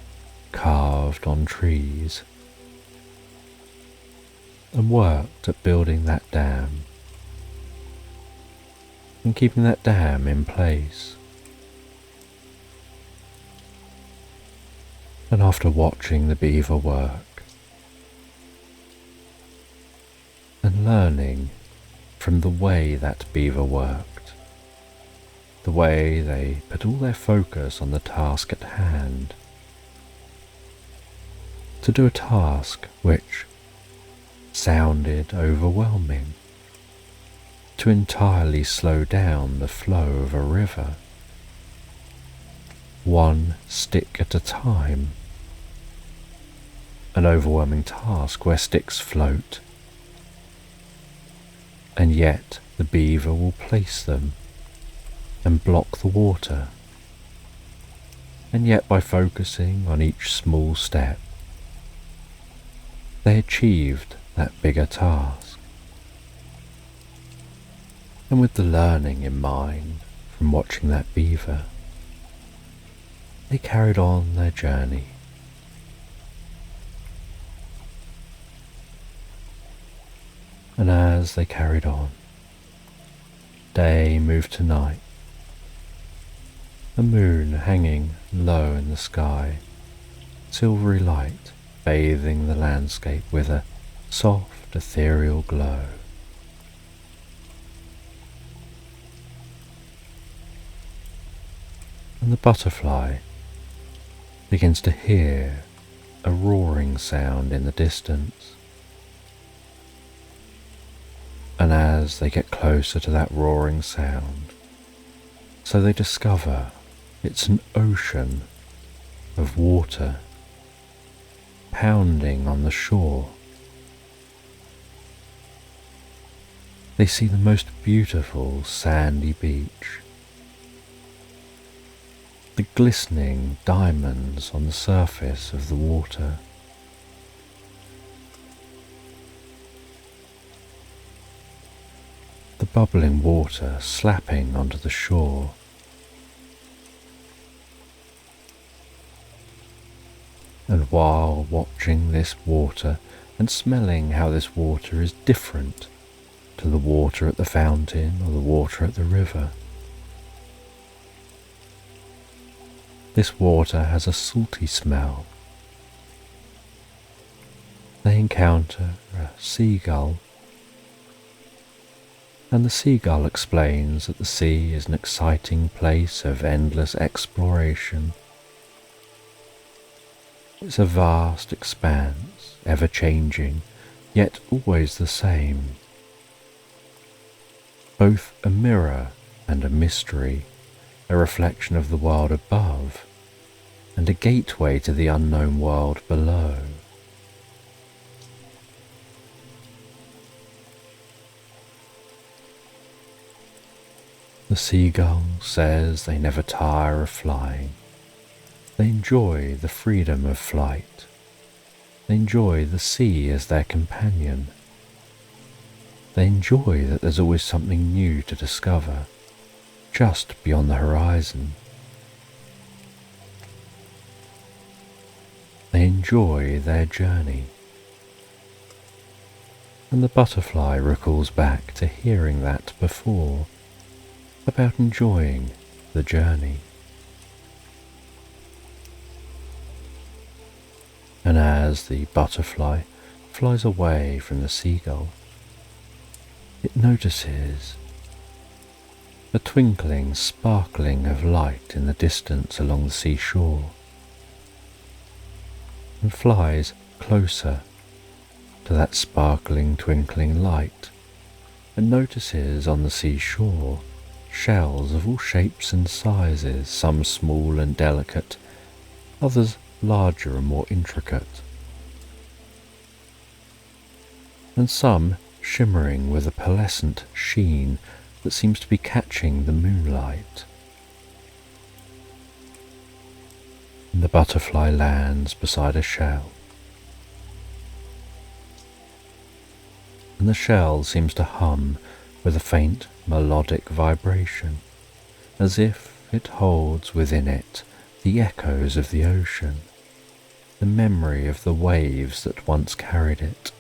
carved on trees and worked at building that dam and keeping that dam in place. And after watching the beaver work and learning from the way that beaver worked, the way they put all their focus on the task at hand, to do a task which sounded overwhelming, to entirely slow down the flow of a river, one stick at a time, an overwhelming task where sticks float, and yet the beaver will place them and block the water, and yet by focusing on each small step, they achieved that bigger task. And with the learning in mind from watching that beaver, they carried on their journey. And as they carried on, day moved to night, the moon hanging low in the sky, silvery light bathing the landscape with a soft ethereal glow. And the butterfly begins to hear a roaring sound in the distance. And as they get closer to that roaring sound, so they discover it's an ocean of water pounding on the shore. They see the most beautiful sandy beach, the glistening diamonds on the surface of the water. The bubbling water slapping onto the shore. And while watching this water and smelling how this water is different to the water at the fountain or the water at the river, This water has a salty smell. They encounter a seagull, and the seagull explains that the sea is an exciting place of endless exploration. It's a vast expanse, ever changing, yet always the same. Both a mirror and a mystery, a reflection of the world above, and a gateway to the unknown world below. The seagull says they never tire of flying. They enjoy the freedom of flight. They enjoy the sea as their companion. They enjoy that there's always something new to discover, just beyond the horizon. They enjoy their journey. And the butterfly recalls back to hearing that before, about enjoying the journey. And as the butterfly flies away from the seagull, it notices a twinkling, sparkling of light in the distance along the seashore, and flies closer to that sparkling, twinkling light, and notices on the seashore shells of all shapes and sizes, some small and delicate, others larger and more intricate, and some shimmering with a pearlescent sheen that seems to be catching the moonlight. And the butterfly lands beside a shell, and the shell seems to hum with a faint melodic vibration, as if it holds within it the echoes of the ocean, the memory of the waves that once carried it.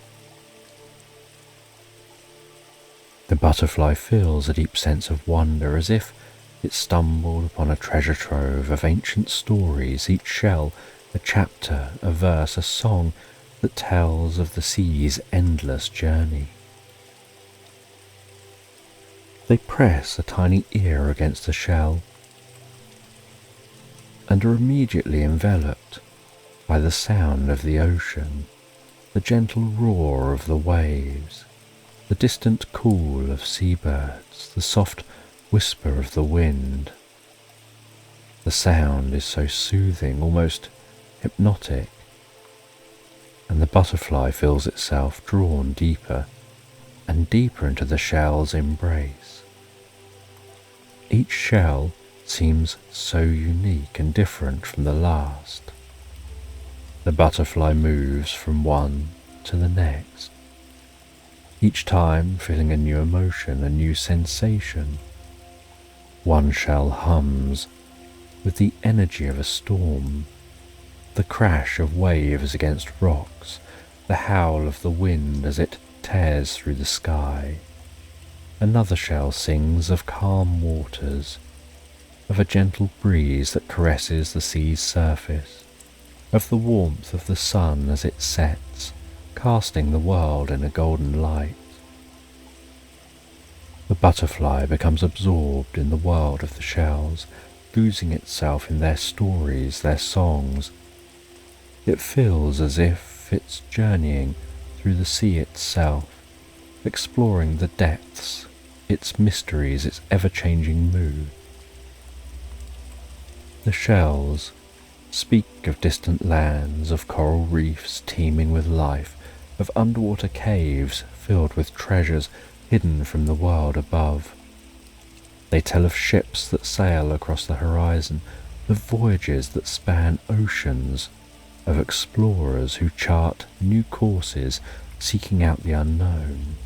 The butterfly feels a deep sense of wonder, as if it stumbled upon a treasure trove of ancient stories, each shell a chapter, a verse, a song that tells of the sea's endless journey. They press a tiny ear against the shell and are immediately enveloped by the sound of the ocean, the gentle roar of the waves, the distant call of seabirds, the soft whisper of the wind. The sound is so soothing, almost hypnotic, and the butterfly feels itself drawn deeper and deeper into the shell's embrace. Each shell seems so unique and different from the last. The butterfly moves from one to the next, each time feeling a new emotion, a new sensation. One shell hums with the energy of a storm, the crash of waves against rocks, the howl of the wind as it tears through the sky. Another shell sings of calm waters, of a gentle breeze that caresses the sea's surface, of the warmth of the sun as it sets, casting the world in a golden light. The butterfly becomes absorbed in the world of the shells, losing itself in their stories, their songs. It feels as if it's journeying through the sea itself, exploring the depths, its mysteries, its ever-changing mood. The shells speak of distant lands, of coral reefs teeming with life, of underwater caves filled with treasures hidden from the world above. They tell of ships that sail across the horizon, of voyages that span oceans, of explorers who chart new courses seeking out the unknown.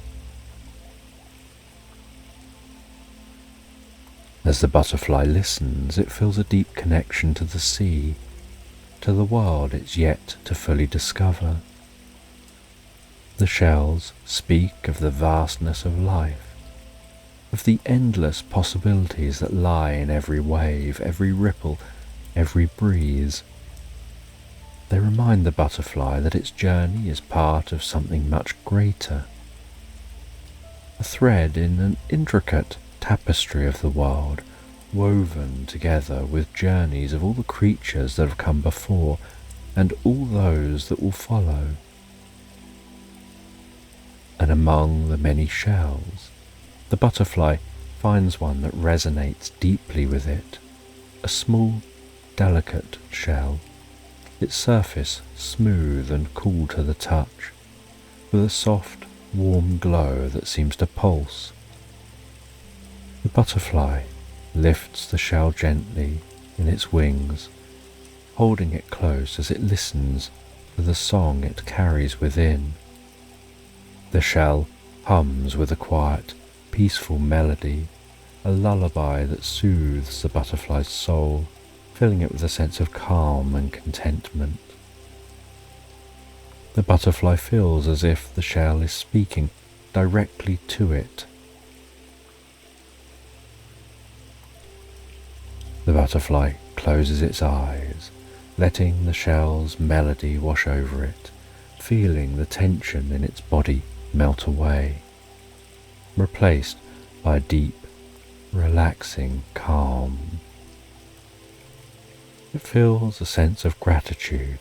As the butterfly listens, it feels a deep connection to the sea, to the world it's yet to fully discover. The shells speak of the vastness of life, of the endless possibilities that lie in every wave, every ripple, every breeze. They remind the butterfly that its journey is part of something much greater, a thread in an intricate tapestry of the world, woven together with journeys of all the creatures that have come before and all those that will follow. And among the many shells, the butterfly finds one that resonates deeply with it, a small, delicate shell, its surface smooth and cool to the touch, with a soft, warm glow that seems to pulse. The butterfly lifts the shell gently in its wings, holding it close as it listens to the song it carries within. The shell hums with a quiet, peaceful melody, a lullaby that soothes the butterfly's soul, filling it with a sense of calm and contentment. The butterfly feels as if the shell is speaking directly to it. The butterfly closes its eyes, letting the shell's melody wash over it, feeling the tension in its body melt away, replaced by a deep, relaxing calm. It feels a sense of gratitude,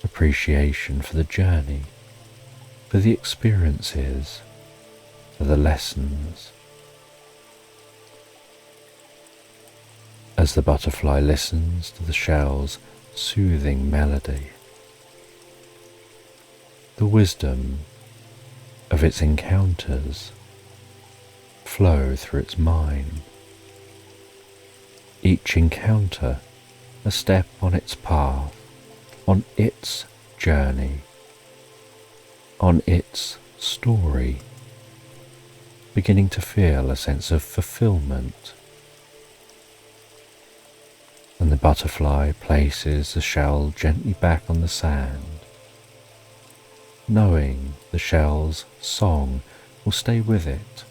appreciation for the journey, for the experiences, for the lessons. As the butterfly listens to the shell's soothing melody, the wisdom of its encounters flow through its mind. Each encounter a step on its path, on its journey, on its story, beginning to feel a sense of fulfillment. And the butterfly places the shell gently back on the sand, knowing the shell's song will stay with it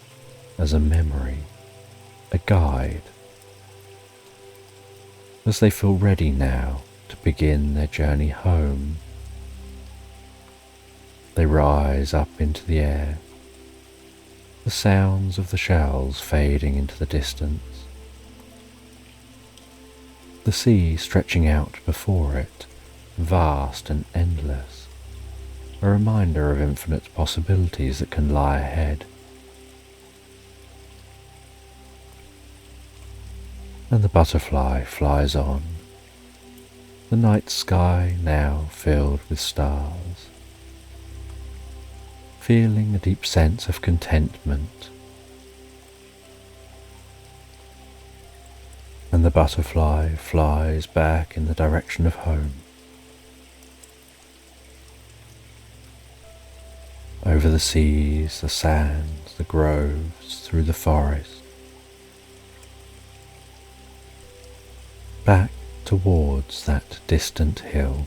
as a memory, a guide. As they feel ready now to begin their journey home, they rise up into the air, the sounds of the shells fading into the distance, the sea stretching out before it, vast and endless, a reminder of infinite possibilities that can lie ahead. And the butterfly flies on, the night sky now filled with stars, feeling a deep sense of contentment. And the butterfly flies back in the direction of home, over the seas, the sands, the groves, through the forest, back towards that distant hill,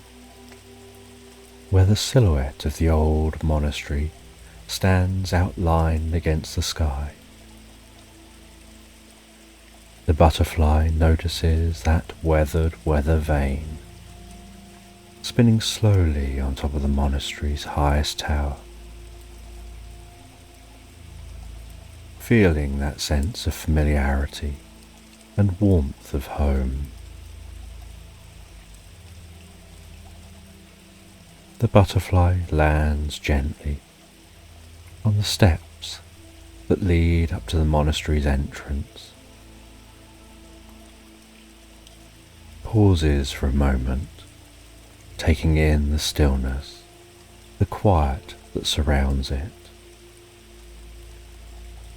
where the silhouette of the old monastery stands outlined against the sky. The butterfly notices that weathered weather vane, spinning slowly on top of the monastery's highest tower, feeling that sense of familiarity and warmth of home. The butterfly lands gently on the steps that lead up to the monastery's entrance, pauses for a moment, taking in the stillness, the quiet that surrounds it,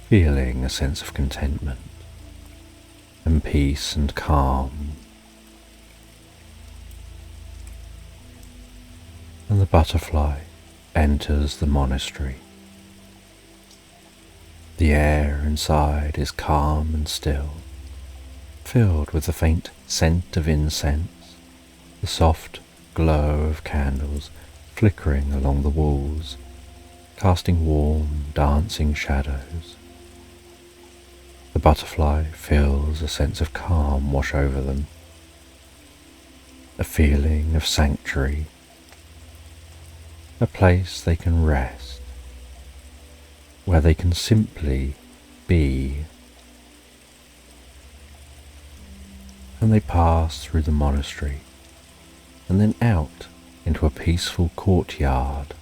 feeling a sense of contentment and peace and calm. And the butterfly enters the monastery. The air inside is calm and still, filled with the faint scent of incense, the soft glow of candles flickering along the walls, casting warm, dancing shadows. The butterfly feels a sense of calm wash over them, a feeling of sanctuary, a place they can rest, where they can simply be. And they pass through the monastery and then out into a peaceful courtyard.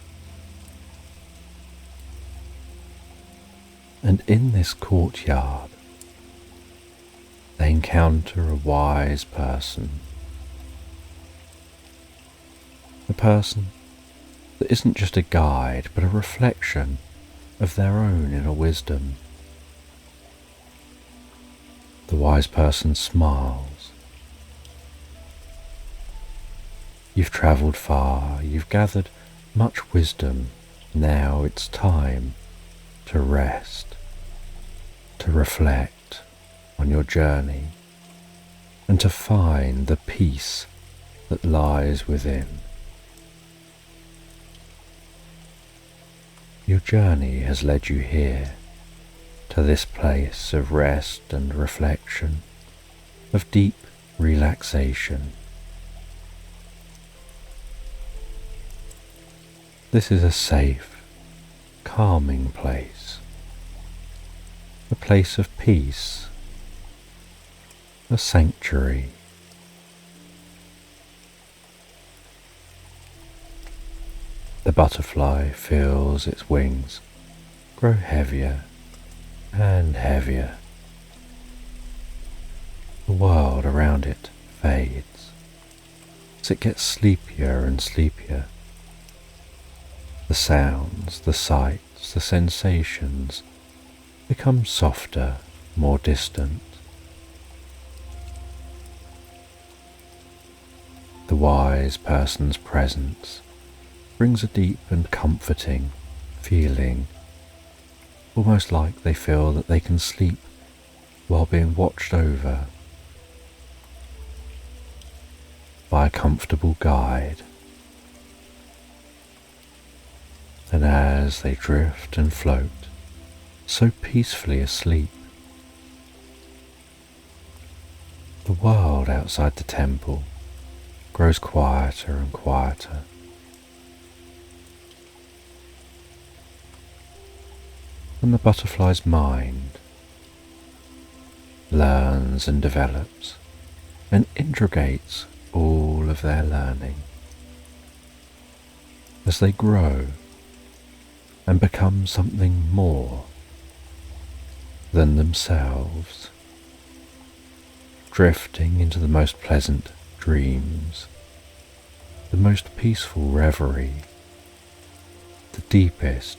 And in this courtyard, they encounter a wise person. A person that isn't just a guide, but a reflection of their own inner wisdom. The wise person smiles. You've travelled far, you've gathered much wisdom. Now it's time to rest, to reflect on your journey, and to find the peace that lies within. Your journey has led you here, to this place of rest and reflection, of deep relaxation. This is a safe, calming place, a place of peace, a sanctuary. The butterfly feels its wings grow heavier and heavier. The world around it fades as it gets sleepier and sleepier. The sounds, the sights, the sensations become softer, more distant. The wise person's presence brings a deep and comforting feeling, almost like they feel that they can sleep while being watched over by a comfortable guide. And as they drift and float, so peacefully asleep, the world outside the temple grows quieter and quieter. And the butterfly's mind learns and develops and integrates all of their learning as they grow and become something more than themselves, drifting into the most pleasant dreams, the most peaceful reverie, the deepest,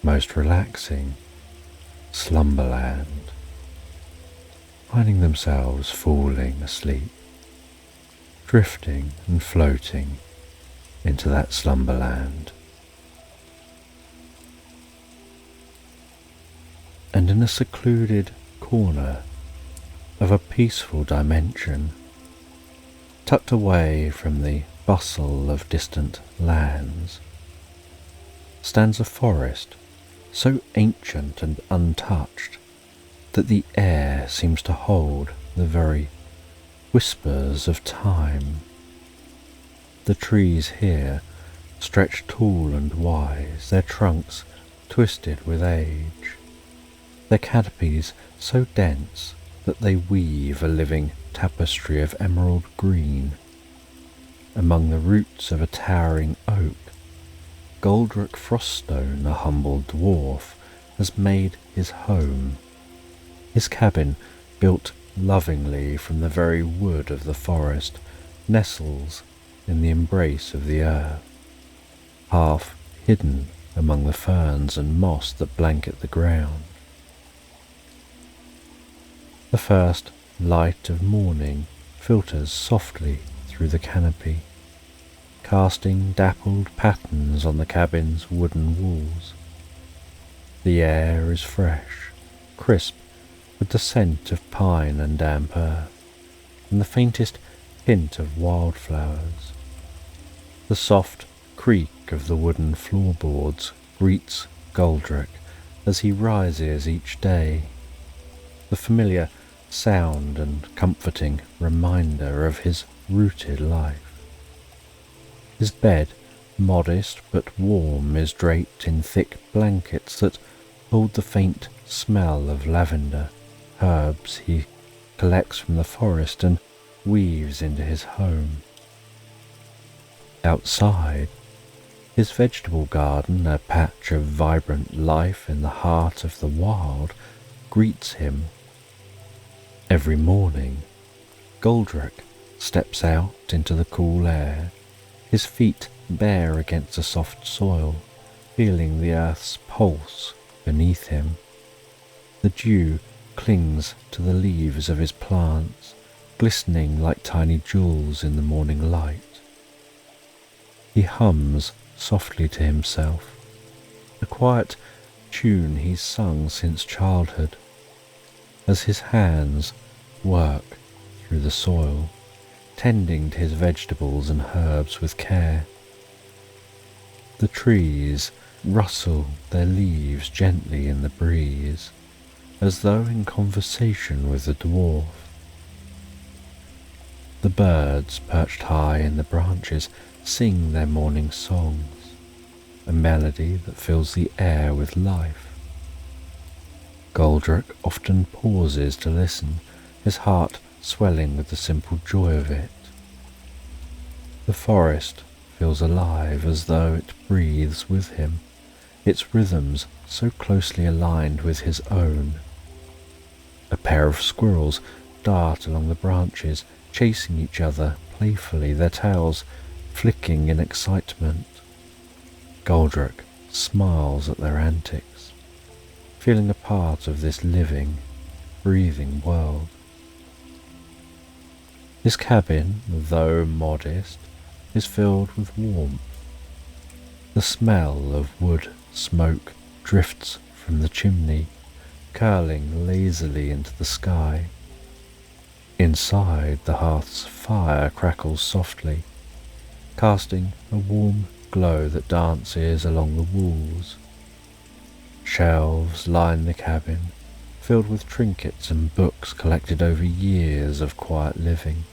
most relaxing slumberland, finding themselves falling asleep, drifting and floating into that slumberland. And in a secluded corner of a peaceful dimension, tucked away from the bustle of distant lands, stands a forest so ancient and untouched that the air seems to hold the very whispers of time. The trees here stretch tall and wise, their trunks twisted with age, their canopies so dense that they weave a living tapestry of emerald green. Among the roots of a towering oak, Goldrick Froststone, a humble dwarf, has made his home. His cabin, built lovingly from the very wood of the forest, nestles in the embrace of the earth, half hidden among the ferns and moss that blanket the ground. The first light of morning filters softly through the canopy, casting dappled patterns on the cabin's wooden walls. The air is fresh, crisp, with the scent of pine and damp earth, and the faintest hint of wildflowers. The soft creak of the wooden floorboards greets Goldrick as he rises each day, the familiar sound and comforting reminder of his rooted life. His bed, modest but warm, is draped in thick blankets that hold the faint smell of lavender, herbs he collects from the forest and weaves into his home. Outside, his vegetable garden, a patch of vibrant life in the heart of the wild, greets him. Every morning, Goldrick steps out into the cool air, his feet bare against the soft soil, feeling the earth's pulse beneath him. The dew clings to the leaves of his plants, glistening like tiny jewels in the morning light. He hums softly to himself, a quiet tune he's sung since childhood, as his hands work through the soil, tending to his vegetables and herbs with care. The trees rustle their leaves gently in the breeze, as though in conversation with the dwarf. The birds, perched high in the branches, sing their morning songs, a melody that fills the air with life. Goldrick often pauses to listen, his heart swelling with the simple joy of it. The forest feels alive, as though it breathes with him, its rhythms so closely aligned with his own. A pair of squirrels dart along the branches, chasing each other playfully, their tails flicking in excitement. Goldrick smiles at their antics, feeling a part of this living, breathing world. His cabin, though modest, is filled with warmth. The smell of wood smoke drifts from the chimney, curling lazily into the sky. Inside, the hearth's fire crackles softly, casting a warm glow that dances along the walls. Shelves line the cabin, filled with trinkets and books collected over years of quiet living.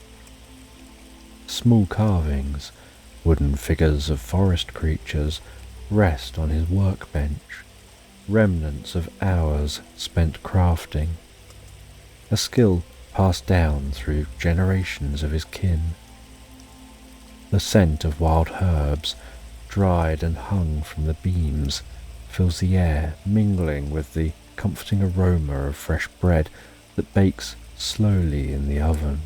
Small carvings, wooden figures of forest creatures, rest on his workbench, remnants of hours spent crafting, a skill passed down through generations of his kin. The scent of wild herbs, dried and hung from the beams, fills the air, mingling with the comforting aroma of fresh bread that bakes slowly in the oven.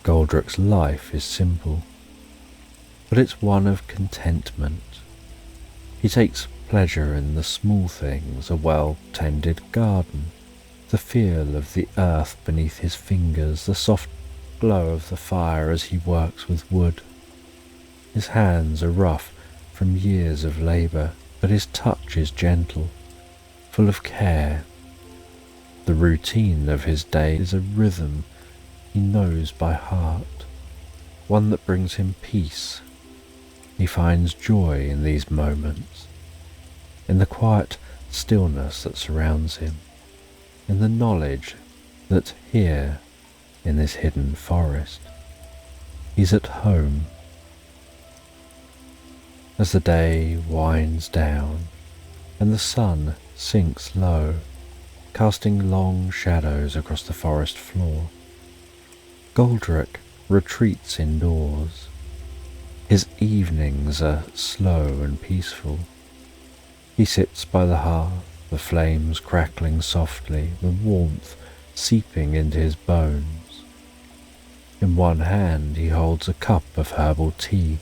Goldrick's life is simple, but it's one of contentment. He takes pleasure in the small things, a well-tended garden, the feel of the earth beneath his fingers, the soft glow of the fire as he works with wood. His hands are rough from years of labour, but his touch is gentle, full of care. The routine of his day is a rhythm he knows by heart, one that brings him peace. He finds joy in these moments, in the quiet stillness that surrounds him, in the knowledge that here, in this hidden forest, he's at home. As the day winds down and the sun sinks low, casting long shadows across the forest floor, Goldrick retreats indoors. His evenings are slow and peaceful. He sits by the hearth, the flames crackling softly, the warmth seeping into his bones. In one hand he holds a cup of herbal tea,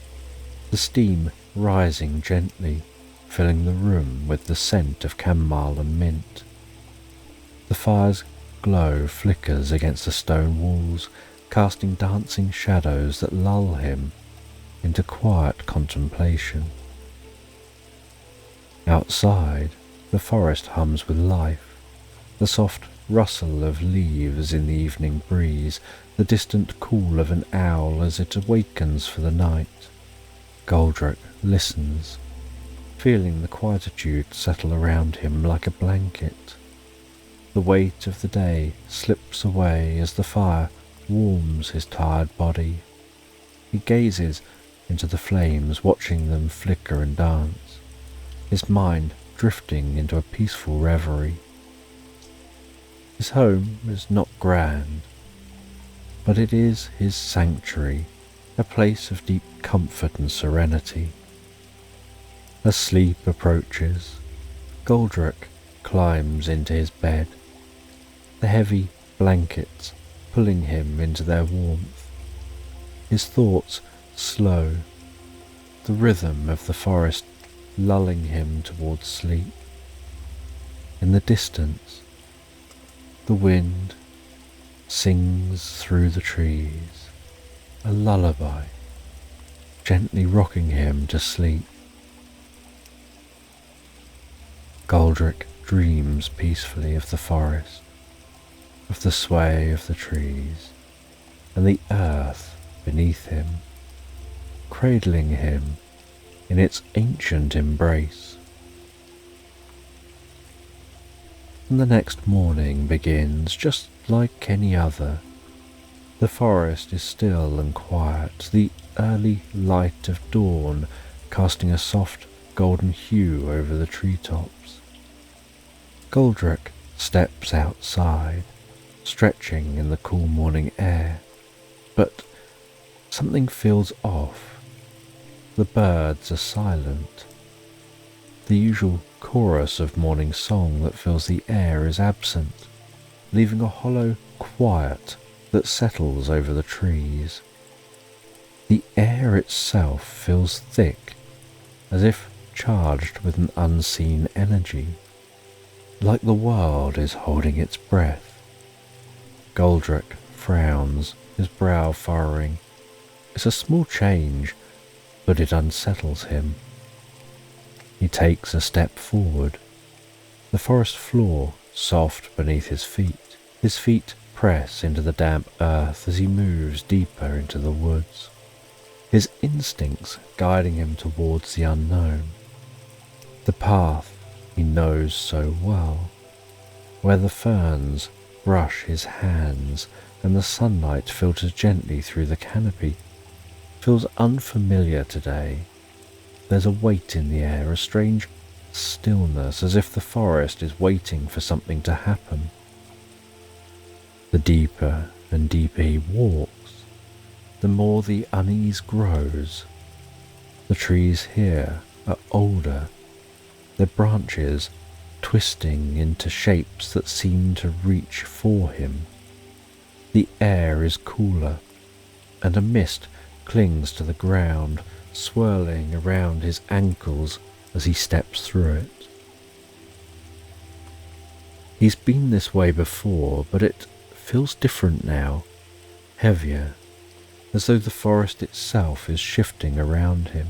the steam rising gently, filling the room with the scent of chamomile and mint. The fire's glow flickers against the stone walls, casting dancing shadows that lull him into quiet contemplation. Outside, the forest hums with life, the soft rustle of leaves in the evening breeze, the distant call of an owl as it awakens for the night. Goldrick listens, feeling the quietude settle around him like a blanket. The weight of the day slips away as the fire warms his tired body. He gazes into the flames, watching them flicker and dance, his mind drifting into a peaceful reverie. His home is not grand, but it is his sanctuary, a place of deep comfort and serenity. As sleep approaches, Goldrick climbs into his bed, the heavy blankets pulling him into their warmth. His thoughts slow, the rhythm of the forest lulling him towards sleep. In the distance, the wind sings through the trees, a lullaby, gently rocking him to sleep. Goldrick dreams peacefully of the forest, of the sway of the trees, and the earth beneath him, cradling him in its ancient embrace. And the next morning begins just like any other. The forest is still and quiet, the early light of dawn casting a soft golden hue over the treetops. Goldrick steps outside, stretching in the cool morning air, but something feels off. The birds are silent. The usual chorus of morning song that fills the air is absent, leaving a hollow quiet that settles over the trees. The air itself feels thick, as if charged with an unseen energy, like the world is holding its breath. Goldrick frowns, his brow furrowing. It's a small change, but it unsettles him. He takes a step forward, the forest floor soft beneath his feet. His feet press into the damp earth as he moves deeper into the woods, his instincts guiding him towards the unknown. The path he knows so well, where the ferns brush his hands and the sunlight filters gently through the canopy, feels unfamiliar today. There's a weight in the air, a strange stillness, as if the forest is waiting for something to happen. The deeper and deeper he walks, the more the unease grows. The trees here are older, their branches twisting into shapes that seem to reach for him. The air is cooler, and a mist clings to the ground, swirling around his ankles as he steps through it. He's been this way before, but it feels different now, heavier, as though the forest itself is shifting around him.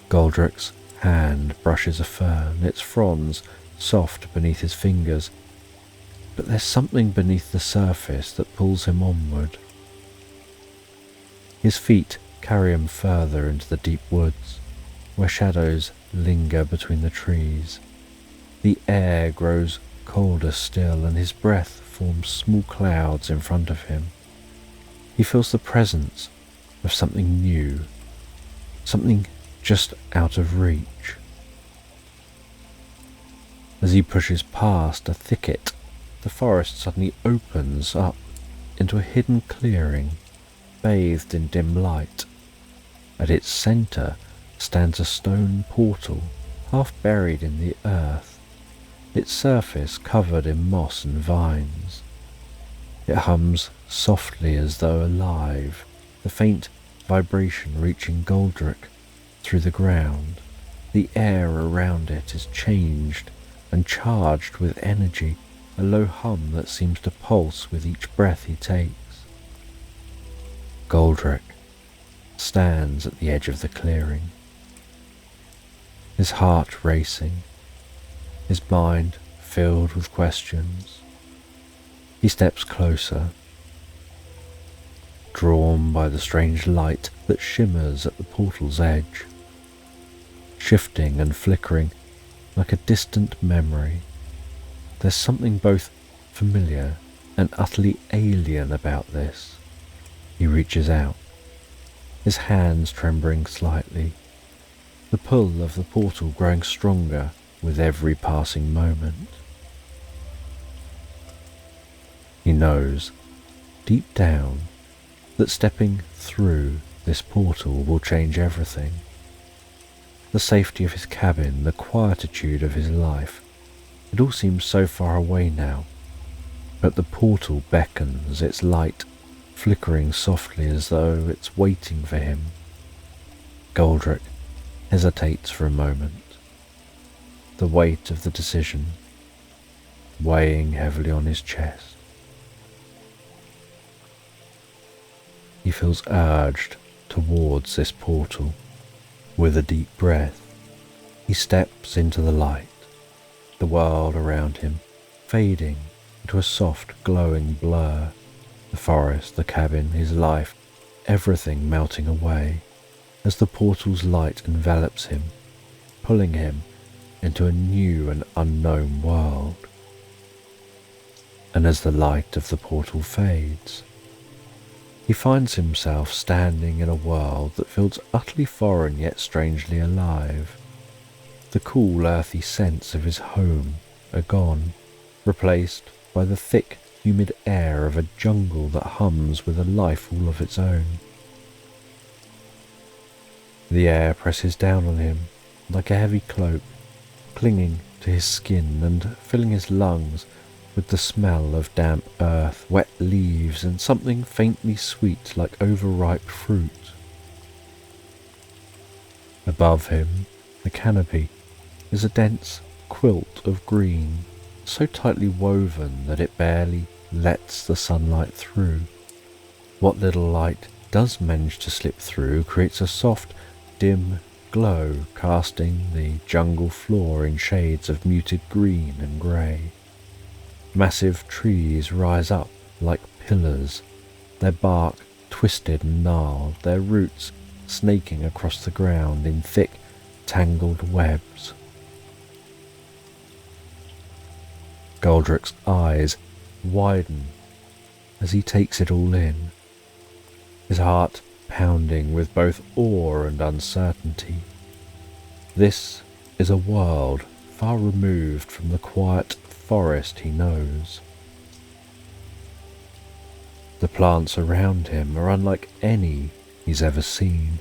Goldrick's hand brushes a fern, its fronds soft beneath his fingers, but there's something beneath the surface that pulls him onward. His feet carry him further into the deep woods, where shadows linger between the trees. The air grows colder still, and his breath forms small clouds in front of him. He feels the presence of something new, something just out of reach. As he pushes past a thicket, the forest suddenly opens up into a hidden clearing, bathed in dim light. At its centre stands a stone portal, half buried in the earth, its surface covered in moss and vines. It hums softly as though alive, the faint vibration reaching Goldrick through the ground. The air around it is changed and charged with energy, a low hum that seems to pulse with each breath he takes. Goldrick stands at the edge of the clearing, his heart racing, his mind filled with questions. He steps closer, drawn by the strange light that shimmers at the portal's edge, shifting and flickering like a distant memory. There's something both familiar and utterly alien about this. He reaches out, his hands trembling slightly, the pull of the portal growing stronger with every passing moment. He knows, deep down, that stepping through this portal will change everything. The safety of his cabin, the quietude of his life, it all seems so far away now, but the portal beckons, its light flickering softly as though it's waiting for him. Goldrick hesitates for a moment, the weight of the decision weighing heavily on his chest. He feels urged towards this portal. With a deep breath, he steps into the light, the world around him fading into a soft glowing blur, the forest, the cabin, his life, everything melting away as the portal's light envelops him, pulling him into a new and unknown world. And as the light of the portal fades, he finds himself standing in a world that feels utterly foreign yet strangely alive. The cool earthy scents of his home are gone, replaced by the thick humid air of a jungle that hums with a life all of its own. The air presses down on him like a heavy cloak, clinging to his skin and filling his lungs with the smell of damp earth, wet leaves, and something faintly sweet like overripe fruit. Above him, the canopy is a dense quilt of green, so tightly woven that it barely lets the sunlight through. What little light does manage to slip through creates a soft, dim glow, casting the jungle floor in shades of muted green and grey. Massive trees rise up like pillars, their bark twisted and gnarled, their roots snaking across the ground in thick, tangled webs. Goldrick's eyes widen as he takes it all in, his heart pounding with both awe and uncertainty. This is a world far removed from the quiet forest he knows. The plants around him are unlike any he's ever seen.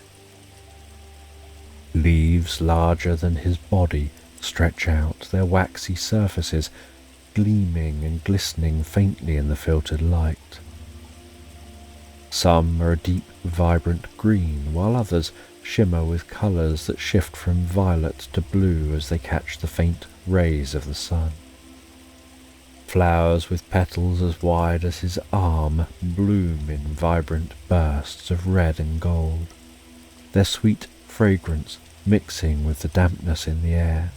Leaves larger than his body stretch out, their waxy surfaces gleaming and glistening faintly in the filtered light. Some are a deep, vibrant green, while others shimmer with colours that shift from violet to blue as they catch the faint rays of the sun. Flowers with petals as wide as his arm bloom in vibrant bursts of red and gold, their sweet fragrance mixing with the dampness in the air.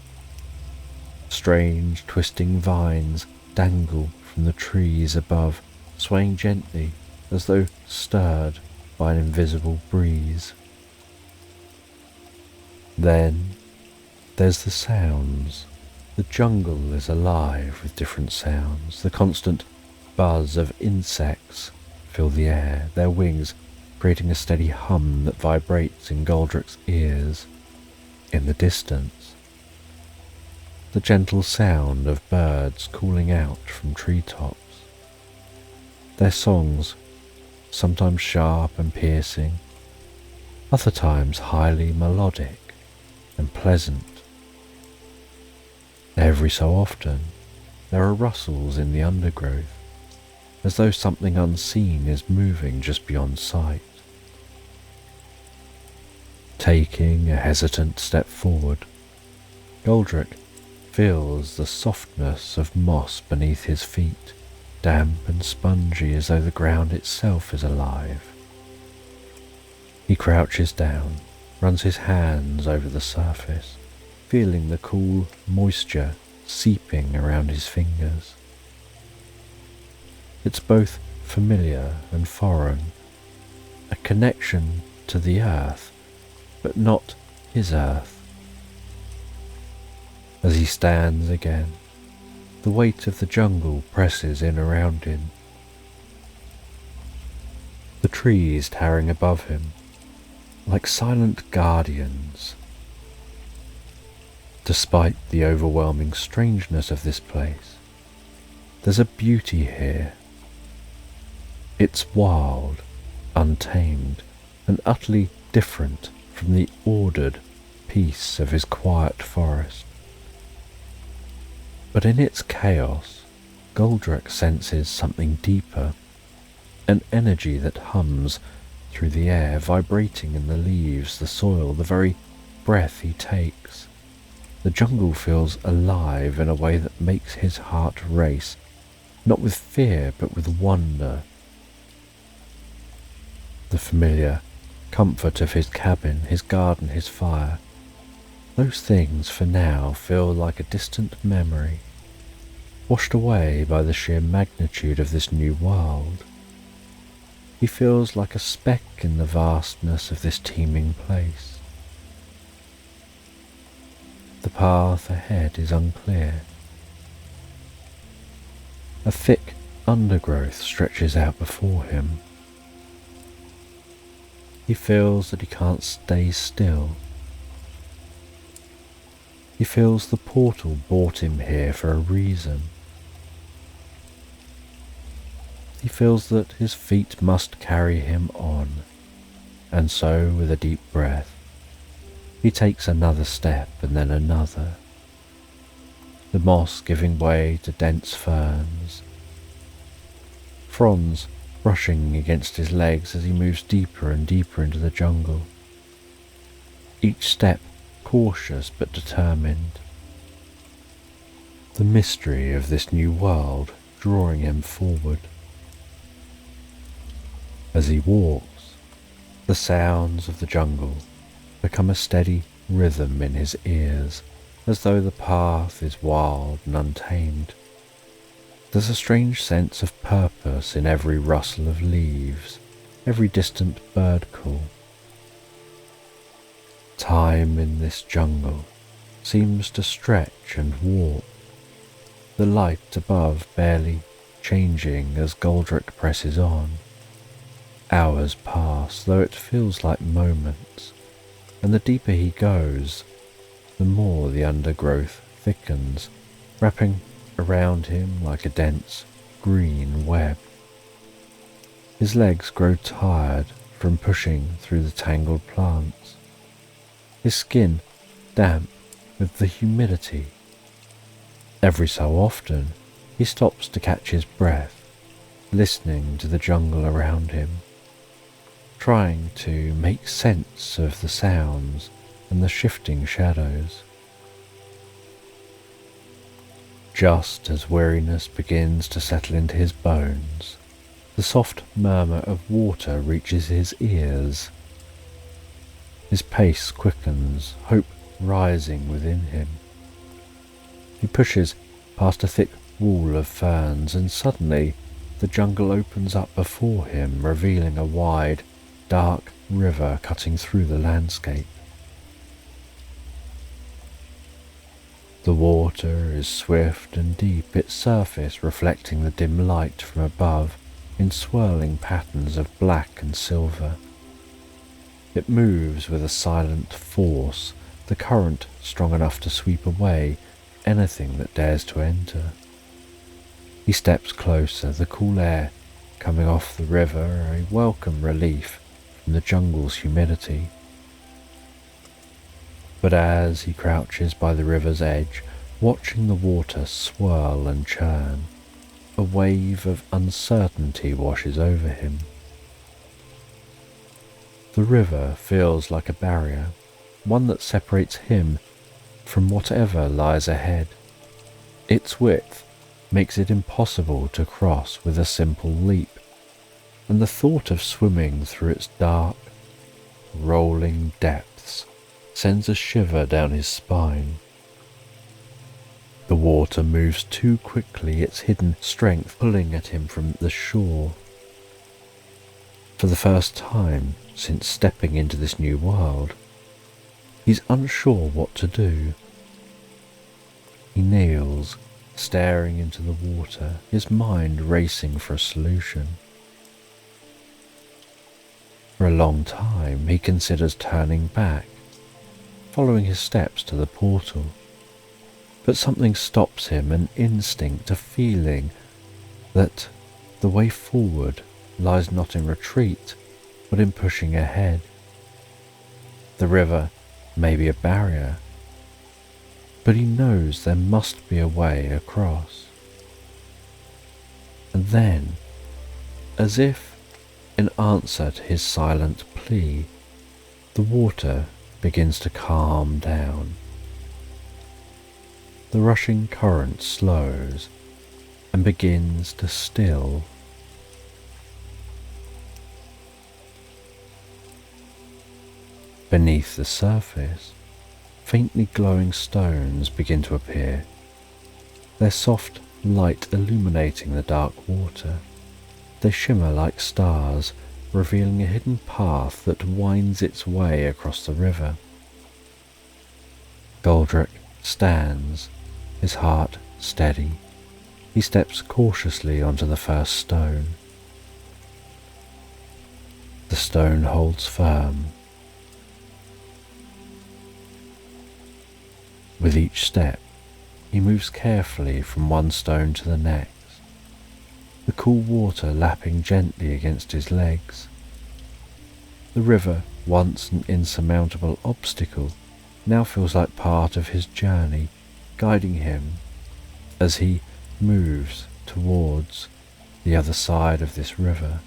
Strange twisting vines dangle from the trees above, swaying gently as though stirred by an invisible breeze. Then there's the sounds. The jungle is alive with different sounds. The constant buzz of insects fill the air, their wings creating a steady hum that vibrates in Goldrick's ears. In the distance, the gentle sound of birds calling out from treetops. Their songs, sometimes sharp and piercing, other times highly melodic and pleasant. Every so often, there are rustles in the undergrowth, as though something unseen is moving just beyond sight. Taking a hesitant step forward, Goldrick feels the softness of moss beneath his feet, damp and spongy as though the ground itself is alive. He crouches down, runs his hands over the surface, feeling the cool moisture seeping around his fingers. It's both familiar and foreign, a connection to the earth, but not his earth. As he stands again, the weight of the jungle presses in around him. the trees towering above him, like silent guardians. Despite the overwhelming strangeness of this place, there's a beauty here. It's wild, untamed, and utterly different from the ordered peace of his quiet forest. But in its chaos, Goldrick senses something deeper, an energy that hums through the air, vibrating in the leaves, the soil, the very breath he takes. The jungle feels alive in a way that makes his heart race, not with fear but with wonder. The familiar comfort of his cabin, his garden, his fire, those things for now feel like a distant memory, washed away by the sheer magnitude of this new world. He feels like a speck in the vastness of this teeming place. The path ahead is unclear. A thick undergrowth stretches out before him. He feels that he can't stay still. He feels the portal brought him here for a reason. He feels that his feet must carry him on, and so, with a deep breath, he takes another step and then another, the moss giving way to dense ferns, fronds brushing against his legs as he moves deeper and deeper into the jungle, each step cautious but determined. The mystery of this new world drawing him forward. As he walks, the sounds of the jungle become a steady rhythm in his ears, as though the path is wild and untamed. There's a strange sense of purpose in every rustle of leaves, every distant bird call. Time in this jungle seems to stretch and warp, the light above barely changing as Goldrick presses on. Hours pass, though it feels like moments, and the deeper he goes, the more the undergrowth thickens, wrapping around him like a dense green web. His legs grow tired from pushing through the tangled plants, his skin damp with the humidity. Every so often he stops to catch his breath, listening to the jungle around him, trying to make sense of the sounds and the shifting shadows. Just as weariness begins to settle into his bones, the soft murmur of water reaches his ears. His pace quickens, hope rising within him. He pushes past a thick wall of ferns, and suddenly the jungle opens up before him, revealing a wide, dark river cutting through the landscape. The water is swift and deep, its surface reflecting the dim light from above in swirling patterns of black and silver. It moves with a silent force, the current strong enough to sweep away anything that dares to enter. He steps closer, the cool air coming off the river, a welcome relief from the jungle's humidity. But as he crouches by the river's edge, watching the water swirl and churn, a wave of uncertainty washes over him. The river feels like a barrier, one that separates him from whatever lies ahead. Its width makes it impossible to cross with a simple leap, and the thought of swimming through its dark, rolling depths sends a shiver down his spine. The water moves too quickly, its hidden strength pulling at him from the shore. For the first time since stepping into this new world, he's unsure what to do. He kneels, staring into the water, his mind racing for a solution. For a long time he considers turning back, following his steps to the portal. But something stops him, an instinct, a feeling that the way forward lies not in retreat, but in pushing ahead. The river may be a barrier, but he knows there must be a way across. And then, as if in answer to his silent plea, the water begins to calm down. The rushing current slows and begins to still. Beneath the surface, faintly glowing stones begin to appear, their soft light illuminating the dark water. They shimmer like stars, revealing a hidden path that winds its way across the river. Goldrick stands, his heart steady. He steps cautiously onto the first stone. The stone holds firm. With each step, he moves carefully from one stone to the next, the cool water lapping gently against his legs. The river, once an insurmountable obstacle, now feels like part of his journey, guiding him as he moves towards the other side of this river.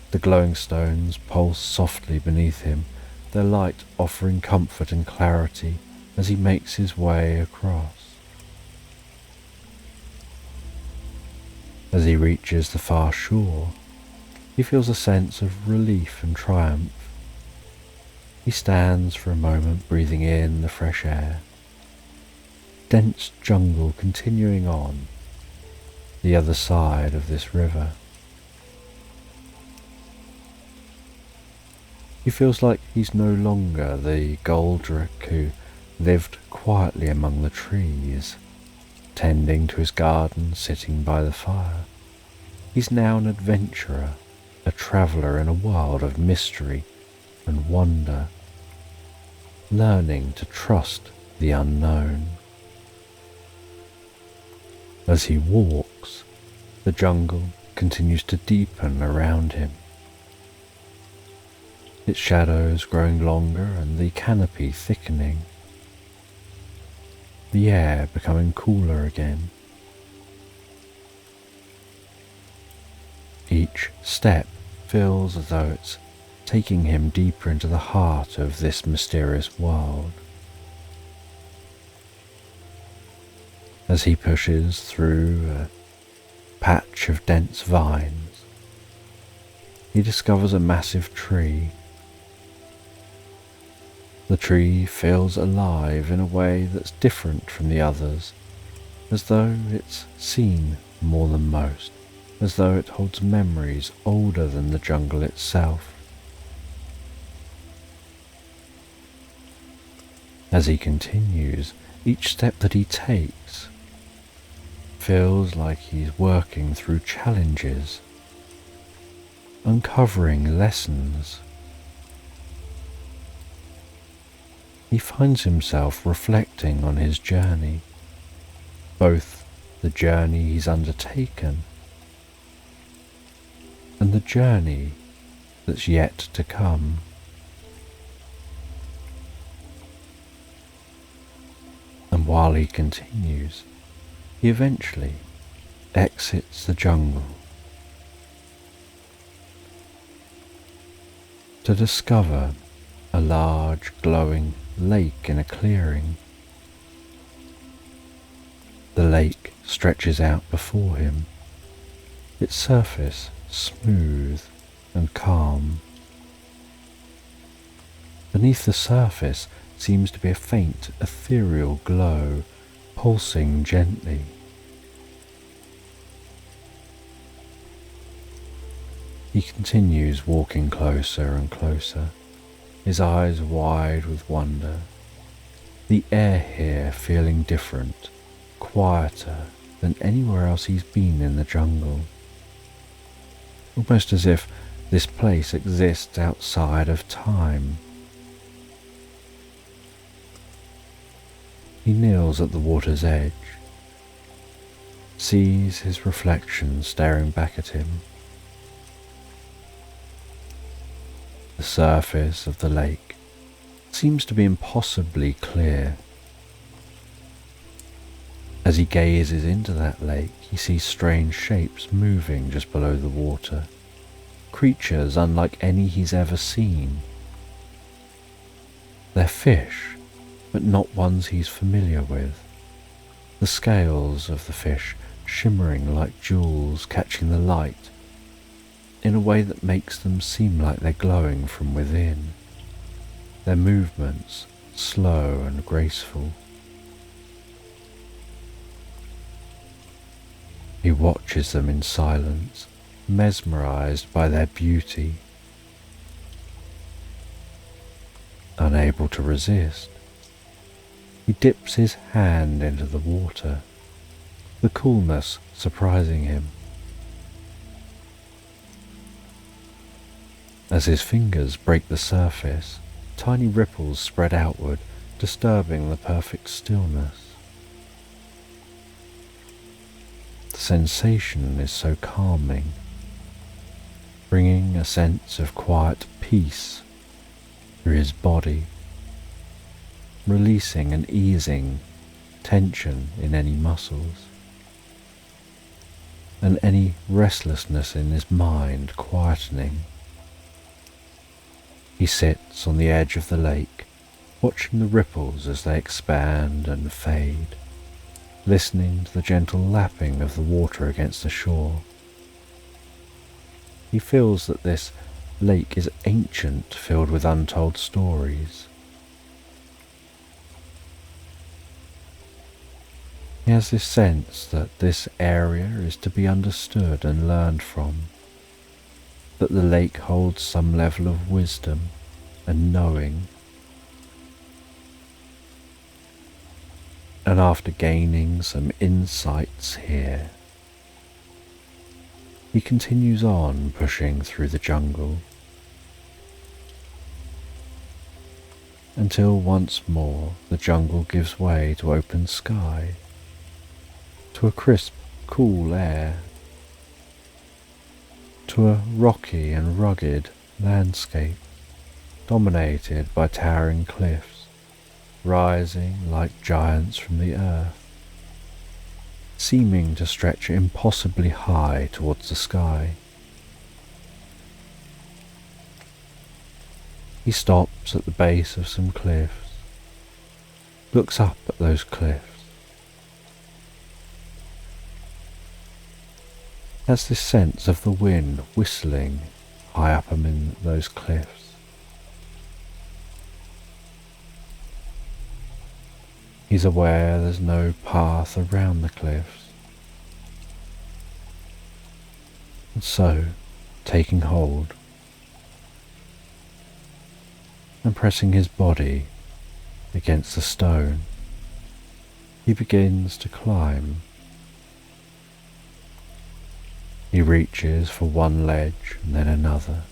The glowing stones pulse softly beneath him, their light offering comfort and clarity as he makes his way across. As he reaches the far shore, he feels a sense of relief and triumph. He stands for a moment, breathing in the fresh air. Dense jungle continuing on the other side of this river. He feels like he's no longer the Goldrick who lived quietly among the trees, tending to his garden, sitting by the fire. He's now an adventurer, a traveller in a world of mystery and wonder, learning to trust the unknown. As he walks, the jungle continues to deepen around him, its shadows growing longer and the canopy thickening, the air becoming cooler again. Each step feels as though it's taking him deeper into the heart of this mysterious world. As he pushes through a patch of dense vines, he discovers a massive tree. The tree feels alive in a way that's different from the others, as though it's seen more than most, as though it holds memories older than the jungle itself. As he continues, each step that he takes feels like he's working through challenges, uncovering lessons. He finds himself reflecting on his journey, both the journey he's undertaken and the journey that's yet to come. And while he continues, he eventually exits the jungle to discover a large glowing lake in a clearing. The lake stretches out before him, its surface smooth and calm. Beneath the surface seems to be a faint ethereal glow, pulsing gently. He continues walking closer and closer, his eyes wide with wonder, the air here feeling different, quieter than anywhere else he's been in the jungle, almost as if This place exists outside of time. He kneels at the water's edge, sees his reflection staring back at him. The surface of the lake seems to be impossibly clear. As he gazes into that lake, he sees strange shapes moving just below the water, creatures unlike any he's ever seen. They're fish, but not ones he's familiar with. The scales of the fish shimmering like jewels catching the light in a way that makes them seem like they're glowing from within. Their movements slow and graceful. He watches them in silence, mesmerized by their beauty. Unable to resist, he dips his hand into the water, the coolness surprising him. As his fingers break the surface, tiny ripples spread outward, disturbing the perfect stillness. The sensation is so calming, bringing a sense of quiet peace through his body, releasing and easing tension in any muscles, and any restlessness in his mind quietening. He sits on the edge of the lake, watching the ripples as they expand and fade, listening to the gentle lapping of the water against the shore. He feels that this lake is ancient, filled with untold stories. He has this sense that this area is to be understood and learned from, that the lake holds some level of wisdom and knowing. And after gaining some insights here, he continues on pushing through the jungle until once more the jungle gives way to open sky, to a crisp, cool air, to a rocky and rugged landscape dominated by towering cliffs, rising like giants from the earth, seeming to stretch impossibly high towards the sky. He stops at the base of some cliffs, looks up at those cliffs, has this sense of the wind whistling high up among those cliffs. He's aware there's no path around the cliffs, and so, taking hold and pressing his body against the stone, he begins to climb. He reaches for one ledge and then another,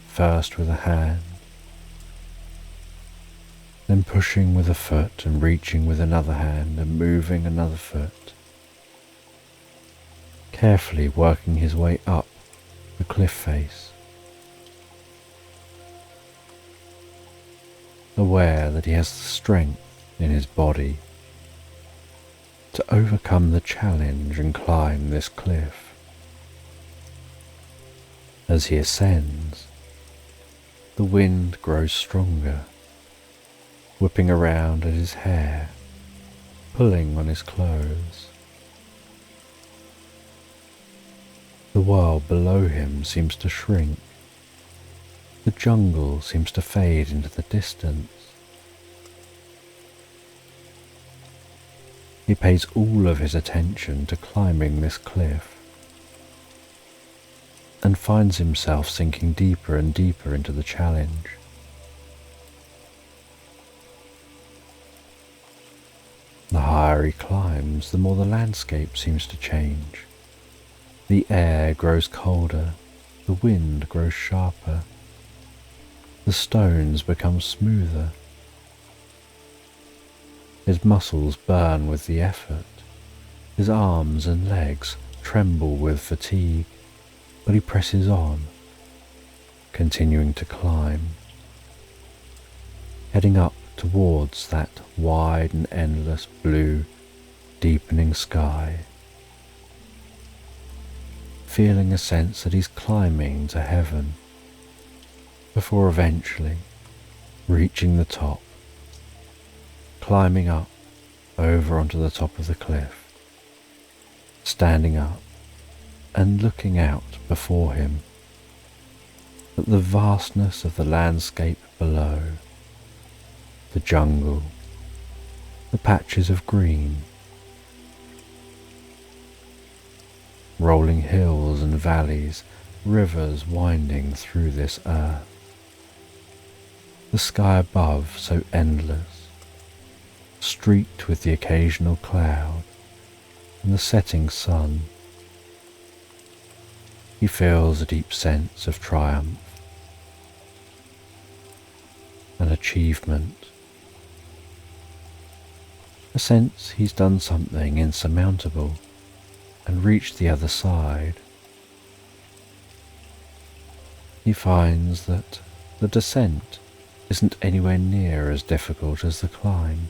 first with a hand, then pushing with a foot and reaching with another hand and moving another foot, carefully working his way up the cliff face, aware that he has the strength in his body to overcome the challenge and climb this cliff. As he ascends, the wind grows stronger, whipping around at his hair, pulling on his clothes. The world below him seems to shrink. The jungle seems to fade into the distance. He pays all of his attention to climbing this cliff and finds himself sinking deeper and deeper into the challenge. The higher he climbs, the more the landscape seems to change. The air grows colder, the wind grows sharper, the stones become smoother. His muscles burn with the effort, his arms and legs tremble with fatigue, but he presses on, continuing to climb, heading up towards that wide and endless blue, deepening sky, feeling a sense that he's climbing to heaven, before eventually reaching the top, climbing up over onto the top of the cliff, standing up and looking out before him at the vastness of the landscape below, the jungle, the patches of green, rolling hills and valleys, rivers winding through this earth, the sky above so endless, streaked with the occasional cloud and the setting sun. He feels a deep sense of triumph, an achievement, a sense he's done something insurmountable and reached the other side. He finds that the descent isn't anywhere near as difficult as the climb.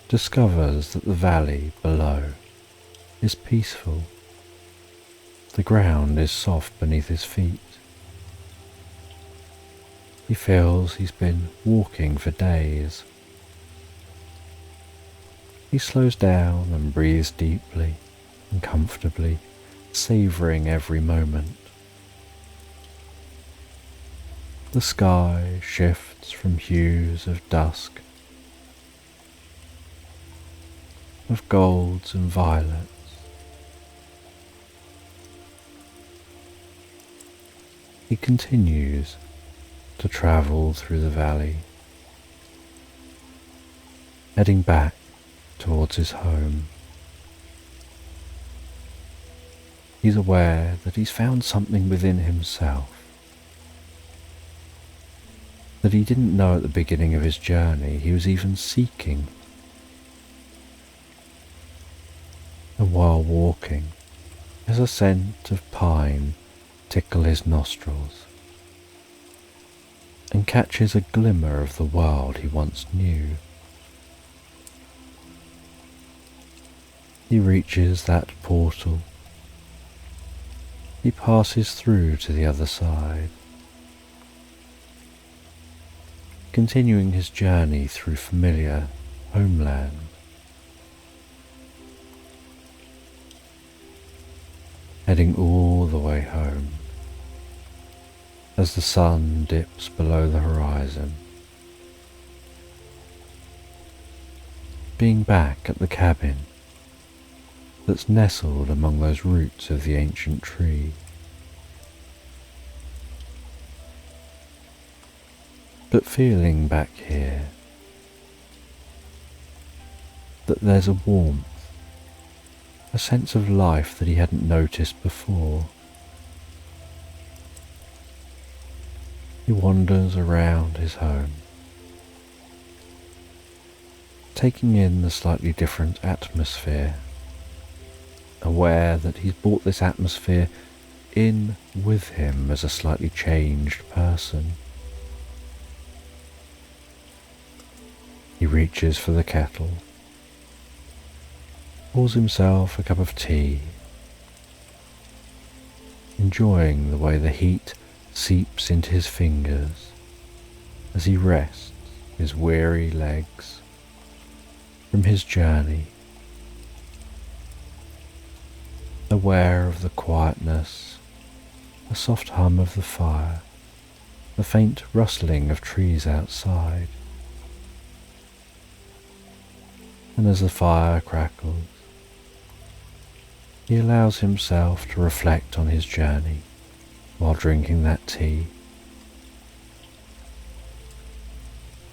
Discovers that the valley below is peaceful. The ground is soft beneath his feet. He feels he's been walking for days. He slows down and breathes deeply and comfortably, savouring every moment. The sky shifts from hues of dusk, of golds and violets. He continues to travel through the valley, heading back towards his home. He's aware that he's found something within himself that he didn't know at the beginning of his journey he was even seeking. And while walking, as a scent of pine tickle his nostrils, and catches a glimmer of the world he once knew. He reaches that portal. He passes through to the other side, continuing his journey through familiar homeland. Heading all the way home as the sun dips below the horizon. Being back at the cabin that's nestled among those roots of the ancient tree. But feeling back here that there's a warmth, a sense of life that he hadn't noticed before. He wanders around his home, taking in the slightly different atmosphere, aware that he's brought this atmosphere in with him as a slightly changed person. He reaches for the kettle, pours himself a cup of tea, enjoying the way the heat seeps into his fingers as he rests his weary legs from his journey, aware of the quietness, the soft hum of the fire, the faint rustling of trees outside. And as the fire crackles, he allows himself to reflect on his journey while drinking that tea,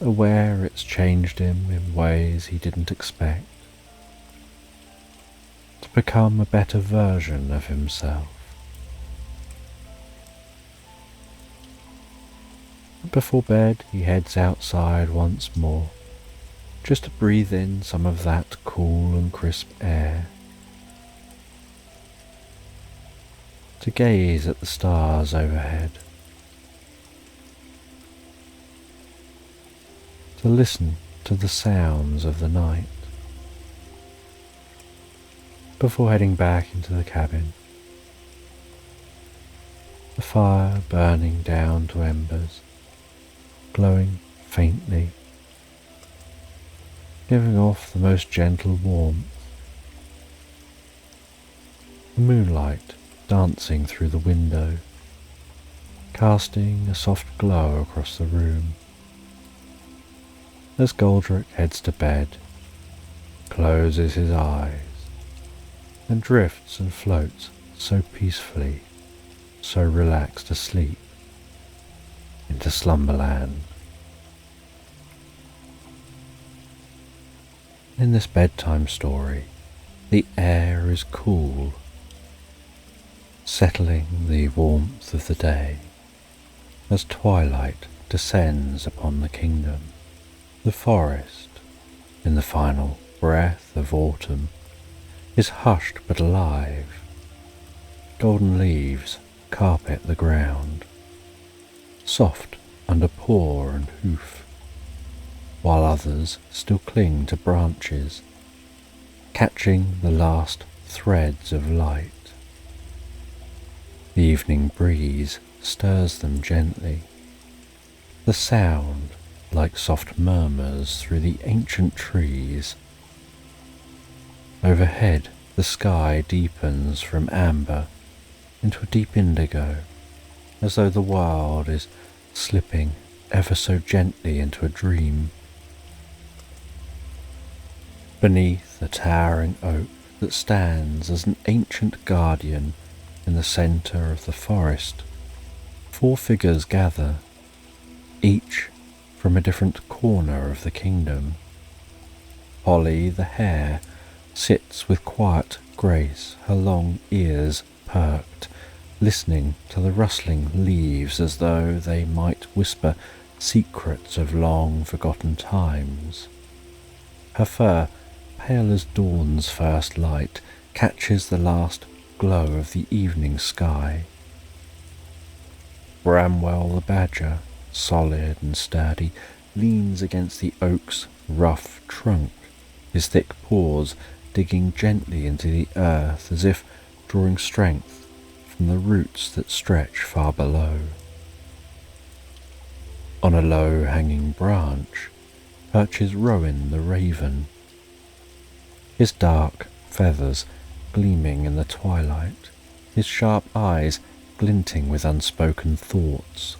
aware it's changed him in ways he didn't expect. to become a better version of himself. Before bed, he heads outside once more, just to breathe in some of that cool and crisp air, to gaze at the stars overhead, to listen to the sounds of the night, before heading back into the cabin, the fire burning down to embers, glowing faintly, giving off the most gentle warmth, the moonlight dancing through the window, casting a soft glow across the room. As Goldrick heads to bed, closes his eyes, and drifts and floats so peacefully, so relaxed asleep, into Slumberland. In this bedtime story, the air is cool, settling the warmth of the day as twilight descends upon the kingdom. The forest, in the final breath of autumn, is hushed but alive. Golden leaves carpet the ground, soft under paw and hoof, while others still cling to branches, catching the last threads of light. The evening breeze stirs them gently, the sound like soft murmurs through the ancient trees. Overhead, the sky deepens from amber into a deep indigo, as though the world is slipping ever so gently into a dream. Beneath a towering oak that stands as an ancient guardian in the centre of the forest, 4 figures gather, each from a different corner of the kingdom. Holly the hare sits with quiet grace, her long ears perked, listening to the rustling leaves as though they might whisper secrets of long-forgotten times. Her fur, pale as dawn's first light, catches the last glow of the evening sky. Bramwell the badger, solid and sturdy, leans against the oak's rough trunk, his thick paws digging gently into the earth as if drawing strength from the roots that stretch far below. On a low-hanging branch perches Rowan the raven, his dark feathers gleaming in the twilight, his sharp eyes glinting with unspoken thoughts.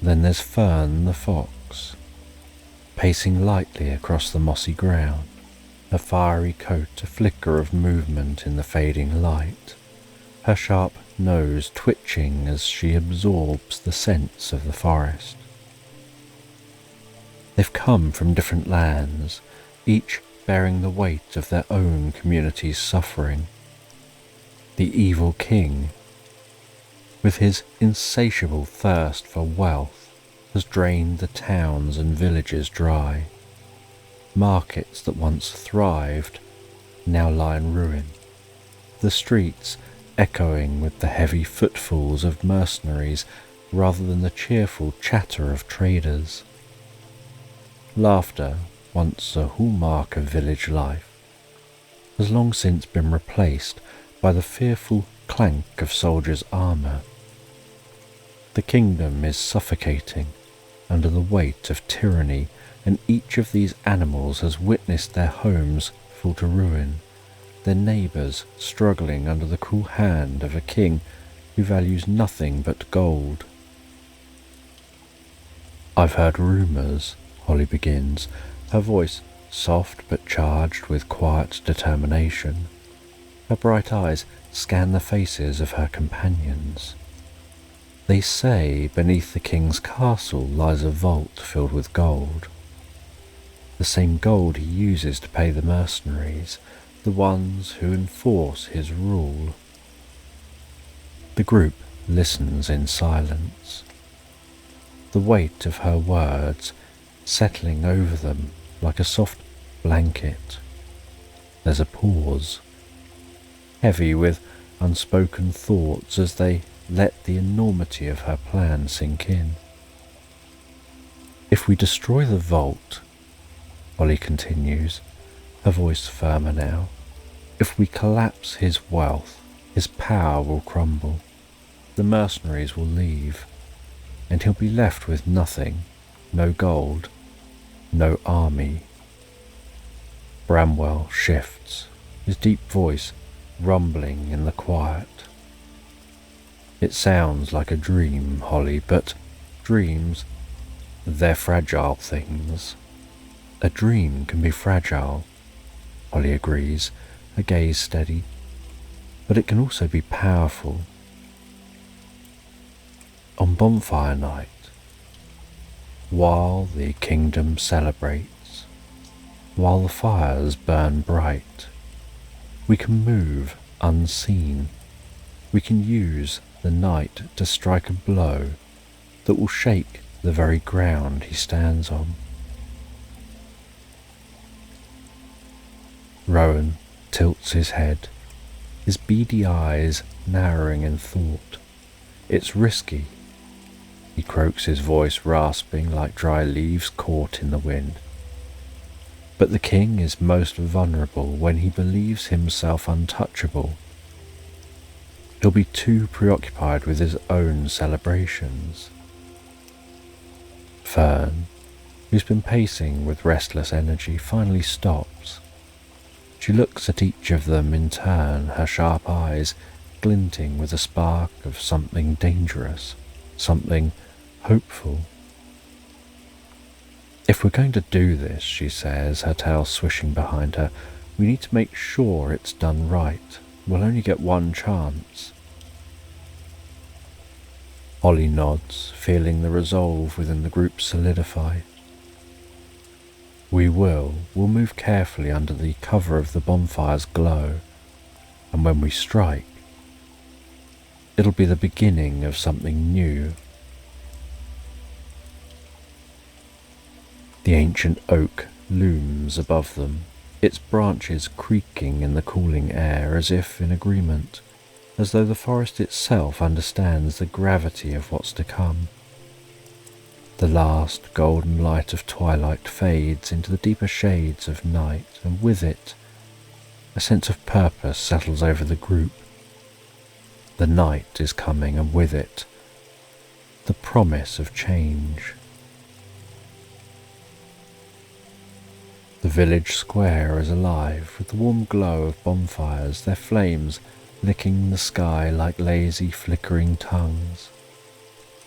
Then there's Fern the fox, pacing lightly across the mossy ground, her fiery coat a flicker of movement in the fading light, her sharp nose twitching as she absorbs the scents of the forest. They've come from different lands, each bearing the weight of their own community's suffering. The evil king, with his insatiable thirst for wealth, has drained the towns and villages dry. Markets that once thrived now lie in ruin, the streets echoing with the heavy footfalls of mercenaries rather than the cheerful chatter of traders. Laughter, once a hallmark of village life, has long since been replaced by the fearful clank of soldiers' armour. The kingdom is suffocating under the weight of tyranny, and each of these animals has witnessed their homes fall to ruin, their neighbours struggling under the cruel hand of a king who values nothing but gold. "I've heard rumours," Holly begins, her voice soft but charged with quiet determination. Her bright eyes scan the faces of her companions. "They say beneath the king's castle lies a vault filled with gold. The same gold he uses to pay the mercenaries, the ones who enforce his rule. The group listens in silence, the weight of her words settling over them like a soft blanket. There's a pause, heavy with unspoken thoughts as they let the enormity of her plan sink in. If we destroy the vault, Ollie continues, her voice firmer now, if we collapse his wealth, his power will crumble, the mercenaries will leave, and he'll be left with nothing, no gold, no army. Bramwell shifts, his deep voice rumbling in the quiet. It sounds like a dream, Holly, but dreams, they're fragile things. A dream can be fragile, Holly agrees, her gaze steady, but it can also be powerful. On bonfire night, while the kingdom celebrates, while the fires burn bright, we can move unseen. We can use the night to strike a blow that will shake the very ground he stands on. Rowan tilts his head, his beady eyes narrowing in thought. It's risky. He croaks, his voice rasping like dry leaves caught in the wind. But the king is most vulnerable when he believes himself untouchable. He'll be too preoccupied with his own celebrations. Fern, who's been pacing with restless energy, finally stops. She looks at each of them in turn, her sharp eyes glinting with a spark of something dangerous, something hopeful. If we're going to do this, she says, her tail swishing behind her, we need to make sure it's done right. We'll only get one chance. Ollie nods, feeling the resolve within the group solidify. We'll move carefully under the cover of the bonfire's glow, and when we strike, it'll be the beginning of something new. The ancient oak looms above them, its branches creaking in the cooling air as if in agreement, as though the forest itself understands the gravity of what's to come. The last golden light of twilight fades into the deeper shades of night, and with it, a sense of purpose settles over the group. The night is coming, and with it, the promise of change. The village square is alive with the warm glow of bonfires, their flames licking the sky like lazy flickering tongues.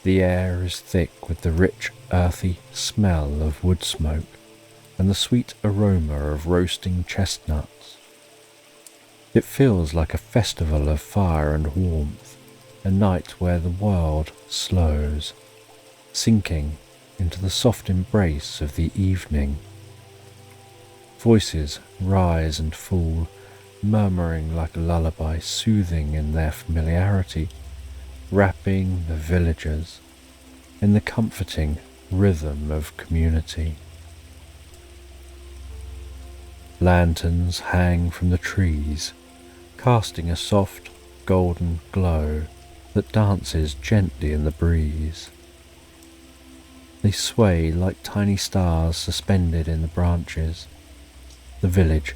The air is thick with the rich, earthy smell of wood smoke and the sweet aroma of roasting chestnuts. It feels like a festival of fire and warmth, a night where the world slows, sinking into the soft embrace of the evening. Voices rise and fall, murmuring like a lullaby, soothing in their familiarity, wrapping the villagers in the comforting rhythm of community. Lanterns hang from the trees, casting a soft golden glow that dances gently in the breeze. They sway like tiny stars suspended in the branches. The village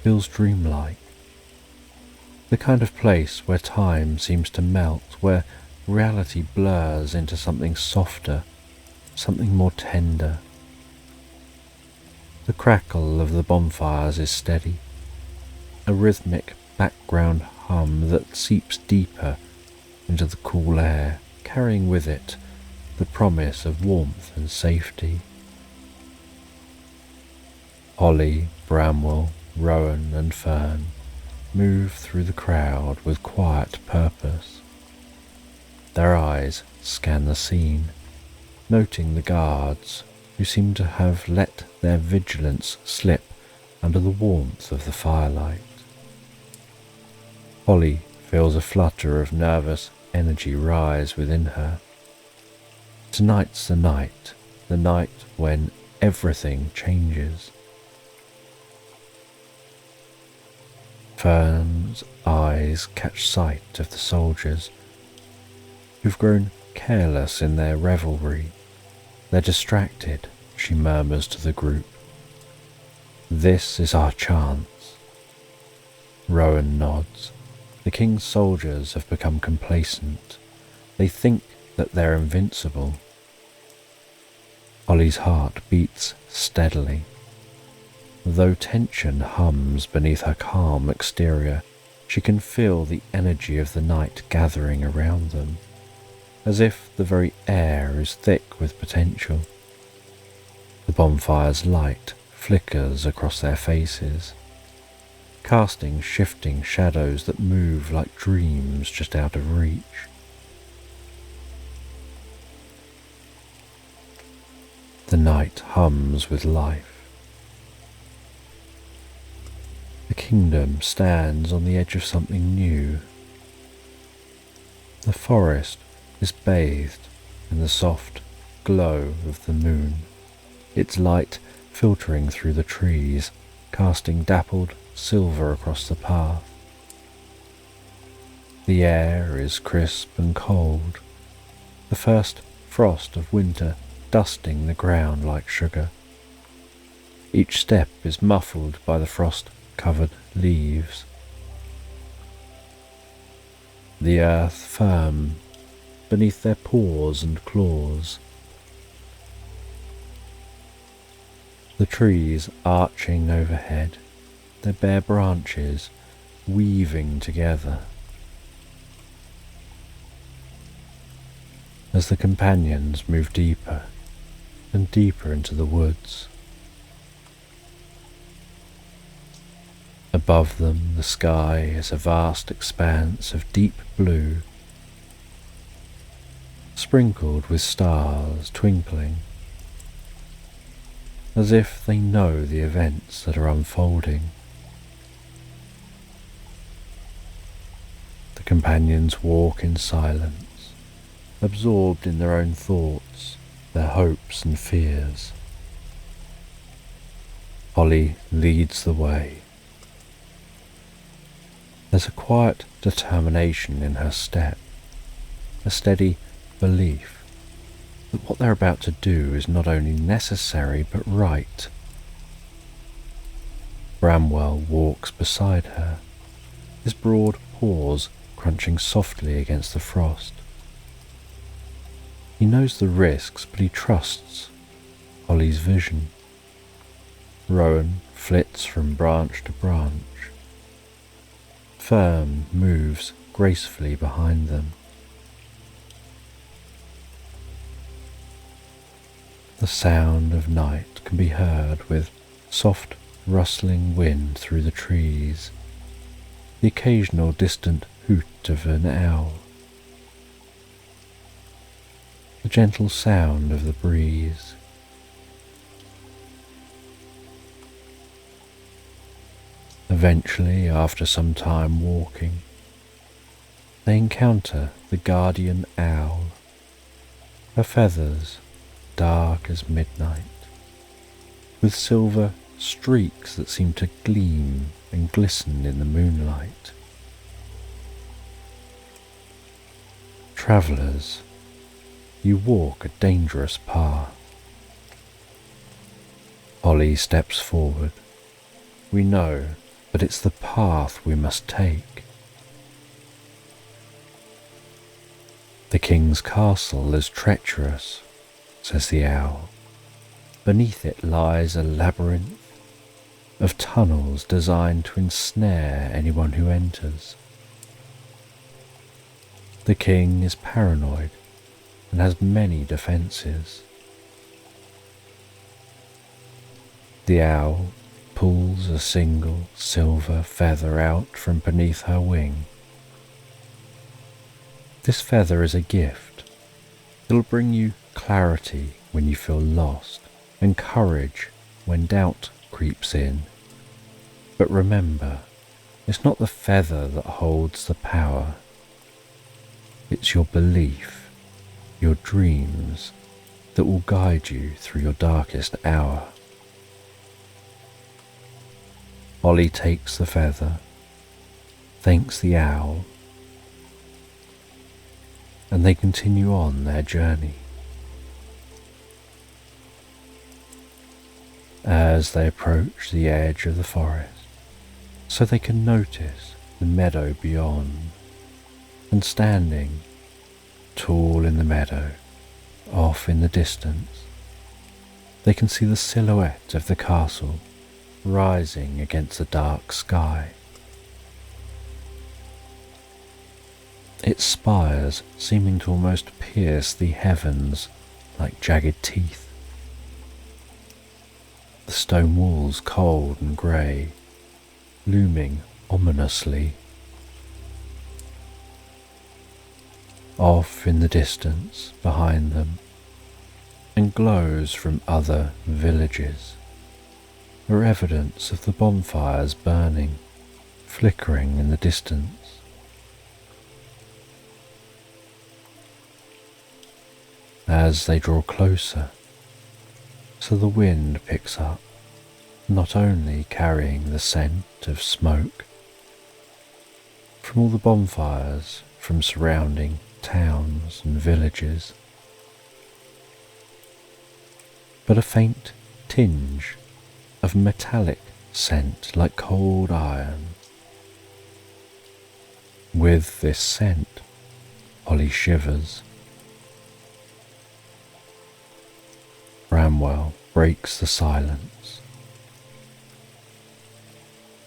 feels dreamlike, the kind of place where time seems to melt, where reality blurs into something softer, something more tender. The crackle of the bonfires is steady, a rhythmic background hum that seeps deeper into the cool air, carrying with it the promise of warmth and safety. Ollie, Bramwell, Rowan and Fern move through the crowd with quiet purpose. Their eyes scan the scene, noting the guards who seem to have let their vigilance slip under the warmth of the firelight. Holly feels a flutter of nervous energy rise within her. Tonight's the night when everything changes. Fern's eyes catch sight of the soldiers who've grown careless in their revelry. They're distracted, she murmurs to the group. This is our chance. Rowan nods. The king's soldiers have become complacent. They think that they're invincible. Holly's heart beats steadily. Though tension hums beneath her calm exterior, she can feel the energy of the night gathering around them, as if the very air is thick with potential. The bonfire's light flickers across their faces, casting shifting shadows that move like dreams just out of reach. The night hums with life. The kingdom stands on the edge of something new. The forest is bathed in the soft glow of the moon, its light filtering through the trees, casting dappled silver across the path. The air is crisp and cold, the first frost of winter dusting the ground like sugar. Each step is muffled by the frost-covered leaves. The earth firm beneath their paws and claws. The trees arching overhead, their bare branches weaving together. As the companions move deeper and deeper into the woods, above them the sky is a vast expanse of deep blue, sprinkled with stars twinkling, as if they know the events that are unfolding. The companions walk in silence, absorbed in their own thoughts, their hopes and fears. Holly leads the way. There's a quiet determination in her step, a steady belief that what they're about to do is not only necessary but right. Bramwell walks beside her, his broad paws crunching softly against the frost. He knows the risks, but he trusts Holly's vision. Rowan flits from branch to branch. Fern moves gracefully behind them. The sound of night can be heard with soft rustling wind through the trees, the occasional distant hoot of an owl, the gentle sound of the breeze. Eventually, after some time walking, they encounter the guardian owl, her feathers dark as midnight, with silver streaks that seem to gleam and glisten in the moonlight. Travellers, you walk a dangerous path. Holly steps forward. We know, but it's the path we must take. The king's castle is treacherous, says the owl. Beneath it lies a labyrinth of tunnels designed to ensnare anyone who enters. The king is paranoid and has many defences. The owl pulls a single silver feather out from beneath her wing. This feather is a gift. It'll bring you clarity when you feel lost, and courage when doubt creeps in. But remember, It's not the feather that holds the power. It's your belief, your dreams, that will guide you through your darkest hour. Holly takes the feather, thanks the owl, and they continue on their journey. As they approach the edge of the forest, so they can notice the meadow beyond, and standing tall in the meadow, off in the distance, they can see the silhouette of the castle rising against the dark sky. Its spires seeming to almost pierce the heavens like jagged teeth. The stone walls cold and grey, looming ominously. Off in the distance behind them, and glows from other villages, are evidence of the bonfires burning, flickering in the distance. As they draw closer, so the wind picks up, not only carrying the scent of smoke from all the bonfires from surrounding towns and villages, but a faint tinge of metallic scent like cold iron. With this scent, Holly shivers. Bramwell breaks the silence.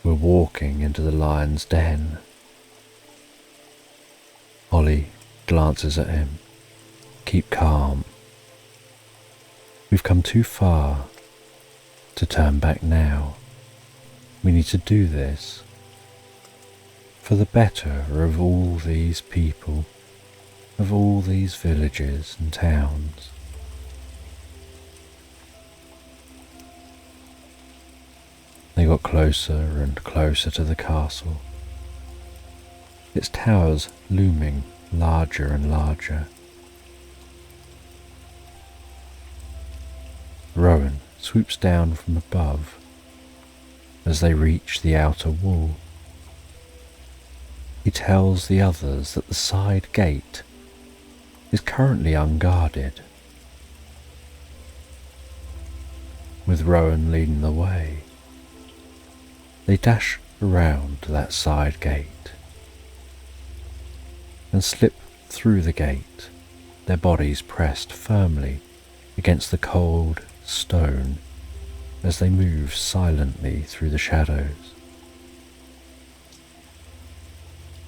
We're walking into the lion's den. Holly glances at him. Keep calm. We've come too far to turn back now. We need to do this for the better of all these people, of all these villages and towns. They got closer and closer to the castle, its towers looming larger and larger. Rowan swoops down from above as they reach the outer wall. He tells the others that the side gate is currently unguarded, with Rowan leading the way. They dash around that side gate and slip through the gate, their bodies pressed firmly against the cold stone as they move silently through the shadows.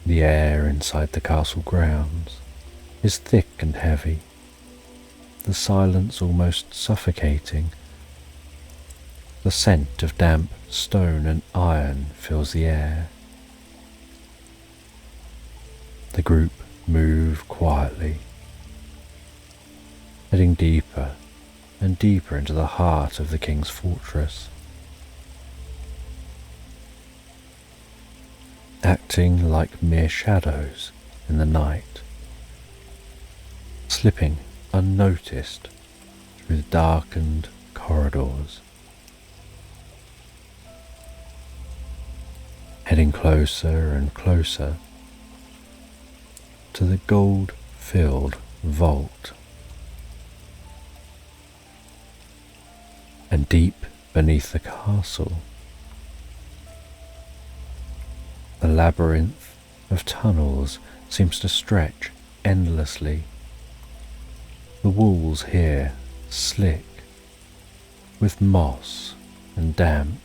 The air inside the castle grounds is thick and heavy, the silence almost suffocating. The scent of damp stone and iron fills the air. The group move quietly, heading deeper and deeper into the heart of the king's fortress. Acting like mere shadows in the night, slipping unnoticed through the darkened corridors. Heading closer and closer to the gold-filled vault. And deep beneath the castle, the labyrinth of tunnels seems to stretch endlessly. The walls here slick with moss and damp,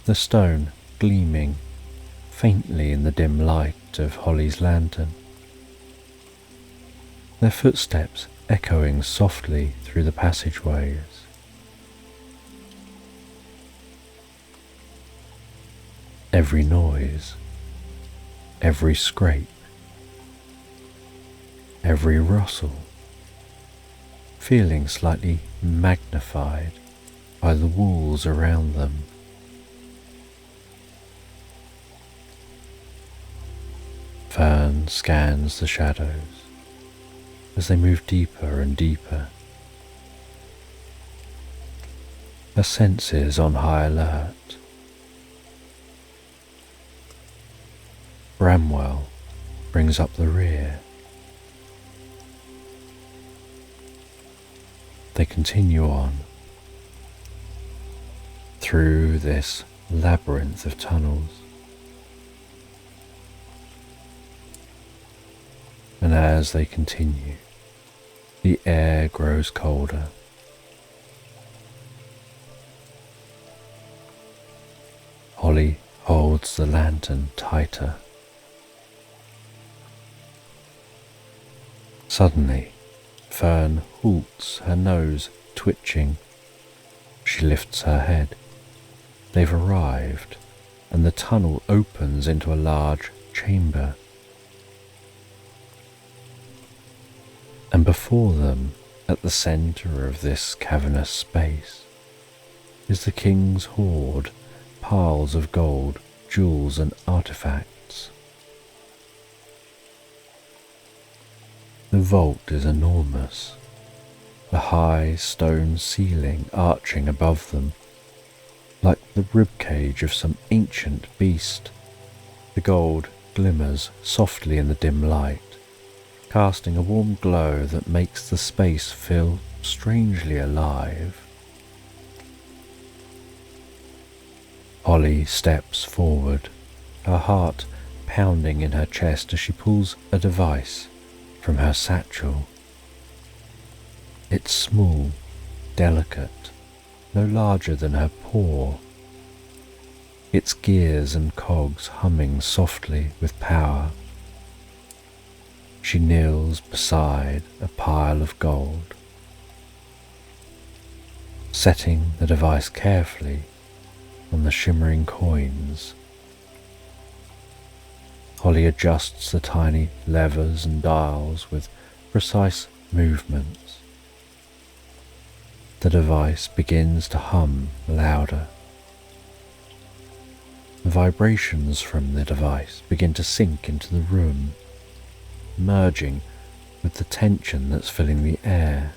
the stone gleaming faintly in the dim light of Holly's lantern. Their footsteps echoing softly through the passageways. Every noise, every scrape, every rustle, feeling slightly magnified by the walls around them. Fern scans the shadows as they move deeper and deeper, her senses on high alert. Bramwell brings up the rear. They continue on through this labyrinth of tunnels, and as they continue, the air grows colder. Holly holds the lantern tighter. Suddenly, Fern halts, her nose twitching. She lifts her head. They've arrived, and the tunnel opens into a large chamber. And before them, at the centre of this cavernous space, is the king's hoard, piles of gold, jewels and artifacts. The vault is enormous, a high stone ceiling arching above them, like the ribcage of some ancient beast. The gold glimmers softly in the dim light, casting a warm glow that makes the space feel strangely alive. Holly steps forward, her heart pounding in her chest as she pulls a device from her satchel. It's small, delicate, no larger than her paw. Its gears and cogs humming softly with power. She kneels beside a pile of gold, setting the device carefully on the shimmering coins. Holly adjusts the tiny levers and dials with precise movements. The device begins to hum louder. The vibrations from the device begin to sink into the room, merging with the tension that's filling the air.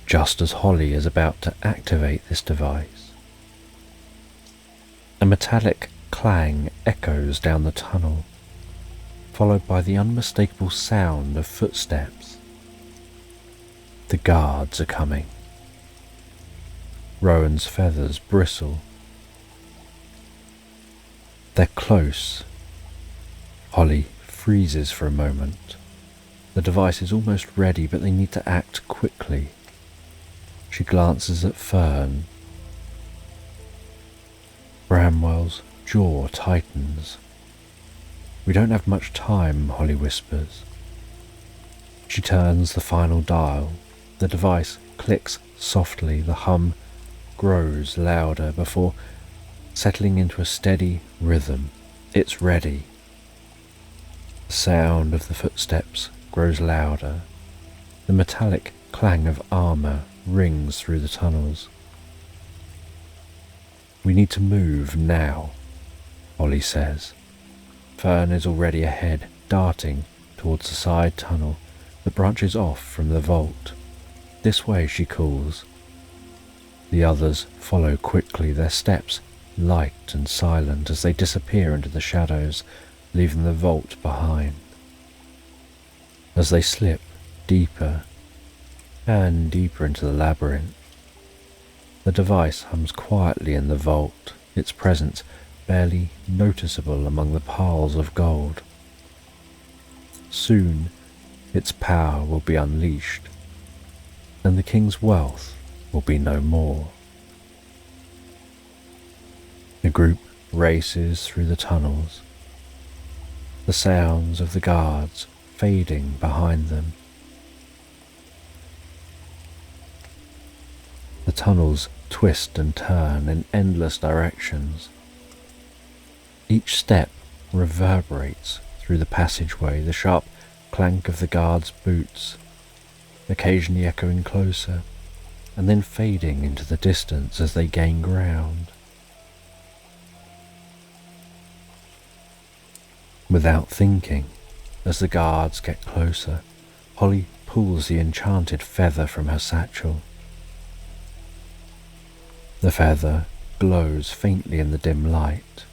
Just as Holly is about to activate this device, a metallic clang echoes down the tunnel, followed by the unmistakable sound of footsteps. The guards are coming. Rowan's feathers bristle. They're close. Holly freezes for a moment. The device is almost ready, but they need to act quickly. She glances at Fern. Bramwell's jaw tightens. "We don't have much time," Holly whispers. She turns the final dial. The device clicks softly. The hum grows louder before settling into a steady rhythm. It's ready. The sound of the footsteps grows louder. The metallic clang of armour rings through the tunnels. "We need to move now," Holly says. Fern is already ahead, darting towards the side tunnel that branches off from the vault. "This way," she calls. The others follow quickly, their steps light and silent as they disappear into the shadows, leaving the vault behind. As they slip deeper and deeper into the labyrinth, the device hums quietly in the vault, its presence barely noticeable among the piles of gold. Soon its power will be unleashed, and the king's wealth will be no more. The group races through the tunnels, the sounds of the guards fading behind them. The tunnels twist and turn in endless directions. Each step reverberates through the passageway, the sharp clank of the guards' boots, occasionally echoing closer, and then fading into the distance as they gain ground. Without thinking, as the guards get closer, Holly pulls the enchanted feather from her satchel. The feather glows faintly in the dim light.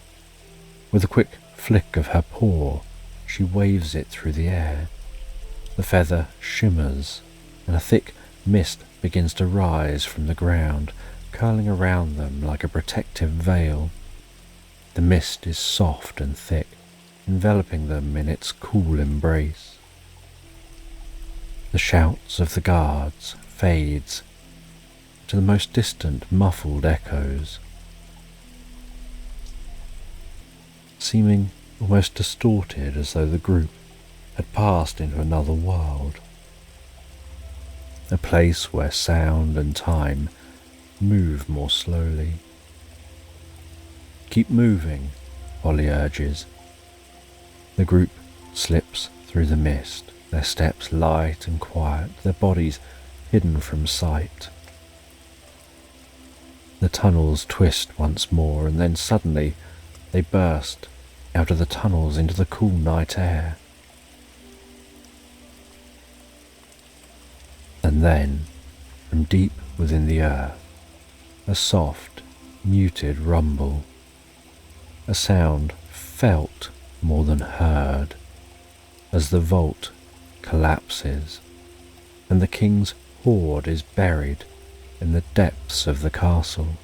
With a quick flick of her paw, she waves it through the air. The feather shimmers, and a thick mist begins to rise from the ground, curling around them like a protective veil. The mist is soft and thick, enveloping them in its cool embrace. The shouts of the guards fades to the most distant muffled echoes, seeming almost distorted, as though the group had passed into another world, a place where sound and time move more slowly. "Keep moving," Holly urges. The group slips through the mist, their steps light and quiet, their bodies hidden from sight. The tunnels twist once more, and then suddenly they burst out of the tunnels into the cool night air. And then, from deep within the earth, a soft, muted rumble, a sound felt more than heard, as the vault collapses and the king's hoard is buried in the depths of the castle.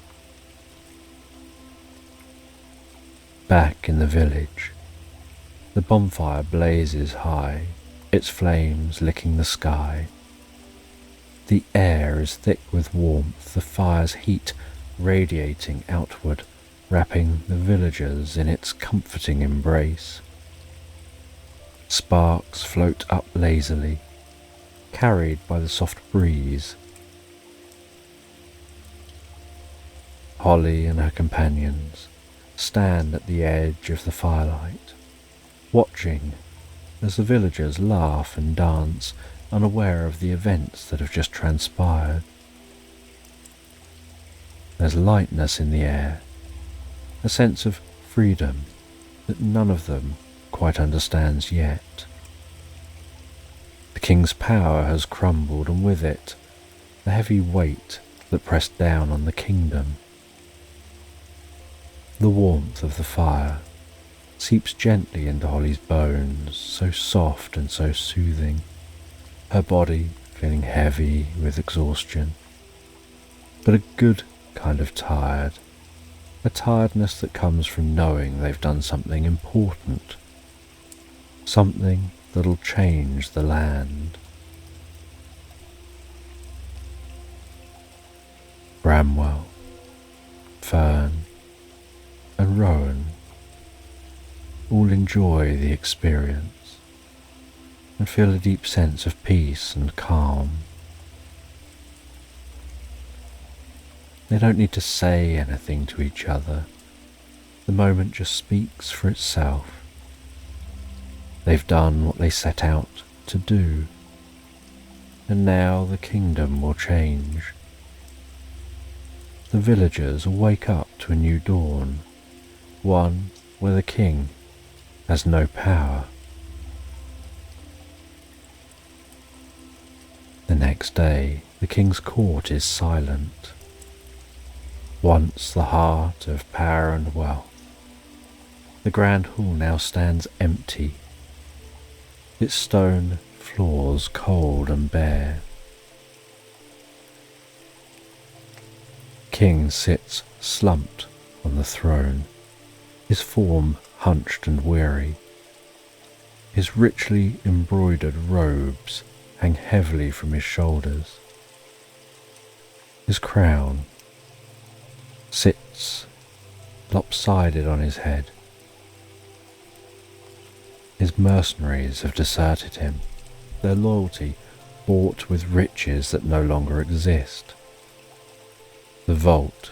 Back in the village, the bonfire blazes high, its flames licking the sky. The air is thick with warmth, the fire's heat radiating outward, wrapping the villagers in its comforting embrace. Sparks float up lazily, carried by the soft breeze. Holly and her companions stand at the edge of the firelight, watching as the villagers laugh and dance, unaware of the events that have just transpired. There's lightness in the air, a sense of freedom that none of them quite understands yet. The king's power has crumbled, and with it, the heavy weight that pressed down on the kingdom. The warmth of the fire seeps gently into Holly's bones, so soft and so soothing, her body feeling heavy with exhaustion, but a good kind of tired, a tiredness that comes from knowing they've done something important, something that'll change the land. Bramwell, Fern, and Rowan all enjoy the experience and feel a deep sense of peace and calm. They don't need to say anything to each other. The moment just speaks for itself. They've done what they set out to do, and now the kingdom will change. The villagers will wake up to a new dawn, one where the king has no power. The next day, the king's court is silent. Once the heart of power and wealth, the grand hall now stands empty, its stone floors cold and bare. King sits slumped on the throne, his form hunched and weary. His richly embroidered robes hang heavily from his shoulders. His crown sits lopsided on his head. His mercenaries have deserted him, their loyalty bought with riches that no longer exist. The vault,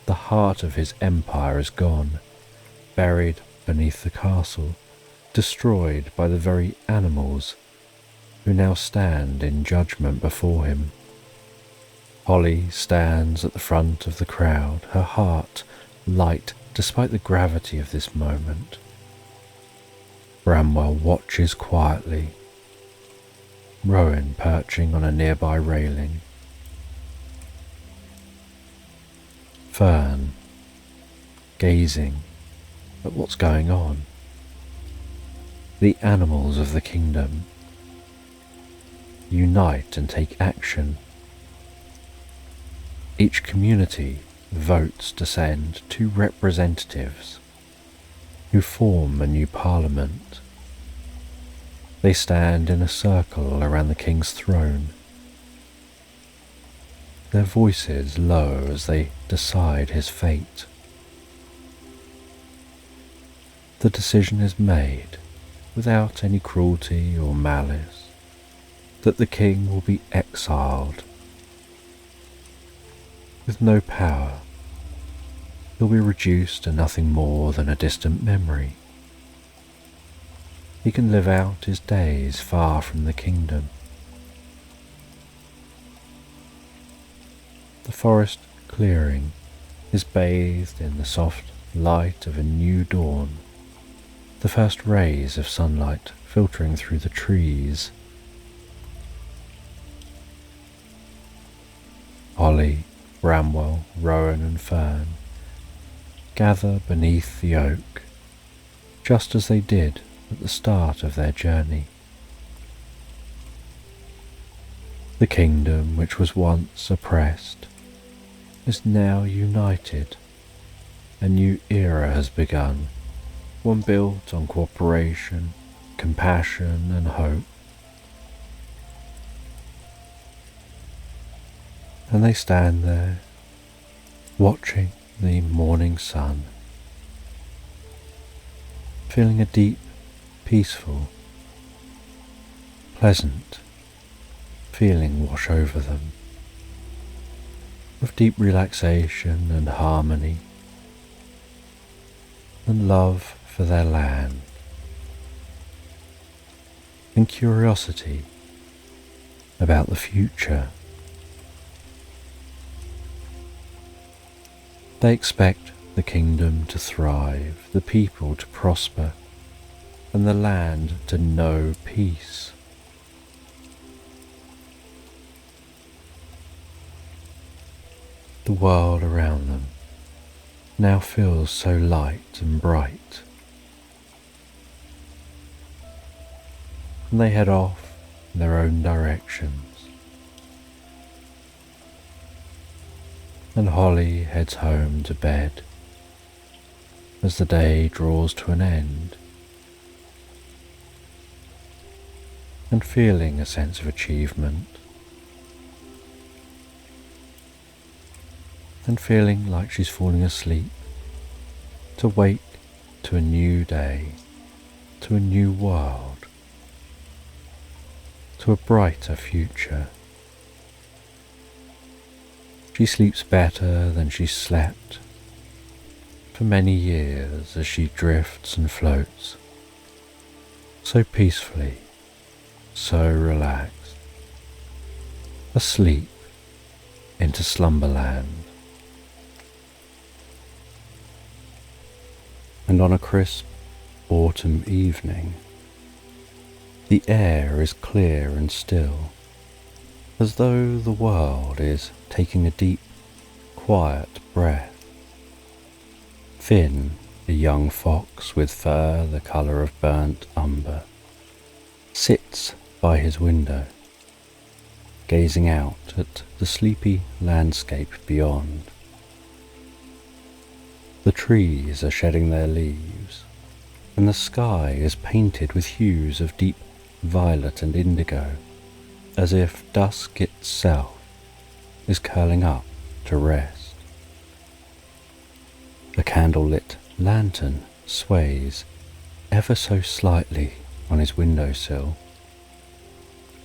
the heart of his empire, is gone, buried beneath the castle, destroyed by the very animals who now stand in judgment before him. Holly stands at the front of the crowd, her heart light despite the gravity of this moment. Bramwell watches quietly, Rowan perching on a nearby railing. Fern, gazing at what's going on. The animals of the kingdom unite and take action. Each community votes to send 2 representatives who form a new parliament. They stand in a circle around the king's throne, their voices low as they decide his fate. The decision is made without any cruelty or malice, that the king will be exiled. With no power, he'll be reduced to nothing more than a distant memory. He can live out his days far from the kingdom. The forest clearing is bathed in the soft light of a new dawn, the first rays of sunlight filtering through the trees. Holly, bramwell, rowan and fern gather beneath the oak, just as they did at the start of their journey. The kingdom, which was once oppressed, is now united. A new era has begun, one built on cooperation, compassion and hope. And they stand there, watching the morning sun, feeling a deep, peaceful, pleasant feeling wash over them, of deep relaxation and harmony, and love for their land, and curiosity about the future. They expect the kingdom to thrive, the people to prosper, and the land to know peace. The world around them now feels so light and bright, and they head off in their own directions. And Holly heads home to bed as the day draws to an end, and feeling a sense of achievement, and feeling like she's falling asleep to wake to a new day, to a new world, to a brighter future. She sleeps better than she slept for many years as she drifts and floats, so peacefully, so relaxed, asleep into Slumberland. And on a crisp autumn evening, the air is clear and still, as though the world is taking a deep, quiet breath. Finn, a young fox with fur the colour of burnt umber, sits by his window, gazing out at the sleepy landscape beyond. The trees are shedding their leaves, and the sky is painted with hues of deep violet and indigo, as if dusk itself is curling up to rest. A candle-lit lantern sways ever so slightly on his windowsill,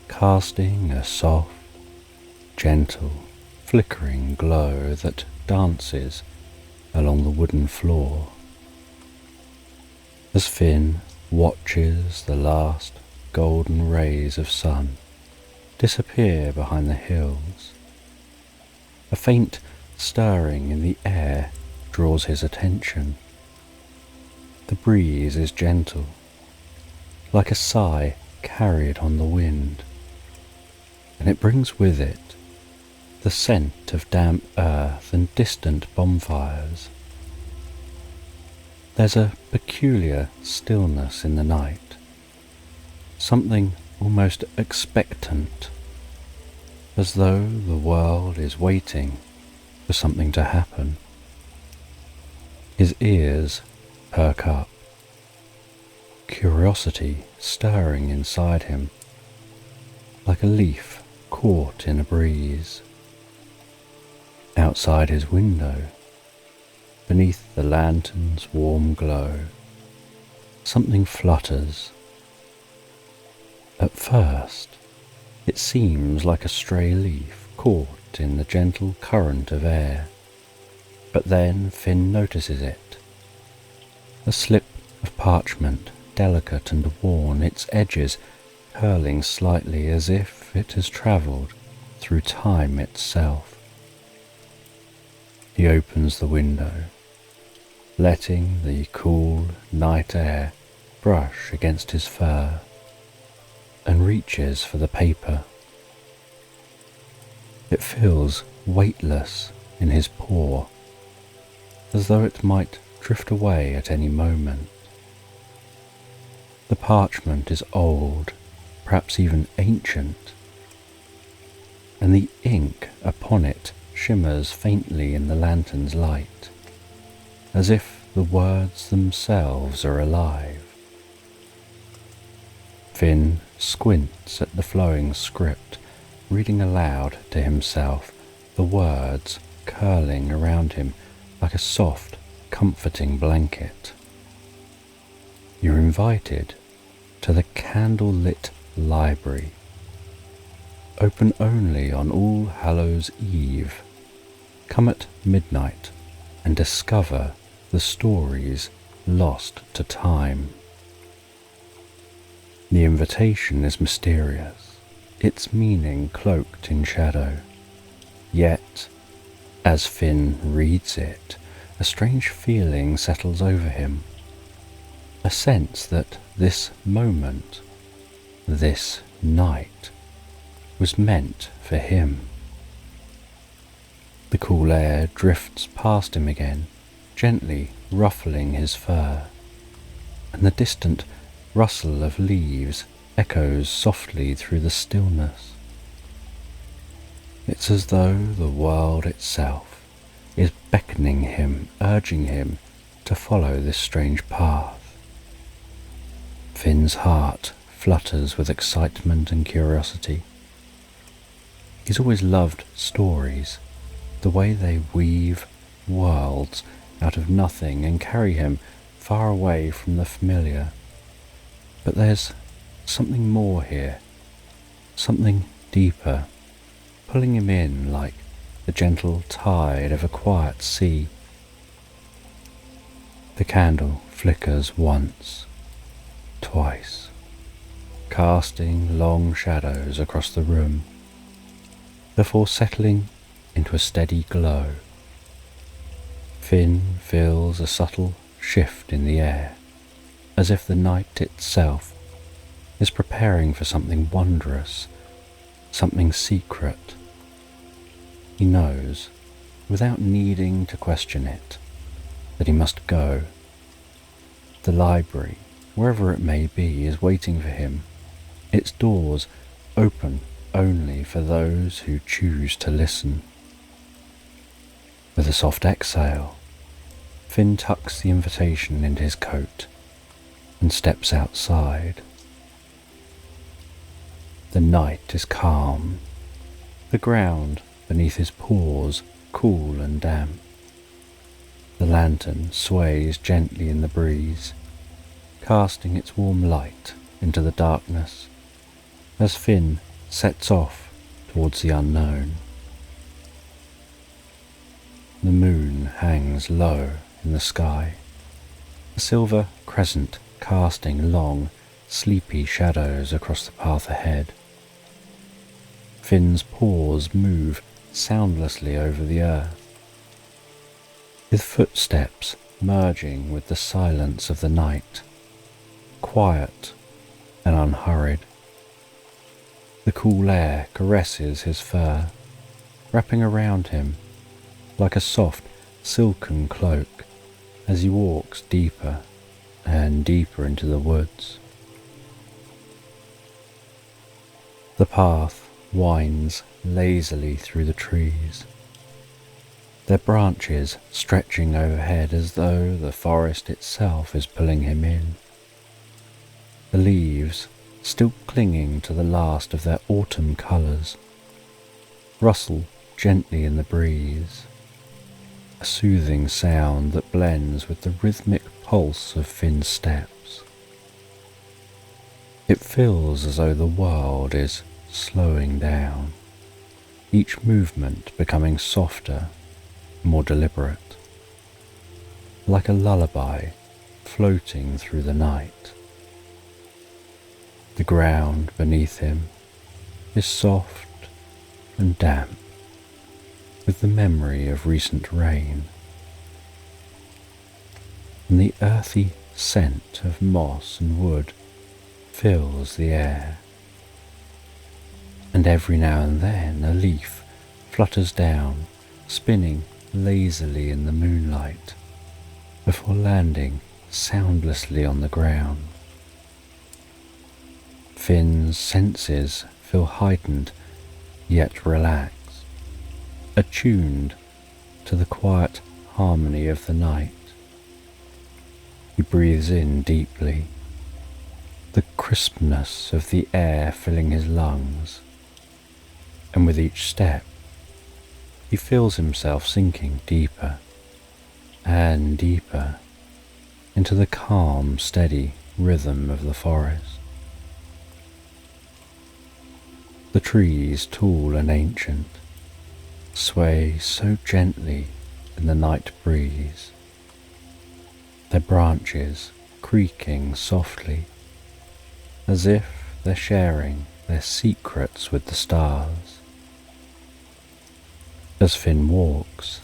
casting a soft, gentle, flickering glow that dances along the wooden floor. As Finn watches the last golden rays of sun disappear behind the hills, a faint stirring in the air draws his attention. The breeze is gentle, like a sigh carried on the wind, and it brings with it the scent of damp earth and distant bonfires. There's a peculiar stillness in the night, something almost expectant, as though the world is waiting for something to happen. His ears perk up, curiosity stirring inside him, like a leaf caught in a breeze. Outside his window, beneath the lantern's warm glow, something flutters. At first, it seems like a stray leaf caught in the gentle current of air, but then Finn notices it. A slip of parchment, delicate and worn, its edges curling slightly as if it has travelled through time itself. He opens the window, letting the cool night air brush against his fur, and reaches for the paper. It feels weightless in his paw, as though it might drift away at any moment. The parchment is old, perhaps even ancient, and the ink upon it shimmers faintly in the lantern's light, as if the words themselves are alive. Finn squints at the flowing script, reading aloud to himself, the words curling around him like a soft, comforting blanket. You're invited to the candle-lit library, open only on All Hallows Eve. Come at midnight and discover the stories lost to time. The invitation is mysterious, its meaning cloaked in shadow. Yet, as Finn reads it, a strange feeling settles over him, a sense that this moment, this night, was meant for him. The cool air drifts past him again, gently ruffling his fur, and the distant rustle of leaves echoes softly through the stillness. It's as though the world itself is beckoning him, urging him to follow this strange path. Finn's heart flutters with excitement and curiosity. He's always loved stories, the way they weave worlds out of nothing and carry him far away from the familiar. But there's something more here, something deeper, pulling him in like the gentle tide of a quiet sea. The candle flickers once, twice, casting long shadows across the room, before settling into a steady glow. Finn feels a subtle shift in the air, as if the night itself is preparing for something wondrous, something secret. He knows, without needing to question it, that he must go. The library, wherever it may be, is waiting for him, its doors open only for those who choose to listen. With a soft exhale, Finn tucks the invitation into his coat and steps outside. The night is calm, the ground beneath his paws cool and damp. The lantern sways gently in the breeze, casting its warm light into the darkness as Finn sets off towards the unknown. The moon hangs low in the sky, a silver crescent casting long, sleepy shadows across the path ahead. Finn's paws move soundlessly over the earth, with footsteps merging with the silence of the night, quiet and unhurried. The cool air caresses his fur, wrapping around him like a soft, silken cloak as he walks deeper and deeper into the woods. The path winds lazily through the trees, their branches stretching overhead as though the forest itself is pulling him in. The leaves, still clinging to the last of their autumn colours, rustle gently in the breeze, a soothing sound that blends with the rhythmic pulse of Finn's steps. It feels as though the world is slowing down, each movement becoming softer, more deliberate, like a lullaby floating through the night. The ground beneath him is soft and damp with the memory of recent rain, and the earthy scent of moss and wood fills the air. And every now and then a leaf flutters down, spinning lazily in the moonlight, before landing soundlessly on the ground. Finn's senses feel heightened yet relaxed, attuned to the quiet harmony of the night. He breathes in deeply, the crispness of the air filling his lungs, and with each step he feels himself sinking deeper and deeper into the calm, steady rhythm of the forest. The trees, tall and ancient, sway so gently in the night breeze, their branches creaking softly, as if they're sharing their secrets with the stars. As Finn walks,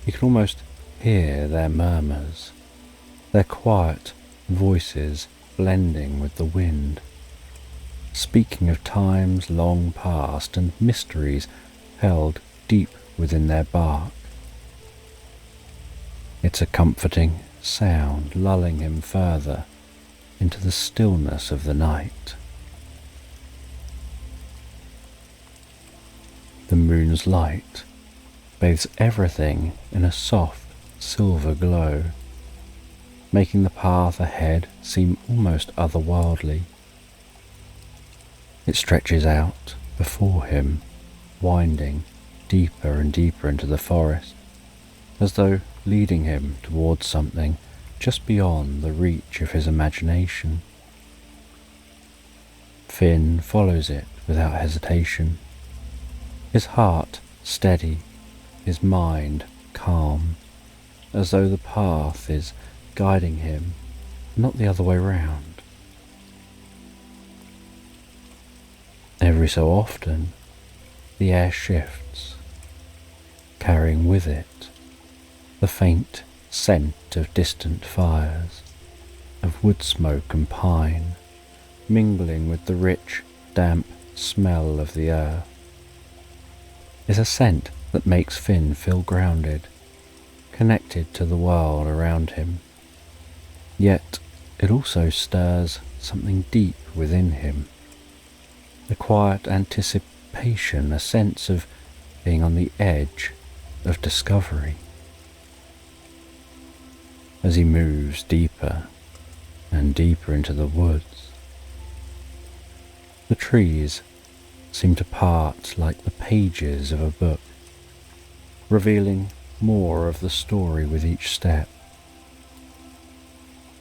he can almost hear their murmurs, their quiet voices blending with the wind, speaking of times long past and mysteries held deep within their bark. It's a comforting sound lulling him further into the stillness of the night. The moon's light bathes everything in a soft silver glow, making the path ahead seem almost otherworldly. It stretches out before him, winding deeper and deeper into the forest, as though leading him towards something just beyond the reach of his imagination. Finn follows it without hesitation, his heart steady, his mind calm, as though the path is guiding him, not the other way round. Every so often, the air shifts, carrying with it the faint scent of distant fires, of wood smoke and pine, mingling with the rich, damp smell of the earth. It's a scent that makes Finn feel grounded, connected to the world around him. Yet it also stirs something deep within him, a quiet anticipation, a sense of being on the edge of discovery. As he moves deeper and deeper into the woods, the trees seem to part like the pages of a book, revealing more of the story with each step.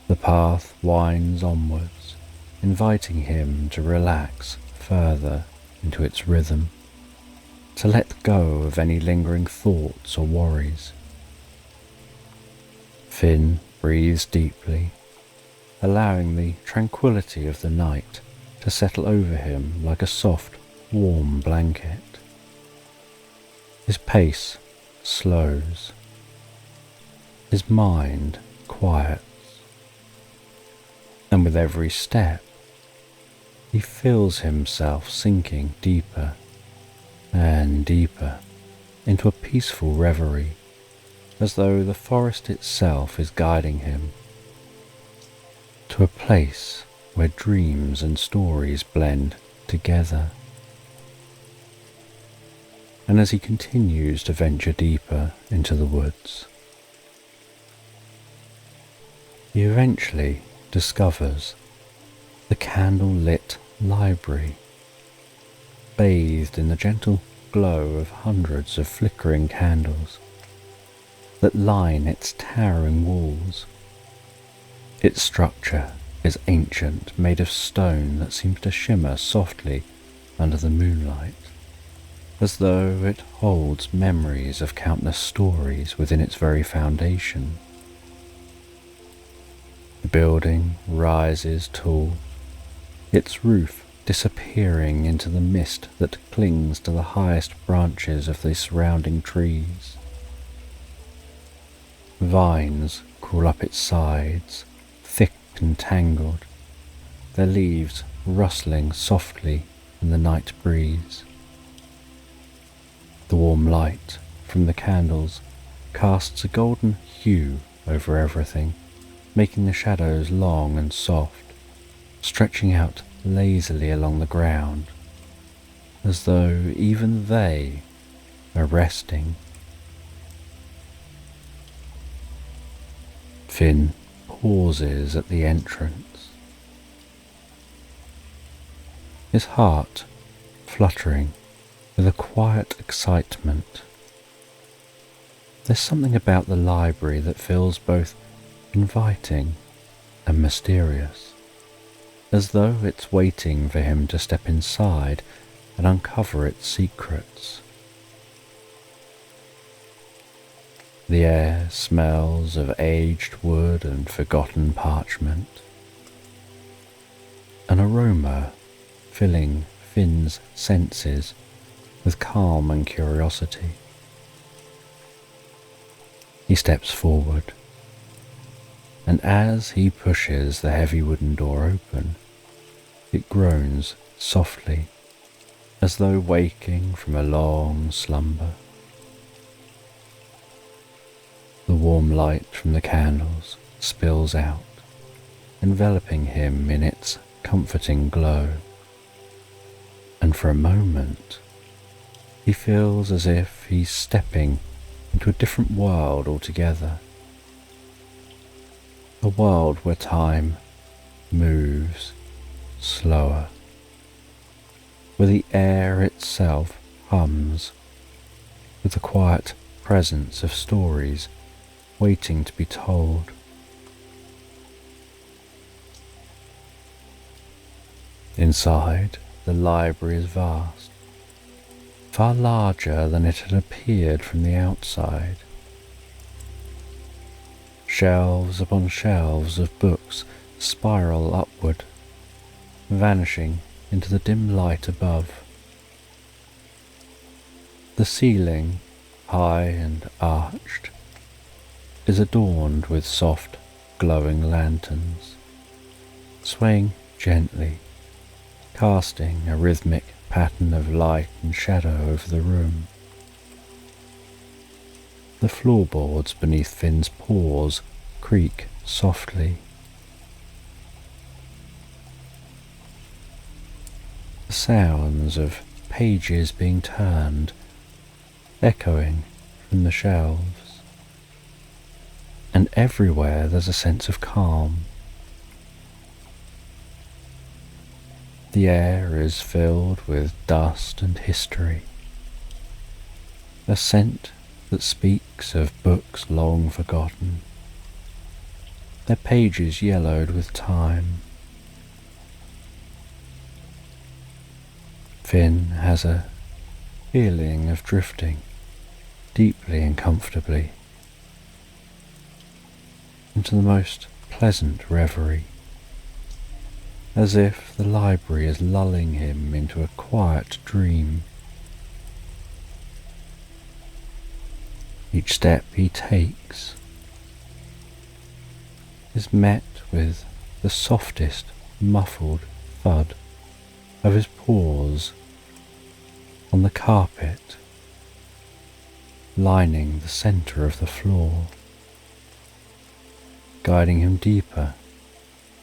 The path winds onwards, inviting him to relax further into its rhythm, to let go of any lingering thoughts or worries. Finn breathes deeply, allowing the tranquility of the night to settle over him like a soft, warm blanket. His pace slows, his mind quiets, and with every step he feels himself sinking deeper and deeper into a peaceful reverie, as though the forest itself is guiding him to a place where dreams and stories blend together. And as he continues to venture deeper into the woods, he eventually discovers the candle-lit library, bathed in the gentle glow of hundreds of flickering candles that line its towering walls. Its structure is ancient, made of stone that seems to shimmer softly under the moonlight, as though it holds memories of countless stories within its very foundation. The building rises tall, its roof disappearing into the mist that clings to the highest branches of the surrounding trees. Vines crawl up its sides, thick and tangled, their leaves rustling softly in the night breeze. The warm light from the candles casts a golden hue over everything, making the shadows long and soft, stretching out lazily along the ground, as though even they are resting. Finn pauses at the entrance, his heart fluttering with a quiet excitement. There's something about the library that feels both inviting and mysterious, as though it's waiting for him to step inside and uncover its secrets. The air smells of aged wood and forgotten parchment, an aroma filling Finn's senses with calm and curiosity. He steps forward, and as he pushes the heavy wooden door open, it groans softly, as though waking from a long slumber. The warm light from the candles spills out, enveloping him in its comforting glow, and for a moment he feels as if he's stepping into a different world altogether. A world where time moves slower, where the air itself hums with the quiet presence of stories waiting to be told. Inside, the library is vast, far larger than it had appeared from the outside. Shelves upon shelves of books spiral upward, vanishing into the dim light above. The ceiling, high and arched, is adorned with soft, glowing lanterns, swaying gently, casting a rhythmic pattern of light and shadow over the room. The floorboards beneath Finn's paws creak softly. The sounds of pages being turned, echoing from the shelves. And everywhere there's a sense of calm. The air is filled with dust and history, a scent that speaks of books long forgotten, their pages yellowed with time. Finn has a feeling of drifting deeply and comfortably into the most pleasant reverie, as if the library is lulling him into a quiet dream. Each step he takes is met with the softest muffled thud of his paws on the carpet lining the center of the floor, guiding him deeper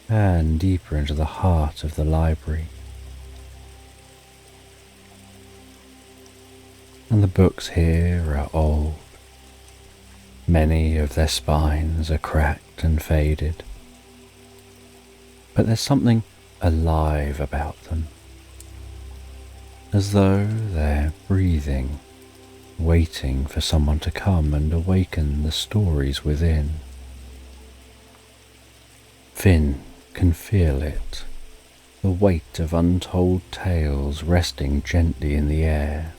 and deeper into the heart of the library. And the books here are old. Many of their spines are cracked and faded, but there's something alive about them, as though they're breathing, waiting for someone to come and awaken the stories within. Finn can feel it, the weight of untold tales resting gently in the air,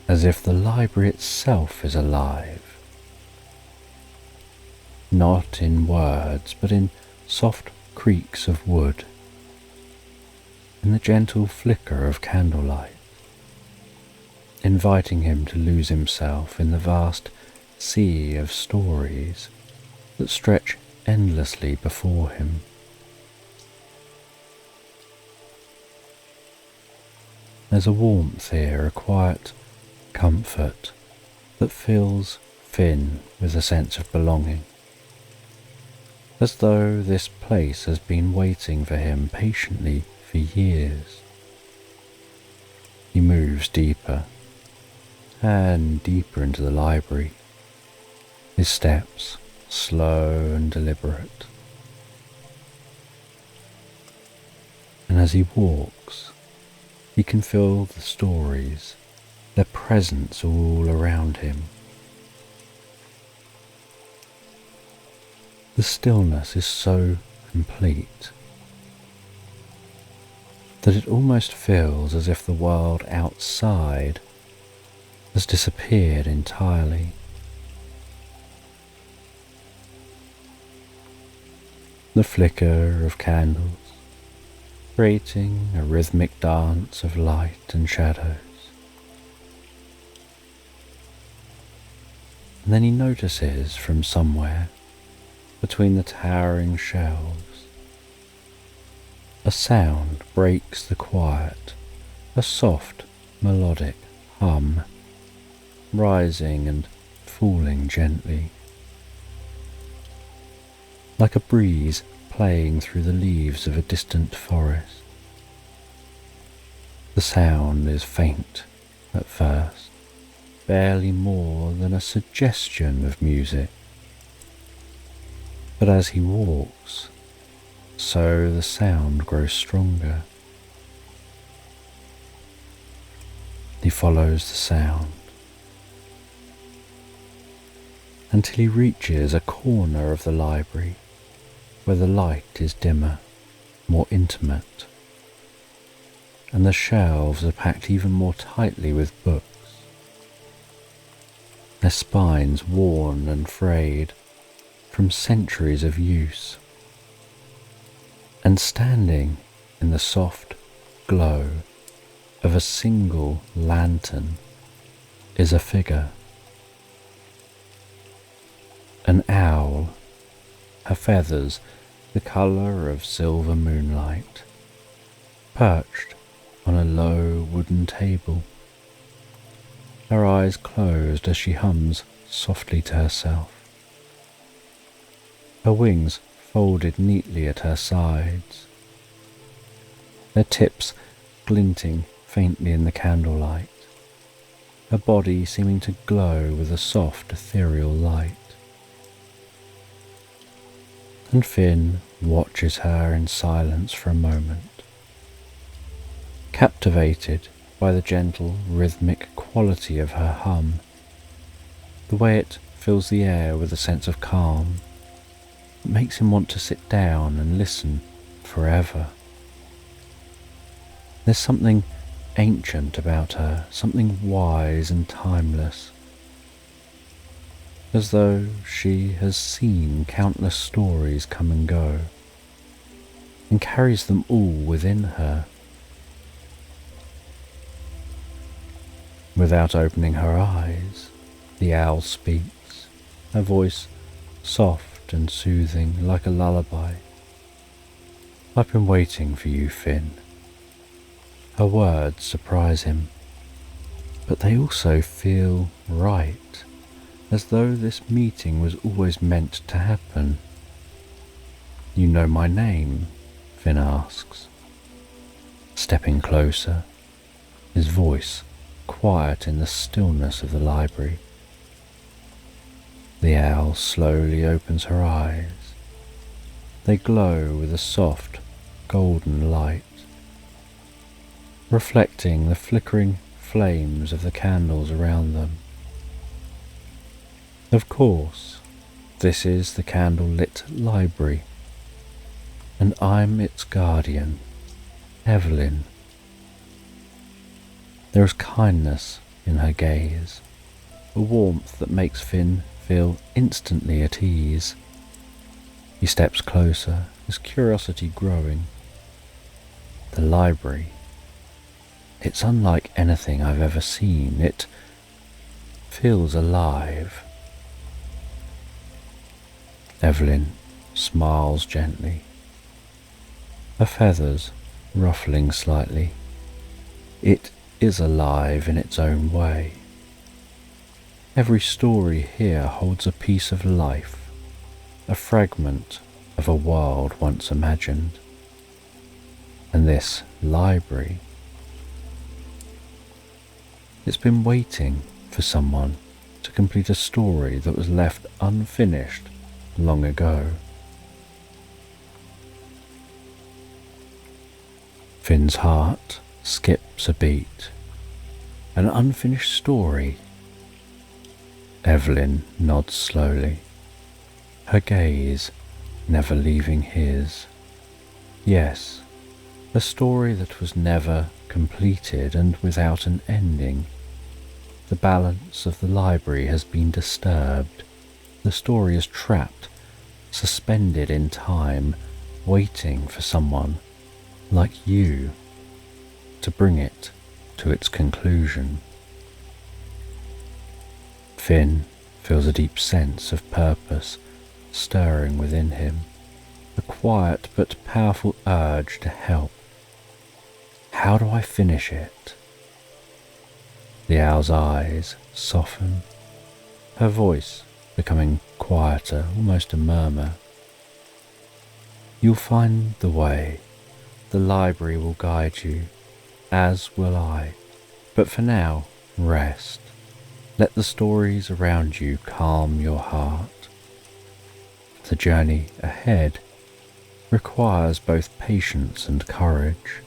as if the library itself is alive. Not in words, but in soft creaks of wood, in the gentle flicker of candlelight, inviting him to lose himself in the vast sea of stories that stretch endlessly before him. There's a warmth here, a quiet comfort that fills Finn with a sense of belonging, as though this place has been waiting for him patiently for years. He moves deeper and deeper into the library, his steps slow and deliberate. And as he walks, he can feel the stories, their presence all around him. The stillness is so complete that it almost feels as if the world outside has disappeared entirely. The flicker of candles, creating a rhythmic dance of light and shadows. And then he notices from somewhere between the towering shelves, a sound breaks the quiet, a soft, melodic hum, rising and falling gently, like a breeze playing through the leaves of a distant forest. The sound is faint at first, barely more than a suggestion of music. But as he walks, so the sound grows stronger. He follows the sound until he reaches a corner of the library where the light is dimmer, more intimate, and the shelves are packed even more tightly with books, their spines worn and frayed from centuries of use. And standing in the soft glow of a single lantern is a figure, an owl, her feathers the colour of silver moonlight, perched on a low wooden table, her eyes closed as she hums softly to herself, her wings folded neatly at her sides, their tips glinting faintly in the candlelight, her body seeming to glow with a soft ethereal light. And Finn watches her in silence for a moment, captivated by the gentle rhythmic quality of her hum, the way it fills the air with a sense of calm. It makes him want to sit down and listen forever. There's something ancient about her, something wise and timeless, as though she has seen countless stories come and go, and carries them all within her. Without opening her eyes, the owl speaks, her voice soft and soothing like a lullaby. I've been waiting for you, Finn. Her words surprise him, but they also feel right, as though this meeting was always meant to happen. "You know my name?" Finn asks, stepping closer, his voice quiet in the stillness of the library. The owl slowly opens her eyes. They glow with a soft, golden light, reflecting the flickering flames of the candles around them. Of course, this is the candle-lit library, and I'm its guardian, Evelyn. There is kindness in her gaze, a warmth that makes Finn feel instantly at ease. He steps closer, his curiosity growing. The library. It's unlike anything I've ever seen. It feels alive. Evelyn smiles gently, her feathers ruffling slightly. It is alive in its own way. Every story here holds a piece of life, a fragment of a world once imagined. And this library, it's been waiting for someone to complete a story that was left unfinished long ago. Finn's heart skips a beat. An unfinished story. Evelyn nods slowly, her gaze never leaving his. Yes, a story that was never completed and without an ending. The balance of the library has been disturbed. The story is trapped, suspended in time, waiting for someone like you to bring it to its conclusion. Finn feels a deep sense of purpose stirring within him, a quiet but powerful urge to help. How do I finish it? The owl's eyes soften, her voice becoming quieter, almost a murmur. You'll find the way. The library will guide you, as will I. But for now, rest. Let the stories around you calm your heart. The journey ahead requires both patience and courage.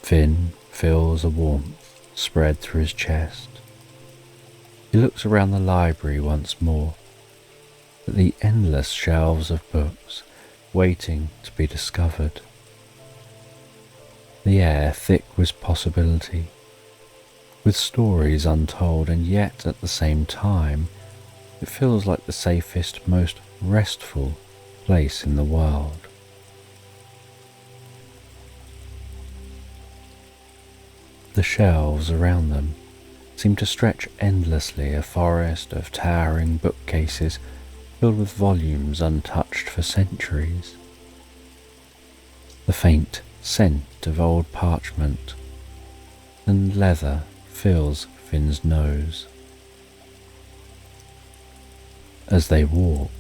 Finn feels a warmth spread through his chest. He looks around the library once more, at the endless shelves of books waiting to be discovered. The air thick with possibility, with stories untold, and yet at the same time it feels like the safest, most restful place in the world. The shelves around them seem to stretch endlessly, a forest of towering bookcases filled with volumes untouched for centuries. The faint scent of old parchment and leather fills Finn's nose. As they walk,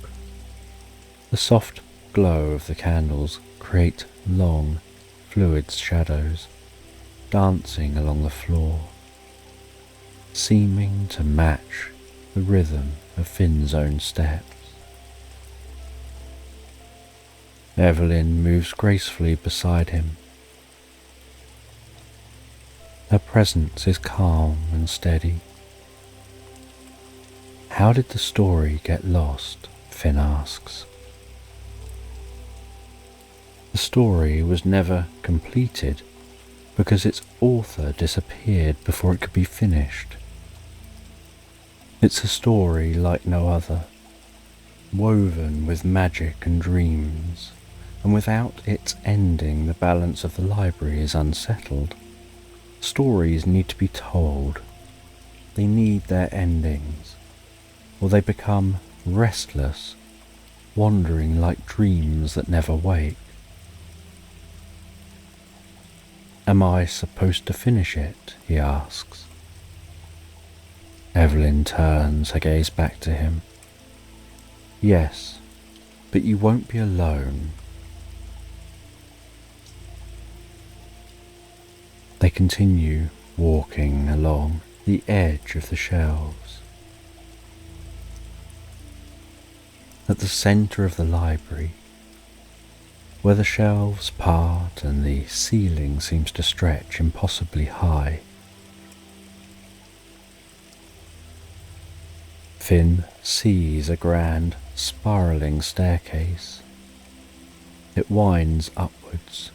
the soft glow of the candles create long, fluid shadows dancing along the floor, seeming to match the rhythm of Finn's own steps. Evelyn moves gracefully beside him. Her presence is calm and steady. How did the story get lost? Finn asks. The story was never completed because its author disappeared before it could be finished. It's a story like no other, woven with magic and dreams, and without its ending the balance of the library is unsettled. Stories need to be told. They need their endings, or they become restless, wandering like dreams that never wake. Am I supposed to finish it? He asks. Evelyn turns her gaze back to him. Yes, but you won't be alone. They continue walking along the edge of the shelves. At the centre of the library, where the shelves part and the ceiling seems to stretch impossibly high, Finn sees a grand spiralling staircase. It winds upwards,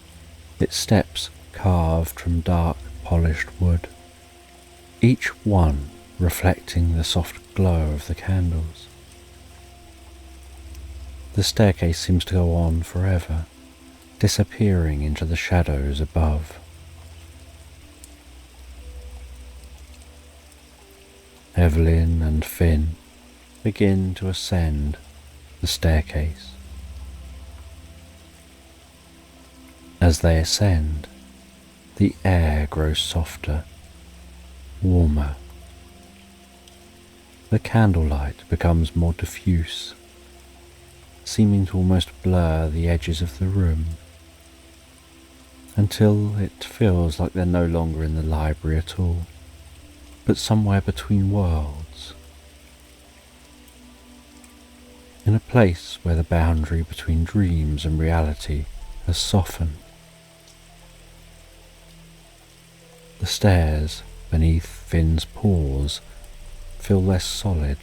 its steps carved from dark polished wood, each one reflecting the soft glow of the candles. The staircase seems to go on forever, disappearing into the shadows above. Evelyn and Finn begin to ascend the staircase. As they ascend, the air grows softer, warmer. The candlelight becomes more diffuse, seeming to almost blur the edges of the room, until it feels like they're no longer in the library at all, but somewhere between worlds, in a place where the boundary between dreams and reality has softened. The stairs beneath Finn's paws feel less solid,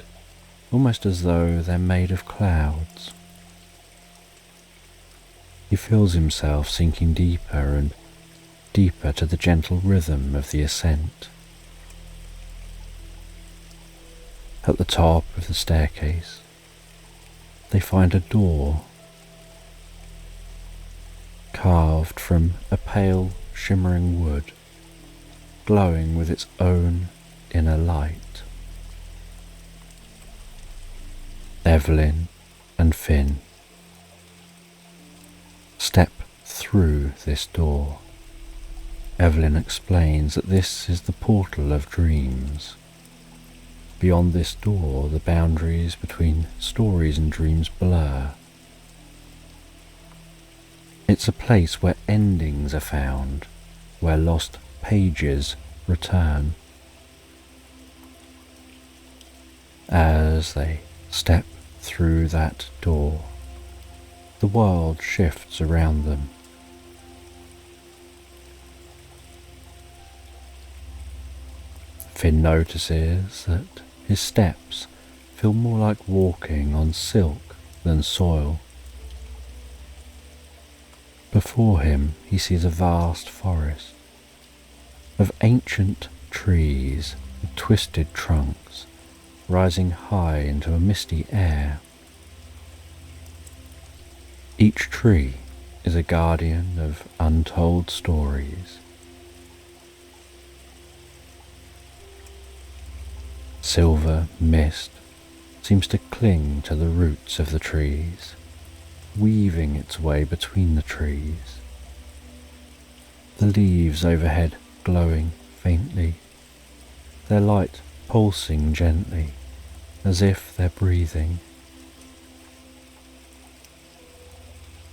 almost as though they're made of clouds. He feels himself sinking deeper and deeper to the gentle rhythm of the ascent. At the top of the staircase, they find a door carved from a pale, shimmering wood, glowing with its own inner light. Evelyn and Finn step through this door. Evelyn explains that this is the portal of dreams. Beyond this door, the boundaries between stories and dreams blur. It's a place where endings are found, where lost pages return. As they step through that door, the world shifts around them. Finn notices that his steps feel more like walking on silk than soil. Before him he sees a vast forest of ancient trees with twisted trunks rising high into a misty air. Each tree is a guardian of untold stories. Silver mist seems to cling to the roots of the trees, weaving its way between the trees. The leaves overhead glowing faintly, their light pulsing gently, as if they're breathing.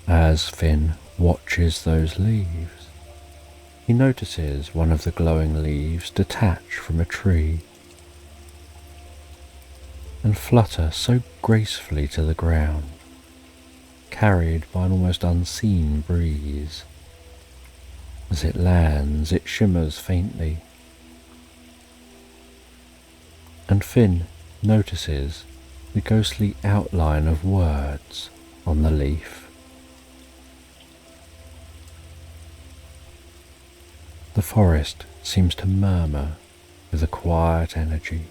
As Finn watches those leaves, he notices one of the glowing leaves detach from a tree and flutter so gracefully to the ground, carried by an almost unseen breeze. As it lands, it shimmers faintly, and Finn notices the ghostly outline of words on the leaf. The forest seems to murmur with a quiet energy.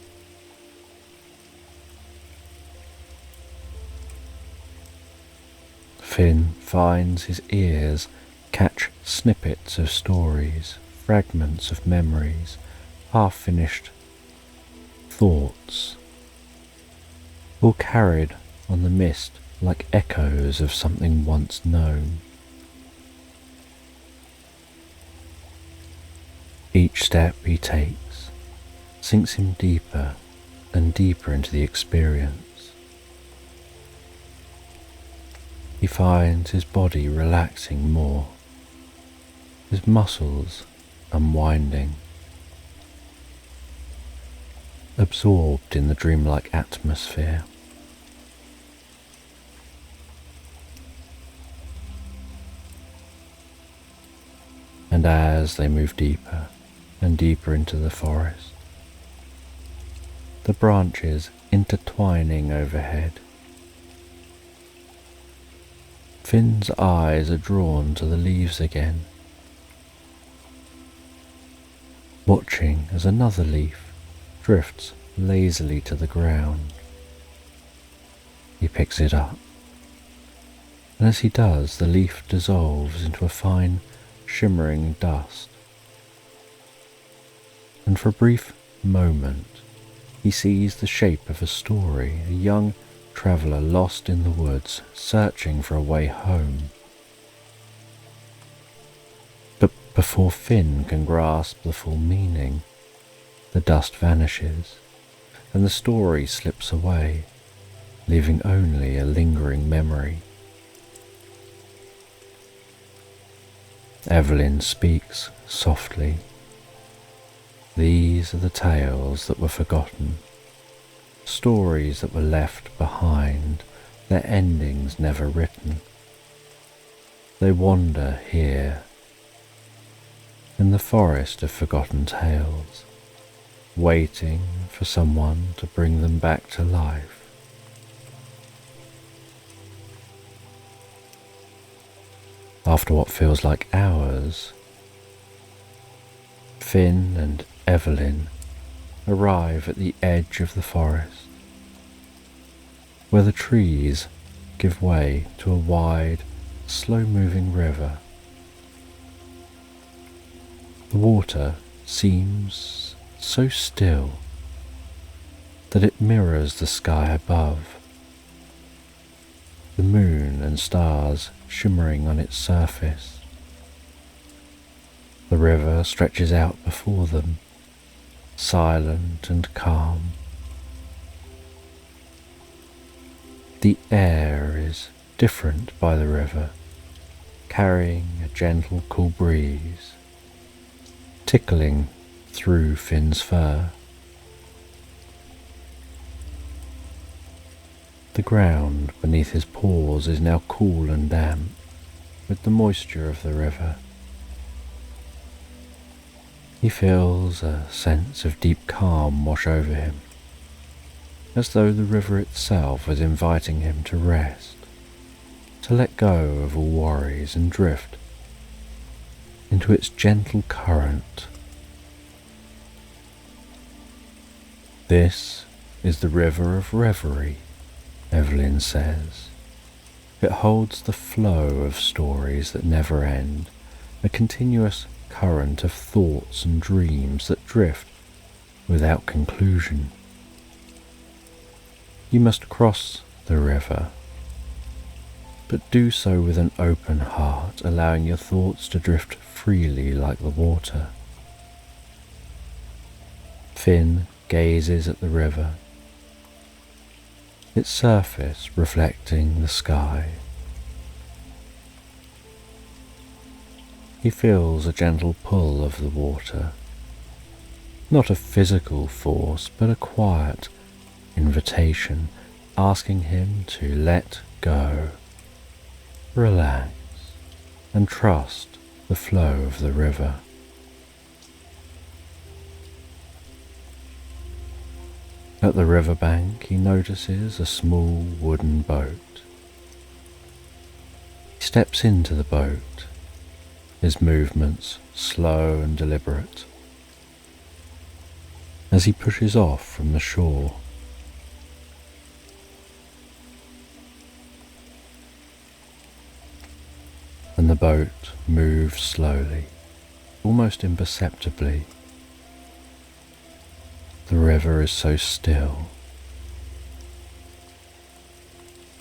Finn finds his ears catch snippets of stories, fragments of memories, half-finished thoughts, all carried on the mist like echoes of something once known. Each step he takes sinks him deeper and deeper into the experience. He finds his body relaxing more, his muscles unwinding, absorbed in the dreamlike atmosphere. And as they move deeper and deeper into the forest, the branches intertwining overhead, Finn's eyes are drawn to the leaves again, watching as another leaf drifts lazily to the ground. He picks it up, and as he does, the leaf dissolves into a fine, shimmering dust. And for a brief moment, he sees the shape of a story, a young traveller lost in the woods, searching for a way home. But before Finn can grasp the full meaning, the dust vanishes, and the story slips away, leaving only a lingering memory. Evelyn speaks softly. These are the tales that were forgotten, stories that were left behind, their endings never written. They wander here, in the forest of forgotten tales, waiting for someone to bring them back to life. After what feels like hours, Finn and Evelyn arrive at the edge of the forest, where the trees give way to a wide, slow-moving river. The water seems so still that it mirrors the sky above, the moon and stars shimmering on its surface. The river stretches out before them, silent and calm. The air is different by the river, carrying a gentle cool breeze, tickling through Finn's fur. The ground beneath his paws is now cool and damp with the moisture of the river. He feels a sense of deep calm wash over him, as though the river itself was inviting him to rest, to let go of all worries and drift into its gentle current. This is the river of reverie, Evelyn says. It holds the flow of stories that never end, a continuous current of thoughts and dreams that drift without conclusion. You must cross the river, but do so with an open heart, allowing your thoughts to drift freely like the water. Finn gazes at the river, its surface reflecting the sky. He feels a gentle pull of the water, not a physical force, but a quiet invitation asking him to let go, relax, and trust the flow of the river. At the riverbank, he notices a small wooden boat. He steps into the boat, his movements slow and deliberate, as he pushes off from the shore. And the boat moves slowly, almost imperceptibly. The river is so still.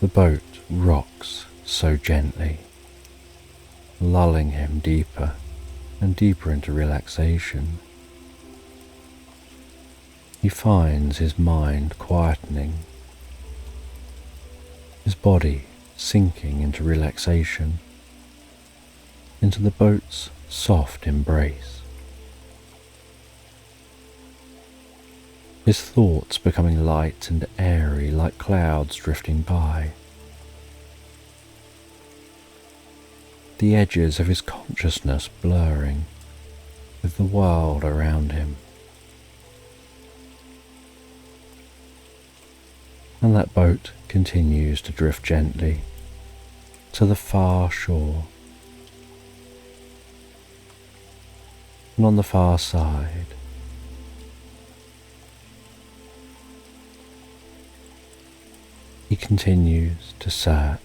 The boat rocks so gently, lulling him deeper and deeper into relaxation. He finds his mind quietening, his body sinking into relaxation, into the boat's soft embrace. His thoughts becoming light and airy like clouds drifting by. The edges of his consciousness blurring with the world around him. And that boat continues to drift gently to the far shore. And on the far side, he continues to search.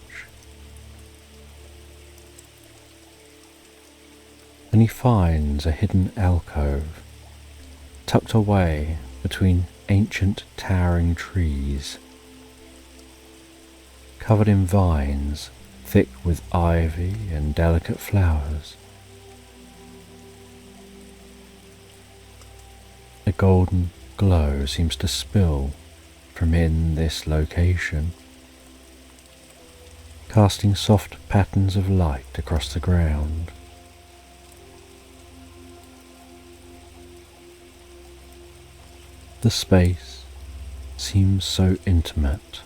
And he finds a hidden alcove tucked away between ancient towering trees, covered in vines thick with ivy and delicate flowers. A golden glow seems to spill from in this location, casting soft patterns of light across the ground. The space seems so intimate,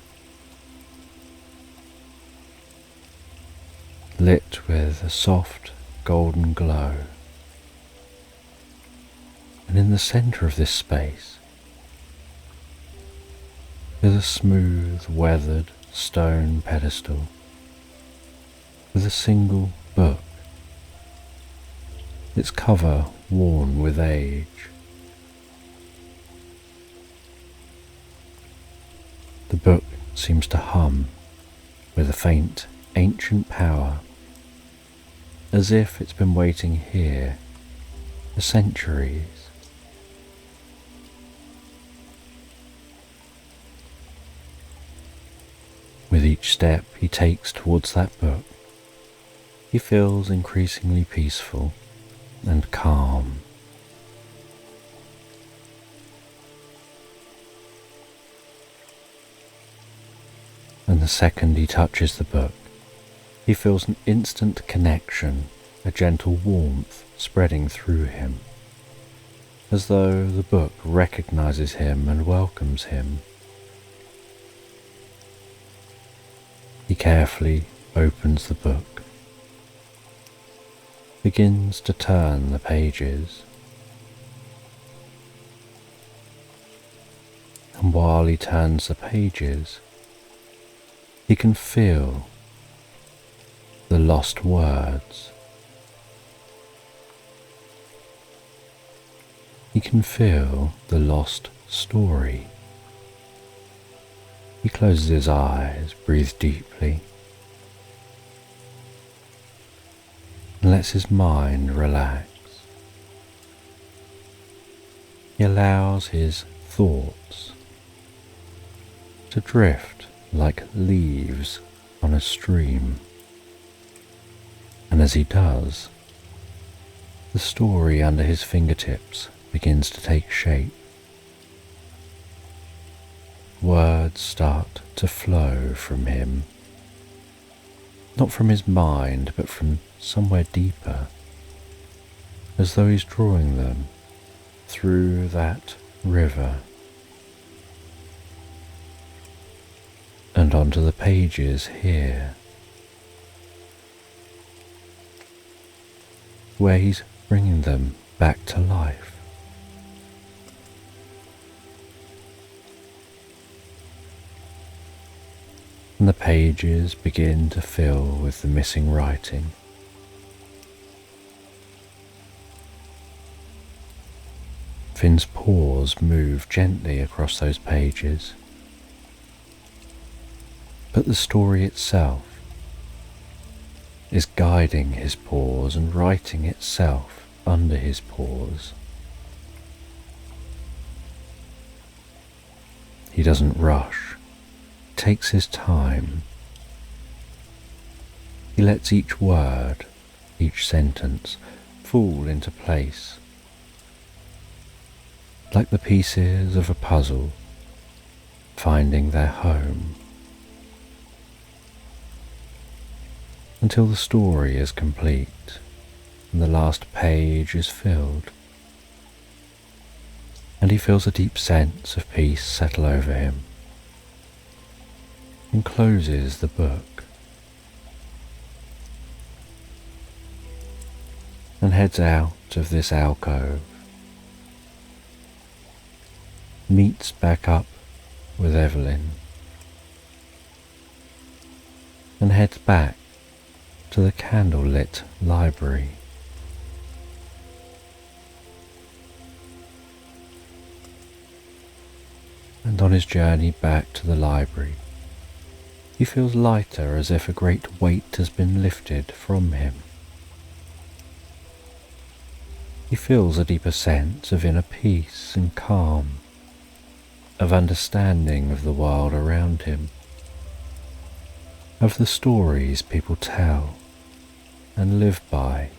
lit with a soft golden glow. And in the centre of this space is a smooth, weathered stone pedestal with a single book, its cover worn with age. The book seems to hum with a faint, ancient power, as if it's been waiting here for centuries. With each step he takes towards that book, he feels increasingly peaceful and calm. And the second he touches the book, he feels an instant connection, a gentle warmth spreading through him, as though the book recognizes him and welcomes him. He carefully opens the book, begins to turn the pages, and while he turns the pages, he can feel the lost words. He can feel the lost story. He closes his eyes, breathes deeply, and lets his mind relax. He allows his thoughts to drift like leaves on a stream. And as he does, the story under his fingertips begins to take shape. Words start to flow from him, not from his mind, but from somewhere deeper, as though he's drawing them through that river and onto the pages here, where he's bringing them back to life. And the pages begin to fill with the missing writing. Finn's paws move gently across those pages, but the story itself is guiding his paws and writing itself under his paws. He doesn't rush, takes his time. He lets each word, each sentence fall into place, like the pieces of a puzzle finding their home, until the story is complete and the last page is filled, and he feels a deep sense of peace settle over him and closes the book and heads out of this alcove, meets back up with Evelyn, and heads back to the candle-lit library. And on his journey back to the library, he feels lighter, as if a great weight has been lifted from him. He feels a deeper sense of inner peace and calm, of understanding of the world around him, of the stories people tell and live by,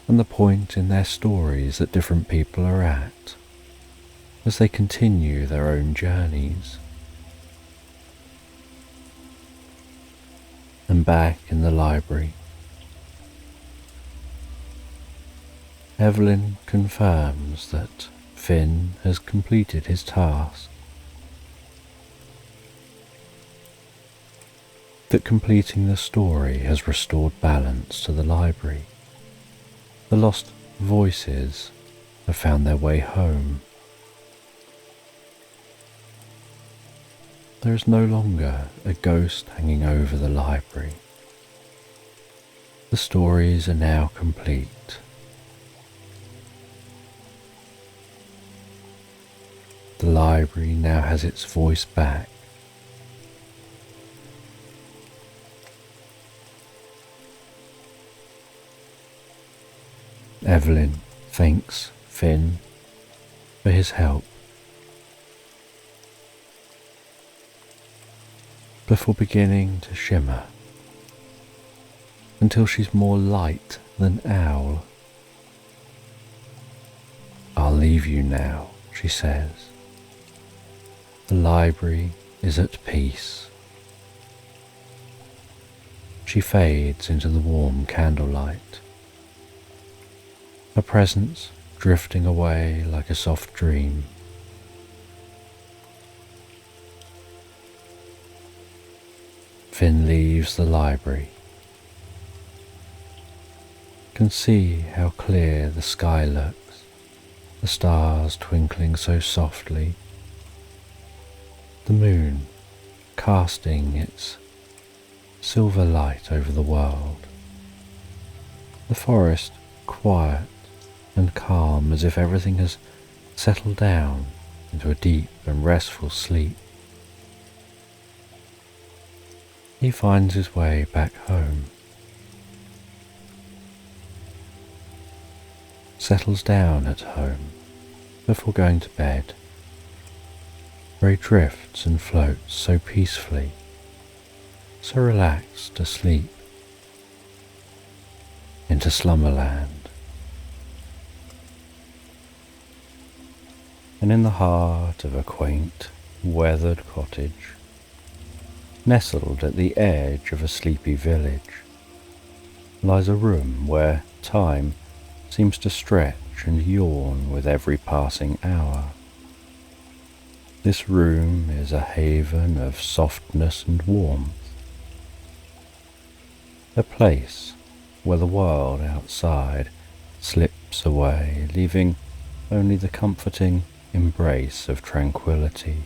and the point in their stories that different people are at as they continue their own journeys. And back in the library, Evelyn confirms that Finn has completed his task, that completing the story has restored balance to the library. The lost voices have found their way home. There is no longer a ghost hanging over the library. The stories are now complete. The library now has its voice back. Evelyn thanks Finn for his help before beginning to shimmer until she's more light than owl. "I'll leave you now," she says. "The library is at peace." She fades into the warm candlelight, her presence drifting away like a soft dream. Finn leaves the library, can see how clear the sky looks, the stars twinkling so softly, the moon casting its silver light over the world, the forest quiet and calm, as if everything has settled down into a deep and restful sleep. He finds his way back home, settles down at home before going to bed, where he drifts and floats so peacefully, so relaxed asleep, into Slumberland. And in the heart of a quaint, weathered cottage, nestled at the edge of a sleepy village, lies a room where time seems to stretch and yawn with every passing hour. This room is a haven of softness and warmth, a place where the world outside slips away, leaving only the comforting embrace of tranquility.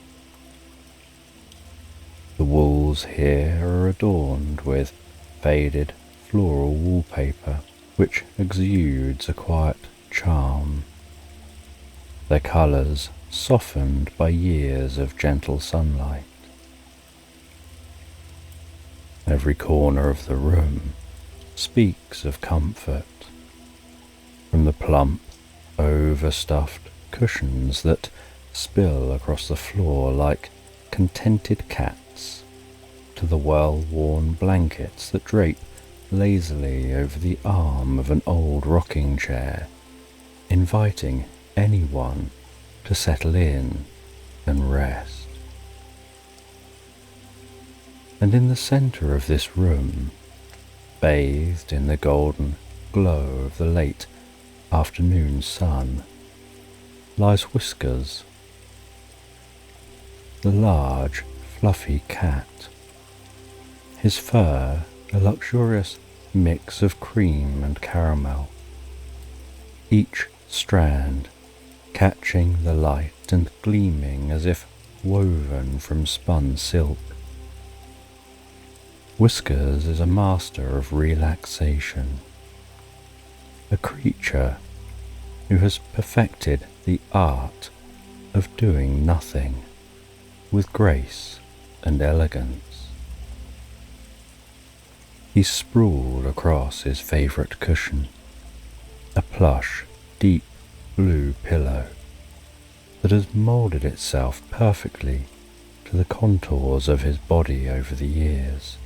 The walls here are adorned with faded floral wallpaper, which exudes a quiet charm, their colours softened by years of gentle sunlight. Every corner of the room speaks of comfort, from the plump, overstuffed cushions that spill across the floor like contented cats, to the well-worn blankets that drape lazily over the arm of an old rocking chair, inviting anyone to settle in and rest. And in the centre of this room, bathed in the golden glow of the late afternoon sun, lies Whiskers, the large, fluffy cat, his fur a luxurious mix of cream and caramel, each strand catching the light and gleaming as if woven from spun silk. Whiskers is a master of relaxation, a creature who has perfected the art of doing nothing with grace and elegance. He sprawled across his favourite cushion, a plush, deep blue pillow that has moulded itself perfectly to the contours of his body over the years.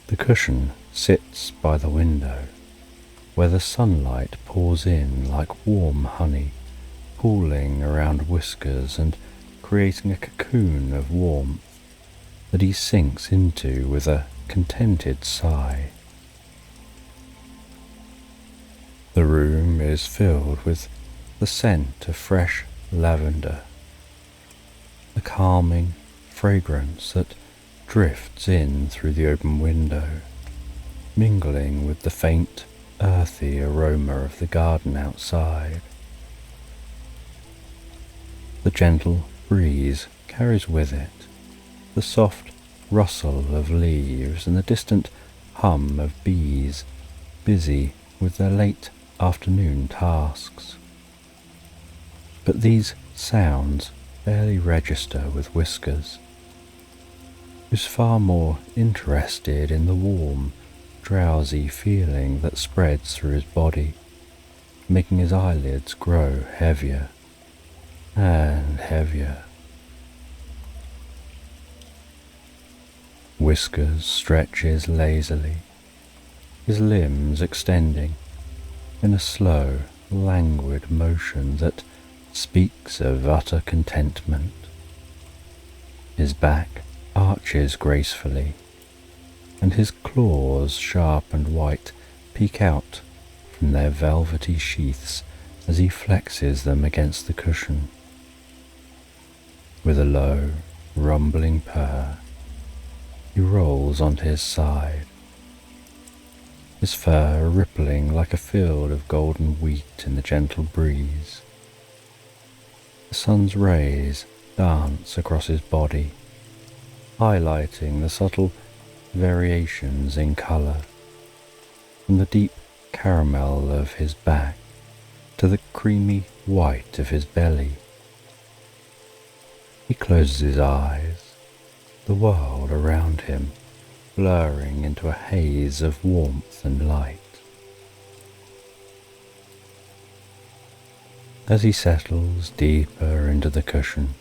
The cushion sits by the window, where the sunlight pours in like warm honey, pooling around Whiskers and creating a cocoon of warmth that he sinks into with a contented sigh. The room is filled with the scent of fresh lavender, a calming fragrance that drifts in through the open window, mingling with the faint, earthy aroma of the garden outside. The gentle breeze carries with it the soft rustle of leaves and the distant hum of bees busy with their late afternoon tasks. But these sounds barely register with Whiskers, who's far more interested in the warm, drowsy feeling that spreads through his body, making his eyelids grow heavier and heavier. Whiskers stretches lazily, his limbs extending in a slow, languid motion that speaks of utter contentment. His back arches gracefully, and his claws, sharp and white, peek out from their velvety sheaths as he flexes them against the cushion. With a low, rumbling purr, he rolls onto his side, his fur rippling like a field of golden wheat in the gentle breeze. The sun's rays dance across his body, highlighting the subtle variations in colour, from the deep caramel of his back to the creamy white of his belly. He closes his eyes, the world around him blurring into a haze of warmth and light. As he settles deeper into the cushion,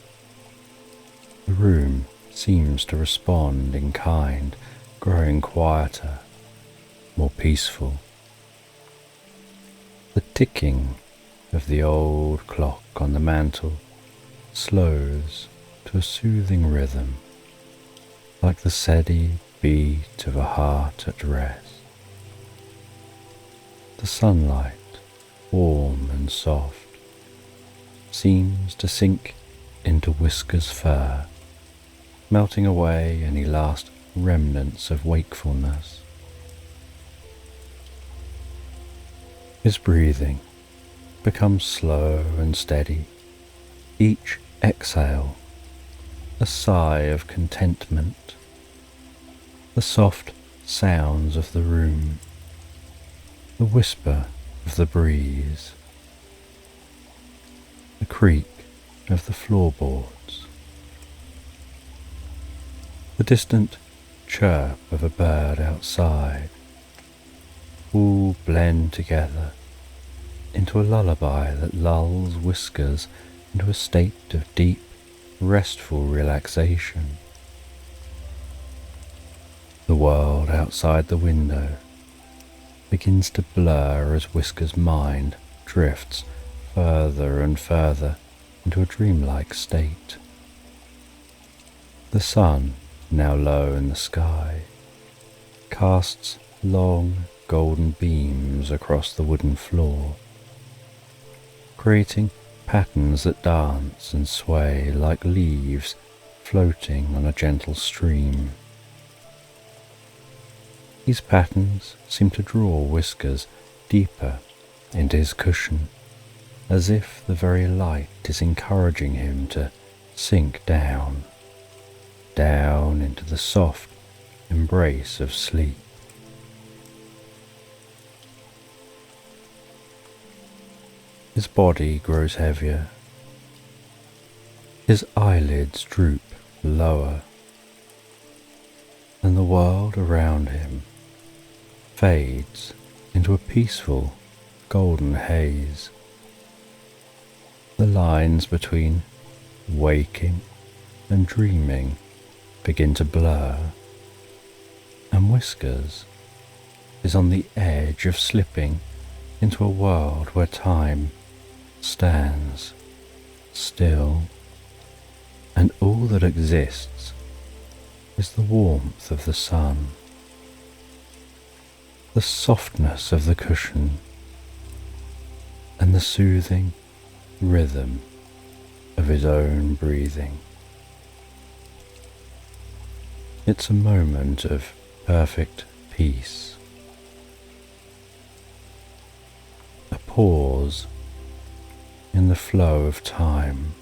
the room seems to respond in kind, growing quieter, more peaceful. The ticking of the old clock on the mantel slows to a soothing rhythm, like the steady beat of a heart at rest. The sunlight, warm and soft, seems to sink into Whiskers' fur, melting away any last remnants of wakefulness. His breathing becomes slow and steady, each exhale a sigh of contentment. The soft sounds of the room, the whisper of the breeze, the creak of the floorboards, the distant chirp of a bird outside, all blend together into a lullaby that lulls Whiskers into a state of deep, restful relaxation. The world outside the window begins to blur as Whisker's mind drifts further and further into a dreamlike state. The sun, now low in the sky, casts long golden beams across the wooden floor, creating patterns that dance and sway like leaves floating on a gentle stream. These patterns seem to draw Whiskers deeper into his cushion, as if the very light is encouraging him to sink down into the soft embrace of sleep. His body grows heavier. His eyelids droop lower, and the world around him fades into a peaceful golden haze. The lines between waking and dreaming begin to blur, and Whiskers is on the edge of slipping into a world where time stands still, and all that exists is the warmth of the sun, the softness of the cushion, and the soothing rhythm of his own breathing. It's a moment of perfect peace, a pause in the flow of time,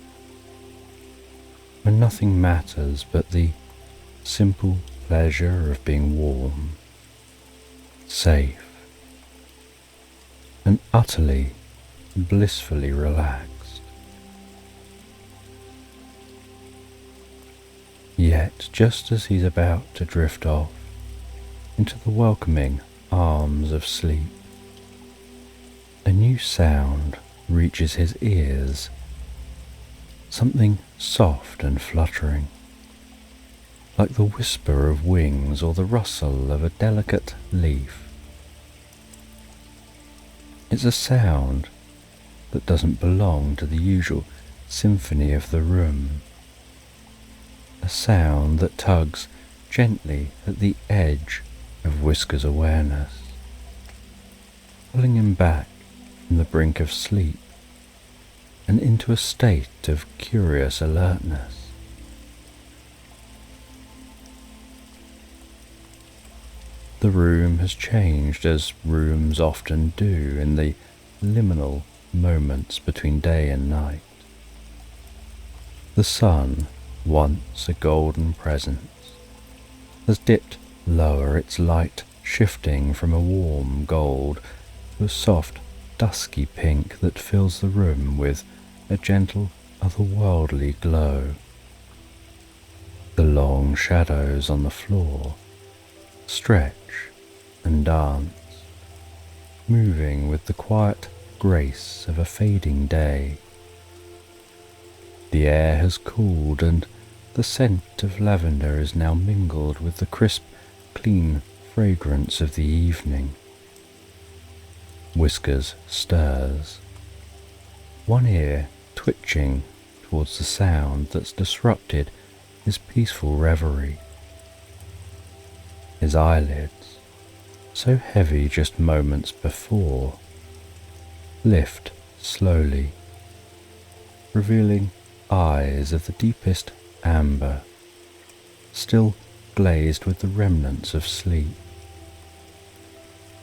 when nothing matters but the simple pleasure of being warm, safe, and utterly, blissfully relaxed. Yet, just as he's about to drift off into the welcoming arms of sleep, a new sound reaches his ears, something soft and fluttering, like the whisper of wings or the rustle of a delicate leaf. It's a sound that doesn't belong to the usual symphony of the room, a sound that tugs gently at the edge of Whisker's awareness, pulling him back from the brink of sleep and into a state of curious alertness. The room has changed, as rooms often do in the liminal moments between day and night. The sun, once a golden presence, has dipped lower, its light shifting from a warm gold to a soft dusky pink that fills the room with a gentle otherworldly glow. The long shadows on the floor stretch and dance, moving with the quiet grace of a fading day. The air has cooled, and the scent of lavender is now mingled with the crisp, clean fragrance of the evening. Whiskers stirs, one ear twitching towards the sound that's disrupted his peaceful reverie. His eyelids, so heavy just moments before, lift slowly, revealing eyes of the deepest amber, still glazed with the remnants of sleep.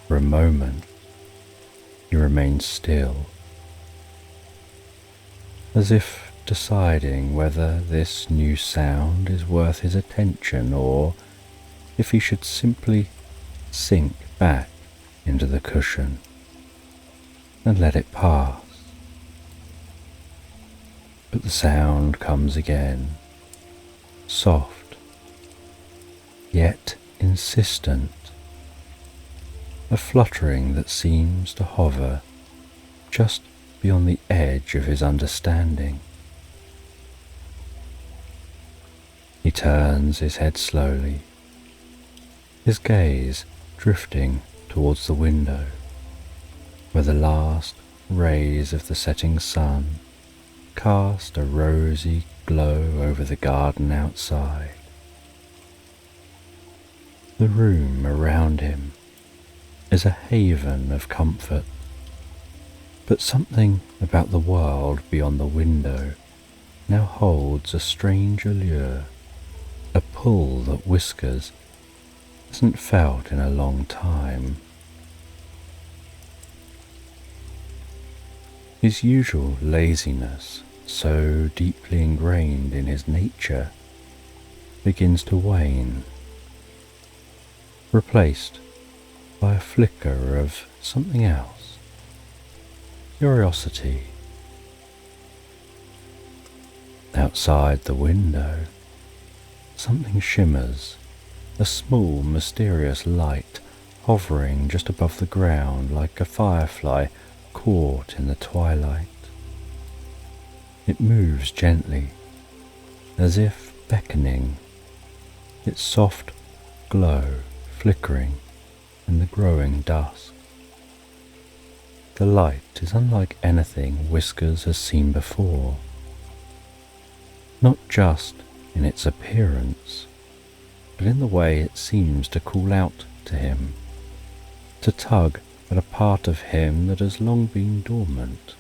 For a moment, he remains still, as if deciding whether this new sound is worth his attention or if he should simply sink back into the cushion and let it pass. But the sound comes again, soft, yet insistent, a fluttering that seems to hover just beyond the edge of his understanding. He turns his head slowly, his gaze drifting towards the window, where the last rays of the setting sun cast a rosy glow over the garden outside. The room around him is a haven of comfort, but something about the world beyond the window now holds a strange allure, a pull that Whiskers hasn't felt in a long time. His usual laziness, so deeply ingrained in his nature, begins to wane, replaced by a flicker of something else, curiosity. Outside the window, something shimmers, a small mysterious light hovering just above the ground like a firefly caught in the twilight. It moves gently, as if beckoning, its soft glow flickering in the growing dusk. The light is unlike anything Whiskers has seen before, not just in its appearance, but in the way it seems to call out to him, to tug at a part of him that has long been dormant.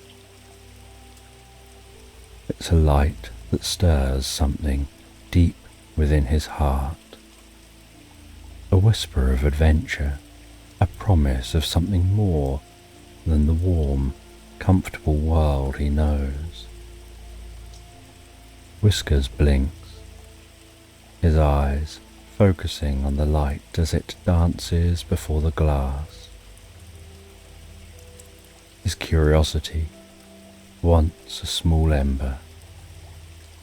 It's a light that stirs something deep within his heart, a whisper of adventure, a promise of something more than the warm, comfortable world he knows. Whiskers blinks, his eyes focusing on the light as it dances before the glass. His curiosity, once a small ember,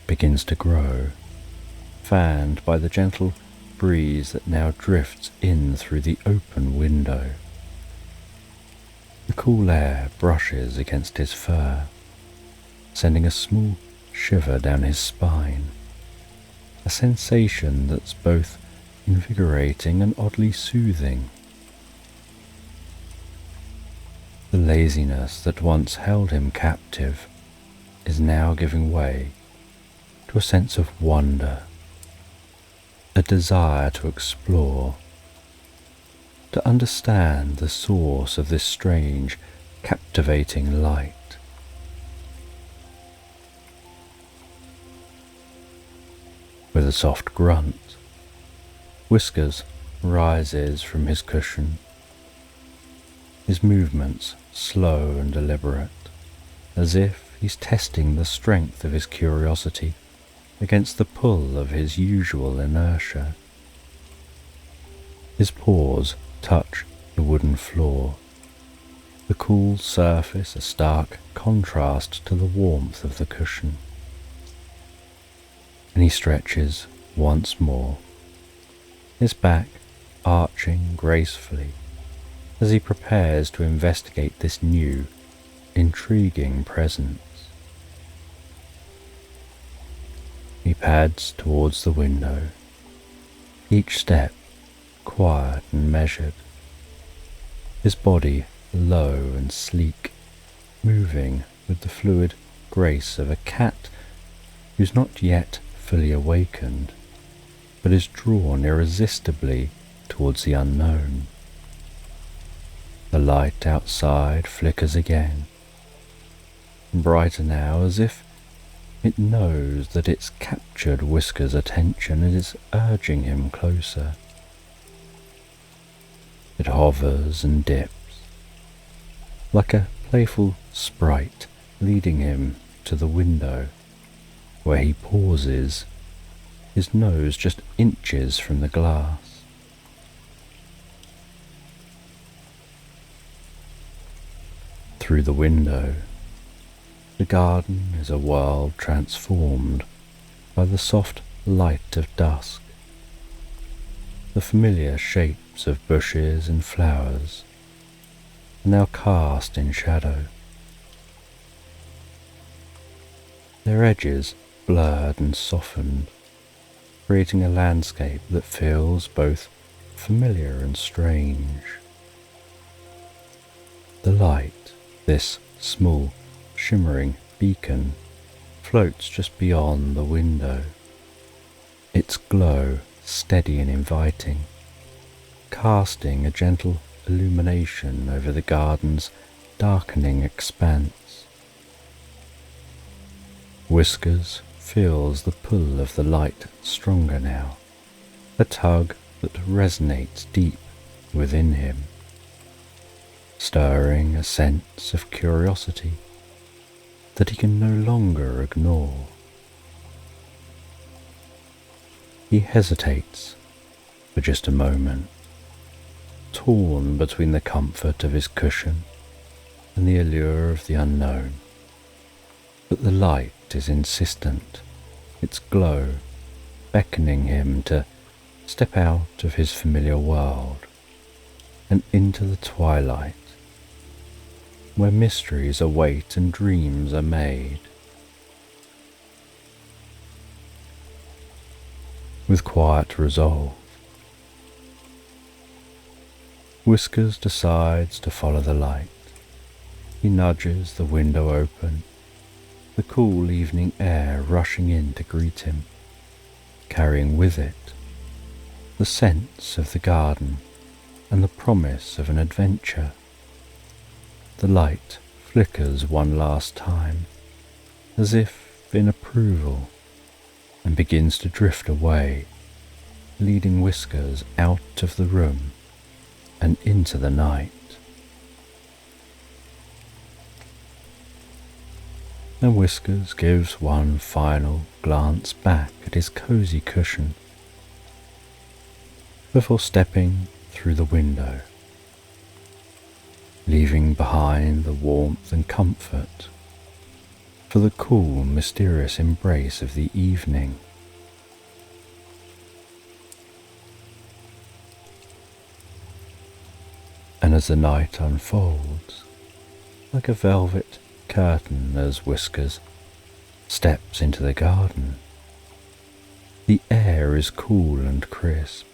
begins to grow, fanned by the gentle breeze that now drifts in through the open window. The cool air brushes against his fur, sending a small shiver down his spine, a sensation that's both invigorating and oddly soothing. The laziness that once held him captive is now giving way to a sense of wonder, a desire to explore, to understand the source of this strange, captivating light. With a soft grunt, Whiskers rises from his cushion, his movements slow and deliberate, as if he's testing the strength of his curiosity against the pull of his usual inertia. His paws touch the wooden floor, the cool surface a stark contrast to the warmth of the cushion. And he stretches once more, his back arching gracefully as he prepares to investigate this new, intriguing presence. He pads towards the window, each step quiet and measured, his body low and sleek, moving with the fluid grace of a cat who's not yet fully awakened, but is drawn irresistibly towards the unknown. The light outside flickers again, brighter now, as if it knows that it's captured Whiskers' attention and is urging him closer. It hovers and dips, like a playful sprite leading him to the window, where he pauses, his nose just inches from the glass. Through the window, the garden is a world transformed by the soft light of dusk. The familiar shapes of bushes and flowers are now cast in shadow, their edges blurred and softened, creating a landscape that feels both familiar and strange. The light, this small, shimmering beacon, floats just beyond the window, its glow steady and inviting, casting a gentle illumination over the garden's darkening expanse. Whiskers feels the pull of the light stronger now, a tug that resonates deep within him, stirring a sense of curiosity that he can no longer ignore. He hesitates for just a moment, torn between the comfort of his cushion and the allure of the unknown. But the light is insistent, its glow beckoning him to step out of his familiar world and into the twilight, where mysteries await and dreams are made. With quiet resolve, Whiskers decides to follow the light. He nudges the window open, the cool evening air rushing in to greet him, carrying with it the sense of the garden and the promise of an adventure. The light flickers one last time, as if in approval, and begins to drift away, leading Whiskers out of the room and into the night. And Whiskers gives one final glance back at his cozy cushion before stepping through the window, leaving behind the warmth and comfort for the cool, mysterious embrace of the evening. And as the night unfolds, like a velvet curtain as Whiskers steps into the garden, the air is cool and crisp,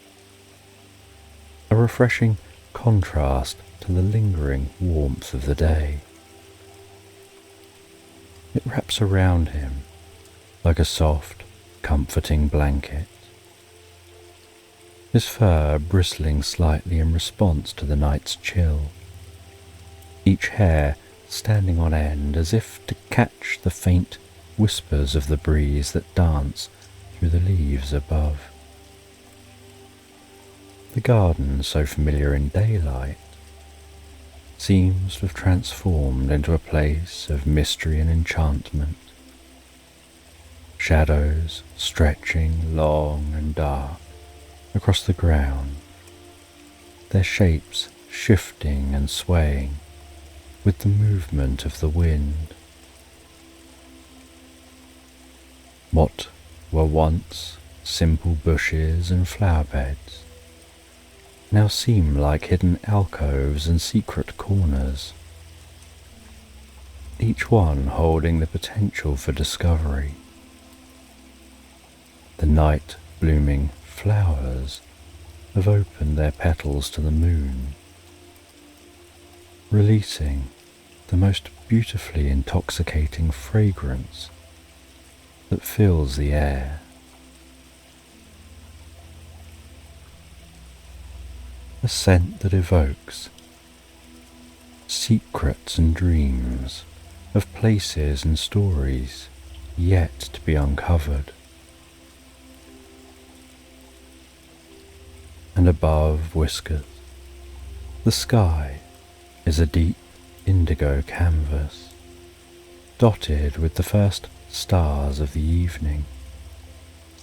a refreshing contrast to the lingering warmth of the day. It wraps around him like a soft, comforting blanket, his fur bristling slightly in response to the night's chill, each hair standing on end as if to catch the faint whispers of the breeze that dance through the leaves above. The garden, so familiar in daylight, seems to have transformed into a place of mystery and enchantment. Shadows stretching long and dark across the ground, their shapes shifting and swaying with the movement of the wind. What were once simple bushes and flower beds now seem like hidden alcoves and secret corners, each one holding the potential for discovery. The night-blooming flowers have opened their petals to the moon, releasing the most beautifully intoxicating fragrance that fills the air. A scent that evokes secrets and dreams of places and stories yet to be uncovered. And above Whiskers, the sky is a deep indigo canvas, dotted with the first stars of the evening,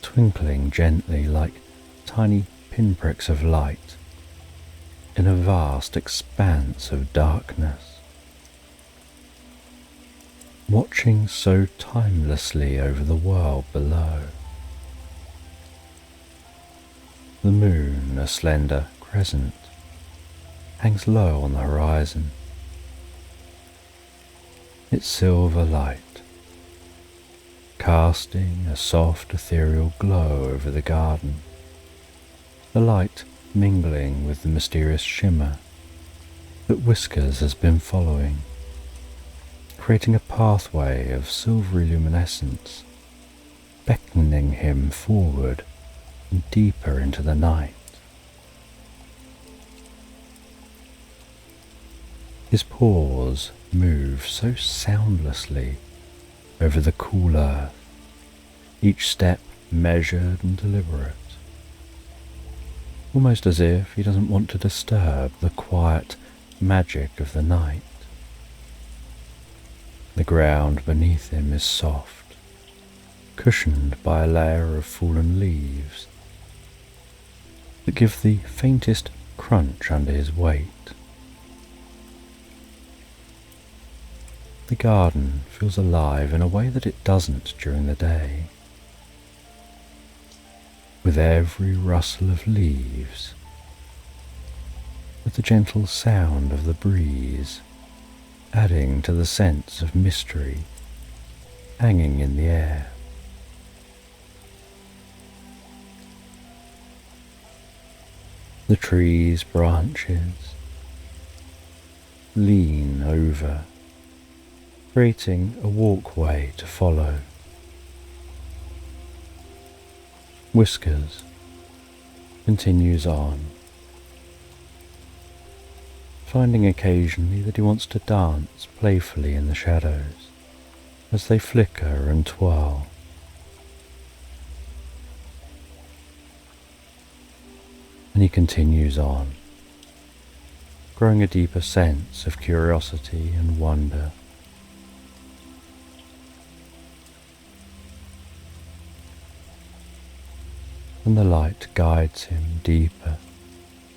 twinkling gently like tiny pinpricks of light in a vast expanse of darkness. Watching so timelessly over the world below, the moon, a slender crescent, hangs low on the horizon, its silver light casting a soft ethereal glow over the garden, the light mingling with the mysterious shimmer that Whiskers has been following, creating a pathway of silvery luminescence, beckoning him forward and deeper into the night. His paws move so soundlessly over the cool earth, each step measured and deliberate, almost as if he doesn't want to disturb the quiet magic of the night. The ground beneath him is soft, cushioned by a layer of fallen leaves that give the faintest crunch under his weight. The garden feels alive in a way that it doesn't during the day, with every rustle of leaves, with the gentle sound of the breeze adding to the sense of mystery hanging in the air. The tree's branches lean over, creating a walkway to follow. Whiskers continues on, finding occasionally that he wants to dance playfully in the shadows as they flicker and twirl. And he continues on, growing a deeper sense of curiosity and wonder. And the light guides him deeper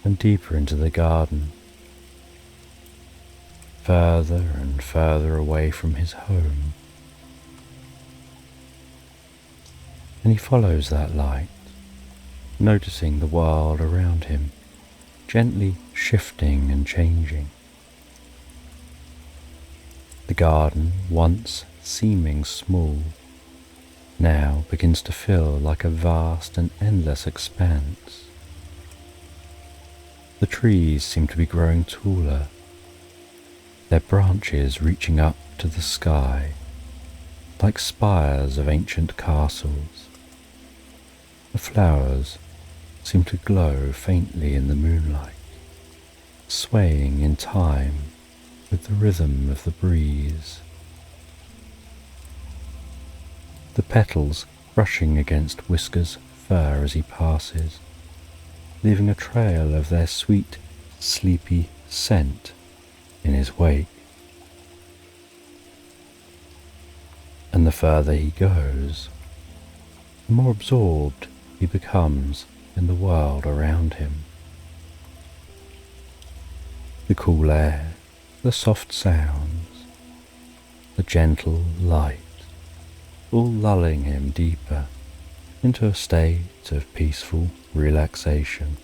and deeper into the garden, further and further away from his home. And he follows that light, noticing the world around him, gently shifting and changing. The garden, once seeming small, now begins to feel like a vast and endless expanse. The trees seem to be growing taller, their branches reaching up to the sky like spires of ancient castles. The flowers seem to glow faintly in the moonlight, swaying in time with the rhythm of the breeze. The petals brushing against Whiskers' fur as he passes, leaving a trail of their sweet, sleepy scent in his wake. And the further he goes, the more absorbed he becomes in the world around him. The cool air, the soft sounds, the gentle light, all lulling him deeper into a state of peaceful relaxation.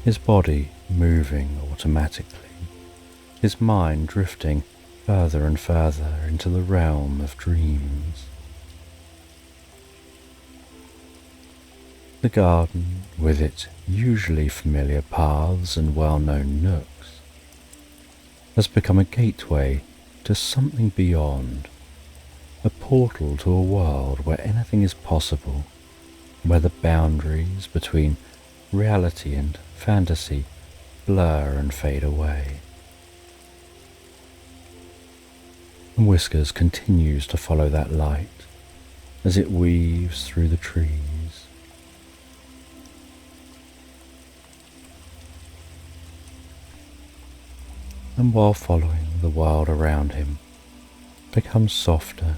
His body moving automatically, his mind drifting further and further into the realm of dreams. The garden, with its usually familiar paths and well-known nooks, has become a gateway to something beyond, a portal to a world where anything is possible, where the boundaries between reality and fantasy blur and fade away. And Whiskers continues to follow that light as it weaves through the trees. And while following, the world around him becomes softer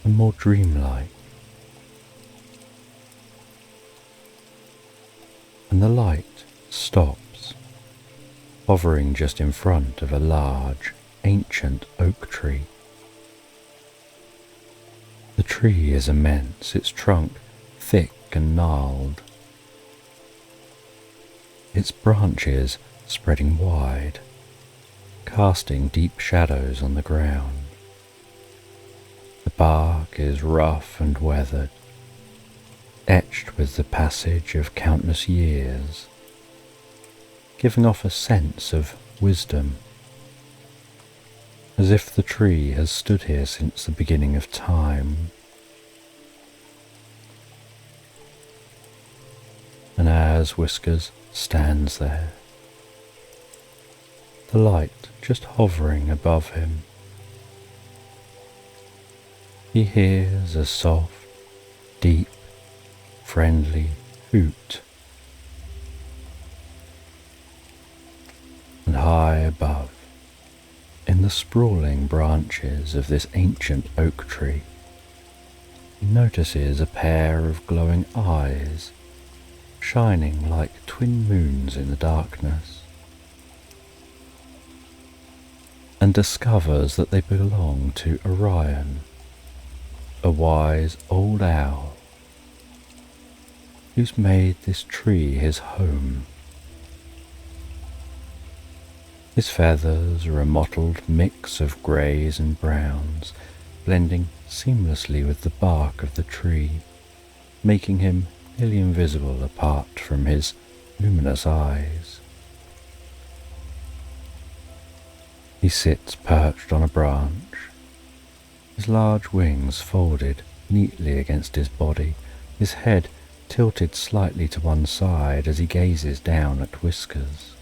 and more dreamlike, and the light stops, hovering just in front of a large, ancient oak tree. The tree is immense, its trunk thick and gnarled, its branches spreading wide, casting deep shadows on the ground. The bark is rough and weathered, etched with the passage of countless years, giving off a sense of wisdom, as if the tree has stood here since the beginning of time. And as Whiskers stands there, the light just hovering above him, he hears a soft, deep, friendly hoot. And high above, in the sprawling branches of this ancient oak tree, he notices a pair of glowing eyes shining like twin moons in the darkness, and discovers that they belong to Orion, a wise old owl who's made this tree his home. His feathers are a mottled mix of greys and browns, blending seamlessly with the bark of the tree, making him nearly invisible apart from his luminous eyes. He sits perched on a branch, his large wings folded neatly against his body, his head tilted slightly to one side as he gazes down at Whiskers.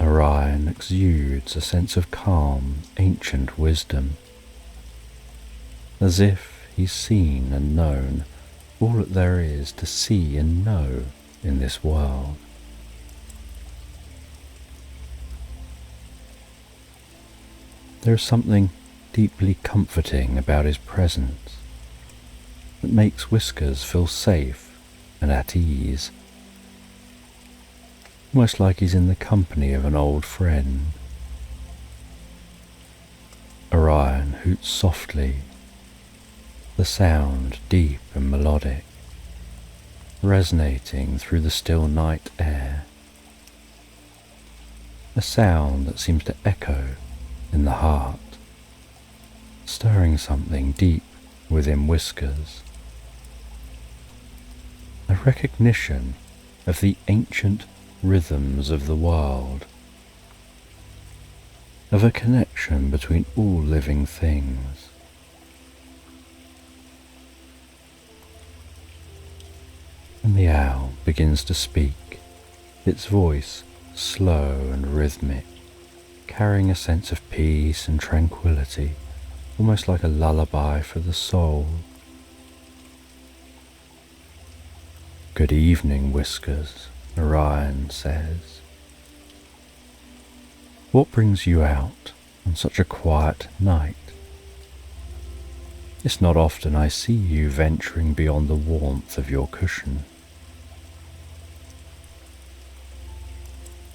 Orion exudes a sense of calm, ancient wisdom, as if he's seen and known all that there is to see and know in this world. There is something deeply comforting about his presence that makes Whiskers feel safe and at ease, almost like he's in the company of an old friend. Orion hoots softly, the sound deep and melodic, resonating through the still night air, a sound that seems to echo in the heart, stirring something deep within Whiskers, a recognition of the ancient rhythms of the world, of a connection between all living things. And the owl begins to speak, its voice slow and rhythmic, carrying a sense of peace and tranquility, almost like a lullaby for the soul. "Good evening, Whiskers," Orion says. "What brings you out on such a quiet night? It's not often I see you venturing beyond the warmth of your cushion."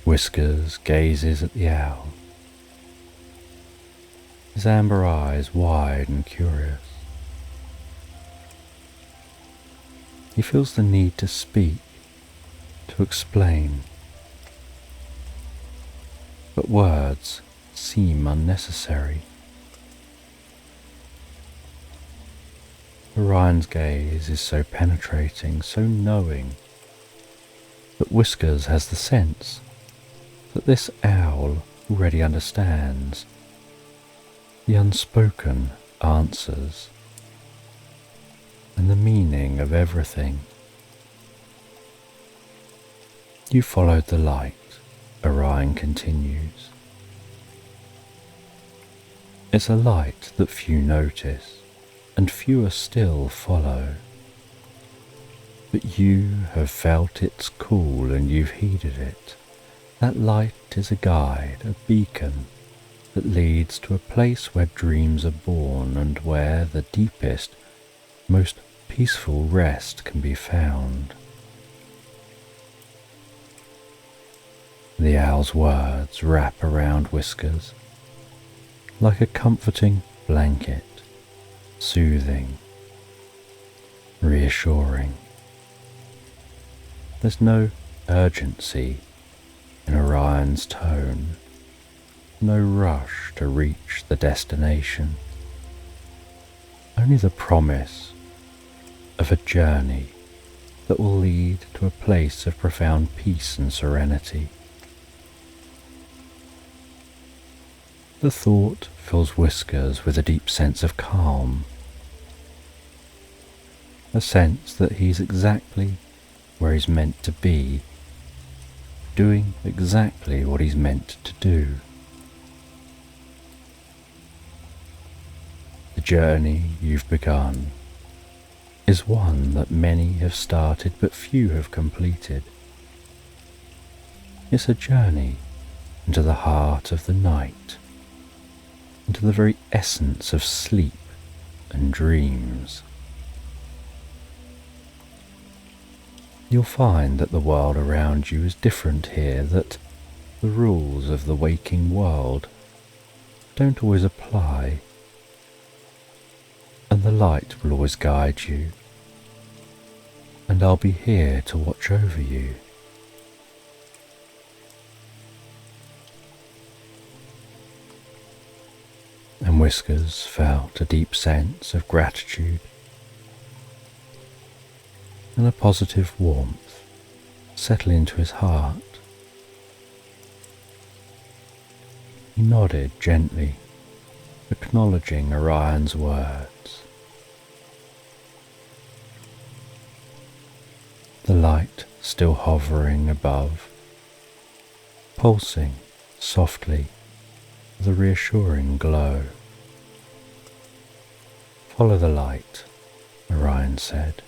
Whiskers gazes at the owl, his amber eyes wide and curious. He feels the need to speak, to explain, but words seem unnecessary. Orion's gaze is so penetrating, so knowing, that Whiskers has the sense that this owl already understands the unspoken answers and the meaning of everything. "You followed the light," Orion continues. "It's a light that few notice, and fewer still follow. But you have felt its call and you've heeded it. That light is a guide, a beacon, that leads to a place where dreams are born and where the deepest, most peaceful rest can be found." The owl's words wrap around Whiskers like a comforting blanket, soothing, reassuring. There's no urgency in Orion's tone, no rush to reach the destination, only the promise of a journey that will lead to a place of profound peace and serenity. The thought fills Whiskers with a deep sense of calm, a sense that he's exactly where he's meant to be, doing exactly what he's meant to do. The journey you've begun is one that many have started but few have completed. It's a journey into the heart of the night, into the very essence of sleep and dreams. You'll find that the world around you is different here, that the rules of the waking world don't always apply, and the light will always guide you, and I'll be here to watch over you. And Whiskers felt a deep sense of gratitude and a positive warmth settle into his heart. He nodded gently, acknowledging Orion's words. The light still hovering above, pulsing softly with a reassuring glow. "Follow the light," Orion said.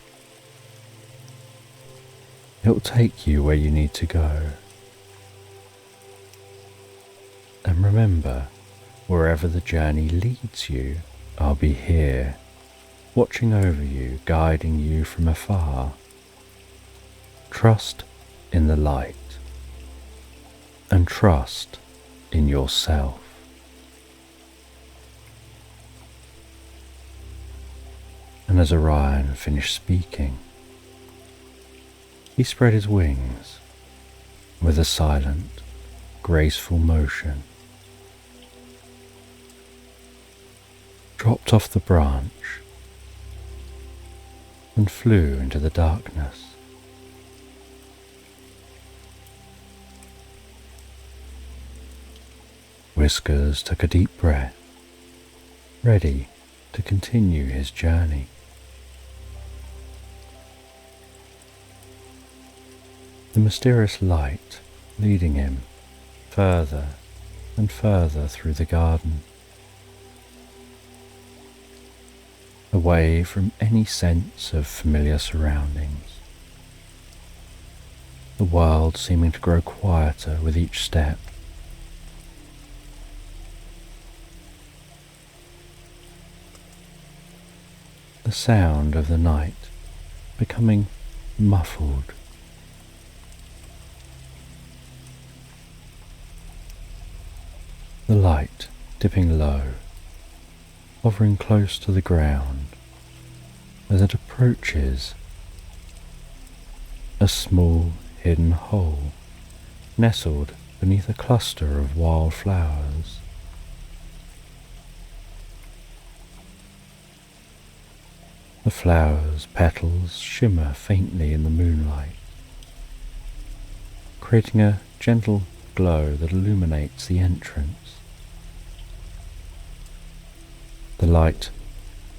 "It will take you where you need to go. And remember, wherever the journey leads you, I'll be here, watching over you, guiding you from afar. Trust in the light, and trust in yourself." And as Orion finished speaking, he spread his wings with a silent, graceful motion, dropped off the branch, and flew into the darkness. Whiskers took a deep breath, ready to continue his journey. The mysterious light leading him further and further through the garden, away from any sense of familiar surroundings, the world seeming to grow quieter with each step. The sound of the night becoming muffled. The light dipping low, hovering close to the ground as it approaches a small hidden hole nestled beneath a cluster of wild flowers. The flowers' petals shimmer faintly in the moonlight, creating a gentle glow that illuminates the entrance. The light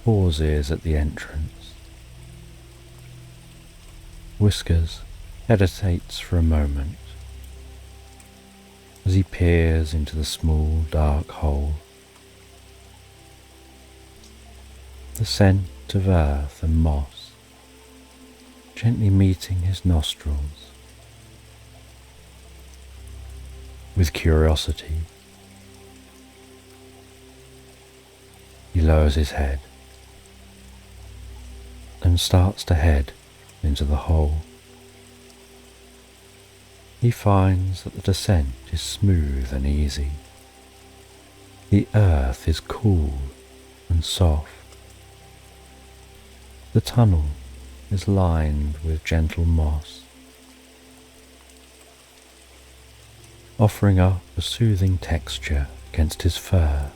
pauses at the entrance. Whiskers hesitates for a moment as he peers into the small dark hole. The scent of earth and moss gently meeting his nostrils. With curiosity, he lowers his head and starts to head into the hole. He finds that the descent is smooth and easy. The earth is cool and soft. The tunnel is lined with gentle moss, offering up a soothing texture against his fur.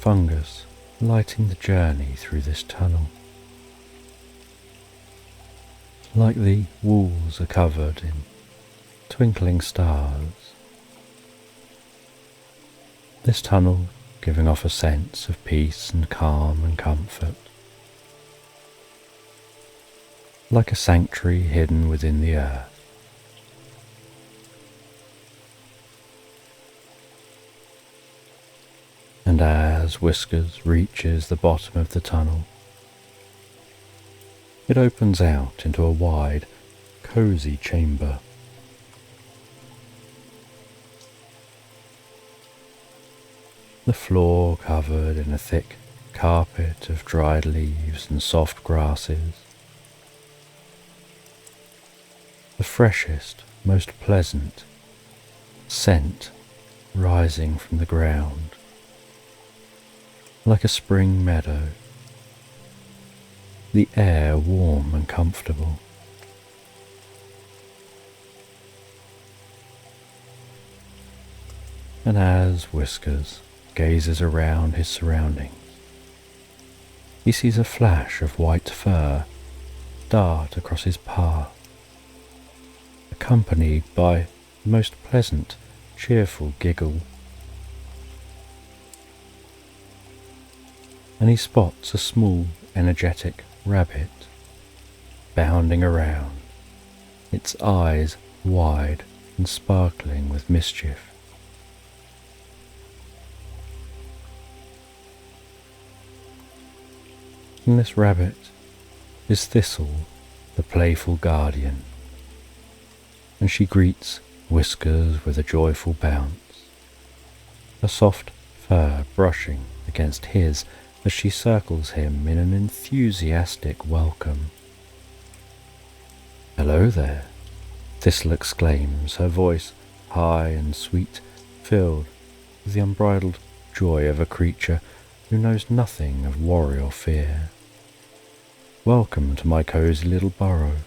fungus lighting the journey through this tunnel. Like the walls are covered in twinkling stars, this tunnel giving off a sense of peace and calm and comfort, like a sanctuary hidden within the earth. And as Whiskers reaches the bottom of the tunnel, it opens out into a wide, cosy chamber. The floor covered in a thick carpet of dried leaves and soft grasses. The freshest, most pleasant scent rising from the ground, like a spring meadow, the air warm and comfortable. And as Whiskers gazes around his surroundings, he sees a flash of white fur dart across his path, accompanied by a most pleasant, cheerful giggle. And he spots a small, energetic rabbit bounding around, its eyes wide and sparkling with mischief. And this rabbit is Thistle, the playful guardian, and she greets Whiskers with a joyful bounce, her soft fur brushing against his as she circles him in an enthusiastic welcome. "Hello there," Thistle exclaims, her voice high and sweet, filled with the unbridled joy of a creature who knows nothing of worry or fear. "Welcome to my cosy little burrow.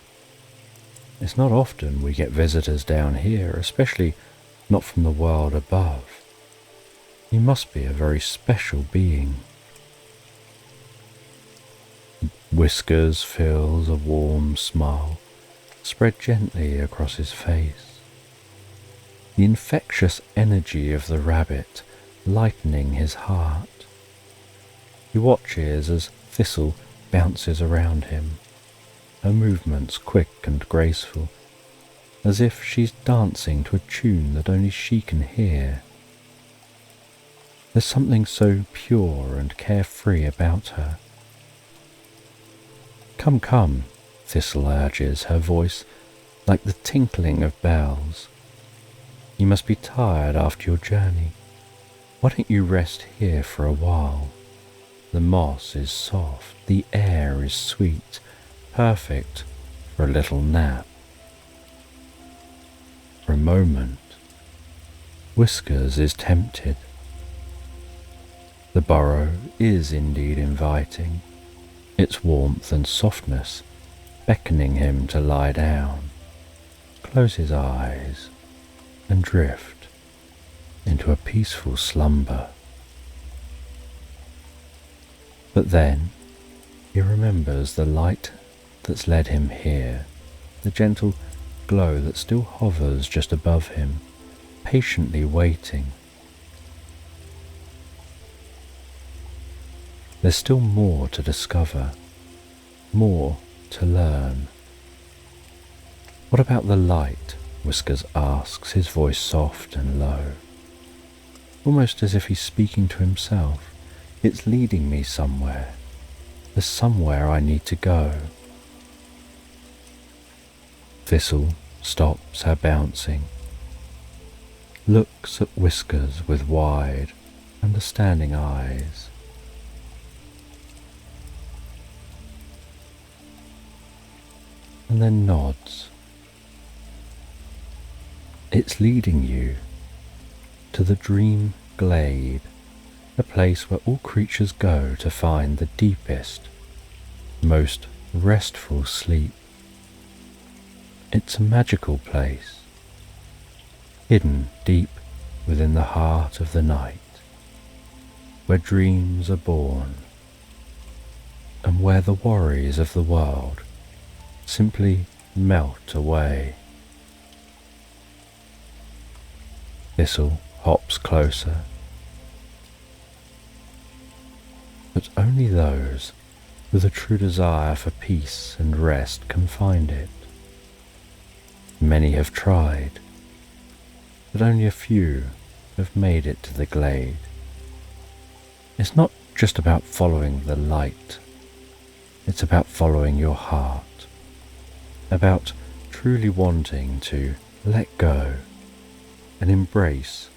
It's not often we get visitors down here, especially not from the world above. You must be a very special being." Whiskers feels a warm smile spread gently across his face, the infectious energy of the rabbit lightening his heart. He watches as Thistle bounces around him, her movements quick and graceful, as if she's dancing to a tune that only she can hear. There's something so pure and carefree about her. "Come, come," Thistle urges, her voice like the tinkling of bells. "You must be tired after your journey. Why don't you rest here for a while? The moss is soft, the air is sweet, perfect for a little nap." For a moment, Whiskers is tempted. The burrow is indeed inviting, its warmth and softness beckoning him to lie down, close his eyes, and drift into a peaceful slumber. But then he remembers the light that's led him here, the gentle glow that still hovers just above him, patiently waiting. There's still more to discover, more to learn. "What about the light?" Whiskers asks, his voice soft and low, almost as if he's speaking to himself. "It's leading me somewhere. There's somewhere I need to go." Thistle stops her bouncing, looks at Whiskers with wide, understanding eyes. And then nods. "It's leading you to the dream glade, a place where all creatures go to find the deepest, most restful sleep. It's a magical place, hidden deep within the heart of the night. where dreams are born, and where the worries of the world simply melt away. Thistle hops closer, but only those with a true desire for peace and rest can find it. Many have tried, but only a few have made it to the glade. It's not just about following the light, it's about following your heart, about truly wanting to let go and embrace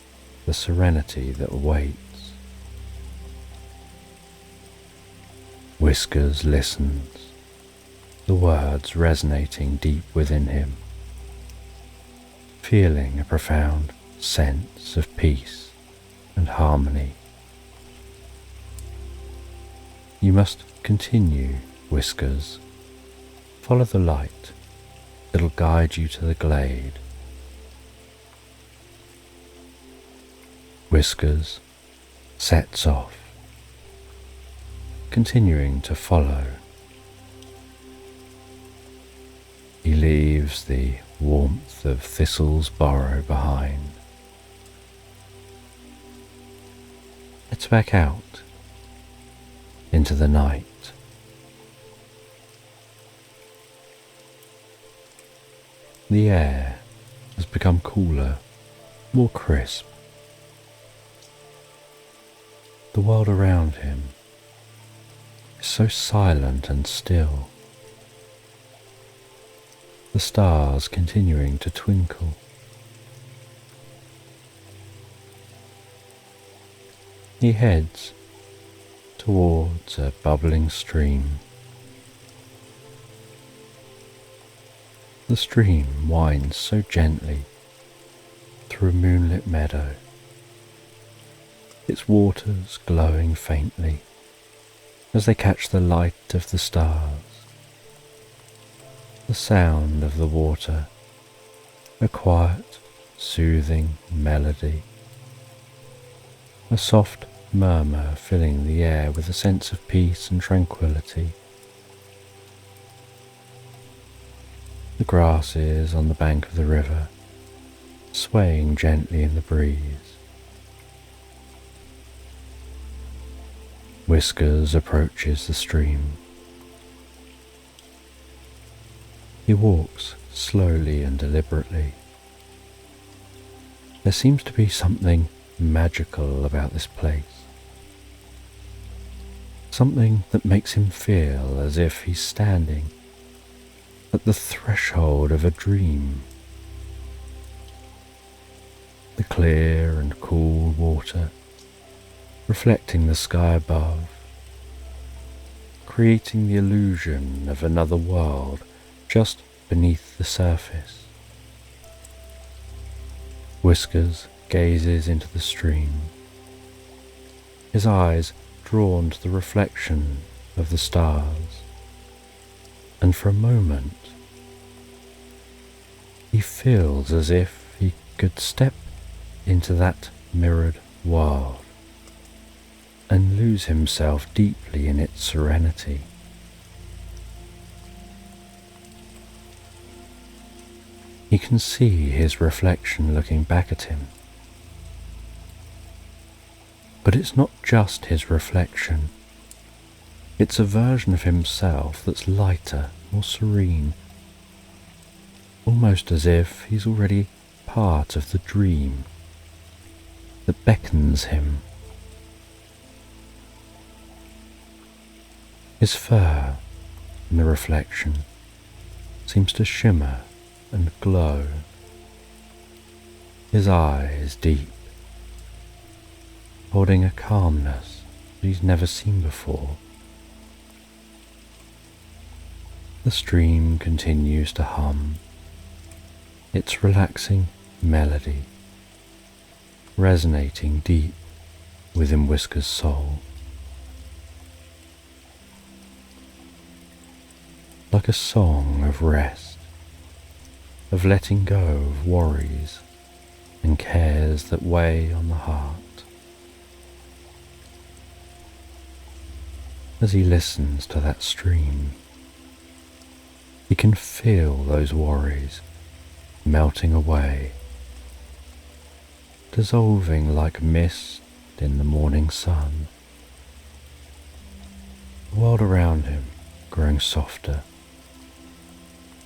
the serenity that awaits. Whiskers listens, the words resonating deep within him, feeling a profound sense of peace and harmony. You must continue, Whiskers. Follow the light. It'll guide you to the glade. Whiskers sets off, continuing to follow. He leaves the warmth of Thistle's burrow behind. It's back out into the night. The air has become cooler, more crisp. The world around him is so silent and still. The stars continuing to twinkle. He heads towards a bubbling stream. The stream winds so gently through a moonlit meadow, its waters glowing faintly as they catch the light of the stars. The sound of the water, a quiet, soothing melody, a soft murmur filling the air with a sense of peace and tranquility. The grasses on the bank of the river, swaying gently in the breeze. Whiskers approaches the stream. He walks slowly and deliberately. There seems to be something magical about this place. Something that makes him feel as if he's standing at the threshold of a dream. The clear and cool water, reflecting the sky above, creating the illusion of another world just beneath the surface. Whiskers gazes into the stream, his eyes drawn to the reflection of the stars, and for a moment he feels as if he could step into that mirrored world and lose himself deeply in its serenity. He can see his reflection looking back at him. But it's not just his reflection. It's a version of himself that's lighter, more serene, almost as if he's already part of the dream that beckons him. His fur in the reflection seems to shimmer and glow. His eyes deep, holding a calmness that he's never seen before. The stream continues to hum, its relaxing melody resonating deep within Whisker's soul. Like a song of rest, of letting go of worries and cares that weigh on the heart. As he listens to that stream, he can feel those worries melting away, dissolving like mist in the morning sun. The world around him growing softer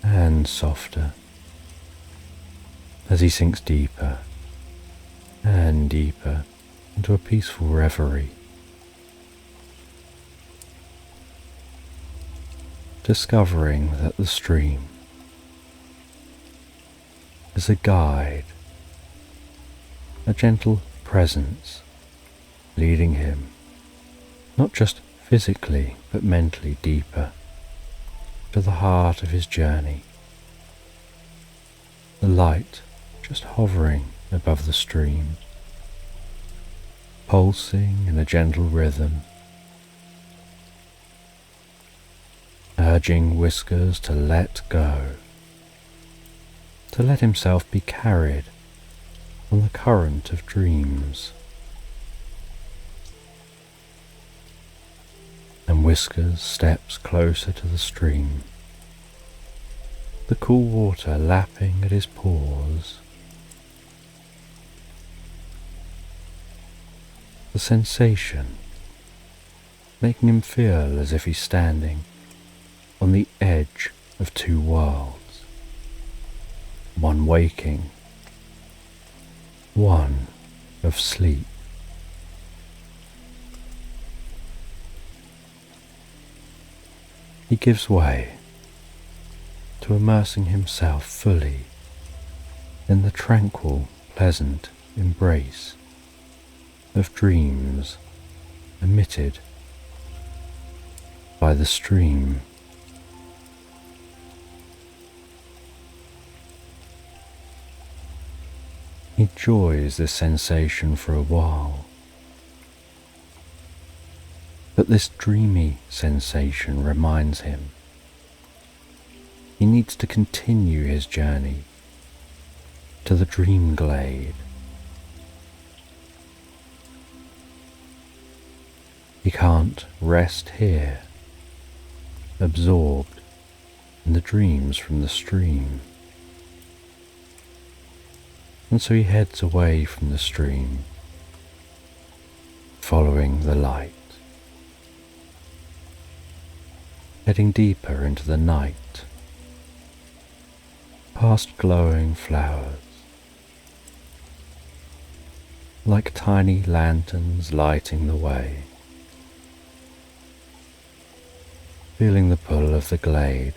and softer as he sinks deeper and deeper into a peaceful reverie, discovering that the stream is a guide, a gentle presence leading him not just physically but mentally deeper to the heart of his journey. The light just hovering above the stream, pulsing in a gentle rhythm, urging Whiskers to let go, to let himself be carried on the current of dreams. And Whiskers steps closer to the stream, the cool water lapping at his paws, the sensation making him feel as if he's standing on the edge of two worlds, one waking, one of sleep. He gives way to immersing himself fully in the tranquil, pleasant embrace of dreams emitted by the stream. He enjoys this sensation for a while, but this dreamy sensation reminds him he needs to continue his journey to the dream glade. He can't rest here, absorbed in the dreams from the stream. And so he heads away from the stream, following the light, heading deeper into the night, past glowing flowers, like tiny lanterns lighting the way, feeling the pull of the glade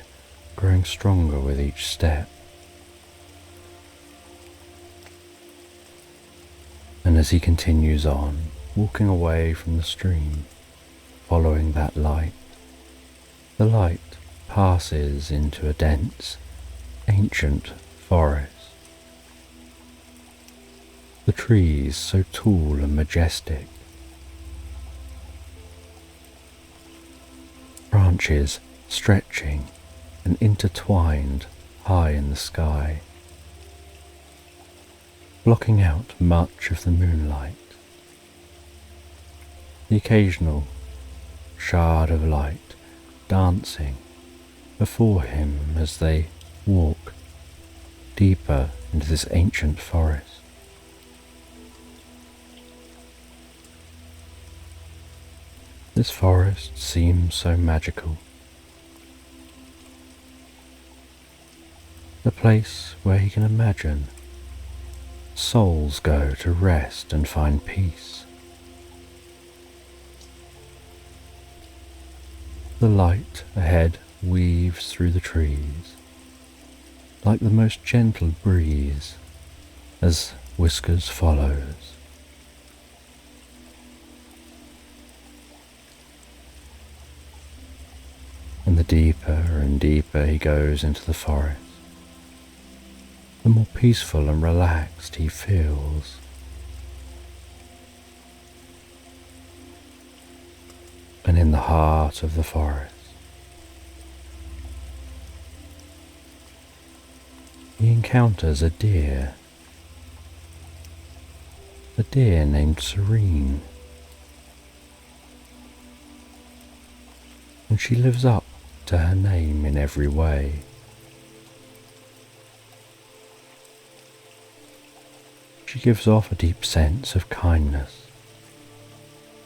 growing stronger with each step. And as he continues on, walking away from the stream, following that light, the light passes into a dense, ancient forest. The trees so tall and majestic, branches stretching and intertwined high in the sky, blocking out much of the moonlight. The occasional shard of light dancing before him as they walk deeper into this ancient forest. This forest seems so magical, a place where he can imagine souls go to rest and find peace. The light ahead weaves through the trees like the most gentle breeze as Whiskers follows. And the deeper and deeper he goes into the forest, the more peaceful and relaxed he feels. And in the heart of the forest, he encounters a deer named Serene. and she lives up to her name in every way. She gives off a deep sense of kindness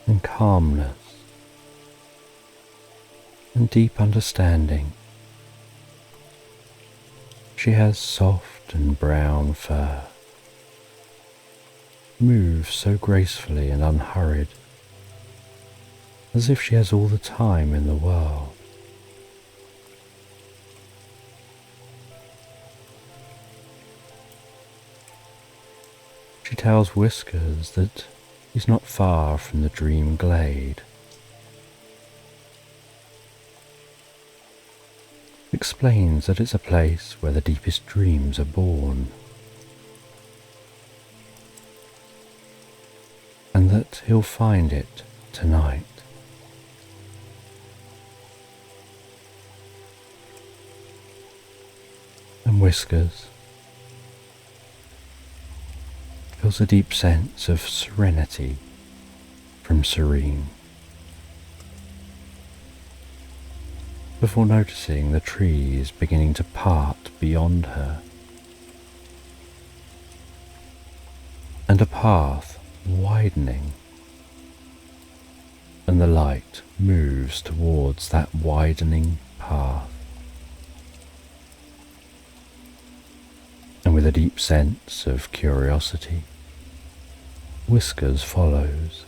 and calmness and deep understanding. She has soft and brown fur, moves so gracefully and unhurried, as if she has all the time in the world. She tells Whiskers that he's not far from the dream glade. Explains that it's a place where the deepest dreams are born, and that he'll find it tonight. And Whiskers feels a deep sense of serenity from Serene, before noticing the trees beginning to part beyond her, and a path widening, and the light moves towards that widening path. And with a deep sense of curiosity, Whiskers follows.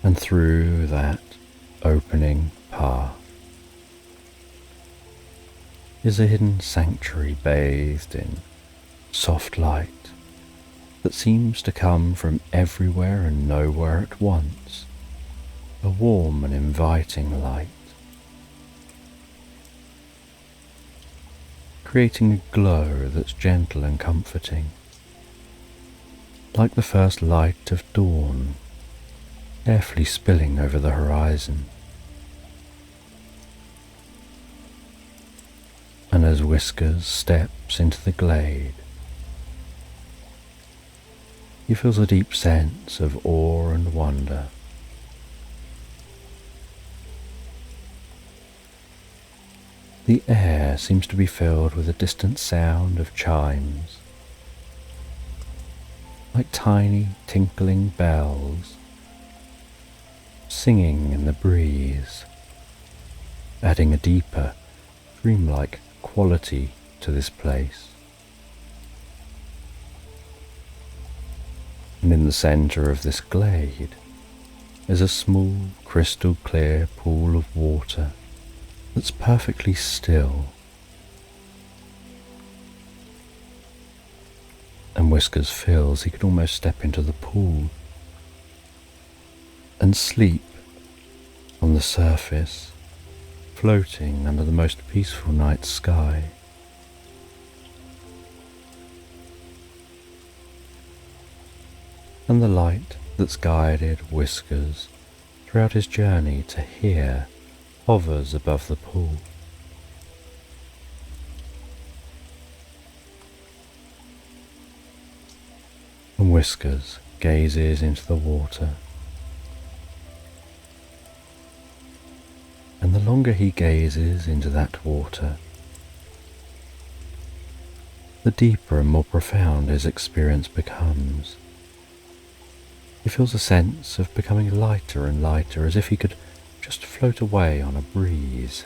And through that opening path is a hidden sanctuary bathed in soft light that seems to come from everywhere and nowhere at once, a warm and inviting light, creating a glow that's gentle and comforting, like the first light of dawn carefully spilling over the horizon. And as Whiskers steps into the glade, he feels a deep sense of awe and wonder. The air seems to be filled with a distant sound of chimes, like tiny tinkling bells, singing in the breeze, adding a deeper, dreamlike quality to this place. And in the centre of this glade is a small, crystal clear pool of water that's perfectly still. And Whiskers feels he could almost step into the pool and sleep on the surface, floating under the most peaceful night sky. And the light that's guided Whiskers throughout his journey to here hovers above the pool. And Whiskers gazes into the water. And the longer he gazes into that water, the deeper and more profound his experience becomes. He feels a sense of becoming lighter and lighter, as if he could just float away on a breeze,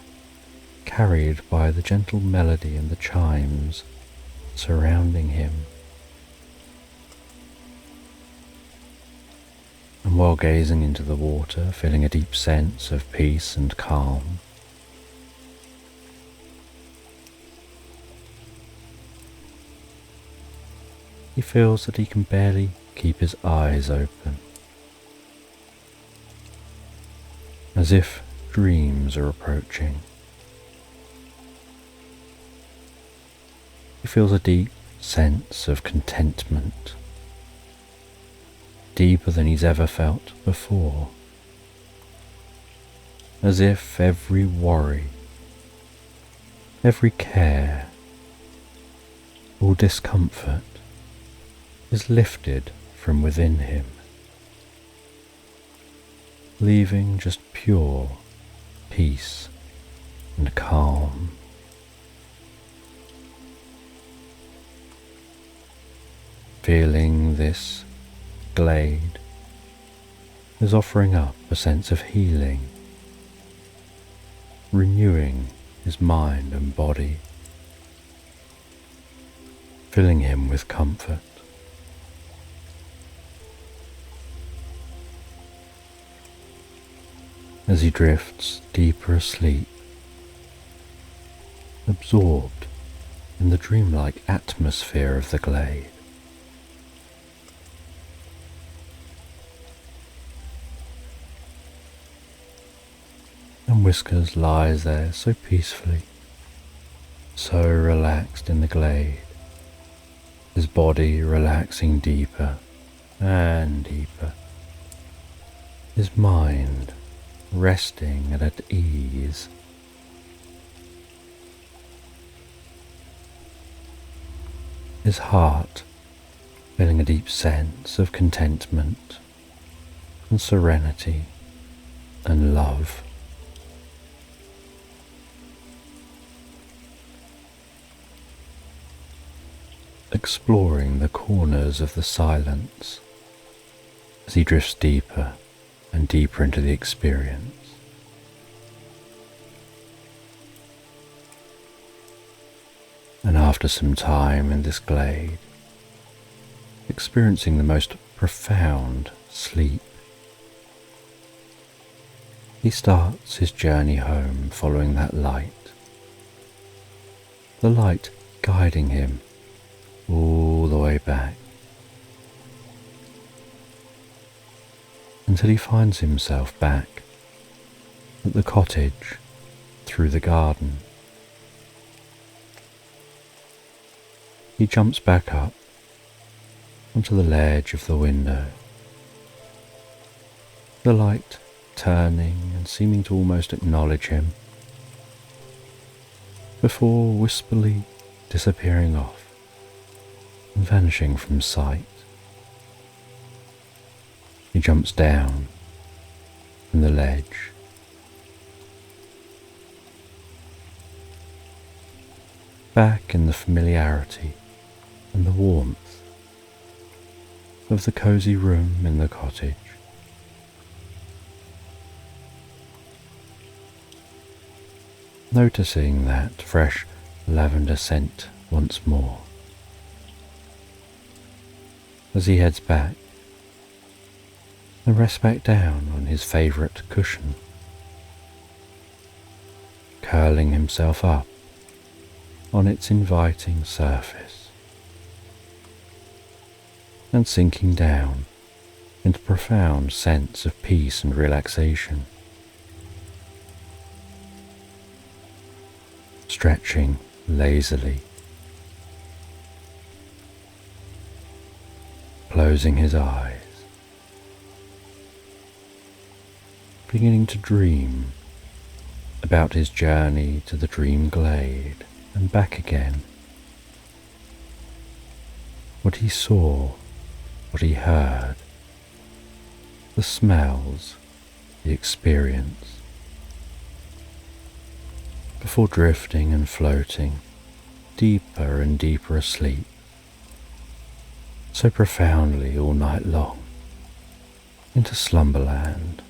carried by the gentle melody and the chimes surrounding him. And while gazing into the water, feeling a deep sense of peace and calm, he feels that he can barely keep his eyes open, as if dreams are approaching. He feels a deep sense of contentment, deeper than he's ever felt before, as if every worry, every care, all discomfort is lifted from within him, leaving just pure peace and calm. Feeling this glade is offering up a sense of healing, renewing his mind and body, filling him with comfort. As he drifts deeper asleep, absorbed in the dreamlike atmosphere of the glade. And Whiskers lies there so peacefully, so relaxed in the glade, his body relaxing deeper and deeper, his mind resting and at ease. His heart feeling a deep sense of contentment and serenity and love. Exploring the corners of the silence as he drifts deeper and deeper into the experience. And after some time in this glade, experiencing the most profound sleep, he starts his journey home following that light, the light guiding him all the way back, until he finds himself back at the cottage through the garden. He jumps back up onto the ledge of the window, the light turning and seeming to almost acknowledge him, before wistfully disappearing off and vanishing from sight. He jumps down from the ledge, back in the familiarity and the warmth of the cozy room in the cottage. Noticing that fresh lavender scent once more. As he heads back and rests back down on his favourite cushion, curling himself up on its inviting surface and sinking down into a profound sense of peace and relaxation, stretching lazily, closing his eyes, beginning to dream about his journey to the dream glade and back again. What he saw, what he heard, the smells, the experience, before drifting and floating deeper and deeper asleep, so profoundly all night long, into Slumberland.